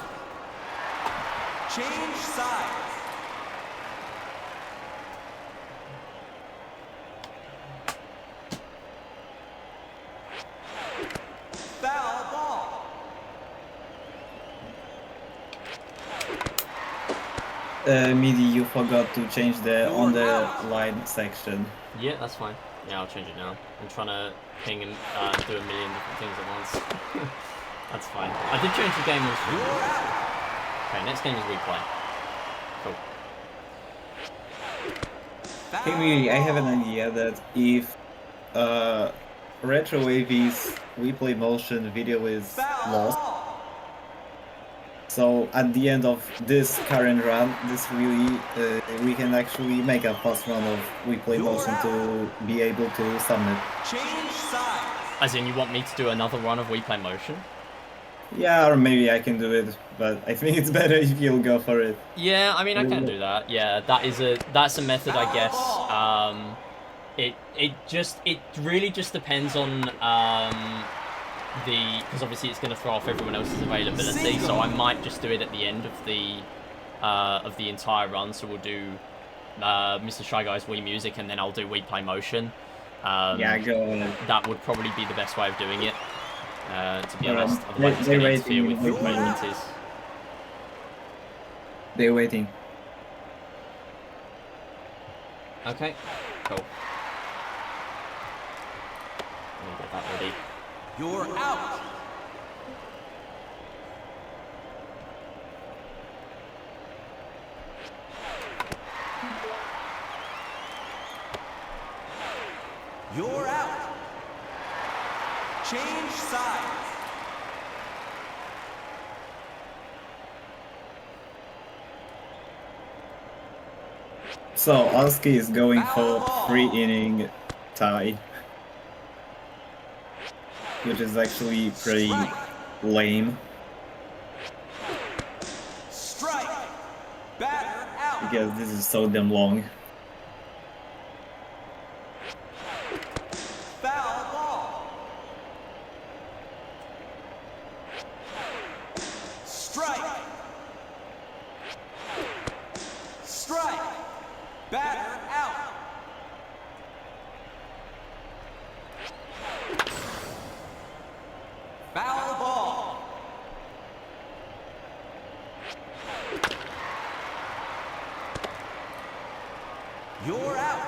Speaker 4: Change sides. Foul ball.
Speaker 5: Midi, you forgot to change the on the line section.
Speaker 1: Yeah, that's fine. Yeah, I'll change it now. I'm trying to ping and do a million different things at once. That's fine. I did change the game also. Okay, next game is replay. Cool.
Speaker 5: Hey Midi, I have an idea that if Retro AV's replay motion video is lost, so at the end of this current run, we can actually make a fast run of replay motion to be able to submit.
Speaker 4: Change sides.
Speaker 1: As in, you want me to do another run of replay motion?
Speaker 5: Yeah, or maybe I can do it, but I think it's better if you'll go for it.
Speaker 1: Yeah, I mean, I can do that. Yeah, that's a method, I guess. It really just depends on because obviously it's going to throw off everyone else's availability. So I might just do it at the end of the entire run. So we'll do Mr. Shy Guy's Wii Music, and then I'll do Wii Play Motion.
Speaker 5: Yeah, go ahead.
Speaker 1: That would probably be the best way of doing it. To be
Speaker 5: Alright,
Speaker 1: honest, otherwise it's going to interfere with
Speaker 5: they're
Speaker 1: my
Speaker 5: waiting.
Speaker 1: abilities.
Speaker 5: They're waiting.
Speaker 1: Okay, cool. Let me get that ready.
Speaker 4: You're out. You're out. Change sides.
Speaker 5: So Oski is going for 3-inning tie, which is actually pretty lame
Speaker 4: Strike. Batter out.
Speaker 5: because this is so damn long.
Speaker 4: Foul ball. Strike. Strike. Batter out. Foul ball. You're out.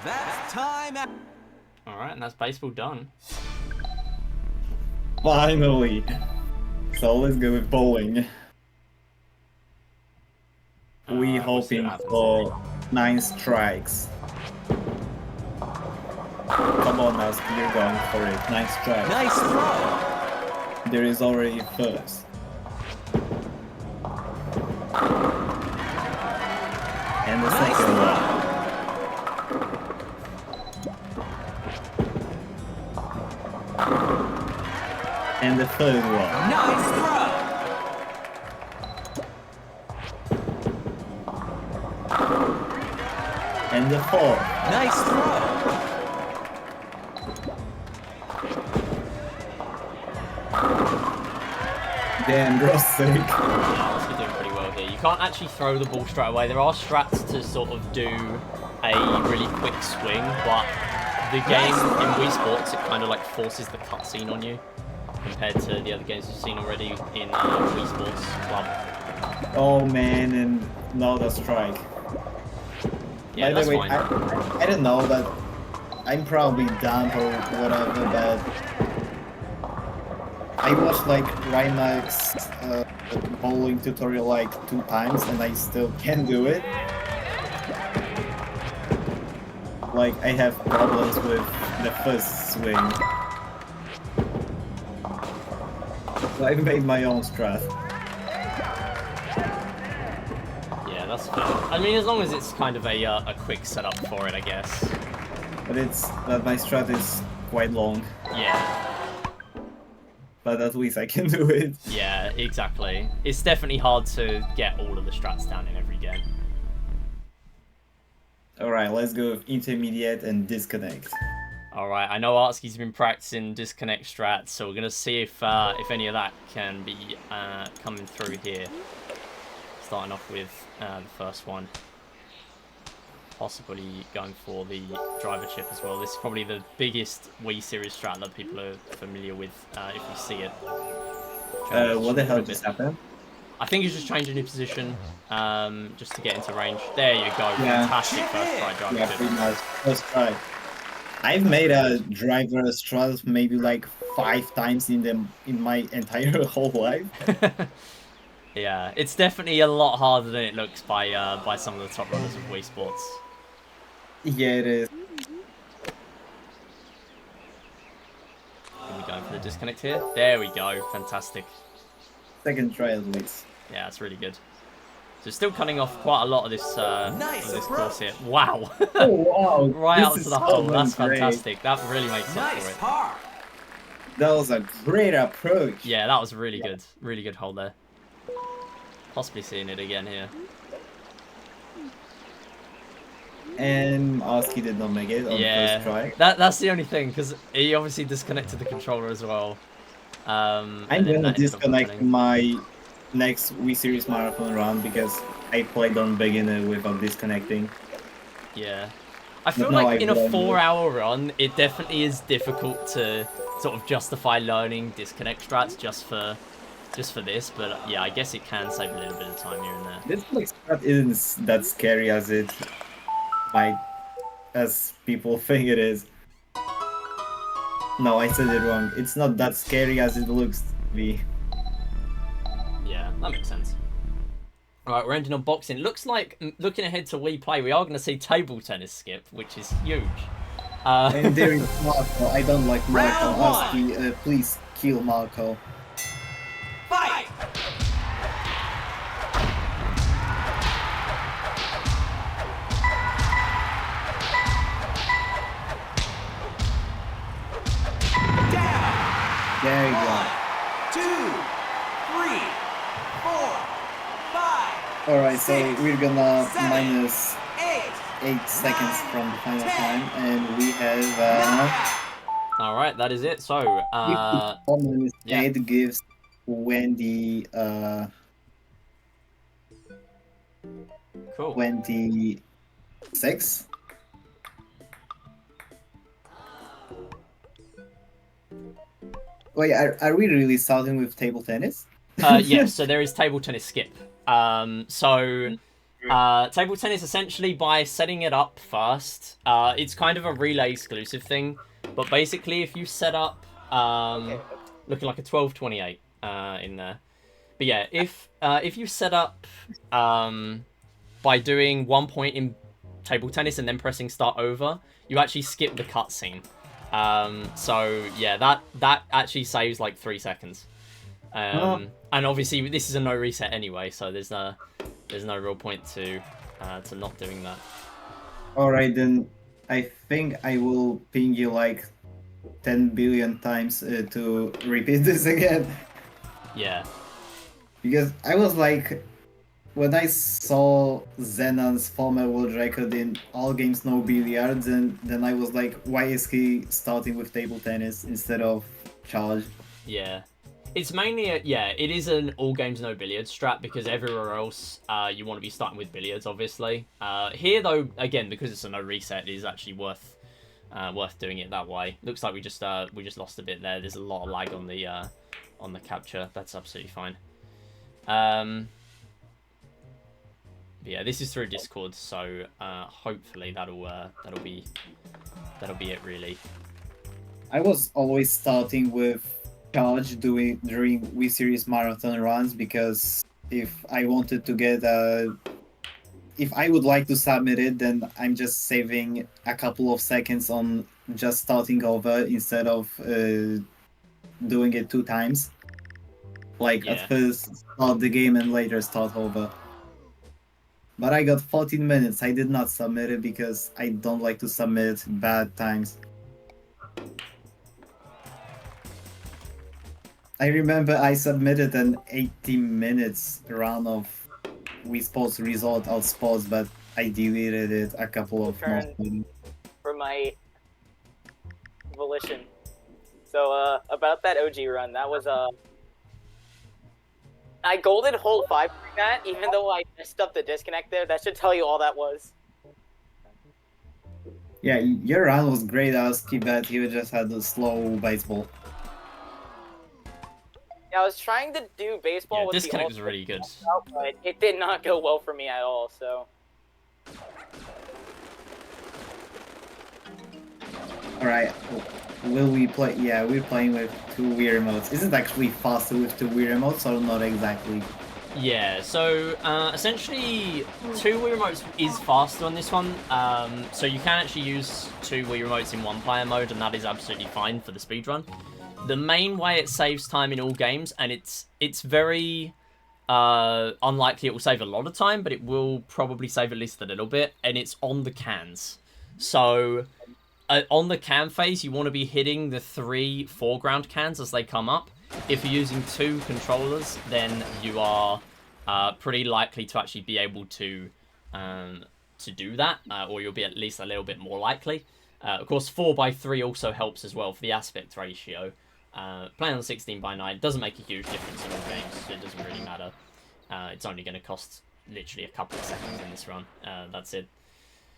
Speaker 4: That's time out.
Speaker 1: Alright, and that's baseball done.
Speaker 5: Finally. So let's go with bowling. We
Speaker 1: We'll see
Speaker 5: hoping
Speaker 1: what happens.
Speaker 5: for 9 strikes. Come on now, you're going for it. 9 strikes.
Speaker 4: Nice throw.
Speaker 5: There is already first. And the
Speaker 4: Nice
Speaker 5: second
Speaker 4: throw.
Speaker 5: one. And the third one.
Speaker 4: Nice throw.
Speaker 5: And the fourth.
Speaker 4: Nice throw.
Speaker 5: Damn, Rostic.
Speaker 1: Yeah, Oscar doing pretty well here. You can't actually throw the ball straight away. There are strats to sort of do a really quick swing, but the game in Wii Sports, it kind of like forces the cutscene on you compared to the other games you've seen already in Wii Sports Club.
Speaker 5: Oh man, and now the strike.
Speaker 1: Yeah,
Speaker 5: By
Speaker 1: that's
Speaker 5: the way,
Speaker 1: fine.
Speaker 5: I don't know that I'm probably dumb or whatever, but I watched like Rymax's bowling tutorial like 2 times and I still can't do it. Like I have problems with the first swing. So I've made my own strat.
Speaker 1: Yeah, that's fair. I mean, as long as it's kind of a quick setup for it, I guess.
Speaker 5: But it's that my strat is quite long.
Speaker 1: Yeah.
Speaker 5: But at least I can do it.
Speaker 1: Yeah, exactly. It's definitely hard to get all of the strats down in every game.
Speaker 5: Alright, let's go with intermediate and disconnect.
Speaker 1: Alright, I know Artsky's been practicing disconnect strats, so we're going to see if any of that can be coming through here. Starting off with the first one. Possibly going for the driver chip as well. This is probably the biggest Wii series strat that people are familiar with if you see it.
Speaker 5: What the hell just happened?
Speaker 1: I think he's just changing his position just to get into range. There you go.
Speaker 5: Yeah.
Speaker 1: Fantastic first try driver
Speaker 5: Yeah,
Speaker 1: chip.
Speaker 5: pretty much. First try. I've made a driver strat maybe like 5 times in my entire whole life.
Speaker 1: Yeah, it's definitely a lot harder than it looks by some of the top runners of Wii Sports.
Speaker 5: Yeah, it is.
Speaker 1: Are we going for the disconnect here? There we go. Fantastic.
Speaker 5: Second try at least.
Speaker 1: Yeah, that's really good. So still cutting off quite a lot of this
Speaker 4: Nice
Speaker 1: course here. Wow.
Speaker 5: Oh wow!
Speaker 1: Right
Speaker 5: This
Speaker 1: out
Speaker 5: is
Speaker 1: to the hole. That's
Speaker 5: great.
Speaker 1: fantastic. That really makes up
Speaker 4: Nice
Speaker 1: for it.
Speaker 4: par.
Speaker 5: That was a great approach.
Speaker 1: Yeah, that was really good. Really good hold there. Possibly seeing it again here.
Speaker 5: And Oski did not make it on the first try.
Speaker 1: That's the only thing, because he obviously disconnected the controller as well.
Speaker 5: I'm gonna disconnect my next Wii Series Marathon run because I played on beginner without disconnecting.
Speaker 1: Yeah. I feel
Speaker 5: But no,
Speaker 1: like
Speaker 5: I
Speaker 1: in a
Speaker 5: blame you.
Speaker 1: 4-hour run, it definitely is difficult to sort of justify learning disconnect strats just for this, but yeah, I guess it can save a little bit of time here and there.
Speaker 5: This like strat isn't that scary as it might, as people think it is. No, I said it wrong. It's not that scary as it looks to be.
Speaker 1: Yeah, that makes sense. Alright, we're ending on boxing. Looks like, looking ahead to Wii Play, we are going to see table tennis skip, which is huge.
Speaker 5: And there is Marco. I don't like Marco.
Speaker 4: Round one.
Speaker 5: Oski, please kill Marco.
Speaker 4: Fight. Down.
Speaker 5: There you go.
Speaker 4: 2, 3, 4, 5,
Speaker 5: Alright, so we're gonna
Speaker 4: seven,
Speaker 5: minus
Speaker 4: 8.
Speaker 5: 8 seconds from the final time, and we have
Speaker 1: Alright, that is it. So,
Speaker 5: 54 minutes.
Speaker 1: yeah.
Speaker 5: It gives Wendy
Speaker 1: cool.
Speaker 5: 26. Wait, are we really starting with table tennis?
Speaker 1: Yes, so there is table tennis skip. Table tennis, essentially, by setting it up first, it's kind of a relay exclusive thing, but basically if you set up looking like a 12-28 in there. But yeah, if you set up by doing 1 point in table tennis and then pressing start over, you actually skip the cutscene. So yeah, that actually saves like 3 seconds. And obviously this is a no reset anyway, so there's no real point to not doing that.
Speaker 5: Alright, then I think I will ping you like 10 billion times to repeat this again.
Speaker 1: Yeah.
Speaker 5: Because I was like, when I saw Zenon's former world record in all games no billiards, and then I was like, why is he starting with table tennis instead of charge?
Speaker 1: Yeah. It's mainly it is an all games no billiards strat because everywhere else you want to be starting with billiards, obviously. Here though, again, because it's a no reset, it is actually worth doing it that way. Looks like we just lost a bit there. There's a lot of lag on the capture. That's absolutely fine. Yeah, this is through Discord, so hopefully that'll be it really.
Speaker 5: I was always starting with charge during Wii Series marathon runs because if I wanted to get if I would like to submit it, then I'm just saving a couple of seconds on just starting over instead of doing it 2 times. Like
Speaker 1: Yeah.
Speaker 5: at first start the game and later start over. But I got 14 minutes. I did not submit it because I don't like to submit bad times. I remember I submitted an 18 minutes run of Wii Sports Resort Out Sports, but I deleted it a couple of months later.
Speaker 2: For my volition. So about that OG run, that was I golded hole 5 for that, even though I messed up the disconnect there. That should tell you all that was.
Speaker 5: Yeah, your run was great, Aski, but you just had a slow baseball.
Speaker 2: Yeah, I was trying to do baseball with
Speaker 1: disconnect
Speaker 2: the
Speaker 1: was really good.
Speaker 2: out, but it did not go well for me at all, so.
Speaker 5: Alright, will we play? Yeah, we're playing with 2 Wii remotes. Is it actually faster with 2 Wii remotes or not exactly?
Speaker 1: Yeah, so essentially 2 Wii remotes is faster on this one. So you can actually use 2 Wii remotes in 1-player mode, and that is absolutely fine for the speedrun. The main way it saves time in all games, and it's very unlikely it will save a lot of time, but it will probably save at least a little bit, and it's on the cans. So on the can phase, you want to be hitting the 3 foreground cans as they come up. If you're using 2 controllers, then you are pretty likely to actually be able to do that, or you'll be at least a little bit more likely. Of course, 4x3 also helps as well for the aspect ratio. Playing on 16:9 doesn't make a huge difference in all games, so it doesn't really matter. It's only going to cost literally a couple of seconds in this run. That's it.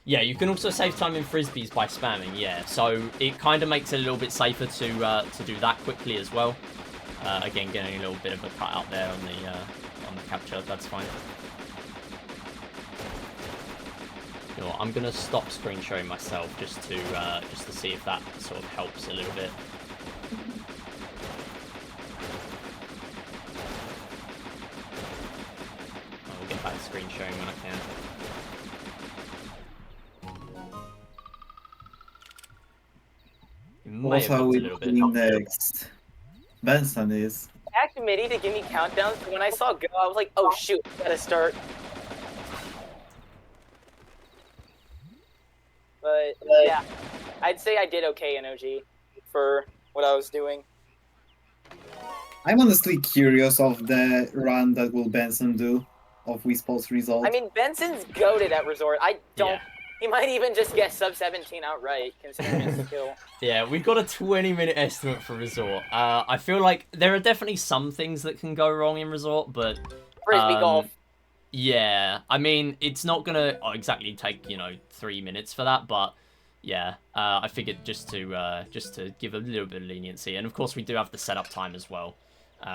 Speaker 1: Yeah, you can also save time in frisbees by spamming. Yeah, so it kind of makes it a little bit safer to do that quickly as well. Again, getting a little bit of a cut out there on the capture. That's fine. You know what, I'm gonna stop screen sharing myself just to see if that sort of helps a little bit. I'll get back to screen sharing when I can. It may have
Speaker 5: Also,
Speaker 1: helped a
Speaker 5: we
Speaker 1: little bit.
Speaker 5: next. Benson is.
Speaker 2: I asked Mitty to give me countdowns, but when I saw go, I was like, oh shoot, gotta start. But yeah, I'd say I did okay in OG for what I was doing.
Speaker 5: I'm honestly curious of the run that will Benson do of Wii Sports Result.
Speaker 2: I mean, Benson's goated at Resort. I don't.
Speaker 1: Yeah.
Speaker 2: He might even just get sub 17 outright, considering his skill.
Speaker 1: Yeah, we've got a 20-minute estimate for Resort. I feel like there are definitely some things that can go wrong in Resort, but
Speaker 2: Frisbee golf.
Speaker 1: yeah, I mean, it's not gonna exactly take 3 minutes for that, but yeah, I figured just to give a little bit of leniency, and of course we do have the setup time as well,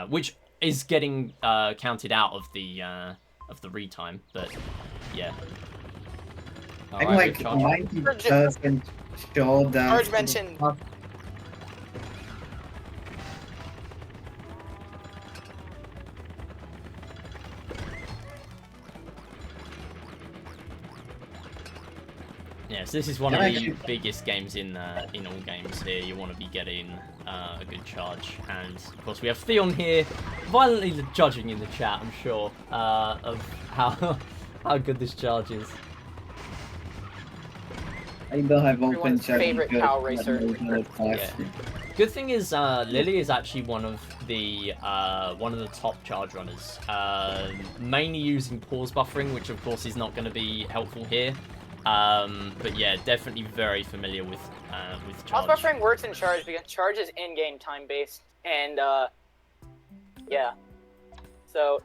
Speaker 1: which is getting counted out of the retime, but yeah.
Speaker 5: I'm
Speaker 1: Alright,
Speaker 5: like
Speaker 1: Charge.
Speaker 5: 90% sure that.
Speaker 2: Charge mentioned.
Speaker 1: So this is one of
Speaker 5: Yeah,
Speaker 1: the
Speaker 5: actually-
Speaker 1: biggest games in all games here. You want to be getting a good charge, and of course we have Theon here, violently judging in the chat. I'm sure of how how good this charge is.
Speaker 5: I don't have open
Speaker 2: Everyone's
Speaker 5: chat.
Speaker 2: favorite
Speaker 5: because
Speaker 2: cow racer.
Speaker 1: Yeah. Good thing is Lily is actually one of the top charge runners, mainly using pause buffering, which of course is not going to be helpful here. But yeah, definitely very familiar with charge.
Speaker 2: Pause buffering works in charge because charge is in-game time-based, and yeah. So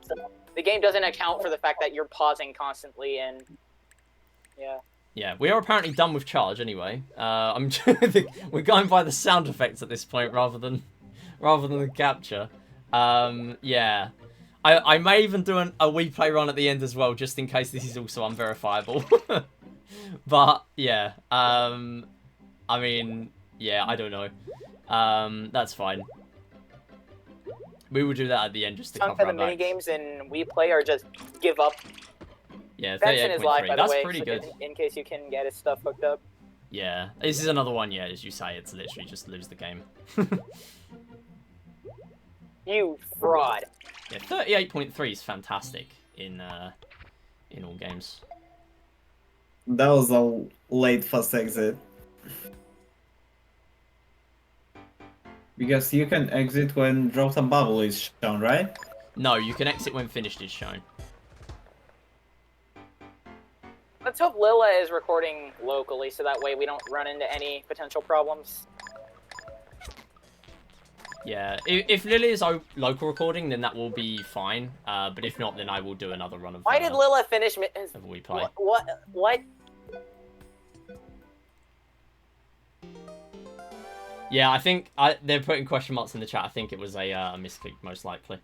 Speaker 2: the game doesn't account for the fact that you're pausing constantly, and yeah.
Speaker 1: Yeah, we are apparently done with charge anyway. We're going by the sound effects at this point rather than the capture. Yeah. I may even do a Wii Play run at the end as well, just in case this is also unverifiable. But yeah, I mean, yeah, I don't know. That's fine. We will do that at the end just to
Speaker 2: Chunk
Speaker 1: cover
Speaker 2: of
Speaker 1: our
Speaker 2: the mini
Speaker 1: backs.
Speaker 2: games in Wii Play are just give up.
Speaker 1: Yeah,
Speaker 2: Benson is live,
Speaker 1: 38.3.
Speaker 2: by the
Speaker 1: That's
Speaker 2: way,
Speaker 1: pretty
Speaker 2: so
Speaker 1: good.
Speaker 2: in case you can get his stuff hooked up.
Speaker 1: Yeah, this is another one. Yeah, as you say, it's literally just lose the game.
Speaker 2: You fraud.
Speaker 1: Yeah, 38.3 is fantastic in all games.
Speaker 5: That was a late first exit. Because you can exit when drop some bubble is shown, right?
Speaker 1: No, you can exit when finished is shown.
Speaker 2: Let's hope Lila is recording locally, so that way we don't run into any potential problems.
Speaker 1: Yeah, if Lily is local recording, then that will be fine. But if not, then I will do another run of.
Speaker 2: Why did Lila finish?
Speaker 1: Of We Play.
Speaker 2: What?
Speaker 1: Yeah, I think they're putting question marks in the chat. I think it was a misclick, most likely.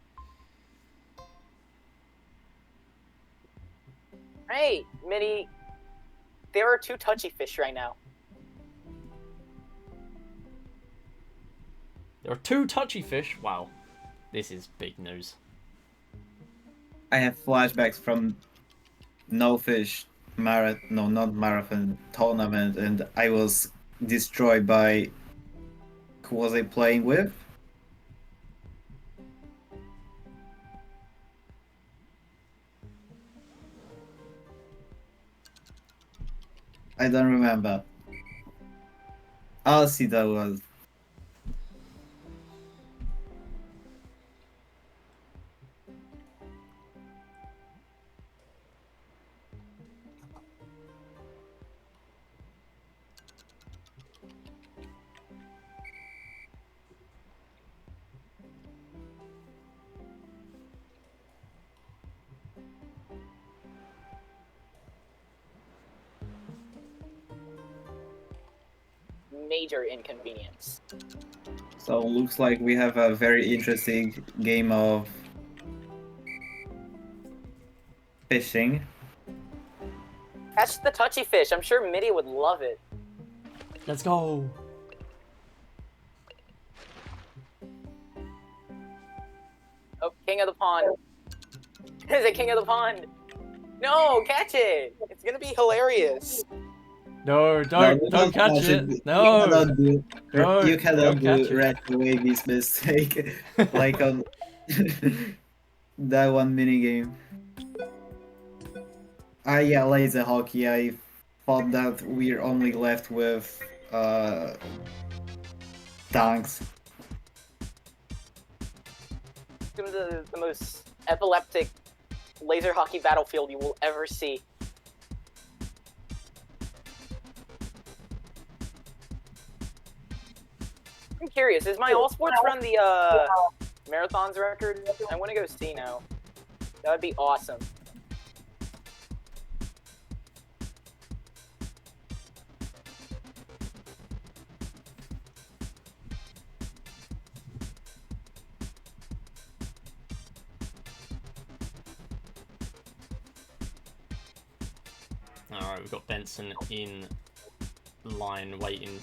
Speaker 2: Hey, Minnie. There are two touchy fish right now.
Speaker 1: There are two touchy fish. Wow, this is big news.
Speaker 5: I have flashbacks from No Fish marathon tournament, and I was destroyed by who was I playing with? I don't remember. I'll see that was.
Speaker 2: Major inconvenience.
Speaker 5: So looks like we have a very interesting game of fishing.
Speaker 2: Catch the touchy fish. I'm sure Mitty would love it.
Speaker 1: Let's go.
Speaker 2: Oh, King of the Pond. Is it King of the Pond? No, catch it. It's gonna be hilarious.
Speaker 1: No, don't catch it. No.
Speaker 5: You cannot
Speaker 1: catch
Speaker 5: do
Speaker 1: it.
Speaker 5: Red Wavy's mistake like on that one minigame. Yeah, laser hockey. I thought that we're only left with tanks.
Speaker 2: It's gonna be the most epileptic laser hockey battlefield you will ever see. I'm curious, is my All Sports run the marathons record? I want to go see now. That would be awesome.
Speaker 1: Alright, we've got Benson in line waiting.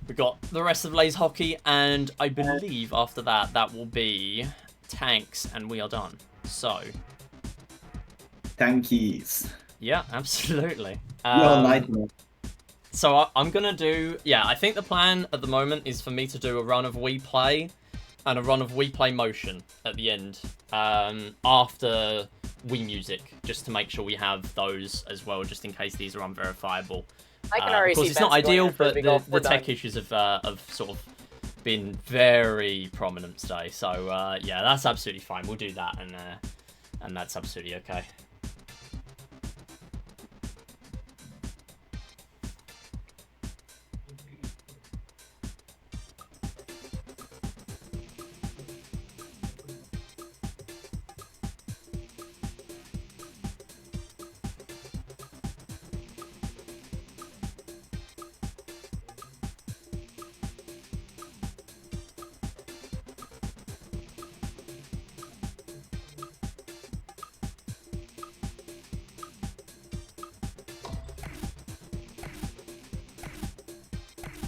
Speaker 1: We've got the rest of Lays Hockey, and I believe after that, that will be tanks, and we are done. So,
Speaker 5: Tankies.
Speaker 1: yeah, absolutely.
Speaker 5: You're Nightmare.
Speaker 1: So I'm gonna do. Yeah, I think the plan at the moment is for me to do a run of We Play and a run of We Play Motion at the end, after Wii Music, just to make sure we have those as well, just in case these are unverifiable.
Speaker 2: I can already
Speaker 1: of course,
Speaker 2: see
Speaker 1: it's not
Speaker 2: Benson going
Speaker 1: ideal,
Speaker 2: in Frisbee
Speaker 1: but
Speaker 2: golf.
Speaker 1: the
Speaker 2: We're
Speaker 1: tech
Speaker 2: done.
Speaker 1: issues have sort of been very prominent today. So yeah, that's absolutely fine. We'll do that, and that's absolutely okay.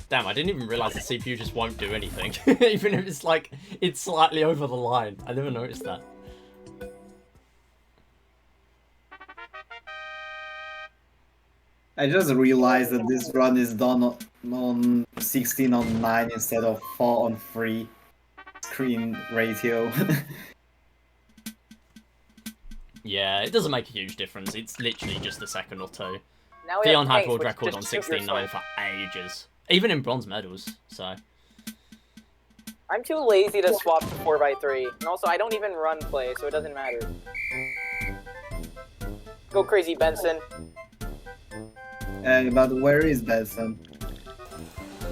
Speaker 1: Damn, I didn't even realize the CPU just won't do anything. Even if it's like, it's slightly over the line. I never noticed that.
Speaker 5: I just realized that this run is done on 16 on 9 instead of 4 on 3 screen ratio.
Speaker 1: Yeah, it doesn't make a huge difference. It's literally just a second or two.
Speaker 2: Now we
Speaker 1: Theon
Speaker 2: have
Speaker 1: had
Speaker 2: tanks,
Speaker 1: world
Speaker 2: which
Speaker 1: record on
Speaker 2: just shoot
Speaker 1: 16.9
Speaker 2: yourself.
Speaker 1: for ages. Even in bronze medals, so.
Speaker 2: I'm too lazy to swap to 4x3, and also I don't even run play, so it doesn't matter. Go crazy, Benson.
Speaker 5: But where is Benson?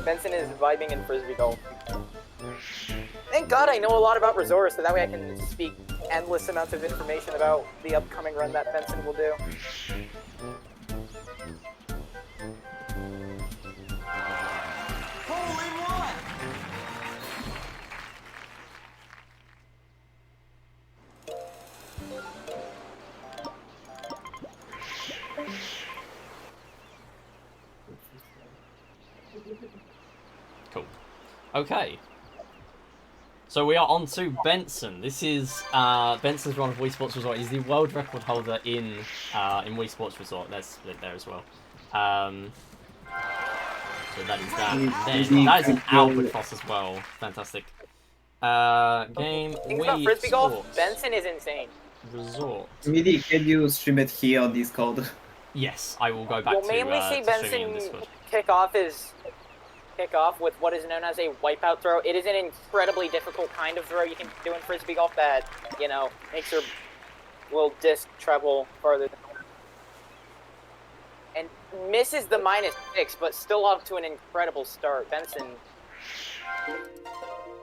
Speaker 2: Benson is vibing in Frisbee golf. Thank God I know a lot about resorts, so that way I can speak endless amounts of information about the upcoming run that Benson will do.
Speaker 4: Hole in one.
Speaker 1: Cool. Okay. So we are on to Benson. This is Benson's run of Wii Sports Resort. He's the world record holder in Wii Sports Resort. Let's split there as well. So that is that. Then, that is an Albert Foss as well. Fantastic. Game
Speaker 2: Things about
Speaker 1: Wii
Speaker 2: Frisbee golf,
Speaker 1: Sports
Speaker 2: Benson is insane.
Speaker 1: Resort.
Speaker 5: Midi, can you stream it here on Discord?
Speaker 1: Yes, I will go back
Speaker 2: We'll
Speaker 1: to
Speaker 2: mainly see
Speaker 1: streaming in
Speaker 2: Benson
Speaker 1: Discord.
Speaker 2: kick off with what is known as a wipeout throw. It is an incredibly difficult kind of throw you can do in Frisbee golf that, you know, makes your little disc travel farther. And misses the -6, but still off to an incredible start. Benson,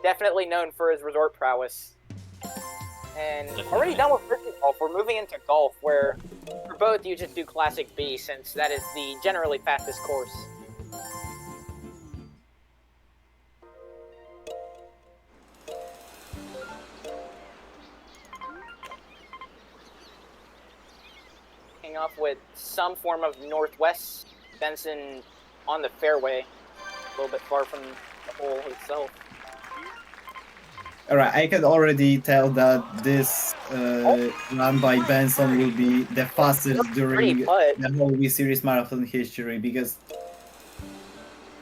Speaker 2: definitely known for his resort prowess. And already done with Frisbee golf, we're moving into golf, where for both you just do Classic B, since that is the generally fastest course. Kicking off with some form of northwest. Benson on the fairway, a little bit far from the hole itself.
Speaker 5: Alright, I can already tell that this run by Benson will be the fastest during
Speaker 2: Pretty putt.
Speaker 5: the whole Wii Series Marathon history, because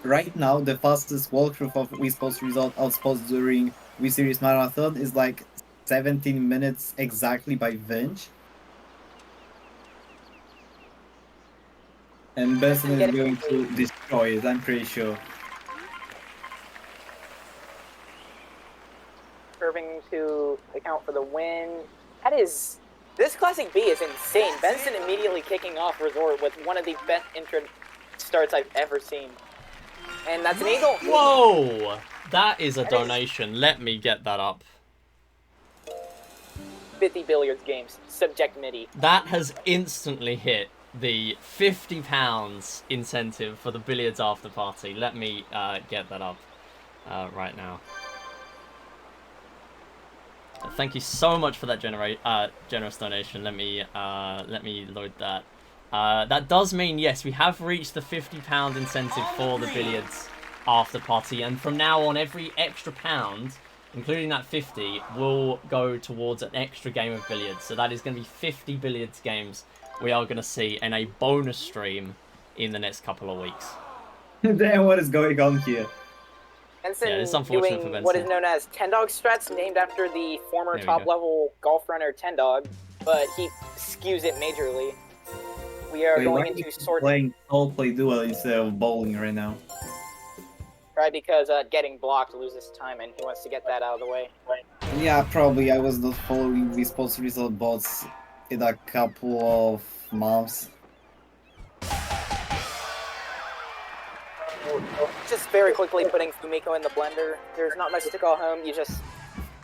Speaker 5: right now the fastest walkthrough of Wii Sports Resort outpost during Wii Series Marathon is like 17 minutes exactly by Vinci. And Benson is going to destroy it, I'm pretty sure.
Speaker 2: Curving to account for the win. This Classic B is insane. Benson immediately kicking off resort with one of the best intro starts I've ever seen. And that's an eagle.
Speaker 1: Whoa! That is a donation. Let me get that up.
Speaker 2: 50 billiards games. Subject MIDI.
Speaker 1: That has instantly hit the £50 incentive for the billiards after party. Let me get that up right now. Thank you so much for that generous donation. Let me load that. That does mean, yes, we have reached the £50 incentive for the billiards after party, and from now on, every extra pound, including that 50, will go towards an extra game of billiards. So that is going to be 50 billiards games we are going to see in a bonus stream in the next couple of weeks.
Speaker 5: Damn, what is going on here?
Speaker 2: Benson
Speaker 1: Yeah, it's unfortunate for
Speaker 2: doing what is
Speaker 1: Benson.
Speaker 2: known as Ten Dog strats, named after the former
Speaker 1: There we
Speaker 2: top
Speaker 1: go.
Speaker 2: level golf runner Ten Dog, but he skews it majorly. We are
Speaker 5: Wait, why
Speaker 2: going
Speaker 5: are
Speaker 2: into
Speaker 5: you
Speaker 2: sword
Speaker 5: playing solo play duel instead of bowling right now?
Speaker 2: right because getting blocked loses time and he wants to get that out of the way.
Speaker 5: Yeah, probably. I was not following these post result bots in a couple of months.
Speaker 2: Just very quickly putting Fumiko in the blender. There's not much to call home. You just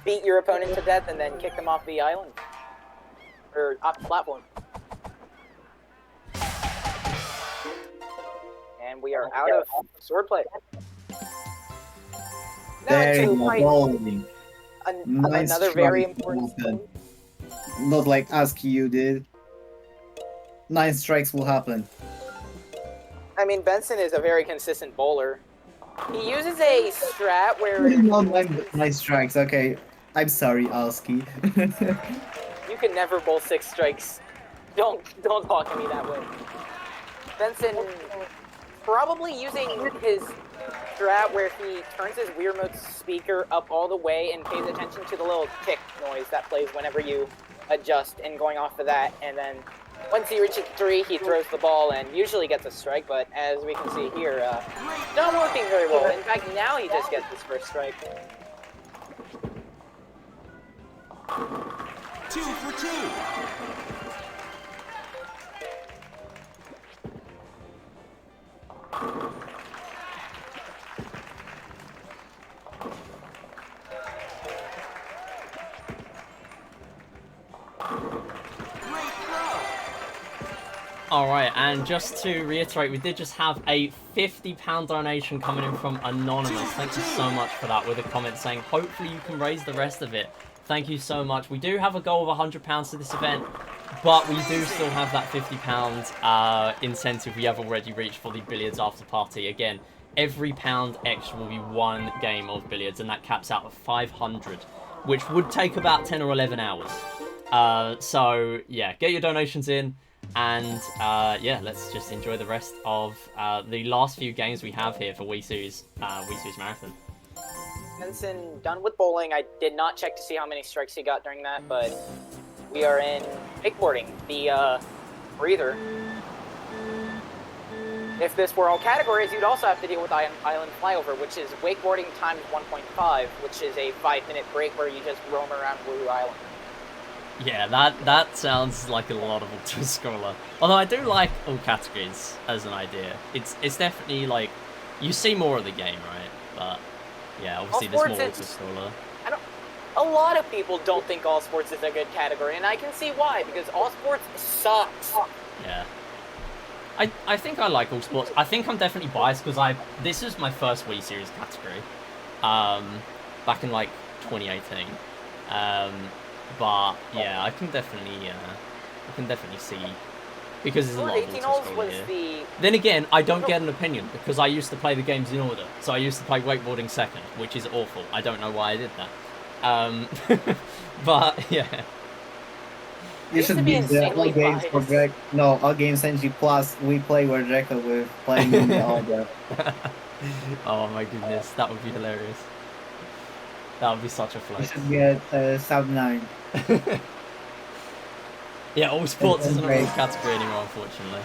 Speaker 2: beat your opponent to death and then kick them off the island. Or off the platform. And we are out of swordplay. Now
Speaker 5: There
Speaker 2: into
Speaker 5: you go, bowling. Nice
Speaker 2: another
Speaker 5: try,
Speaker 2: very important
Speaker 5: Vulcan. Not like ASCII you did. 9 strikes will happen.
Speaker 2: I mean, Benson is a very consistent bowler. He uses a strat where
Speaker 5: Not 9 strikes, okay. I'm sorry, ASCII.
Speaker 2: you can never bowl 6 strikes. Don't talk to me that way. Benson probably using his strat where he turns his Weird Mode speaker up all the way and pays attention to the little tick noise that plays whenever you adjust and going off of that, and then once he reaches 3, he throws the ball and usually gets a strike, but as we can see here, not working very well. In fact, now he just gets his first strike.
Speaker 4: 2 for 2. Great throw.
Speaker 1: Alright, and just to reiterate, we did just have a £50 donation coming in from Anonymous. Thank you so much for that, with a comment saying, hopefully you can raise the rest of it. Thank you so much. We do have a goal of £100 to this event, but we do still have that £50 incentive we have already reached for the Billiards After Party. Again, every pound extra will be 1 game of billiards, and that caps out at 500, which would take about 10 or 11 hours. So, yeah, get your donations in. And yeah, let's just enjoy the rest of the last few games we have here for Wisu's Marathon.
Speaker 2: Benson done with bowling. I did not check to see how many strikes he got during that, but we are in wakeboarding, the breather. If this were all categories, you'd also have to deal with Island Flyover, which is wakeboarding times 1.5, which is a 5-minute break where you just roam around Blue Island.
Speaker 1: Yeah, that sounds like a lot of auto-scroller. Although I do like all categories as an idea. It's definitely like, you see more of the game, right? But yeah, obviously there's more auto-scroller.
Speaker 2: A lot of people don't think all sports is a good category, and I can see why, because all sports sucks.
Speaker 1: Yeah. I think I like all sports. I think I'm definitely biased because this is my first Wii Series category. Back in like 2018. But yeah, I can definitely see, because there's a lot of auto-scroller here. Then again, I don't get an opinion because I used to play the games in order. So I used to play wakeboarding second, which is awful. I don't know why I did that. But yeah.
Speaker 5: You should be the all games for Drake. No, all games NG Plus. We play where Draco with playing in the order.
Speaker 1: Oh my goodness, that would be hilarious. That would be such a
Speaker 5: You
Speaker 1: flex.
Speaker 5: should get Sub 9.
Speaker 1: Yeah, all sports isn't a real category anymore, unfortunately.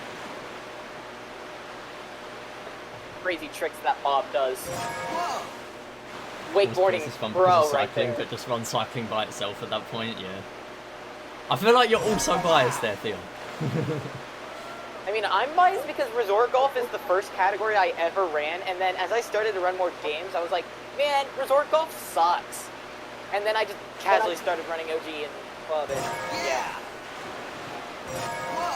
Speaker 2: Crazy tricks that Bob does.
Speaker 4: Whoa.
Speaker 2: Wakeboarding
Speaker 1: Is fun
Speaker 2: pro
Speaker 1: because of
Speaker 2: right
Speaker 1: cycling,
Speaker 2: there.
Speaker 1: but just run cycling by itself at that point, yeah. I feel like you're also biased there, Theon.
Speaker 2: I mean, I'm biased because Resort Golf is the first category I ever ran, and then as I started to run more games, I was like, man, Resort Golf sucks. And then I just casually started running OG and Club, and yeah.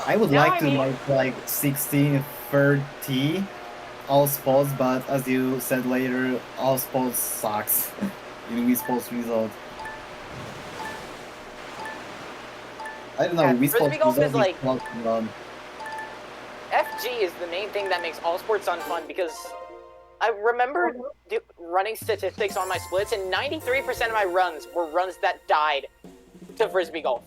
Speaker 5: I would
Speaker 2: Now
Speaker 5: like
Speaker 2: I
Speaker 5: to
Speaker 2: mean-
Speaker 5: make like 16, 30, all sports, but as you said later, all sports sucks. In Wii Sports result. I don't know,
Speaker 2: Yeah,
Speaker 5: Wii Sports
Speaker 2: Frisbee golf
Speaker 5: result
Speaker 2: is like-
Speaker 5: close to run.
Speaker 2: FG is the main thing that makes all sports unfun because I remember running statistics on my splits, and 93% of my runs were runs that died to Frisbee golf.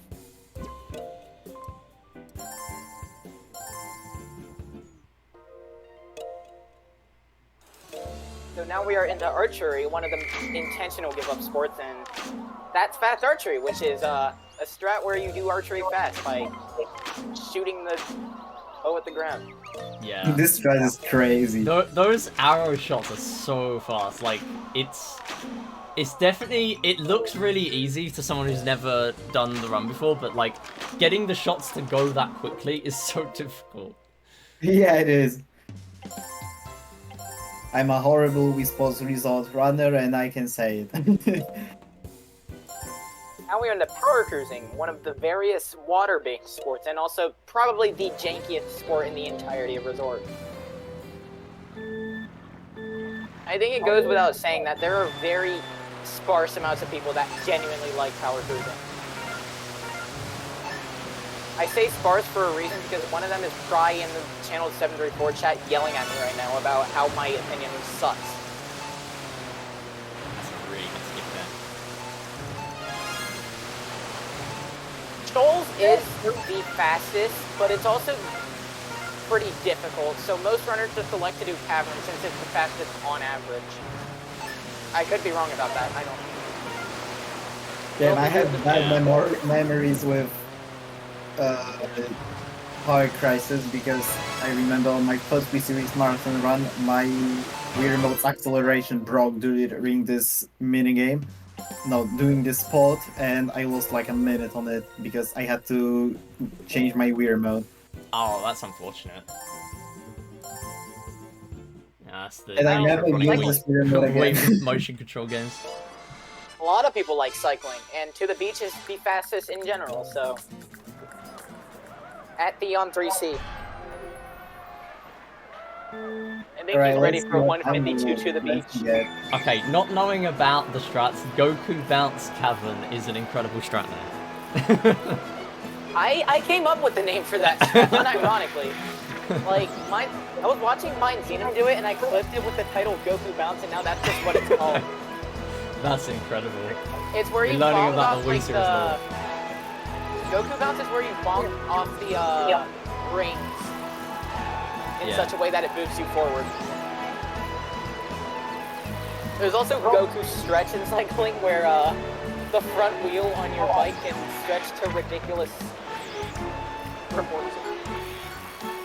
Speaker 2: So now we are into archery, one of the intentional give-up sports, and that's fast archery, which is a strat where you do archery fast by shooting the bow at the ground.
Speaker 1: Yeah.
Speaker 5: This strat is crazy.
Speaker 1: Those arrow shots are so fast. Like, it's definitely, it looks really easy to someone who's never done the run before, but like, getting the shots to go that quickly is so difficult.
Speaker 5: Yeah, it is. I'm a horrible Wispos result runner, and I can say it.
Speaker 2: Now we are into power cruising, one of the various water-based sports, and also probably the jankiest sport in the entirety of Resort. I think it goes without saying that there are very sparse amounts of people that genuinely like power cruising. I say sparse for a reason because one of them is probably in the channel 734 chat yelling at me right now about how my opinion sucks.
Speaker 1: That's a really good skip there.
Speaker 2: Shoals is the fastest, but it's also pretty difficult, so most runners just select to do Cavern since it's the fastest on average. I could be wrong about that, I don't know.
Speaker 5: Damn, I have bad memories with Power Crisis because I remember on my first B-Series marathon run, my Wii Remote's acceleration broke during this minigame. No, doing this sport, and I lost like a minute on it because I had to change my Wii Remote.
Speaker 1: Oh, that's unfortunate. Yeah, that's the
Speaker 5: And I never
Speaker 1: running
Speaker 5: used this Wii Remote again.
Speaker 1: Wii motion control games.
Speaker 2: A lot of people like cycling, and to the beach is the fastest in general, so... At the on 3C. I think he's ready for 152 to the beach.
Speaker 1: Okay, not knowing about the strats, Goku Bounce Cavern is an incredible strat name.
Speaker 2: I came up with the name for that strat, unironically. Like, I was watching Mind Xenon do it, and I clipped it with the title Goku Bounce, and now that's just what it's called.
Speaker 1: That's incredible.
Speaker 2: It's where
Speaker 1: You're
Speaker 2: you
Speaker 1: learning
Speaker 2: bonk
Speaker 1: about
Speaker 2: off,
Speaker 1: the
Speaker 2: like,
Speaker 1: Wii series level.
Speaker 2: Goku Bounce is where you bonk off the, rings in such a way that it moves you forward. There's also Goku Stretch in cycling, where, the front wheel on your bike can stretch to ridiculous proportions.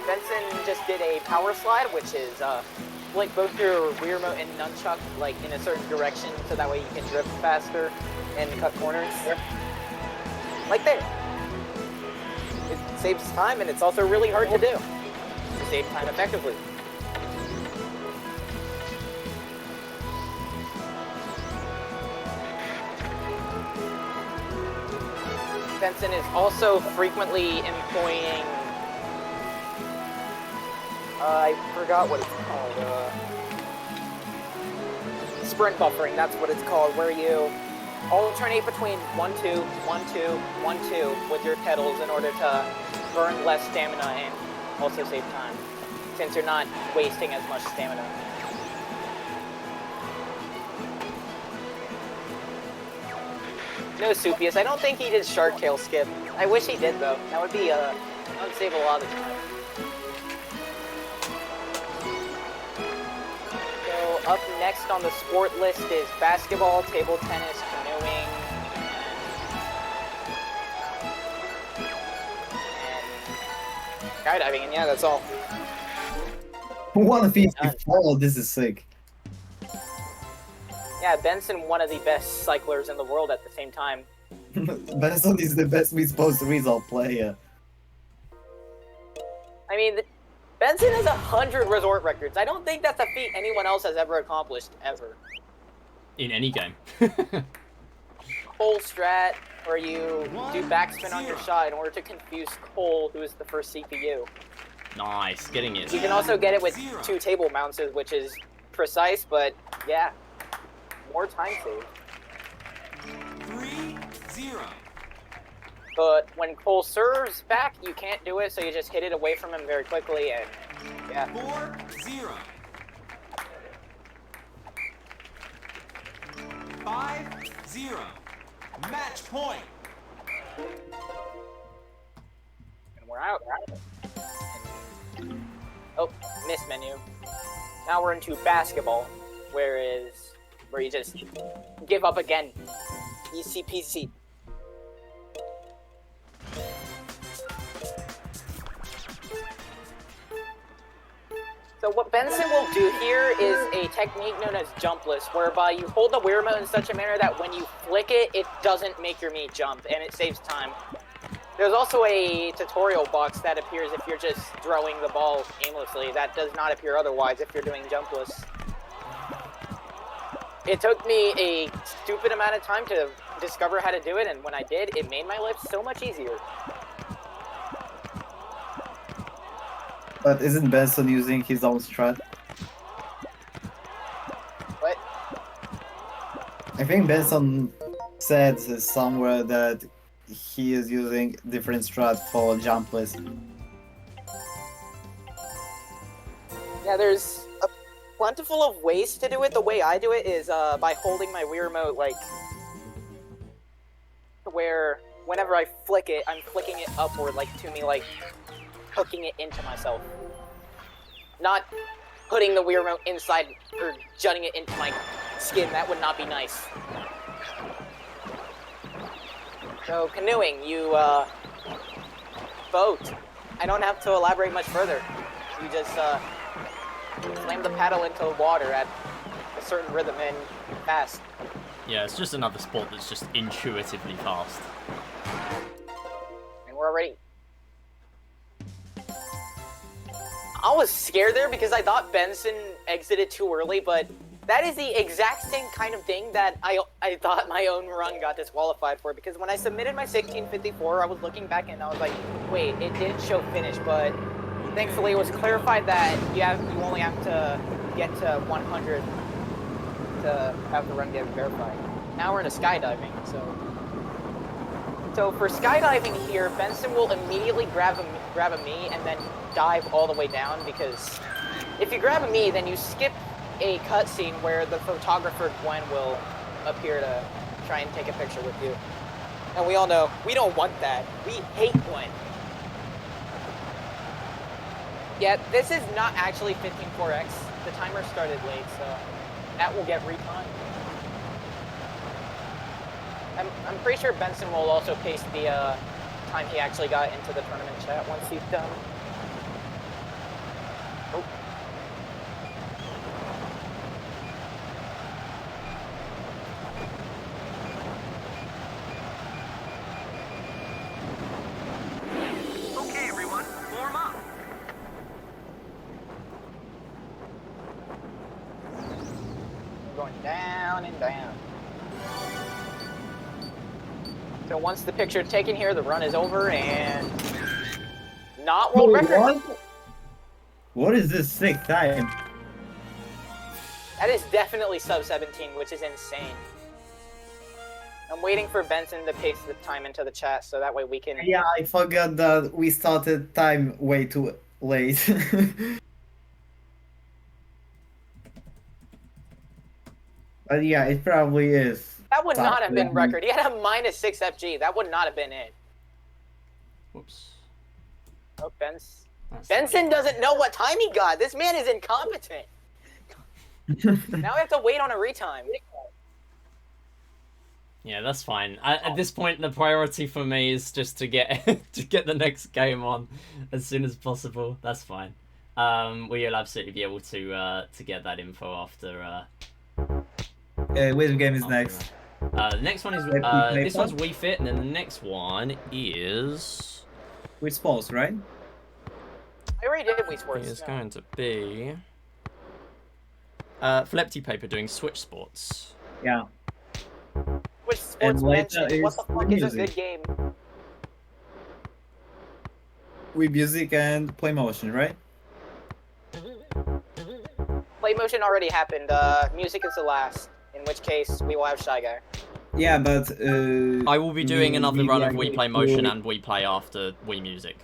Speaker 2: Benson just did a power slide, which is, like both your rear remote and nunchuck, like, in a certain direction, so that way you can drift faster and cut corners. Like there. It saves time, and it's also really hard to do. To save time effectively. Benson is also frequently employing... I forgot what it's called. Sprint buffering, that's what it's called, where you alternate between 1-2, 1-2, 1-2 with your pedals in order to burn less stamina and also save time, since you're not wasting as much stamina. No, Supius, I don't think he did Shark Tail skip. I wish he did, though. That would be, that would save a lot of time. So, up next on the sport list is basketball, table tennis, canoeing, and skydiving, and yeah, that's all.
Speaker 5: 154, this is sick.
Speaker 2: Yeah, Benson, one of the best cyclers in the world at the same time.
Speaker 5: Benson is the best Wispos result player.
Speaker 2: I mean, Benson has 100 resort records. I don't think that's a feat anyone else has ever accomplished, ever.
Speaker 1: In any game.
Speaker 2: Cole strat, where you do backspin on your shot in order to confuse Cole, who is the first CPU.
Speaker 1: Nice, getting it.
Speaker 2: You can also get it with 2 table mounts, which is precise, but yeah, more time saved.
Speaker 4: 3-0.
Speaker 2: But when Cole serves back, you can't do it, so you just hit it away from him very quickly, and yeah.
Speaker 4: 4-0. 5-0. Match point.
Speaker 2: And we're out. Oh, miss menu. Now we're into basketball, where you just give up again. Easy peasy. So what Benson will do here is a technique known as jumpless, whereby you hold the Wii remote in such a manner that when you flick it, it doesn't make your Mii jump, and it saves time. There's also a tutorial box that appears if you're just throwing the ball aimlessly. That does not appear otherwise if you're doing jumpless. It took me a stupid amount of time to discover how to do it, and when I did, it made my life so much easier.
Speaker 5: But isn't Benson using his own strat?
Speaker 2: What?
Speaker 5: I think Benson said somewhere that he is using different strat for jumpless.
Speaker 2: Yeah, there's a plentiful of ways to do it. The way I do it is by holding my Wii remote, like, where whenever I flick it, I'm flicking it upward, like, to me, like, hooking it into myself. Not putting the Wii remote inside, or jutting it into my skin. That would not be nice. So, canoeing, you, boat. I don't have to elaborate much further. You just, slam the paddle into the water at a certain rhythm and fast.
Speaker 1: Yeah, it's just another sport that's just intuitively fast.
Speaker 2: And we're already... I was scared there because I thought Benson exited too early, but that is the exact same kind of thing that I thought my own run got disqualified for, because when I submitted my 1654, I was looking back and I was like, wait, it did show finish, but thankfully it was clarified that you only have to get to 100 to have the run get verified. Now we're into skydiving, so for skydiving here, Benson will immediately grab a Mii and then dive all the way down, because if you grab a Mii, then you skip a cutscene where the photographer Gwen will appear to try and take a picture with you. And we all know, we don't want that. We hate Gwen. Yeah, this is not actually 15.4x. The timer started late, so that will get retimed. I'm pretty sure Benson will also paste the time he actually got into the tournament chat once he's done. Oh.
Speaker 4: Okay, everyone, form up.
Speaker 2: We're going down and down. So once the picture is taken here, the run is over, and not world record.
Speaker 5: What is this sick time?
Speaker 2: That is definitely sub 17, which is insane. I'm waiting for Benson to paste the time into the chat so that way we can...
Speaker 5: Yeah, I forgot that we started time way too late. But yeah, it probably is.
Speaker 2: That would not have been record. He had a -6 FG. That would not have been it.
Speaker 1: Whoops.
Speaker 2: Oh,
Speaker 1: That's
Speaker 2: Benson doesn't know what time he got. This man is incompetent. Now we have to wait on a retime.
Speaker 1: Yeah, that's fine. At this point, the priority for me is just to get to get the next game on as soon as possible. That's fine. We'll absolutely be able to get that info after.
Speaker 5: Which game is next?
Speaker 1: The next one is this one's Wii Fit, and then the next one is.
Speaker 5: With sports, right?
Speaker 2: I already did Wii Sports.
Speaker 1: It's going to be. Flepty Paper doing Switch Sports.
Speaker 5: Yeah.
Speaker 2: Which sports mentioned? What the fuck is this good game?
Speaker 5: Wii Music and Play Motion, right?
Speaker 2: Play Motion already happened. Music is the last. In which case, we will have Shy Guy.
Speaker 5: Yeah, but
Speaker 1: I will be doing another run of Wii Play Motion and Wii Play after Wii Music.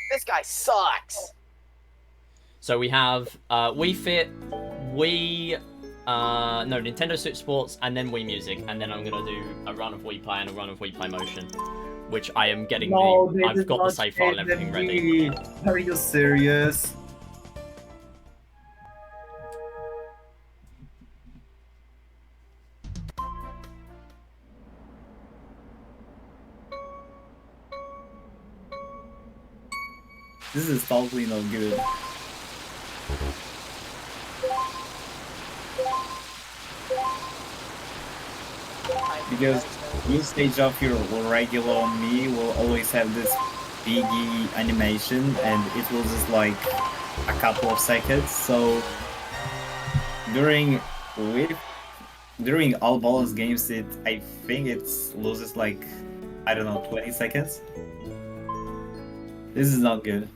Speaker 2: This guy sucks.
Speaker 1: So we have Wii Fit, Wii, Nintendo Switch Sports, and then Wii Music, and then I'm gonna do a run of Wii Play and a run of Wii Play Motion, which I am getting I've got the save file and everything ready.
Speaker 5: Are you serious? This is totally not good. Because usage of your regular on me will always have this biggie animation and it will just like a couple of seconds. So during all balance games I think it loses like, I don't know, 20 seconds. This is not good.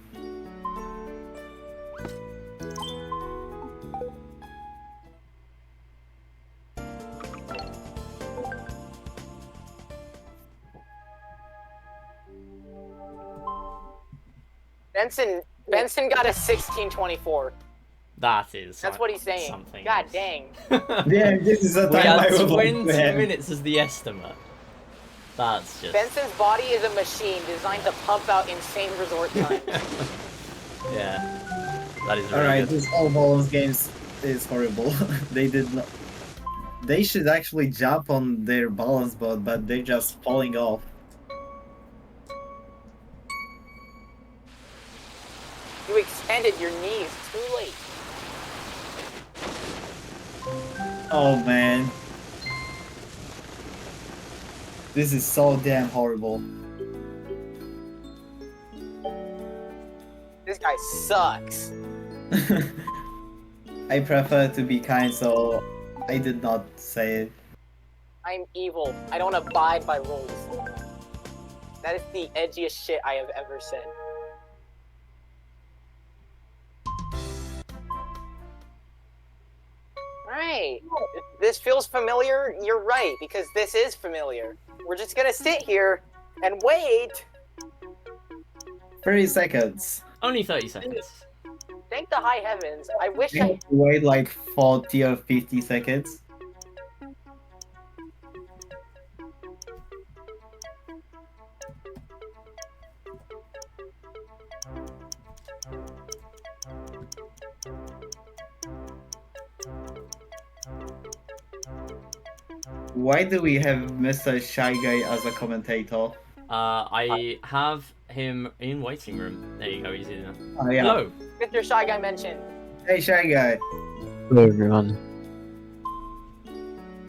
Speaker 2: Benson got a 1624.
Speaker 1: That is.
Speaker 2: That's what he's saying.
Speaker 1: Something
Speaker 2: God
Speaker 1: else.
Speaker 2: dang.
Speaker 5: Yeah, this is a
Speaker 1: We
Speaker 5: time I
Speaker 1: had
Speaker 5: would
Speaker 1: 20
Speaker 5: like to have.
Speaker 1: minutes as the estimate. That's just.
Speaker 2: Benson's body is a machine designed to pump out insane resort times.
Speaker 1: Yeah. That is really
Speaker 5: Alright,
Speaker 1: good.
Speaker 5: this all balance games is horrible. They did not. They should actually jump on their balance board, but they're just falling off.
Speaker 2: You extended your knees too late.
Speaker 5: Oh man. This is so damn horrible.
Speaker 2: This guy sucks.
Speaker 5: I prefer to be kind, so I did not say it.
Speaker 2: I'm evil. I don't abide by rules. That is the edgiest shit I have ever said. Right. If this feels familiar, you're right, because this is familiar. We're just gonna sit here and wait.
Speaker 5: 30 seconds.
Speaker 1: Only 30 seconds.
Speaker 2: Thank the high heavens. I wish
Speaker 5: We
Speaker 2: I...
Speaker 5: have to wait like 40 or 50 seconds. Why do we have Mr. Shy Guy as a commentator?
Speaker 1: I have him in waiting room. There you go, he's in there.
Speaker 5: Oh yeah.
Speaker 1: Hello.
Speaker 2: Mr. Shy Guy mentioned.
Speaker 5: Hey Shy Guy.
Speaker 7: Hello, everyone.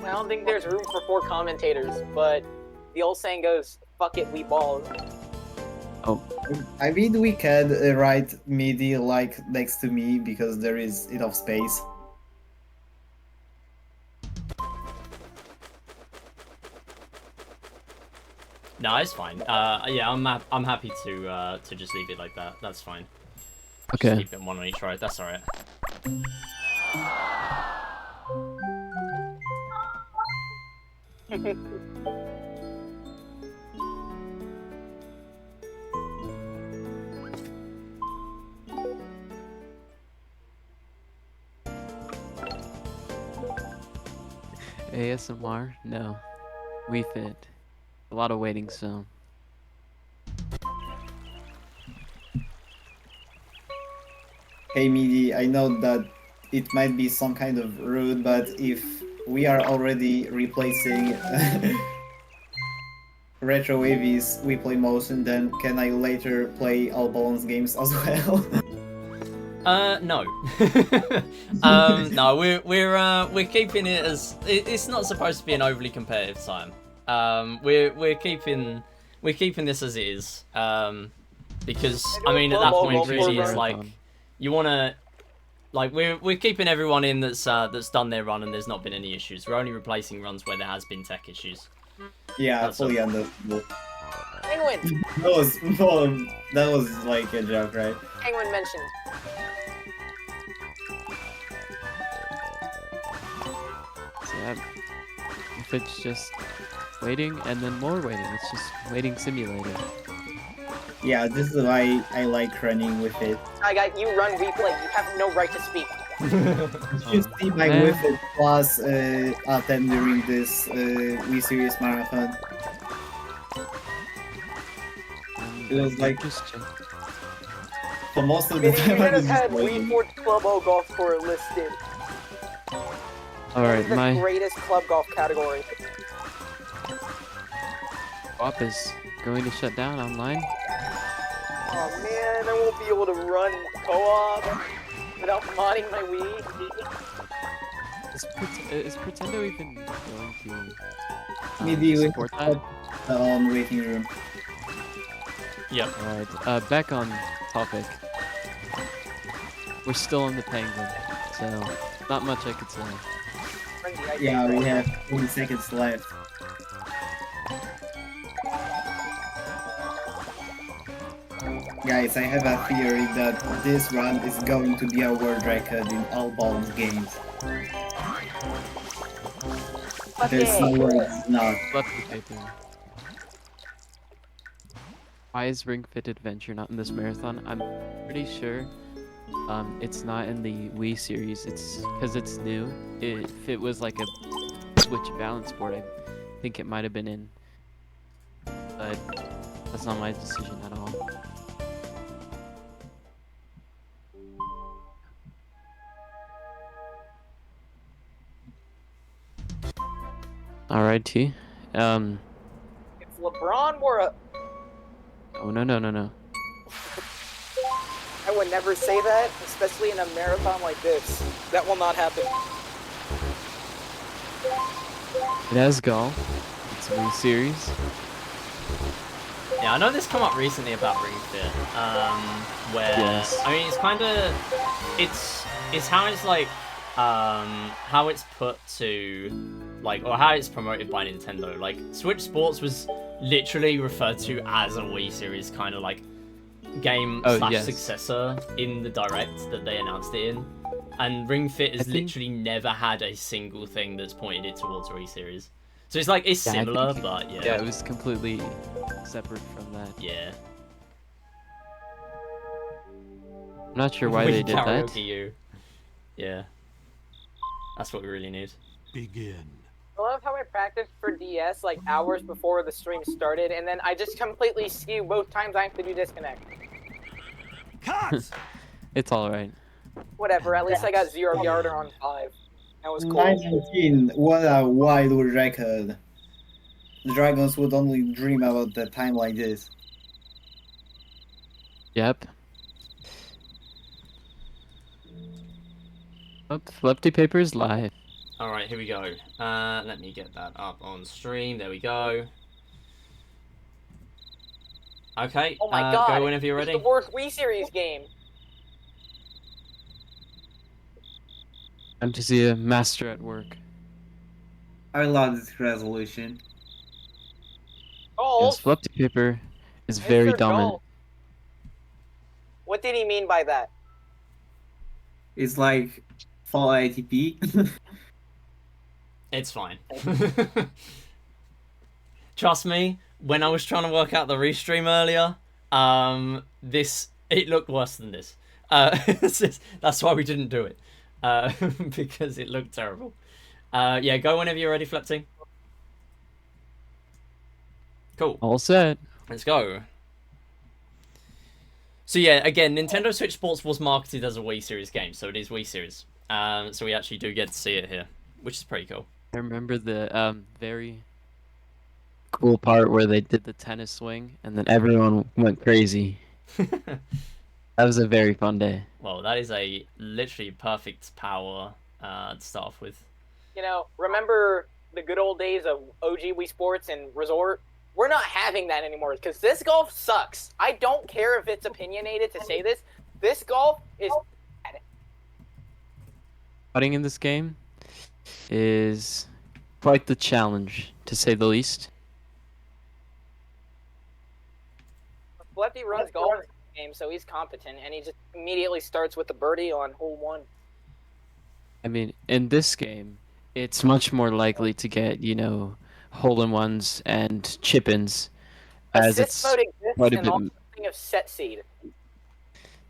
Speaker 2: I don't think there's room for 4 commentators, but the old saying goes, fuck it, we ball.
Speaker 5: I mean, we can write MIDI like next to me because there is enough space.
Speaker 1: No, it's fine. Yeah, I'm happy to just leave it like that. That's fine.
Speaker 7: Okay.
Speaker 1: Just keep it one on each road. That's all right.
Speaker 7: ASMR? No. We Fit. A lot of waiting, so.
Speaker 5: Hey MIDI, I know that it might be some kind of rude, but if we are already replacing Retro Wavy's We Play Motion, then can I later play all balance games as well?
Speaker 1: No. No, we're keeping it as it's not supposed to be an overly competitive time. We're keeping this as it is. Because I mean at that point really it's like you wanna like we're keeping everyone in that's done their run and there's not been any issues. We're only replacing runs where there has been tech issues.
Speaker 5: Yeah,
Speaker 1: That's
Speaker 5: fully understandable.
Speaker 2: Penguin!
Speaker 5: That was like a joke, right?
Speaker 2: Penguin mentioned.
Speaker 7: So yeah, if it's just waiting and then more waiting, it's just waiting simulator.
Speaker 5: Yeah, this is why I like running with it.
Speaker 2: I got you run replay. You have no right to speak.
Speaker 5: You should see my
Speaker 7: man.
Speaker 5: with it plus attempt during this Wii Series marathon. It was like
Speaker 7: Just check.
Speaker 5: for most of the
Speaker 2: You
Speaker 5: time I
Speaker 2: should
Speaker 5: was
Speaker 2: have had
Speaker 5: just
Speaker 2: Wii
Speaker 5: waiting.
Speaker 2: Sports Club O Golf Tour listed.
Speaker 7: Alright,
Speaker 2: The
Speaker 7: my
Speaker 2: greatest club golf category.
Speaker 7: op is going to shut down online.
Speaker 2: Oh man, I won't be able to run co-op without modding my Wii.
Speaker 7: Is Pretendo even going to
Speaker 5: Maybe we
Speaker 7: support that?
Speaker 5: on waiting room.
Speaker 1: Yep.
Speaker 7: Alright, back on topic. We're still on the Penguin, so not much I could say.
Speaker 2: Frenzy, I
Speaker 5: Yeah,
Speaker 2: think,
Speaker 5: we
Speaker 2: right?
Speaker 5: have 20 seconds left. Guys, I have a theory that this run is going to be a world record in all balance games. There's no way it's not.
Speaker 7: Lefty paper. Why is Ring Fit Adventure not in this marathon? I'm pretty sure it's not in the Wii series. It's because it's new. If it was like a Switch balance board, I think it might have been in. But that's not my decision at all. Alright, T.
Speaker 2: If LeBron were a...
Speaker 7: Oh, no.
Speaker 2: I would never say that, especially in a marathon like this. That will not happen.
Speaker 7: It has golf. It's a Wii series.
Speaker 1: Yeah, I know this come up recently about Ring Fit, where
Speaker 7: Yes.
Speaker 1: I mean it's kind of it's how it's like how it's put to like or how it's promoted by Nintendo. Like Switch Sports was literally referred to as a Wii series kind of like game slash
Speaker 7: yes.
Speaker 1: successor in the direct that they announced it in, and Ring Fit has
Speaker 7: I think-
Speaker 1: literally never had a single thing that's pointed it towards a Wii series. So it's like it's
Speaker 7: Yeah, I
Speaker 1: similar,
Speaker 7: think-
Speaker 1: but yeah.
Speaker 7: Yeah, it was completely separate from that.
Speaker 1: Yeah.
Speaker 7: I'm not sure why
Speaker 1: We
Speaker 7: they did that.
Speaker 1: karaoke you. Yeah. That's what we really need.
Speaker 4: Begin.
Speaker 2: I love how I practiced for DS like hours before the stream started, and then I just completely skew both times I have to do disconnect.
Speaker 4: Cut!
Speaker 7: It's alright.
Speaker 2: Whatever, at least I got 0 yarder on 5. That was cool.
Speaker 5: 919, what a wild record. The Dragons would only dream about a time like this.
Speaker 7: Yep. Oh, Flippy Paper is live.
Speaker 1: Alright, here we go. Let me get that up on stream. There we go. Okay,
Speaker 2: Oh my god,
Speaker 1: go whenever you're
Speaker 2: it's
Speaker 1: ready.
Speaker 2: the worst Wii Series game.
Speaker 7: Time to see a master at work.
Speaker 3: I love this resolution.
Speaker 2: Golf?
Speaker 7: Yes, Flippy Paper is very
Speaker 2: Mr.
Speaker 7: dominant.
Speaker 2: Golf. What did he mean by that?
Speaker 3: It's like fall ATP.
Speaker 1: It's fine. Trust me, when I was trying to work out the restream earlier, it looked worse than this. That's why we didn't do it. Because it looked terrible. Yeah, go whenever you're ready, Flepty. Cool.
Speaker 7: All set.
Speaker 1: Let's go. So yeah, again, Nintendo Switch Sports was marketed as a Wii Series game, so it is Wii Series. So we actually do get to see it here, which is pretty cool.
Speaker 7: I remember the very cool part where they did the tennis swing and then everyone went crazy. That was a very fun day.
Speaker 1: Well, that is a literally perfect power to start off with.
Speaker 2: You know, remember the good old days of OG Wii Sports and Resort? We're not having that anymore because this golf sucks. I don't care if it's opinionated to say this. This golf is bad.
Speaker 7: Putting in this game is quite the challenge, to say the least.
Speaker 2: Lefty runs golf in this game, so he's competent, and he just immediately starts with the birdie on hole 1.
Speaker 7: I mean, in this game, it's much more likely to get, hole-in-ones and chip-ins, as
Speaker 2: Assist mode exists
Speaker 7: quite a
Speaker 2: and
Speaker 7: bit-
Speaker 2: also something of set seed.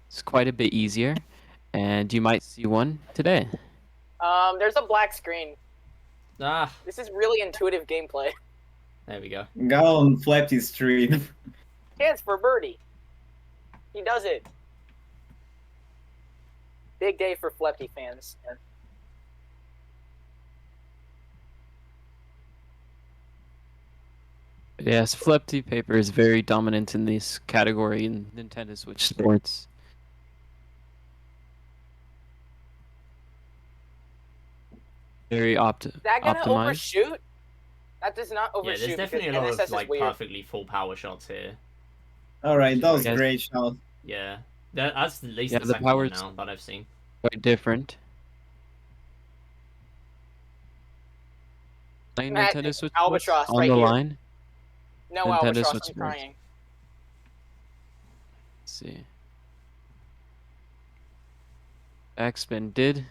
Speaker 7: it's quite a bit easier, and you might see one today.
Speaker 2: There's a black screen.
Speaker 1: Ah,
Speaker 2: This is really intuitive gameplay.
Speaker 1: there we go.
Speaker 5: Go on Flappy's stream.
Speaker 2: Chance for birdie. He does it. Big day for Flepty fans.
Speaker 7: Yes, Flippy paper is very dominant in this category in Nintendo Switch Sports. Very
Speaker 2: Is that gonna
Speaker 7: optimized.
Speaker 2: overshoot? That does not
Speaker 1: Yeah, there's
Speaker 2: overshoot because
Speaker 1: definitely a lot
Speaker 2: NSS
Speaker 1: of like
Speaker 2: is weird.
Speaker 1: perfectly full power shots here.
Speaker 5: Alright, that was
Speaker 7: Yes.
Speaker 5: great shot.
Speaker 1: Yeah, that's at least
Speaker 7: Yeah,
Speaker 1: the
Speaker 7: the
Speaker 1: second one
Speaker 7: power's
Speaker 1: now that I've seen.
Speaker 7: quite different. Playing
Speaker 2: Matt,
Speaker 7: Nintendo Switch
Speaker 2: Albatross
Speaker 7: Sports on
Speaker 2: right
Speaker 7: the
Speaker 2: here.
Speaker 7: line.
Speaker 2: No
Speaker 7: Nintendo
Speaker 2: Albatross,
Speaker 7: Switch
Speaker 2: I'm
Speaker 7: Sports.
Speaker 2: crying.
Speaker 7: Let's see. Backspin did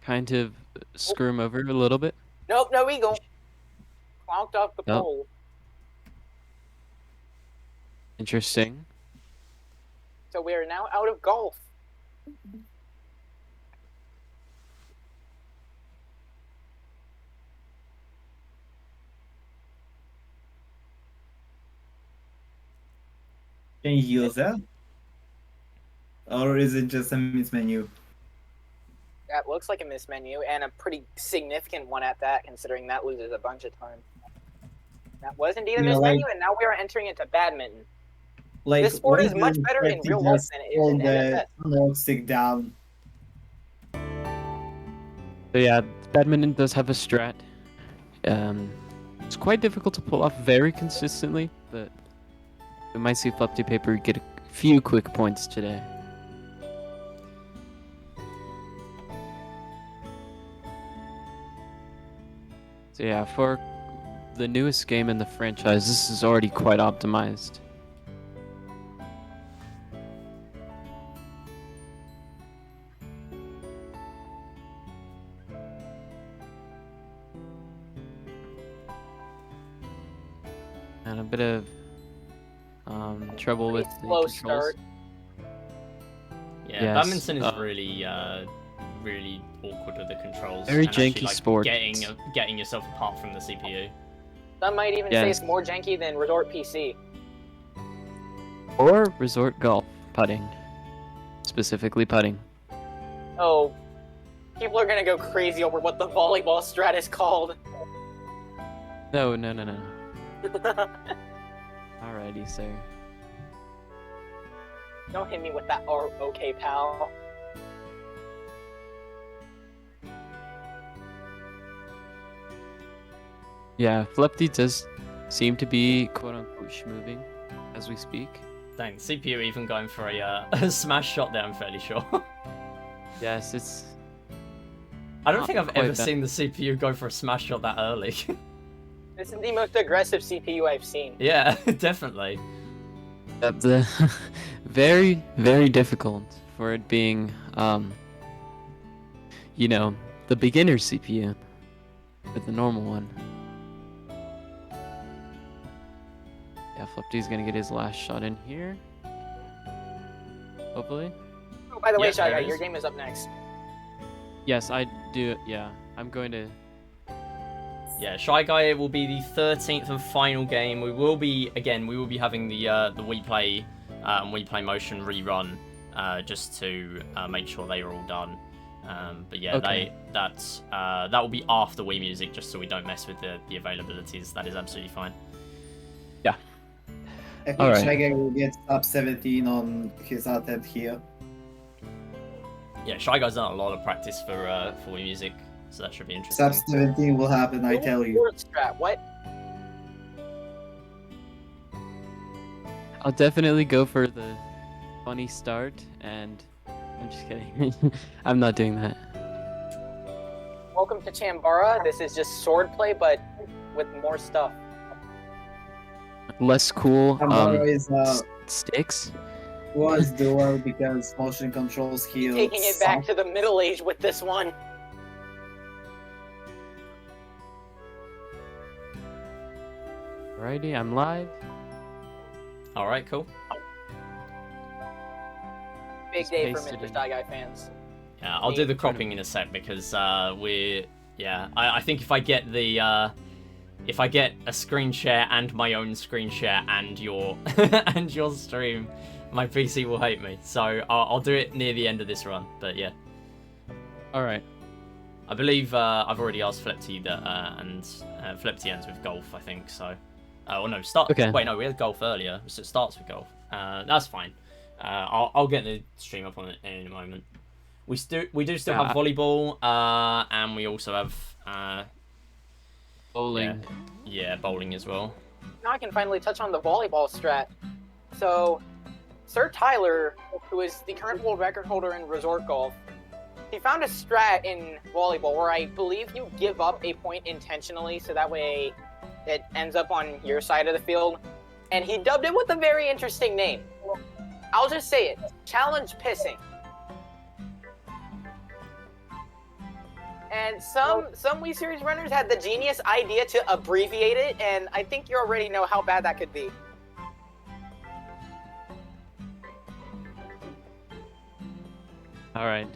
Speaker 7: kind of screw him over a little bit.
Speaker 2: Nope, no eagle. Clonked off the
Speaker 7: Nope.
Speaker 2: pole.
Speaker 7: Interesting.
Speaker 2: So we are now out of golf.
Speaker 3: Can you use that? Or is it just a mismenu?
Speaker 2: That looks like a miss menu, and a pretty significant one at that, considering that loses a bunch of time. That was indeed a
Speaker 5: Yeah,
Speaker 2: miss
Speaker 5: like-
Speaker 2: menu, and now we are entering into badminton.
Speaker 3: Like,
Speaker 2: This sport
Speaker 3: why
Speaker 2: is much
Speaker 3: doesn't
Speaker 2: better in
Speaker 3: Freddy
Speaker 2: real life
Speaker 3: just
Speaker 2: than it is
Speaker 3: hold
Speaker 2: in
Speaker 3: the
Speaker 2: NFS.
Speaker 3: analog stick down?
Speaker 7: So yeah, badminton does have a strat. It's quite difficult to pull off very consistently, but we might see Flippy Paper get a few quick points today. So yeah, for the newest game in the franchise, this is already quite optimized. And a bit of trouble with
Speaker 2: Pretty
Speaker 7: the
Speaker 2: slow
Speaker 7: controls.
Speaker 2: start.
Speaker 1: Yeah,
Speaker 7: Yes,
Speaker 1: badminton is
Speaker 7: uh,
Speaker 1: really awkward with the controls.
Speaker 7: Very
Speaker 1: and actually,
Speaker 7: janky
Speaker 1: like,
Speaker 7: sport.
Speaker 1: Getting yourself apart from the CPU.
Speaker 2: Some might even say
Speaker 7: Yes.
Speaker 2: it's more janky than Resort PC.
Speaker 7: Or resort golf putting, specifically putting.
Speaker 2: Oh, people are gonna go crazy over what the volleyball strat is called.
Speaker 7: No. Alrighty, sir.
Speaker 2: Don't hit me with that okay, pal.
Speaker 7: Yeah, Flippy does seem to be quote-unquote schmoving as we speak.
Speaker 1: Dang, CPU even going for a smash shot there, I'm fairly sure.
Speaker 7: Yes, it's...
Speaker 1: I don't think I've
Speaker 7: quite
Speaker 1: ever
Speaker 7: that-
Speaker 1: seen the CPU go for a smash shot that early.
Speaker 2: This is the most aggressive CPU I've seen.
Speaker 1: Yeah, definitely.
Speaker 7: the very, very difficult for it being, you know, the beginner CPU with the normal one. Yeah, Flippy's gonna get his last shot in here. Hopefully.
Speaker 2: Oh, by the way,
Speaker 1: Yeah,
Speaker 2: Shy
Speaker 1: there
Speaker 2: Guy,
Speaker 1: it
Speaker 2: your
Speaker 1: is.
Speaker 2: game is up next.
Speaker 7: Yes, I do. Yeah, I'm going to.
Speaker 1: Yeah, Shy Guy will be the 13th and final game. We will be having the We Play Motion rerun just to make sure they are all done. But yeah,
Speaker 7: Okay.
Speaker 1: that will be after Wii Music, just so we don't mess with the availabilities. That is absolutely fine.
Speaker 5: I think
Speaker 7: Alright.
Speaker 5: Shaggy will get top 17 on his attempt here.
Speaker 1: Yeah, Shy Guy's done a lot of practice for Wii Music, so that should be interesting.
Speaker 5: Top 17 will happen, I tell you.
Speaker 2: Sport strat, what?
Speaker 7: I'll definitely go for the funny start, and I'm just kidding. I'm not doing that.
Speaker 2: Welcome to Chambara. This is just swordplay, but with more stuff.
Speaker 7: Less cool.
Speaker 5: Amaro is
Speaker 7: Sticks.
Speaker 5: was dual because motion controls here.
Speaker 2: Taking it back
Speaker 5: suck.
Speaker 2: to the Middle Age with this one.
Speaker 7: Alrighty, I'm live.
Speaker 1: All right, cool.
Speaker 2: Big
Speaker 7: Just
Speaker 2: day for
Speaker 7: paste it
Speaker 2: Mr.
Speaker 7: in.
Speaker 2: Shy Guy fans.
Speaker 1: Yeah, I'll do the cropping in a sec because I think if I get the if I get a screen share and my own screen share and your and your stream, my PC will hate me. So I'll do it near the end of this run. But yeah,
Speaker 7: Alright.
Speaker 1: I believe I've already asked Flepty that and Flepty ends with golf, I think. So Oh no, start.
Speaker 7: Okay.
Speaker 1: Wait, no, we had golf earlier, so it starts with golf. That's fine. I'll get the stream up on it in a moment. We do still have volleyball, and we also have
Speaker 7: Bowling.
Speaker 1: yeah, bowling as well.
Speaker 2: Now I can finally touch on the volleyball strat. So, Sir Tyler, who is the current world record holder in resort golf, he found a strat in volleyball where I believe you give up a point intentionally so that way it ends up on your side of the field. And he dubbed it with a very interesting name. I'll just say it. Challenge pissing. And some Wii Series runners had the genius idea to abbreviate it, and I think you already know how bad that could be.
Speaker 7: Alright.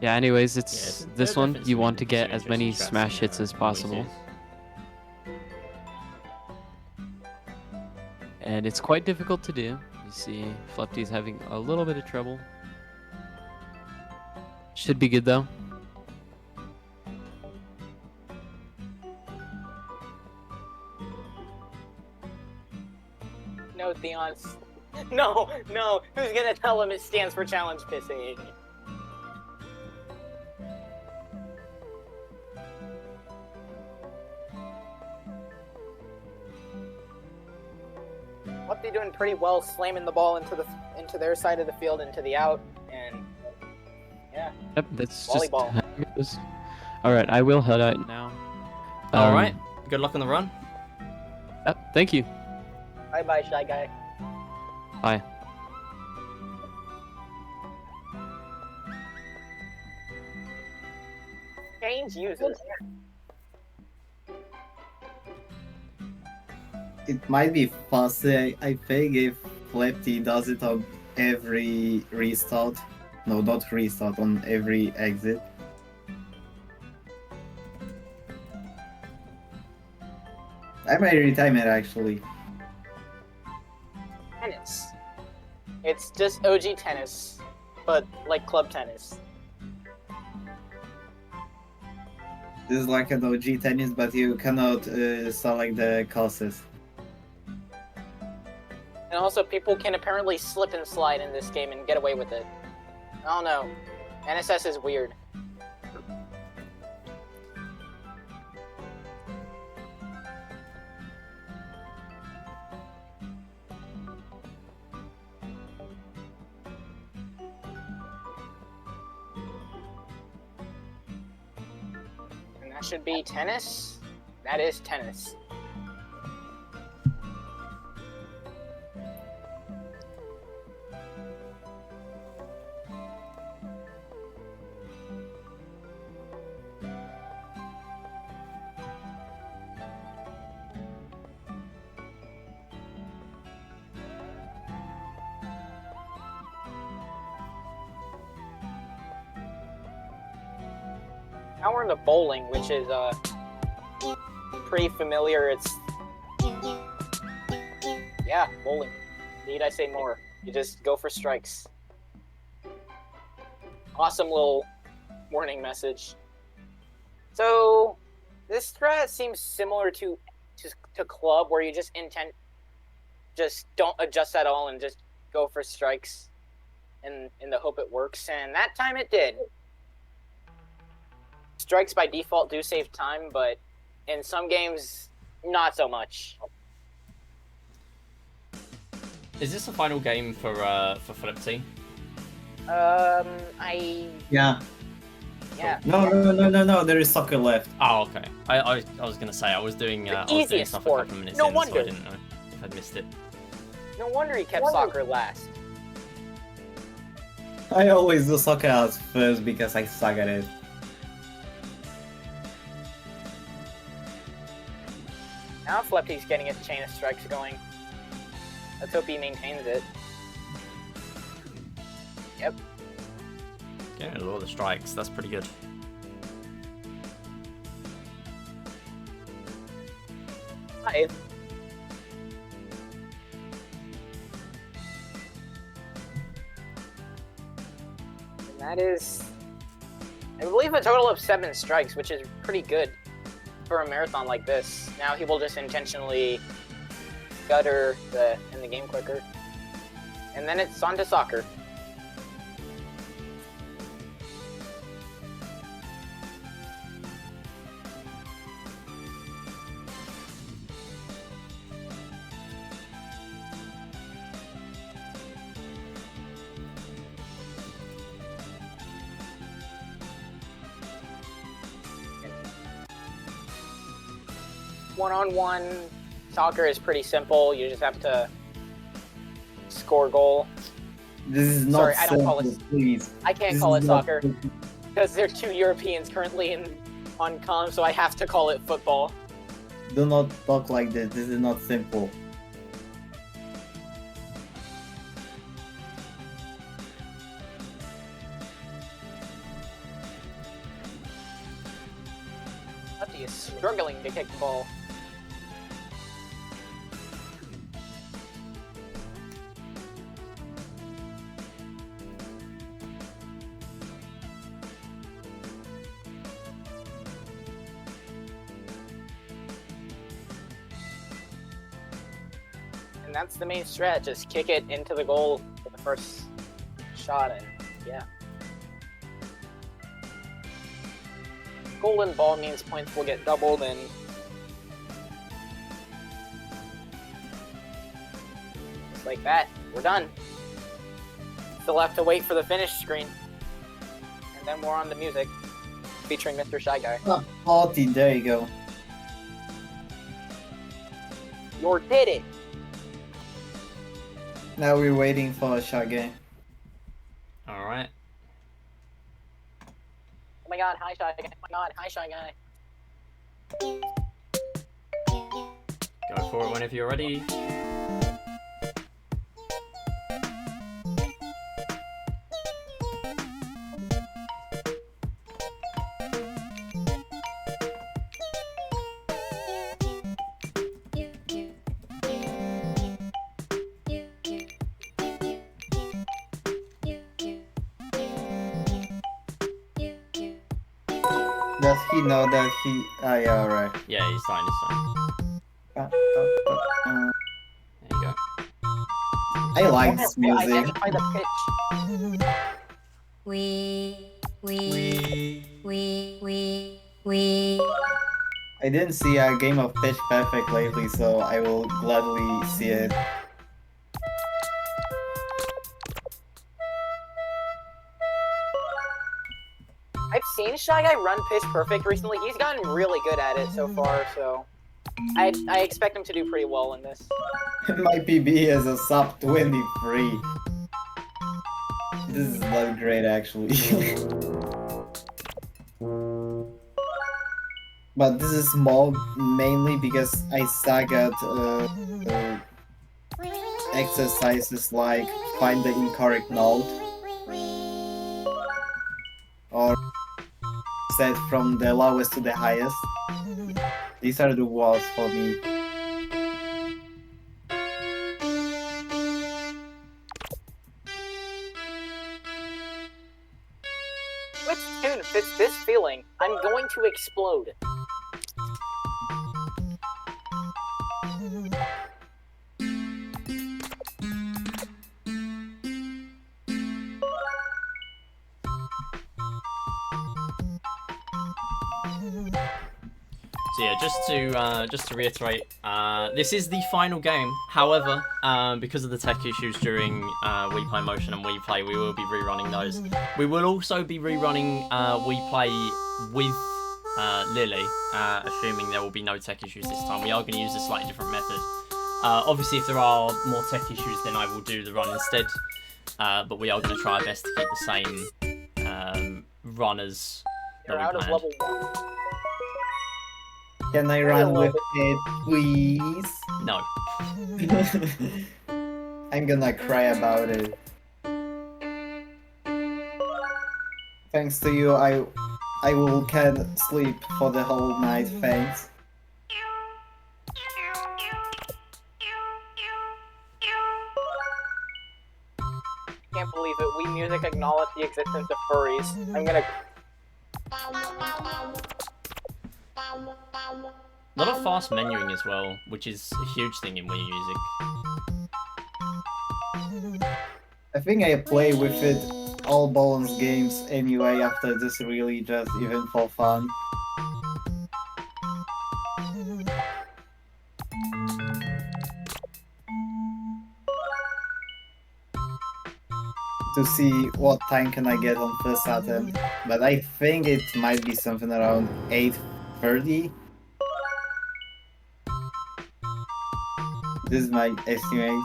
Speaker 7: Yeah, anyways,
Speaker 1: Yeah,
Speaker 7: this
Speaker 1: there
Speaker 7: one,
Speaker 1: definitely
Speaker 7: you want to
Speaker 1: some
Speaker 7: get as many
Speaker 1: interesting strats
Speaker 7: smash
Speaker 1: in,
Speaker 7: hits as
Speaker 1: Wii
Speaker 7: possible.
Speaker 1: Series.
Speaker 7: And it's quite difficult to do. You see, Fluffy's having a little bit of trouble. Should be good though.
Speaker 2: No, Theon's. No, who's gonna tell him it stands for challenge pissing? What they doing pretty well, slamming the ball into their side of the field, into the out, and yeah.
Speaker 7: Yep, that's
Speaker 2: Volleyball.
Speaker 7: just how it goes. Alright, I will head out now.
Speaker 1: All right. Good luck on the run.
Speaker 7: Yep, thank you.
Speaker 2: Bye bye, Shy Guy.
Speaker 7: Bye.
Speaker 2: Change users.
Speaker 5: It might be faster, I think, if Flepty does it on every restart. No, not restart, on every exit. I might retime it actually.
Speaker 2: Tennis. It's just OG tennis, but like club tennis.
Speaker 5: This is like an OG tennis, but you cannot select the classes.
Speaker 2: And also, people can apparently slip and slide in this game and get away with it. I don't know. NSS is weird. And that should be tennis. That is tennis. Now we're into bowling, which is pretty familiar. It's yeah, bowling. Need I say more? You just go for strikes. Awesome little warning message. So this strat seems similar to club, where you just don't adjust at all and just go for strikes, in the hope it works. And that time it did. Strikes by default do save time, but in some games, not so much.
Speaker 1: Is this the final game for Flipsy?
Speaker 5: Yeah.
Speaker 2: Yeah.
Speaker 5: No, there is soccer left.
Speaker 1: Oh, okay. I was gonna say I was doing
Speaker 2: easiest
Speaker 1: stuff
Speaker 2: sport.
Speaker 1: a couple of minutes
Speaker 2: No
Speaker 1: in,
Speaker 2: wonder.
Speaker 1: so I didn't know if I'd missed it.
Speaker 2: No wonder he kept soccer last.
Speaker 5: I always do soccer as first because I suck at it.
Speaker 2: Now Flepty's getting his chain of strikes going. Let's hope he maintains it. Yep.
Speaker 1: Getting a lot of the strikes. That's pretty good.
Speaker 2: Five. And that is, I believe, a total of 7 strikes, which is pretty good. for a marathon like this. Now he will just intentionally gutter in the game quicker. And then it's on to soccer. One-on-one soccer is pretty simple. You just have to score goal.
Speaker 3: This is not
Speaker 2: Sorry, I don't call
Speaker 3: simple,
Speaker 2: it-
Speaker 3: please.
Speaker 2: I can't
Speaker 3: This
Speaker 2: call
Speaker 3: is
Speaker 2: it
Speaker 3: not
Speaker 2: soccer
Speaker 3: simple.
Speaker 2: because there are 2 Europeans currently on comm, so I have to call it football.
Speaker 3: Do not talk like this. This is not simple.
Speaker 2: Lefty is struggling to kick the ball. And that's the main strat, just kick it into the goal for the first shot, and yeah. Golden ball means points will get doubled, and just like that, we're done. Still have to wait for the finish screen, and then we're on to music, featuring Mr. Shy Guy.
Speaker 3: Party, there you go.
Speaker 2: You did it!
Speaker 3: Now we're waiting for a shot game.
Speaker 1: All right.
Speaker 2: Oh my god, hi Shy Guy, oh my god, hi Shy Guy.
Speaker 1: Go for it whenever you're ready.
Speaker 3: Does he know that he... Ah, yeah, alright.
Speaker 1: Yeah, he's starting to sign.
Speaker 3: Uh,
Speaker 1: There you go.
Speaker 3: I like this
Speaker 2: Yeah,
Speaker 3: music.
Speaker 2: identify the pitch.
Speaker 3: I didn't see a game of Pitch Perfect lately, so I will gladly see it.
Speaker 2: I've seen Shy Guy run pitch perfect recently. He's gotten really good at it so far, so I expect him to do pretty well in this.
Speaker 3: My PB is a sub 23. This is not great, actually. But this is more mainly because I suck at exercises like find the incorrect note or set from the lowest to the highest. These are the worst for me.
Speaker 2: Which tune fits this feeling? I'm going to explode.
Speaker 1: So yeah, just to reiterate, this is the final game. However, because of the tech issues during We Play Motion and We Play, we will be rerunning those. We will also be rerunning We Play with Lily, assuming there will be no tech issues this time. We are going to use a slightly different method. Obviously, if there are more tech issues, then I will do the run instead. But we are going to try our best to keep the same runners that
Speaker 2: You're
Speaker 1: we
Speaker 2: out of
Speaker 1: planned.
Speaker 2: level 1.
Speaker 3: Can I run with it, please?
Speaker 1: No.
Speaker 3: I'm gonna cry about it. Thanks to you, I will can't sleep for the whole night. Thanks.
Speaker 2: Can't believe it. We Music acknowledge the existence of furries. I'm gonna...
Speaker 1: A lot of fast menuing as well, which is a huge thing in Wii Music.
Speaker 5: I think I play with it all balance games anyway after this really just even for fun. To see what time can I get on first attempt, but I think it might be something around 8:30. This is my estimate.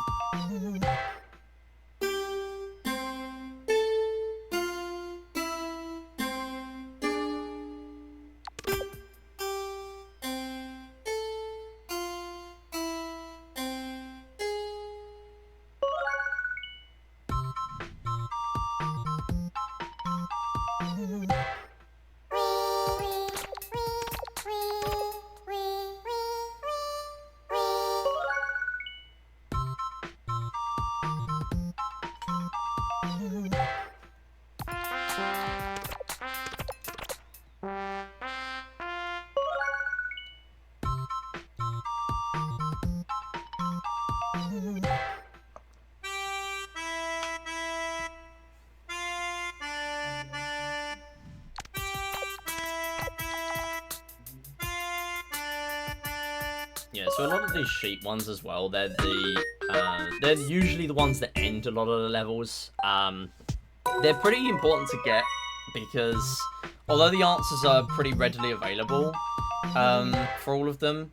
Speaker 1: Yeah, so a lot of these sheet ones as well, they're usually the ones that end a lot of the levels. They're pretty important to get because although the answers are pretty readily available for all of them,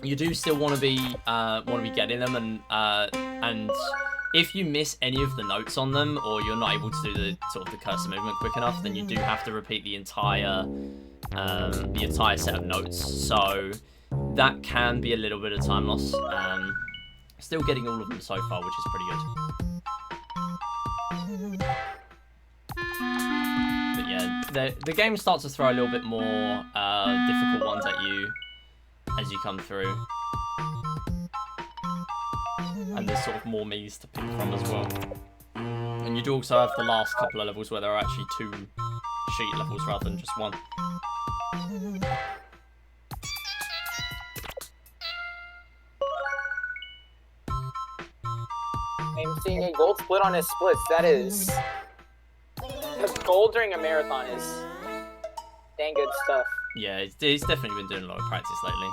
Speaker 1: you do still want to be getting them, and if you miss any of the notes on them, or you're not able to do the sort of the cursor movement quick enough, then you do have to repeat the entire set of notes. So that can be a little bit of time loss. Still getting all of them so far, which is pretty good. But yeah, the game starts to throw a little bit more difficult ones at you as you come through. And there's sort of more Mii's to pick from as well. And you do also have the last couple of levels where there are actually 2 sheet levels rather than just 1.
Speaker 2: I'm seeing a gold split on his splits. That is... The gold during a marathon is dang good stuff.
Speaker 1: Yeah, he's definitely been doing a lot of practice lately.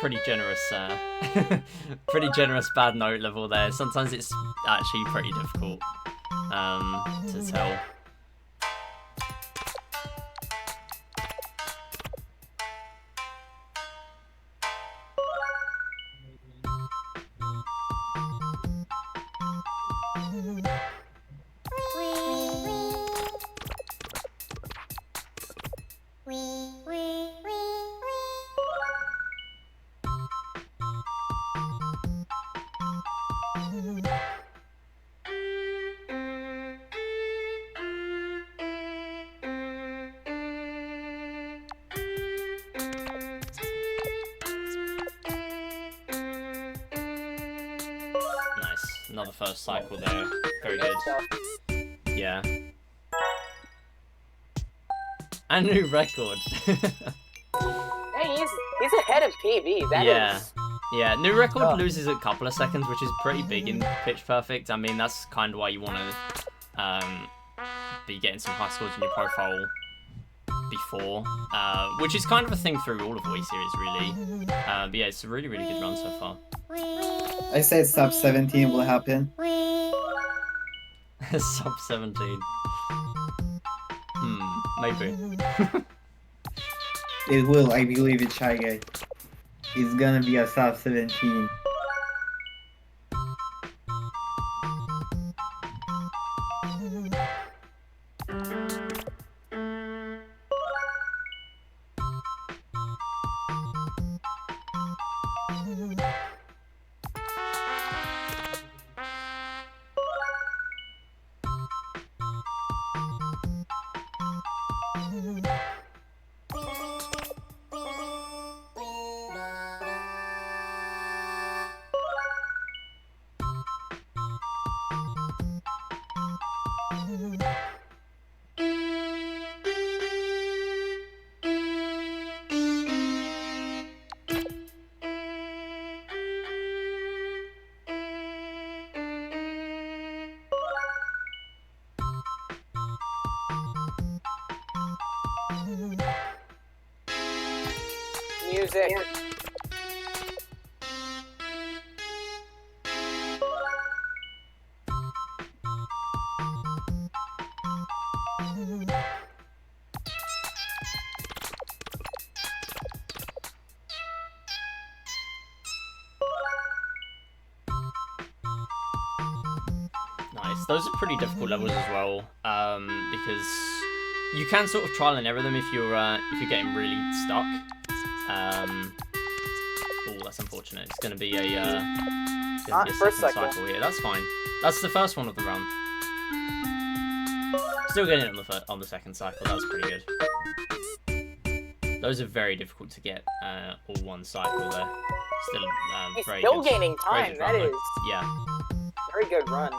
Speaker 1: Pretty generous bad note level there. Sometimes it's actually pretty difficult to tell. Another first cycle there. Very good. Yeah. A new record.
Speaker 2: Hey, he's ahead of PB. That is...
Speaker 1: Yeah, new record loses a couple of seconds, which is pretty big in Pitch Perfect. I mean, that's kind of why you want to be getting some high scores in your profile before, which is kind of a thing through all of Wii series, really. But yeah, it's a really, really good run so far.
Speaker 5: I said sub 17 will happen.
Speaker 1: Sub 17. Maybe.
Speaker 5: It will, I believe it, Shy Guy. It's gonna be a sub 17.
Speaker 2: music.
Speaker 1: Nice. Those are pretty difficult levels as well, because you can sort of trial and error them if you're getting really stuck. Oh, that's unfortunate. It's going to be a
Speaker 2: First
Speaker 1: second
Speaker 2: cycle.
Speaker 1: cycle here. That's fine. That's the first one of the run. Still getting it on the second cycle. That's pretty good. Those are very difficult to get all one cycle there. Still,
Speaker 2: He's
Speaker 1: very
Speaker 2: still
Speaker 1: good.
Speaker 2: gaining
Speaker 1: Very
Speaker 2: time.
Speaker 1: good
Speaker 2: That
Speaker 1: run, though.
Speaker 2: is
Speaker 1: Yeah.
Speaker 2: very good run.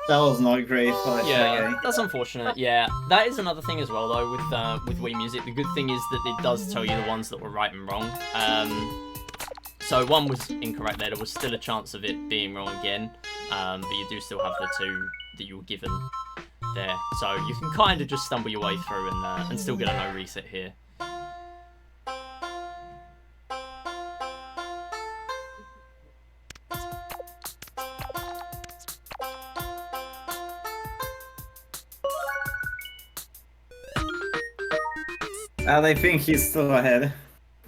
Speaker 3: That was not great for that
Speaker 1: Yeah,
Speaker 3: game.
Speaker 1: that's unfortunate. Yeah, that is another thing as well though with Wii Music. The good thing is that it does tell you the ones that were right and wrong. So one was incorrect there. There was still a chance of it being wrong again, but you do still have the two that you were given there. So you can kind of just stumble your way through and still get a no reset here.
Speaker 3: And I think he's still ahead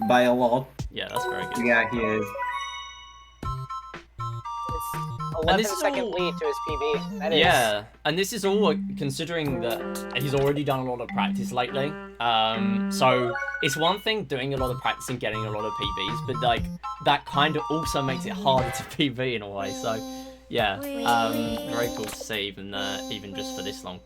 Speaker 3: by a lot.
Speaker 1: Yeah, that's very good.
Speaker 3: Yeah, he is.
Speaker 2: It's
Speaker 1: And this
Speaker 2: 11-second
Speaker 1: is all-
Speaker 2: lead to his PB. That is
Speaker 1: Yeah, and this is all considering that he's already done a lot of practice lately. So it's one thing doing a lot of practice and getting a lot of PBs, but like that kind of also makes it harder to PB in a way. So yeah, very cool to see even just for this long.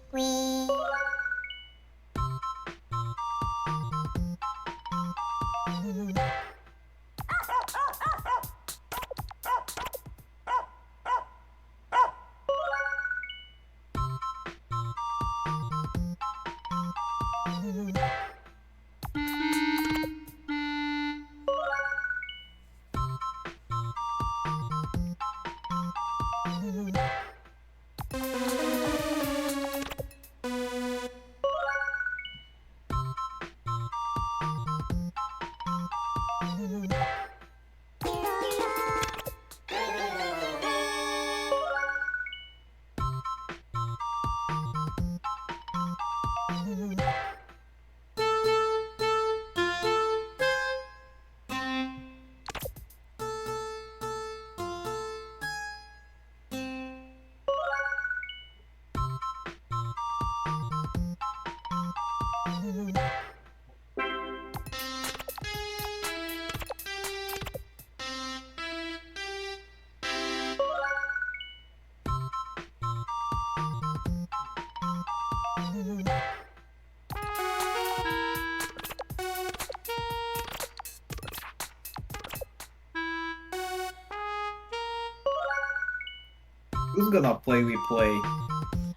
Speaker 3: Who's gonna play we play?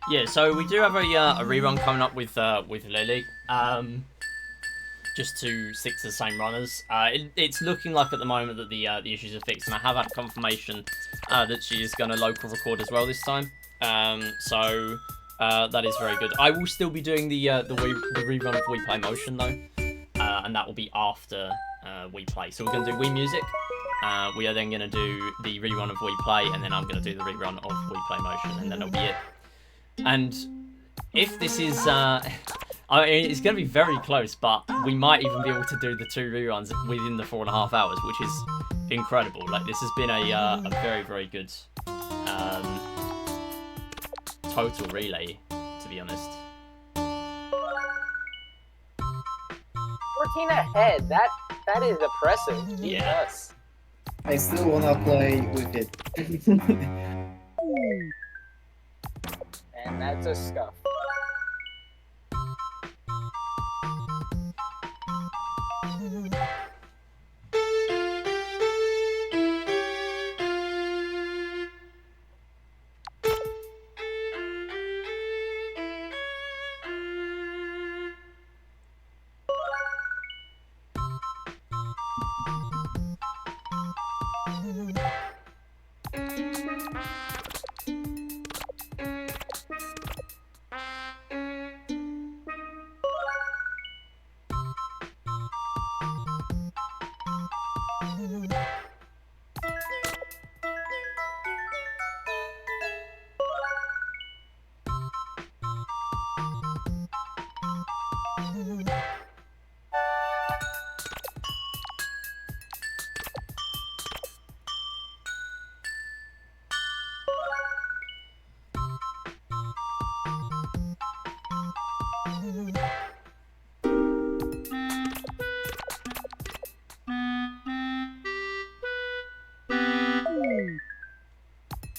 Speaker 1: Yeah, so we do have a rerun coming up with Lily. Just to stick to the same runners. It's looking like at the moment that the issues are fixed, and I have had confirmation that she is going to local record as well this time. So that is very good. I will still be doing the rerun of We Play Motion though, and that will be after We Play. So we're going to do We Music. We are then going to do the rerun of We Play, and then I'm going to do the rerun of We Play Motion, and then that'll be it. And if this is, I mean, it's going to be very close, but we might even be able to do the 2 reruns within the 4.5 hours, which is incredible. Like, this has been a very, very good total relay, to be honest.
Speaker 2: 14 ahead. That is impressive.
Speaker 1: Yeah.
Speaker 2: Jesus.
Speaker 5: I still wanna play with it.
Speaker 2: And that's a scuff.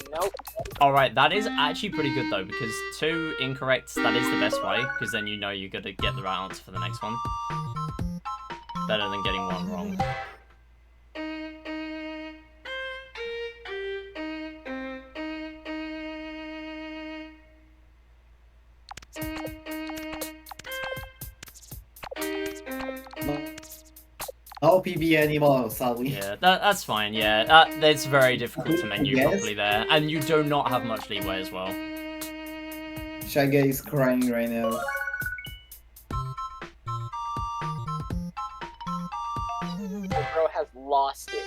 Speaker 2: Nope.
Speaker 1: Alright, that is actually pretty good though, because 2 incorrects, that is the best way, because then you know you're going to get the right answer for the next one. Better than getting 1 wrong.
Speaker 5: No PB anymore, sadly.
Speaker 1: Yeah, that's fine, yeah. It's very difficult to menu
Speaker 5: Yes.
Speaker 1: properly there, and you do not have much leeway as well.
Speaker 5: Shaggy is crying right now.
Speaker 2: The bro has lost it.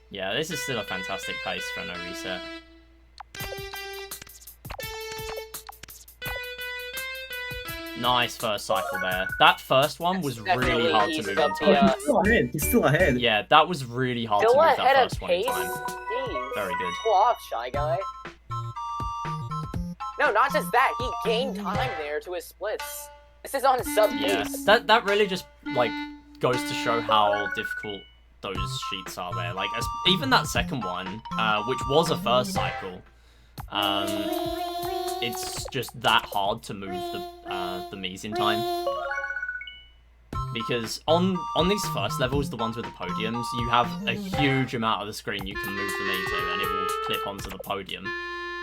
Speaker 1: Yeah, this is still a fantastic pace for no reset. Nice first cycle there. That first one was really
Speaker 2: Definitely
Speaker 1: hard to
Speaker 2: eased
Speaker 1: move
Speaker 2: up
Speaker 1: in
Speaker 2: the,
Speaker 1: time.
Speaker 5: He's still ahead. He's still ahead.
Speaker 1: Yeah, that was really hard to
Speaker 2: Still
Speaker 1: move that
Speaker 2: ahead of
Speaker 1: first one in
Speaker 2: pace?
Speaker 1: time.
Speaker 2: Jeez.
Speaker 1: Very good.
Speaker 2: Pull off, Shy Guy. No, not just that. He gained time there to his splits. This is on sub
Speaker 1: Yeah,
Speaker 2: pace.
Speaker 1: that really just like goes to show how difficult those sheets are there. Like even that second one, which was a first cycle, it's just that hard to move the Miis in time. Because on these first levels, the ones with the podiums, you have a huge amount of the screen you can move the Mii to, and it will clip onto the podium.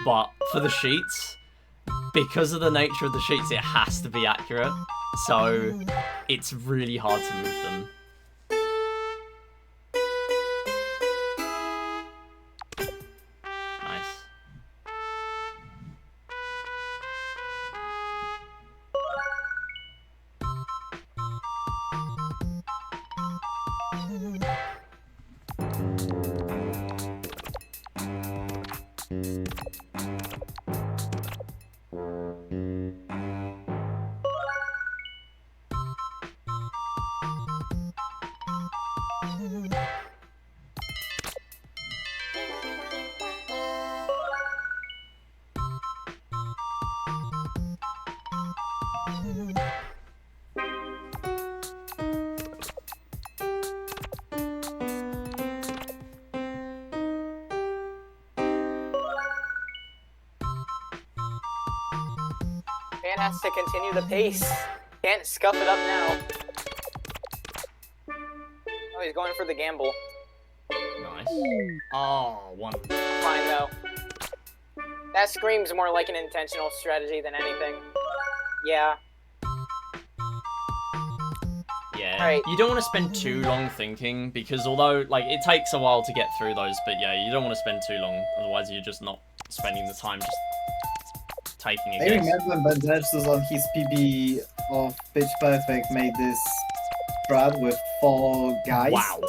Speaker 1: But for the sheets, because of the nature of the sheets, it has to be accurate. So it's really hard to move them. Nice.
Speaker 2: Man has to continue the pace. Can't scuff it up now. Oh, he's going for the gamble.
Speaker 1: Nice. Oh, one.
Speaker 2: Fine though. That screams more like an intentional strategy than anything. Yeah.
Speaker 1: Yeah.
Speaker 2: Right.
Speaker 1: You don't want to spend too long thinking, because although, like, it takes a while to get through those, but yeah, you don't want to spend too long, otherwise you're just not spending the time just taking a
Speaker 5: I
Speaker 1: guess.
Speaker 5: remember when Versus on his PB of Pitch Perfect made this strat with 4 guys.
Speaker 1: Wow.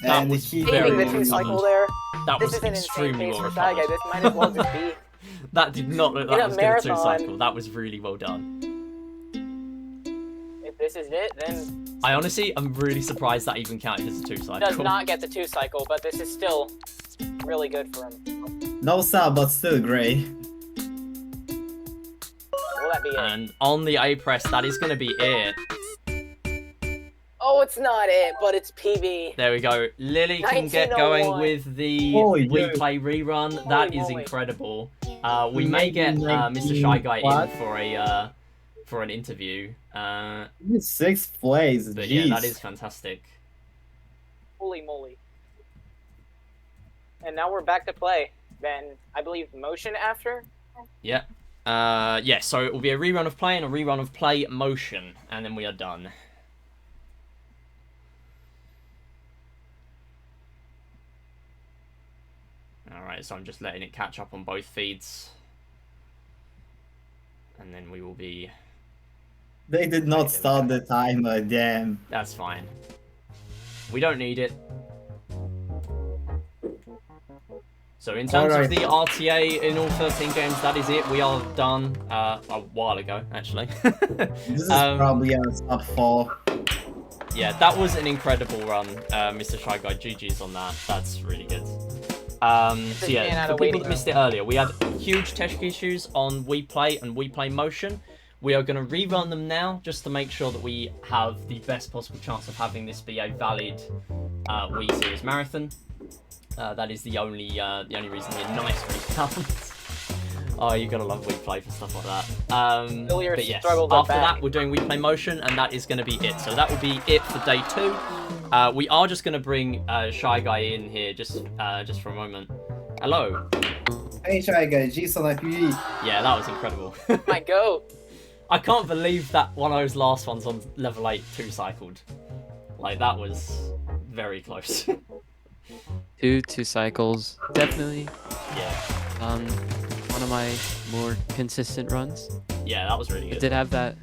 Speaker 1: That
Speaker 5: And
Speaker 1: was
Speaker 5: he
Speaker 1: very
Speaker 2: Aiming the
Speaker 1: well
Speaker 2: two
Speaker 1: done.
Speaker 2: cycle there.
Speaker 1: That
Speaker 2: This
Speaker 1: was
Speaker 2: is an insane
Speaker 1: extremely
Speaker 2: pace
Speaker 1: well
Speaker 2: for Shy Guy.
Speaker 1: recovered.
Speaker 2: This might as well just be.
Speaker 1: That did not look
Speaker 2: In
Speaker 1: like
Speaker 2: a
Speaker 1: it was going to
Speaker 2: marathon.
Speaker 1: two-cycle. That was really well done.
Speaker 2: If this is it, then
Speaker 1: I honestly, I'm really surprised that even counted as a two-cycle.
Speaker 2: does not get the 2 cycle, but this is still really good for him.
Speaker 5: No sub, but still great.
Speaker 2: Will that be it?
Speaker 1: And on the A press, that is going to be it.
Speaker 2: Oh, it's not it, but it's PB.
Speaker 1: There we go. Lily can get
Speaker 2: 1901.
Speaker 1: going with the
Speaker 5: Holy
Speaker 1: We
Speaker 5: yeah.
Speaker 1: Play rerun. That
Speaker 2: Holy
Speaker 1: is
Speaker 2: moly.
Speaker 1: incredible. We may get Mr. Shy Guy
Speaker 5: What?
Speaker 1: in for an interview.
Speaker 5: He's 6th place,
Speaker 1: But
Speaker 5: jeez.
Speaker 1: yeah, that is fantastic.
Speaker 2: Holy moly. And now we're back to play. Then, I believe, motion after?
Speaker 1: Yeah. Yeah, so it will be a rerun of play and a rerun of play motion, and then we are done. Alright, so I'm just letting it catch up on both feeds. And then we will be...
Speaker 5: They did not start the timer, damn.
Speaker 1: That's fine. We don't need it. So in terms
Speaker 5: Alright.
Speaker 1: of the RTA in all 13 games, that is it. We are done a while ago, actually.
Speaker 5: This is probably a sub 4.
Speaker 1: Yeah, that was an incredible run, Mr. Shy Guy. GG's on that. That's really good. So
Speaker 2: Just
Speaker 1: yeah,
Speaker 2: being out
Speaker 1: for
Speaker 2: of
Speaker 1: people
Speaker 2: waiting
Speaker 1: that missed it earlier, we had huge tech issues on We Play and We Play Motion. We are going to rerun them now, just to make sure that we have the best possible chance of having this be a valid Wii Series Marathon. That is the only reason the nice rebounds. Oh, you're gonna love We Play for stuff like that.
Speaker 2: Billiard
Speaker 1: But yes,
Speaker 2: struggles are
Speaker 1: after
Speaker 2: back.
Speaker 1: that we're doing We Play Motion, and that is going to be it. So that will be it for day 2. We are just going to bring Shy Guy in here just for a moment. Hello.
Speaker 5: Hey, Shy Guy, G's on IPV.
Speaker 1: Yeah, that was incredible.
Speaker 2: My goat.
Speaker 1: I can't believe that one of those last ones on level 8 2-cycled. Like, that was very close.
Speaker 7: Two cycles. Definitely
Speaker 1: Yeah.
Speaker 7: one of my more consistent runs.
Speaker 1: Yeah, that was really
Speaker 7: I
Speaker 1: good.
Speaker 7: did have that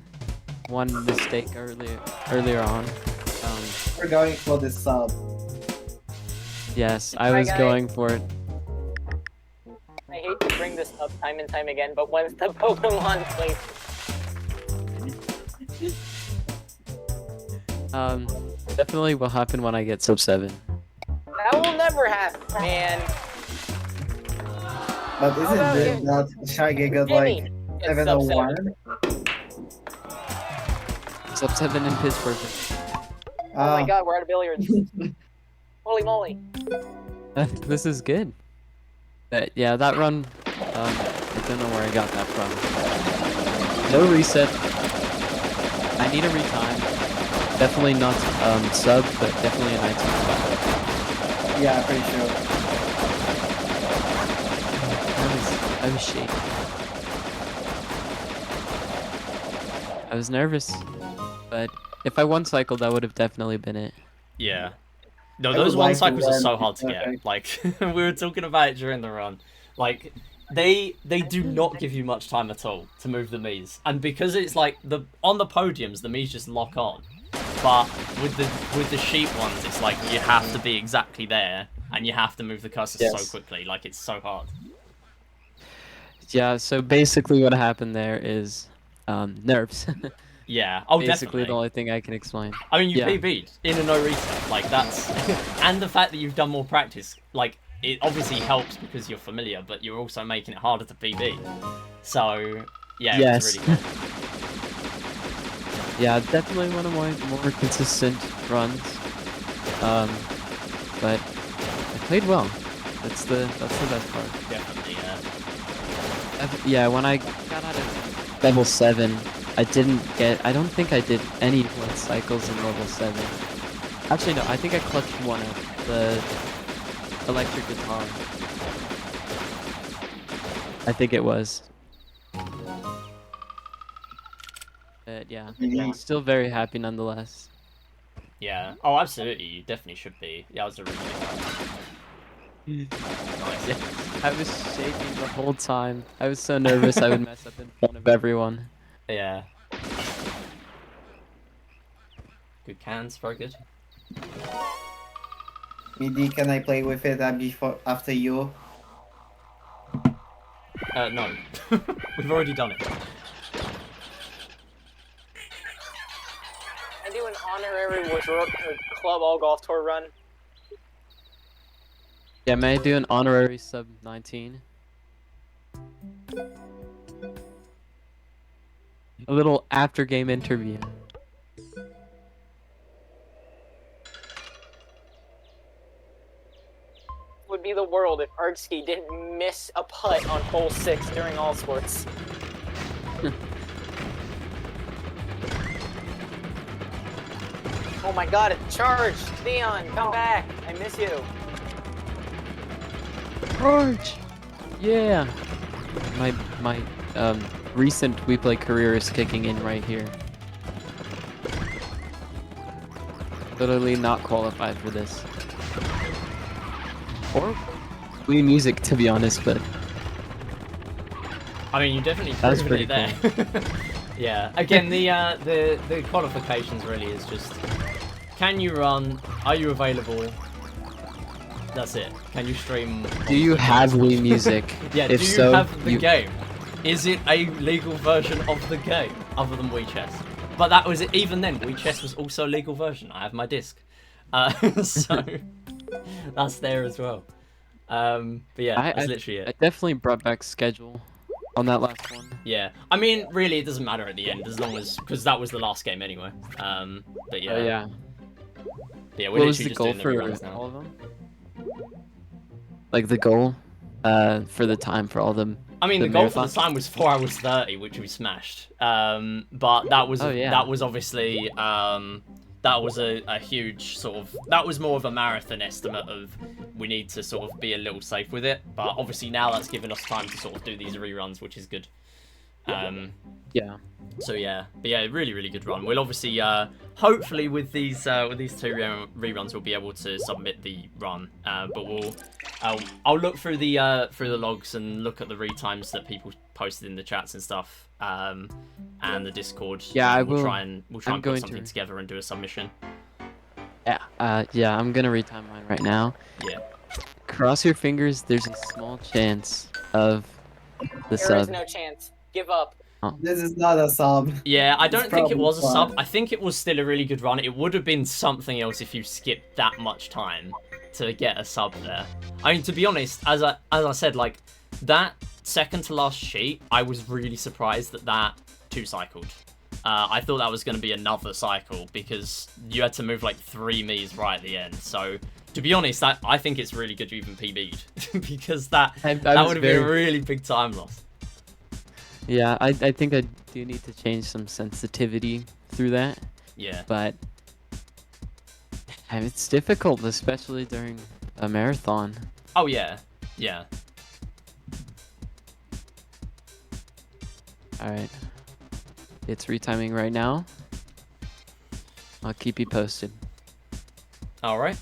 Speaker 7: one mistake earlier on.
Speaker 5: We're going for this sub.
Speaker 7: Yes, I
Speaker 2: Hi,
Speaker 7: was
Speaker 2: guys.
Speaker 7: going for it.
Speaker 2: I hate to bring this up time and time again, but once the Pokemon plays,
Speaker 7: Definitely will happen when I get sub 7.
Speaker 2: that will never happen, man.
Speaker 5: But isn't
Speaker 2: no,
Speaker 5: it that Shy Guy got like
Speaker 2: Jimmy, it's sub 7.
Speaker 5: 701?
Speaker 7: Sub 7 in Pittsburgh.
Speaker 2: Oh my god, we're out of billiards. Holy moly.
Speaker 7: This is good. But yeah, that run, I don't know where I got that from. No reset. I need a retime. Definitely not sub, but definitely a 19.
Speaker 5: Yeah, pretty sure.
Speaker 7: I was shaking. I was nervous, but if I one cycled, that would have definitely been it.
Speaker 1: Yeah. No,
Speaker 5: I
Speaker 1: those
Speaker 5: would
Speaker 1: one
Speaker 5: like to
Speaker 1: cycles are
Speaker 5: learn
Speaker 1: so hard to get.
Speaker 5: perfect.
Speaker 1: Like, we were talking about it during the run. Like, they do not give you much time at all to move the Miis. And because it's like, on the podiums, the Miis just lock on. But with the sheep ones, it's like, you have to be exactly there, and you have to move the cursor so
Speaker 5: Yes.
Speaker 1: quickly. Like, it's so hard.
Speaker 7: Yeah, so basically what happened there is nerves.
Speaker 1: Yeah. Oh,
Speaker 7: Basically
Speaker 1: definitely.
Speaker 7: the only thing I can explain.
Speaker 1: I mean, you
Speaker 7: Yeah.
Speaker 1: PB'd in a no reset. Like, that's... and the fact that you've done more practice, like, it obviously helps because you're familiar, but you're also making it harder to PB. So, yeah, it
Speaker 7: Yes.
Speaker 1: was really good.
Speaker 7: Yeah, definitely one of my more consistent runs. But I played well. That's the best part.
Speaker 1: Definitely,
Speaker 7: Yeah, when I got out of level 7, I don't think I did any one cycles in level 7. Actually, no, I think I clutched one of the electric guitar. I think it was. But yeah, I'm still very happy nonetheless.
Speaker 1: Yeah. Oh, absolutely. You definitely should be. Yeah, I was a really big
Speaker 7: Yeah, I was shaking the whole time. I was so nervous I would mess up in front of everyone.
Speaker 1: Yeah. Good cans, very good.
Speaker 5: Midi, can I play with it before after you?
Speaker 1: No. We've already done it.
Speaker 2: I do an honorary club all golf tour run.
Speaker 7: Yeah, may I do an honorary sub 19? A little after game interview.
Speaker 2: Would be the world if Artsky didn't miss a putt on hole 6 during all sports. Oh my god, it's charged! Leon, come back! I miss you.
Speaker 7: Charge! Yeah! My recent WePlay career is kicking in right here. Literally not qualified for this. Or Wii Music, to be honest, but
Speaker 1: I mean, you definitely
Speaker 7: That's
Speaker 1: proved it
Speaker 7: pretty
Speaker 1: there. Yeah. Again, the qualifications really is just, can you run? Are you available? That's it. Can you stream?
Speaker 7: do you have Wii Music?
Speaker 1: Yeah.
Speaker 7: If
Speaker 1: do you
Speaker 7: so,
Speaker 1: have the game? Is it a legal version of the game other than Wii Chess? But that was it. Even then, Wii Chess was also a legal version. I have my disc, so that's there as well. But yeah, that's literally
Speaker 7: I
Speaker 1: it.
Speaker 7: definitely brought back schedule on that last one.
Speaker 1: Yeah, I mean, really, it doesn't matter at the end as long as, because that was the last game anyway. But yeah,
Speaker 7: Oh yeah.
Speaker 1: yeah, we're
Speaker 7: What was
Speaker 1: literally
Speaker 7: the
Speaker 1: just
Speaker 7: goal
Speaker 1: doing the
Speaker 7: for
Speaker 1: reruns now.
Speaker 7: all of them? Like the goal, for the time for all them.
Speaker 1: I mean, the goal for the
Speaker 7: marathons?
Speaker 1: time was 4 hours 30, which we smashed. But that was
Speaker 7: Oh, yeah.
Speaker 1: that was obviously that was a huge sort of, that was more of a marathon estimate of, we need to sort of be a little safe with it. But obviously now that's given us time to sort of do these reruns, which is good.
Speaker 7: Yeah.
Speaker 1: So yeah, but yeah, really, really good run. We'll obviously, hopefully with these 2 reruns, we'll be able to submit the run. But I'll look through the logs and look at the retimes that people posted in the chats and stuff, and the Discord.
Speaker 7: Yeah,
Speaker 1: and
Speaker 7: I will.
Speaker 1: We'll try and
Speaker 7: I'm
Speaker 1: put
Speaker 7: going
Speaker 1: something
Speaker 7: to.
Speaker 1: together and do a submission.
Speaker 7: Yeah. Yeah. I'm gonna retime mine right now.
Speaker 1: Yeah.
Speaker 7: Cross your fingers. There's a small chance of the
Speaker 2: There is
Speaker 7: sub.
Speaker 2: no chance. Give up.
Speaker 5: This is not a sub.
Speaker 1: Yeah, I
Speaker 5: It's
Speaker 1: don't think it was a
Speaker 5: probably
Speaker 1: sub. I think it was still a really good run. It would have been something else if you skipped that much time to get a sub there. I mean, to be honest, as I said, like, that second to last sheet, I was really surprised that 2-cycled. I thought that was going to be another cycle because you had to move like 3 Ms right at the end. So, to be honest, I think it's really good you even PB'd because that
Speaker 7: I
Speaker 1: would
Speaker 7: was
Speaker 1: have been a
Speaker 7: very-
Speaker 1: really big time loss.
Speaker 7: Yeah, I think I do need to change some sensitivity through that,
Speaker 1: Yeah.
Speaker 7: but it's difficult, especially during a marathon.
Speaker 1: Oh yeah. Yeah.
Speaker 7: Alright. It's retiming right now. I'll keep you posted.
Speaker 1: All right.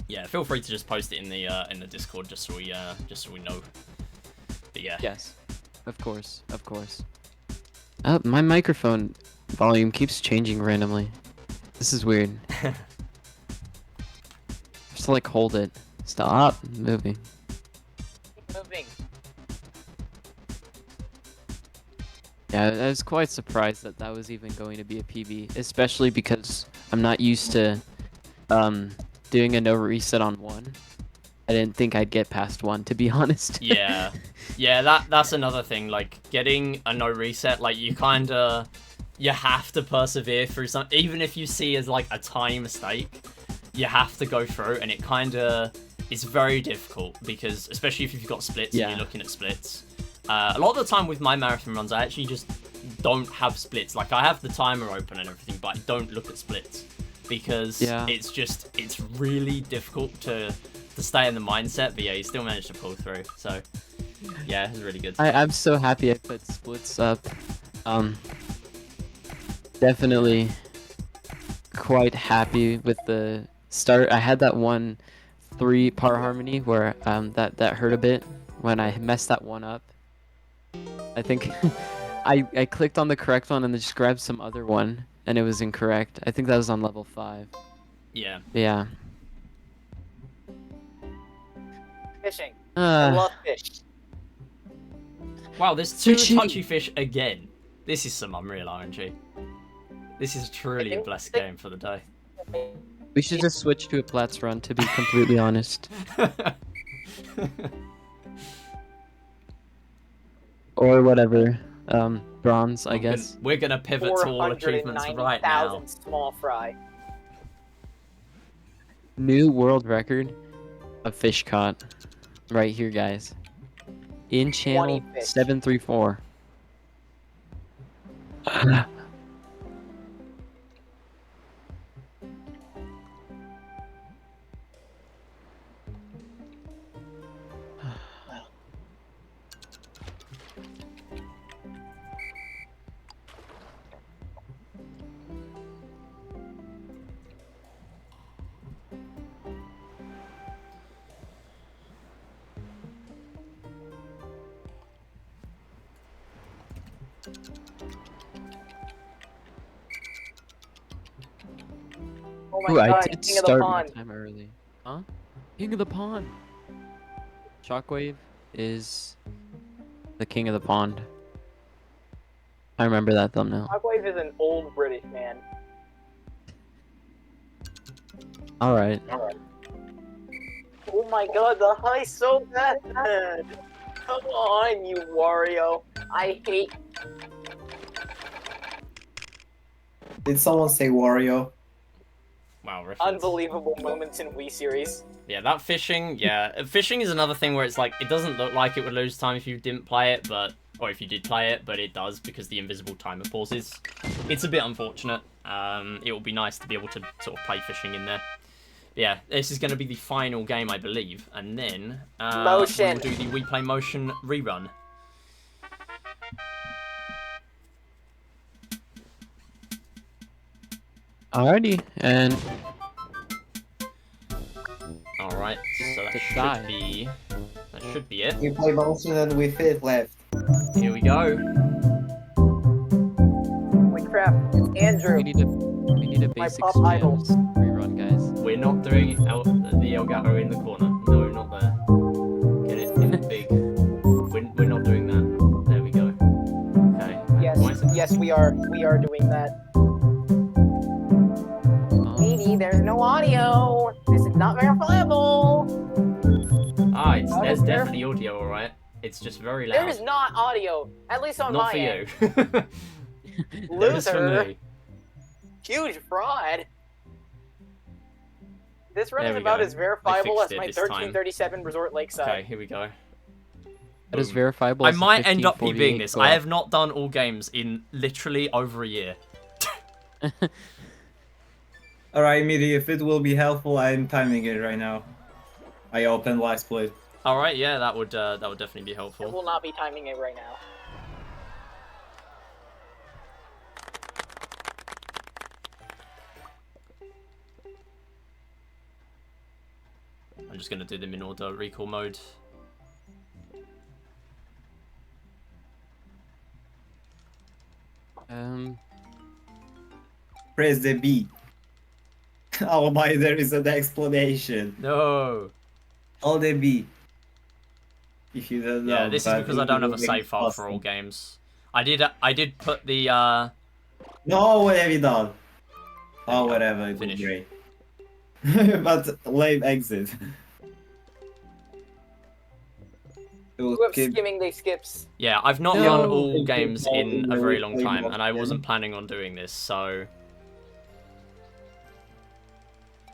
Speaker 1: Yeah, feel free to just post it in the Discord just so we know. But yeah.
Speaker 7: Yes. Of course. Of course. Oh, my microphone volume keeps changing randomly. This is weird. Just like hold it. Stop moving.
Speaker 2: Keep moving.
Speaker 7: Yeah, I was quite surprised that that was even going to be a PB, especially because I'm not used to doing a no reset on 1. I didn't think I'd get past 1, to be honest.
Speaker 1: Yeah. Yeah, that's another thing. Like, getting a no reset, like, you have to persevere through some, even if you see as like a tiny mistake, you have to go through, and it kind of is very difficult because, especially if you've got splits and
Speaker 7: Yeah.
Speaker 1: you're looking at splits. A lot of the time with my marathon runs, I actually just don't have splits. Like, I have the timer open and everything, but I don't look at splits. because
Speaker 7: Yeah.
Speaker 1: it's really difficult to stay in the mindset. But yeah, you still managed to pull through. So yeah, it was really good.
Speaker 7: I'm so happy I put splits up. Definitely quite happy with the start. I had that one 3-part harmony where that hurt a bit when I messed that one up. I think I clicked on the correct one and then just grabbed some other one and it was incorrect. I think that was on level 5.
Speaker 1: Yeah.
Speaker 7: Yeah.
Speaker 2: Fishing. I love fish.
Speaker 1: Wow, there's 2
Speaker 7: Sushi.
Speaker 1: touchy fish again. This is some unreal RNG. This is truly a blessed game for the day.
Speaker 7: We should just switch to a Platts run, to be completely honest. Or whatever. Bronze, I guess.
Speaker 1: We're gonna pivot to all achievements right now.
Speaker 2: 490,000 small fry.
Speaker 7: New world record of fish caught. Right here, guys. In channel
Speaker 2: 20 fish.
Speaker 7: 734.
Speaker 2: Oh my
Speaker 7: Ooh,
Speaker 2: god,
Speaker 7: I did
Speaker 2: King of the
Speaker 7: start my
Speaker 2: Pond.
Speaker 7: time early. Huh? King of the Pond. Shockwave is the king of the pond. I remember that thumbnail.
Speaker 2: Shockwave is an old British man.
Speaker 7: Alright.
Speaker 2: Oh my god, the heist so bad. Come on, you Wario. I hate.
Speaker 3: Did someone say Wario?
Speaker 1: Wow, reference.
Speaker 2: Unbelievable moments in Wii series.
Speaker 1: Yeah, that fishing, fishing is another thing where it's like, it doesn't look like it would lose time if you didn't play it, or if you did play it, but it does because the invisible timer pauses. It's a bit unfortunate. It will be nice to be able to sort of play fishing in there. But yeah, this is going to be the final game, I believe, and then
Speaker 2: Motion.
Speaker 1: we'll do the We Play Motion rerun.
Speaker 7: Alrighty, and
Speaker 1: Alright, so that should be it.
Speaker 3: We play motion and we fit left.
Speaker 1: Here we go.
Speaker 2: Holy crap, it's Andrew.
Speaker 7: we need a basic
Speaker 2: pop idol.
Speaker 7: jams rerun, guys.
Speaker 1: We're not doing the Elgato in the corner. No, not there. Get it in the big. We're not doing that. There we go. Okay. Why is it-
Speaker 2: Yes, we are doing that. Maybe there's no audio. This is not verifiable.
Speaker 1: There's definitely audio, alright. It's just very loud.
Speaker 2: There is not audio, at least on
Speaker 1: Not
Speaker 2: my
Speaker 1: for
Speaker 2: end.
Speaker 1: you. There's for
Speaker 2: Loser.
Speaker 1: me.
Speaker 2: Huge fraud. This run
Speaker 1: There
Speaker 2: is
Speaker 1: we
Speaker 2: about
Speaker 1: go.
Speaker 2: as verifiable as
Speaker 1: fixed it
Speaker 2: my
Speaker 1: this time.
Speaker 2: 1337 Resort Lakeside.
Speaker 1: Okay, here we go.
Speaker 7: That is
Speaker 1: Boom.
Speaker 7: verifiable.
Speaker 1: I
Speaker 7: as a
Speaker 1: might end up
Speaker 7: 1548
Speaker 1: PBing this.
Speaker 7: co-op.
Speaker 1: I have not done all games in literally over a year.
Speaker 3: Alright, Midi, if it will be helpful, I'm timing it right now. I open last split.
Speaker 1: Alright, yeah, that would definitely be
Speaker 2: I
Speaker 1: helpful.
Speaker 2: will not be timing it right now.
Speaker 1: I'm just gonna do them in order, recall mode.
Speaker 3: Press the B. Oh my, there is an explanation.
Speaker 1: No.
Speaker 3: Hold the B. If you don't know.
Speaker 1: Yeah, this is
Speaker 3: but
Speaker 1: because I
Speaker 3: it
Speaker 1: don't have
Speaker 3: will
Speaker 1: a
Speaker 3: make
Speaker 1: save
Speaker 3: it
Speaker 1: file for
Speaker 3: possible.
Speaker 1: all games. I did put the
Speaker 3: No, what have you done? Oh,
Speaker 1: go.
Speaker 3: whatever, it was
Speaker 1: Finish.
Speaker 3: great. But lame exit. It will
Speaker 2: Who have
Speaker 3: skip.
Speaker 2: skimming they skips?
Speaker 1: Yeah, I've not
Speaker 7: No.
Speaker 1: run all
Speaker 3: It's
Speaker 1: games
Speaker 3: all
Speaker 1: in
Speaker 3: in
Speaker 1: a
Speaker 3: the
Speaker 1: very long
Speaker 3: replay
Speaker 1: time,
Speaker 3: mode,
Speaker 1: and I
Speaker 3: yeah.
Speaker 1: wasn't planning on doing this, so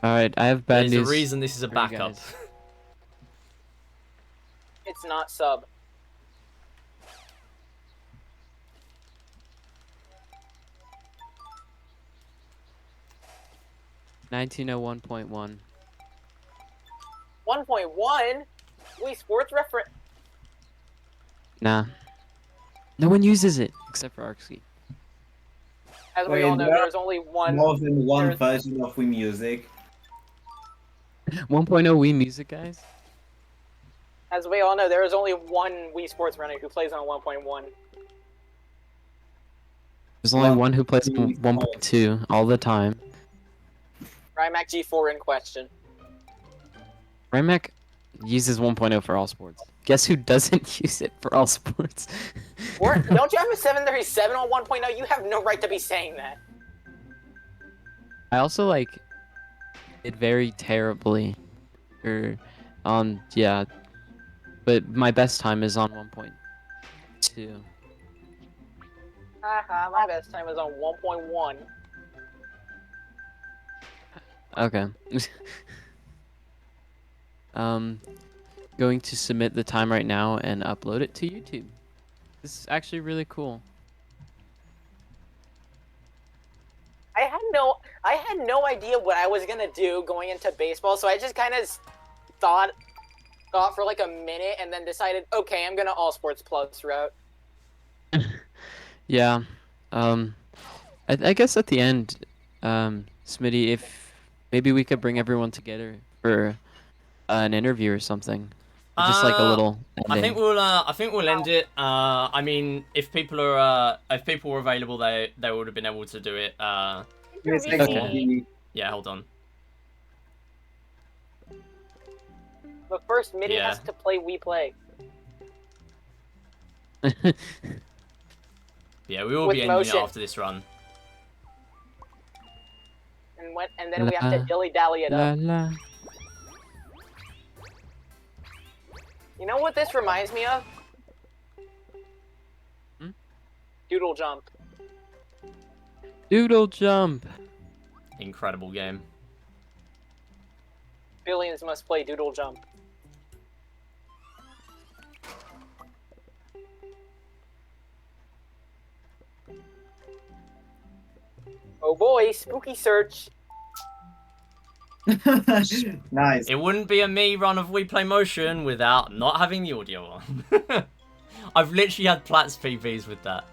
Speaker 7: Alright, I have bad
Speaker 1: there's
Speaker 7: news.
Speaker 1: a reason this is a
Speaker 7: for you
Speaker 1: backup.
Speaker 7: guys.
Speaker 2: It's not sub.
Speaker 7: 1901.1.
Speaker 2: 1.1? Wii Sports reference.
Speaker 7: Nah. No one uses it except for ArcSki.
Speaker 2: As we
Speaker 3: Wait,
Speaker 2: all know,
Speaker 3: there
Speaker 2: there's only one.
Speaker 3: more than one
Speaker 2: there's-
Speaker 3: version of Wii Music.
Speaker 7: 1.0 Wii Music, guys.
Speaker 2: As we all know, there is only one Wii Sports runner who plays on 1.1.
Speaker 7: There's only
Speaker 3: One
Speaker 7: one who plays
Speaker 3: Wii
Speaker 7: 1.2 all the time.
Speaker 2: Rymac G4 in question.
Speaker 7: Rimac uses 1.0 for all sports. Guess who doesn't use it for all sports?
Speaker 2: Or, don't you have a 737 on 1.0? You have no right to be saying that.
Speaker 7: I also like it very terribly. Or on yeah. But my best time is on 1.2.
Speaker 2: Haha, my best time is on 1.1.
Speaker 7: Okay. Going to submit the time right now and upload it to YouTube. This is actually really cool.
Speaker 2: I had no idea what I was gonna do going into baseball, so I just kind of thought for like a minute and then decided, okay, I'm gonna all sports plus route.
Speaker 7: Yeah. I guess at the end, Smitty, if maybe we could bring everyone together for an interview or something. Just like a little
Speaker 1: I think
Speaker 7: ending.
Speaker 1: I think we'll end it. I mean, if people were available, they would have been able to do it.
Speaker 7: Okay.
Speaker 1: Yeah, hold on.
Speaker 2: But first, Mitty
Speaker 1: Yeah.
Speaker 2: has to play We Play.
Speaker 1: Yeah, we will
Speaker 2: With
Speaker 1: be ending
Speaker 2: motion.
Speaker 1: it after this run.
Speaker 2: And then we have to dilly-dally it
Speaker 7: La
Speaker 2: up.
Speaker 7: la.
Speaker 2: You know what this reminds me of?
Speaker 7: Hmm?
Speaker 2: Doodle Jump.
Speaker 7: Doodle jump.
Speaker 1: Incredible game.
Speaker 2: Billions must play Doodle Jump. Oh boy, spooky search.
Speaker 3: Nice.
Speaker 1: It wouldn't be a me run of We Play Motion without not having the audio on. I've literally had Platts PVs with that.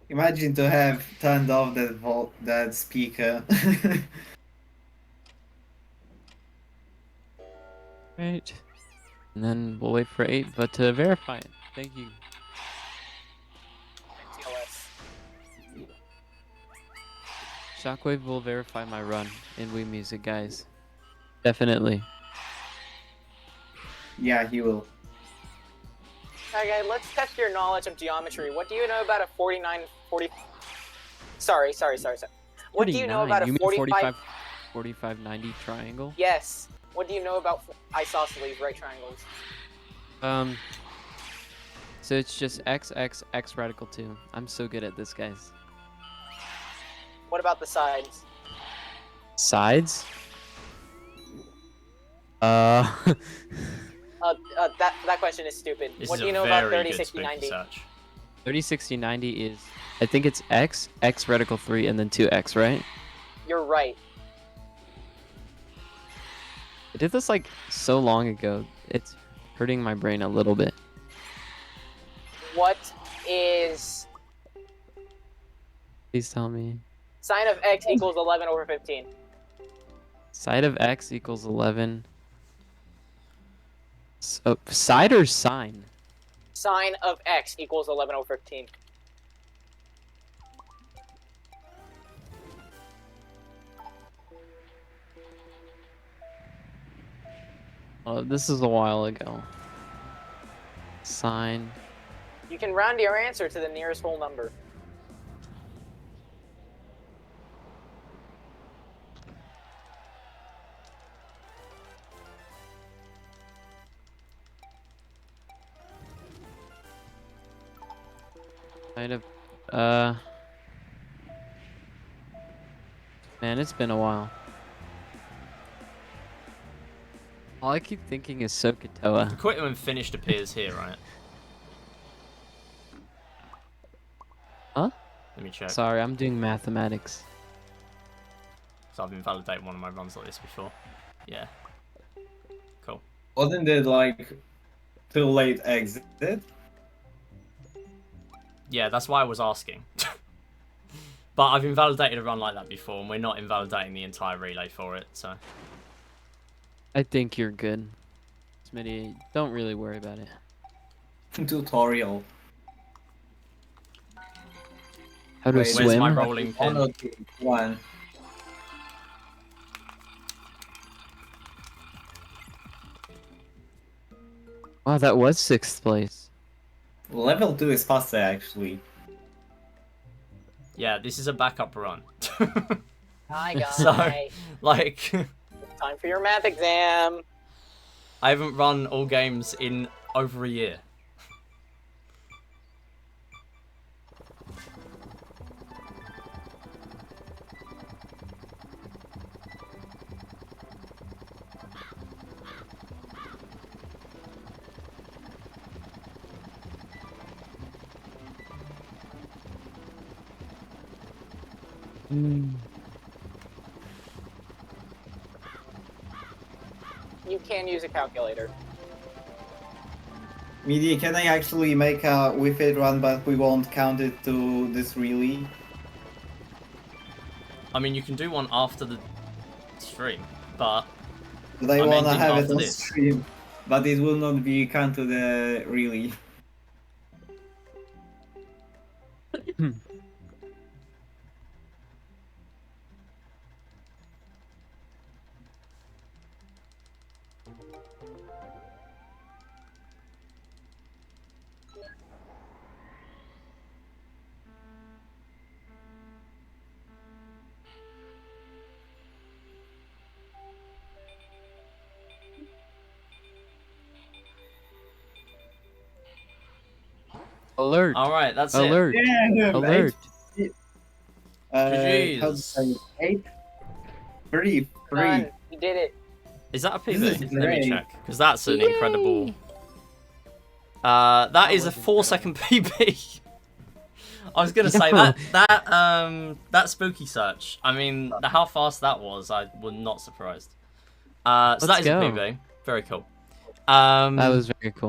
Speaker 3: Imagine to have turned off that speaker.
Speaker 7: Right. And then we'll wait for 8, but to verify it. Thank you.
Speaker 2: TLS.
Speaker 7: Shockwave will verify my run in Wii Music, guys. Definitely.
Speaker 3: Yeah, he will.
Speaker 2: Okay, let's test your knowledge of geometry. What do you know about a 40... Sorry. What do you know
Speaker 7: 49.
Speaker 2: about a
Speaker 7: You mean
Speaker 2: 45...
Speaker 7: 45-90 triangle?
Speaker 2: Yes. What do you know about isosceles right triangles?
Speaker 7: So it's just x radical 2. I'm so good at this, guys.
Speaker 2: What about the sides?
Speaker 7: Sides?
Speaker 2: That question is stupid.
Speaker 1: This
Speaker 2: What
Speaker 1: is
Speaker 2: do you
Speaker 1: a
Speaker 2: know about
Speaker 1: very
Speaker 2: 30,
Speaker 1: good
Speaker 2: 60,
Speaker 1: spooky
Speaker 2: 90?
Speaker 1: search.
Speaker 7: 30, 60, 90 is... I think it's x radical 3, and then 2x, right?
Speaker 2: You're right.
Speaker 7: I did this like so long ago. It's hurting my brain a little bit.
Speaker 2: What is
Speaker 7: Please tell me.
Speaker 2: sine of x equals 11 over 15?
Speaker 7: Side of x equals 11. So, side or sine?
Speaker 2: Sine of x equals 11 over 15.
Speaker 7: Oh, this is a while ago. Sine.
Speaker 2: You can round your answer to the nearest whole number.
Speaker 7: Kind of. Man, it's been a while. All I keep thinking is
Speaker 1: The
Speaker 7: Sokotoa.
Speaker 1: quit when finished appears here, right?
Speaker 7: Huh?
Speaker 1: Let me check.
Speaker 7: Sorry, I'm doing mathematics.
Speaker 1: So I've invalidated one of my runs like this before. Yeah. Cool.
Speaker 3: Wasn't it like too late exit?
Speaker 1: Yeah, that's why I was asking. But I've invalidated a run like that before, and we're not invalidating the entire relay for it, so...
Speaker 7: I think you're good. Smitty, don't really worry about it.
Speaker 3: Tutorial.
Speaker 7: How to
Speaker 3: Wait,
Speaker 1: Where's my
Speaker 7: swim?
Speaker 1: rolling pin?
Speaker 3: 1 or 2? 1.
Speaker 7: Wow, that was 6th place.
Speaker 3: Level 2 is faster actually.
Speaker 1: Yeah, this is a backup run.
Speaker 2: Hi guys.
Speaker 1: So, like,
Speaker 2: Time for your math exam.
Speaker 1: I haven't run all games in over a year.
Speaker 2: You can use a calculator.
Speaker 3: Midi, can I actually make a Wii Fit run, but we won't count it to this relay?
Speaker 1: I mean, you can do one after the stream, but
Speaker 3: But I
Speaker 1: I'm
Speaker 3: wanna
Speaker 1: ending
Speaker 3: have it
Speaker 1: after
Speaker 3: on
Speaker 1: this.
Speaker 3: stream. But it will not be counted to the relay.
Speaker 7: Alert!
Speaker 1: alright, that's
Speaker 7: Alert!
Speaker 3: Yeah,
Speaker 7: Alert!
Speaker 3: How to
Speaker 1: GG's.
Speaker 3: say 8? 3.
Speaker 2: Done. You did it.
Speaker 1: it. Is that a
Speaker 3: This
Speaker 1: PB?
Speaker 3: is
Speaker 1: Let me
Speaker 3: great.
Speaker 1: check, because that's an incredible... that is a 4-second PB. I was gonna say that spooky search. I mean, how fast that was, I was not surprised. So
Speaker 7: Let's
Speaker 1: that is
Speaker 7: go.
Speaker 1: a PB. Very cool.
Speaker 7: That was very cool.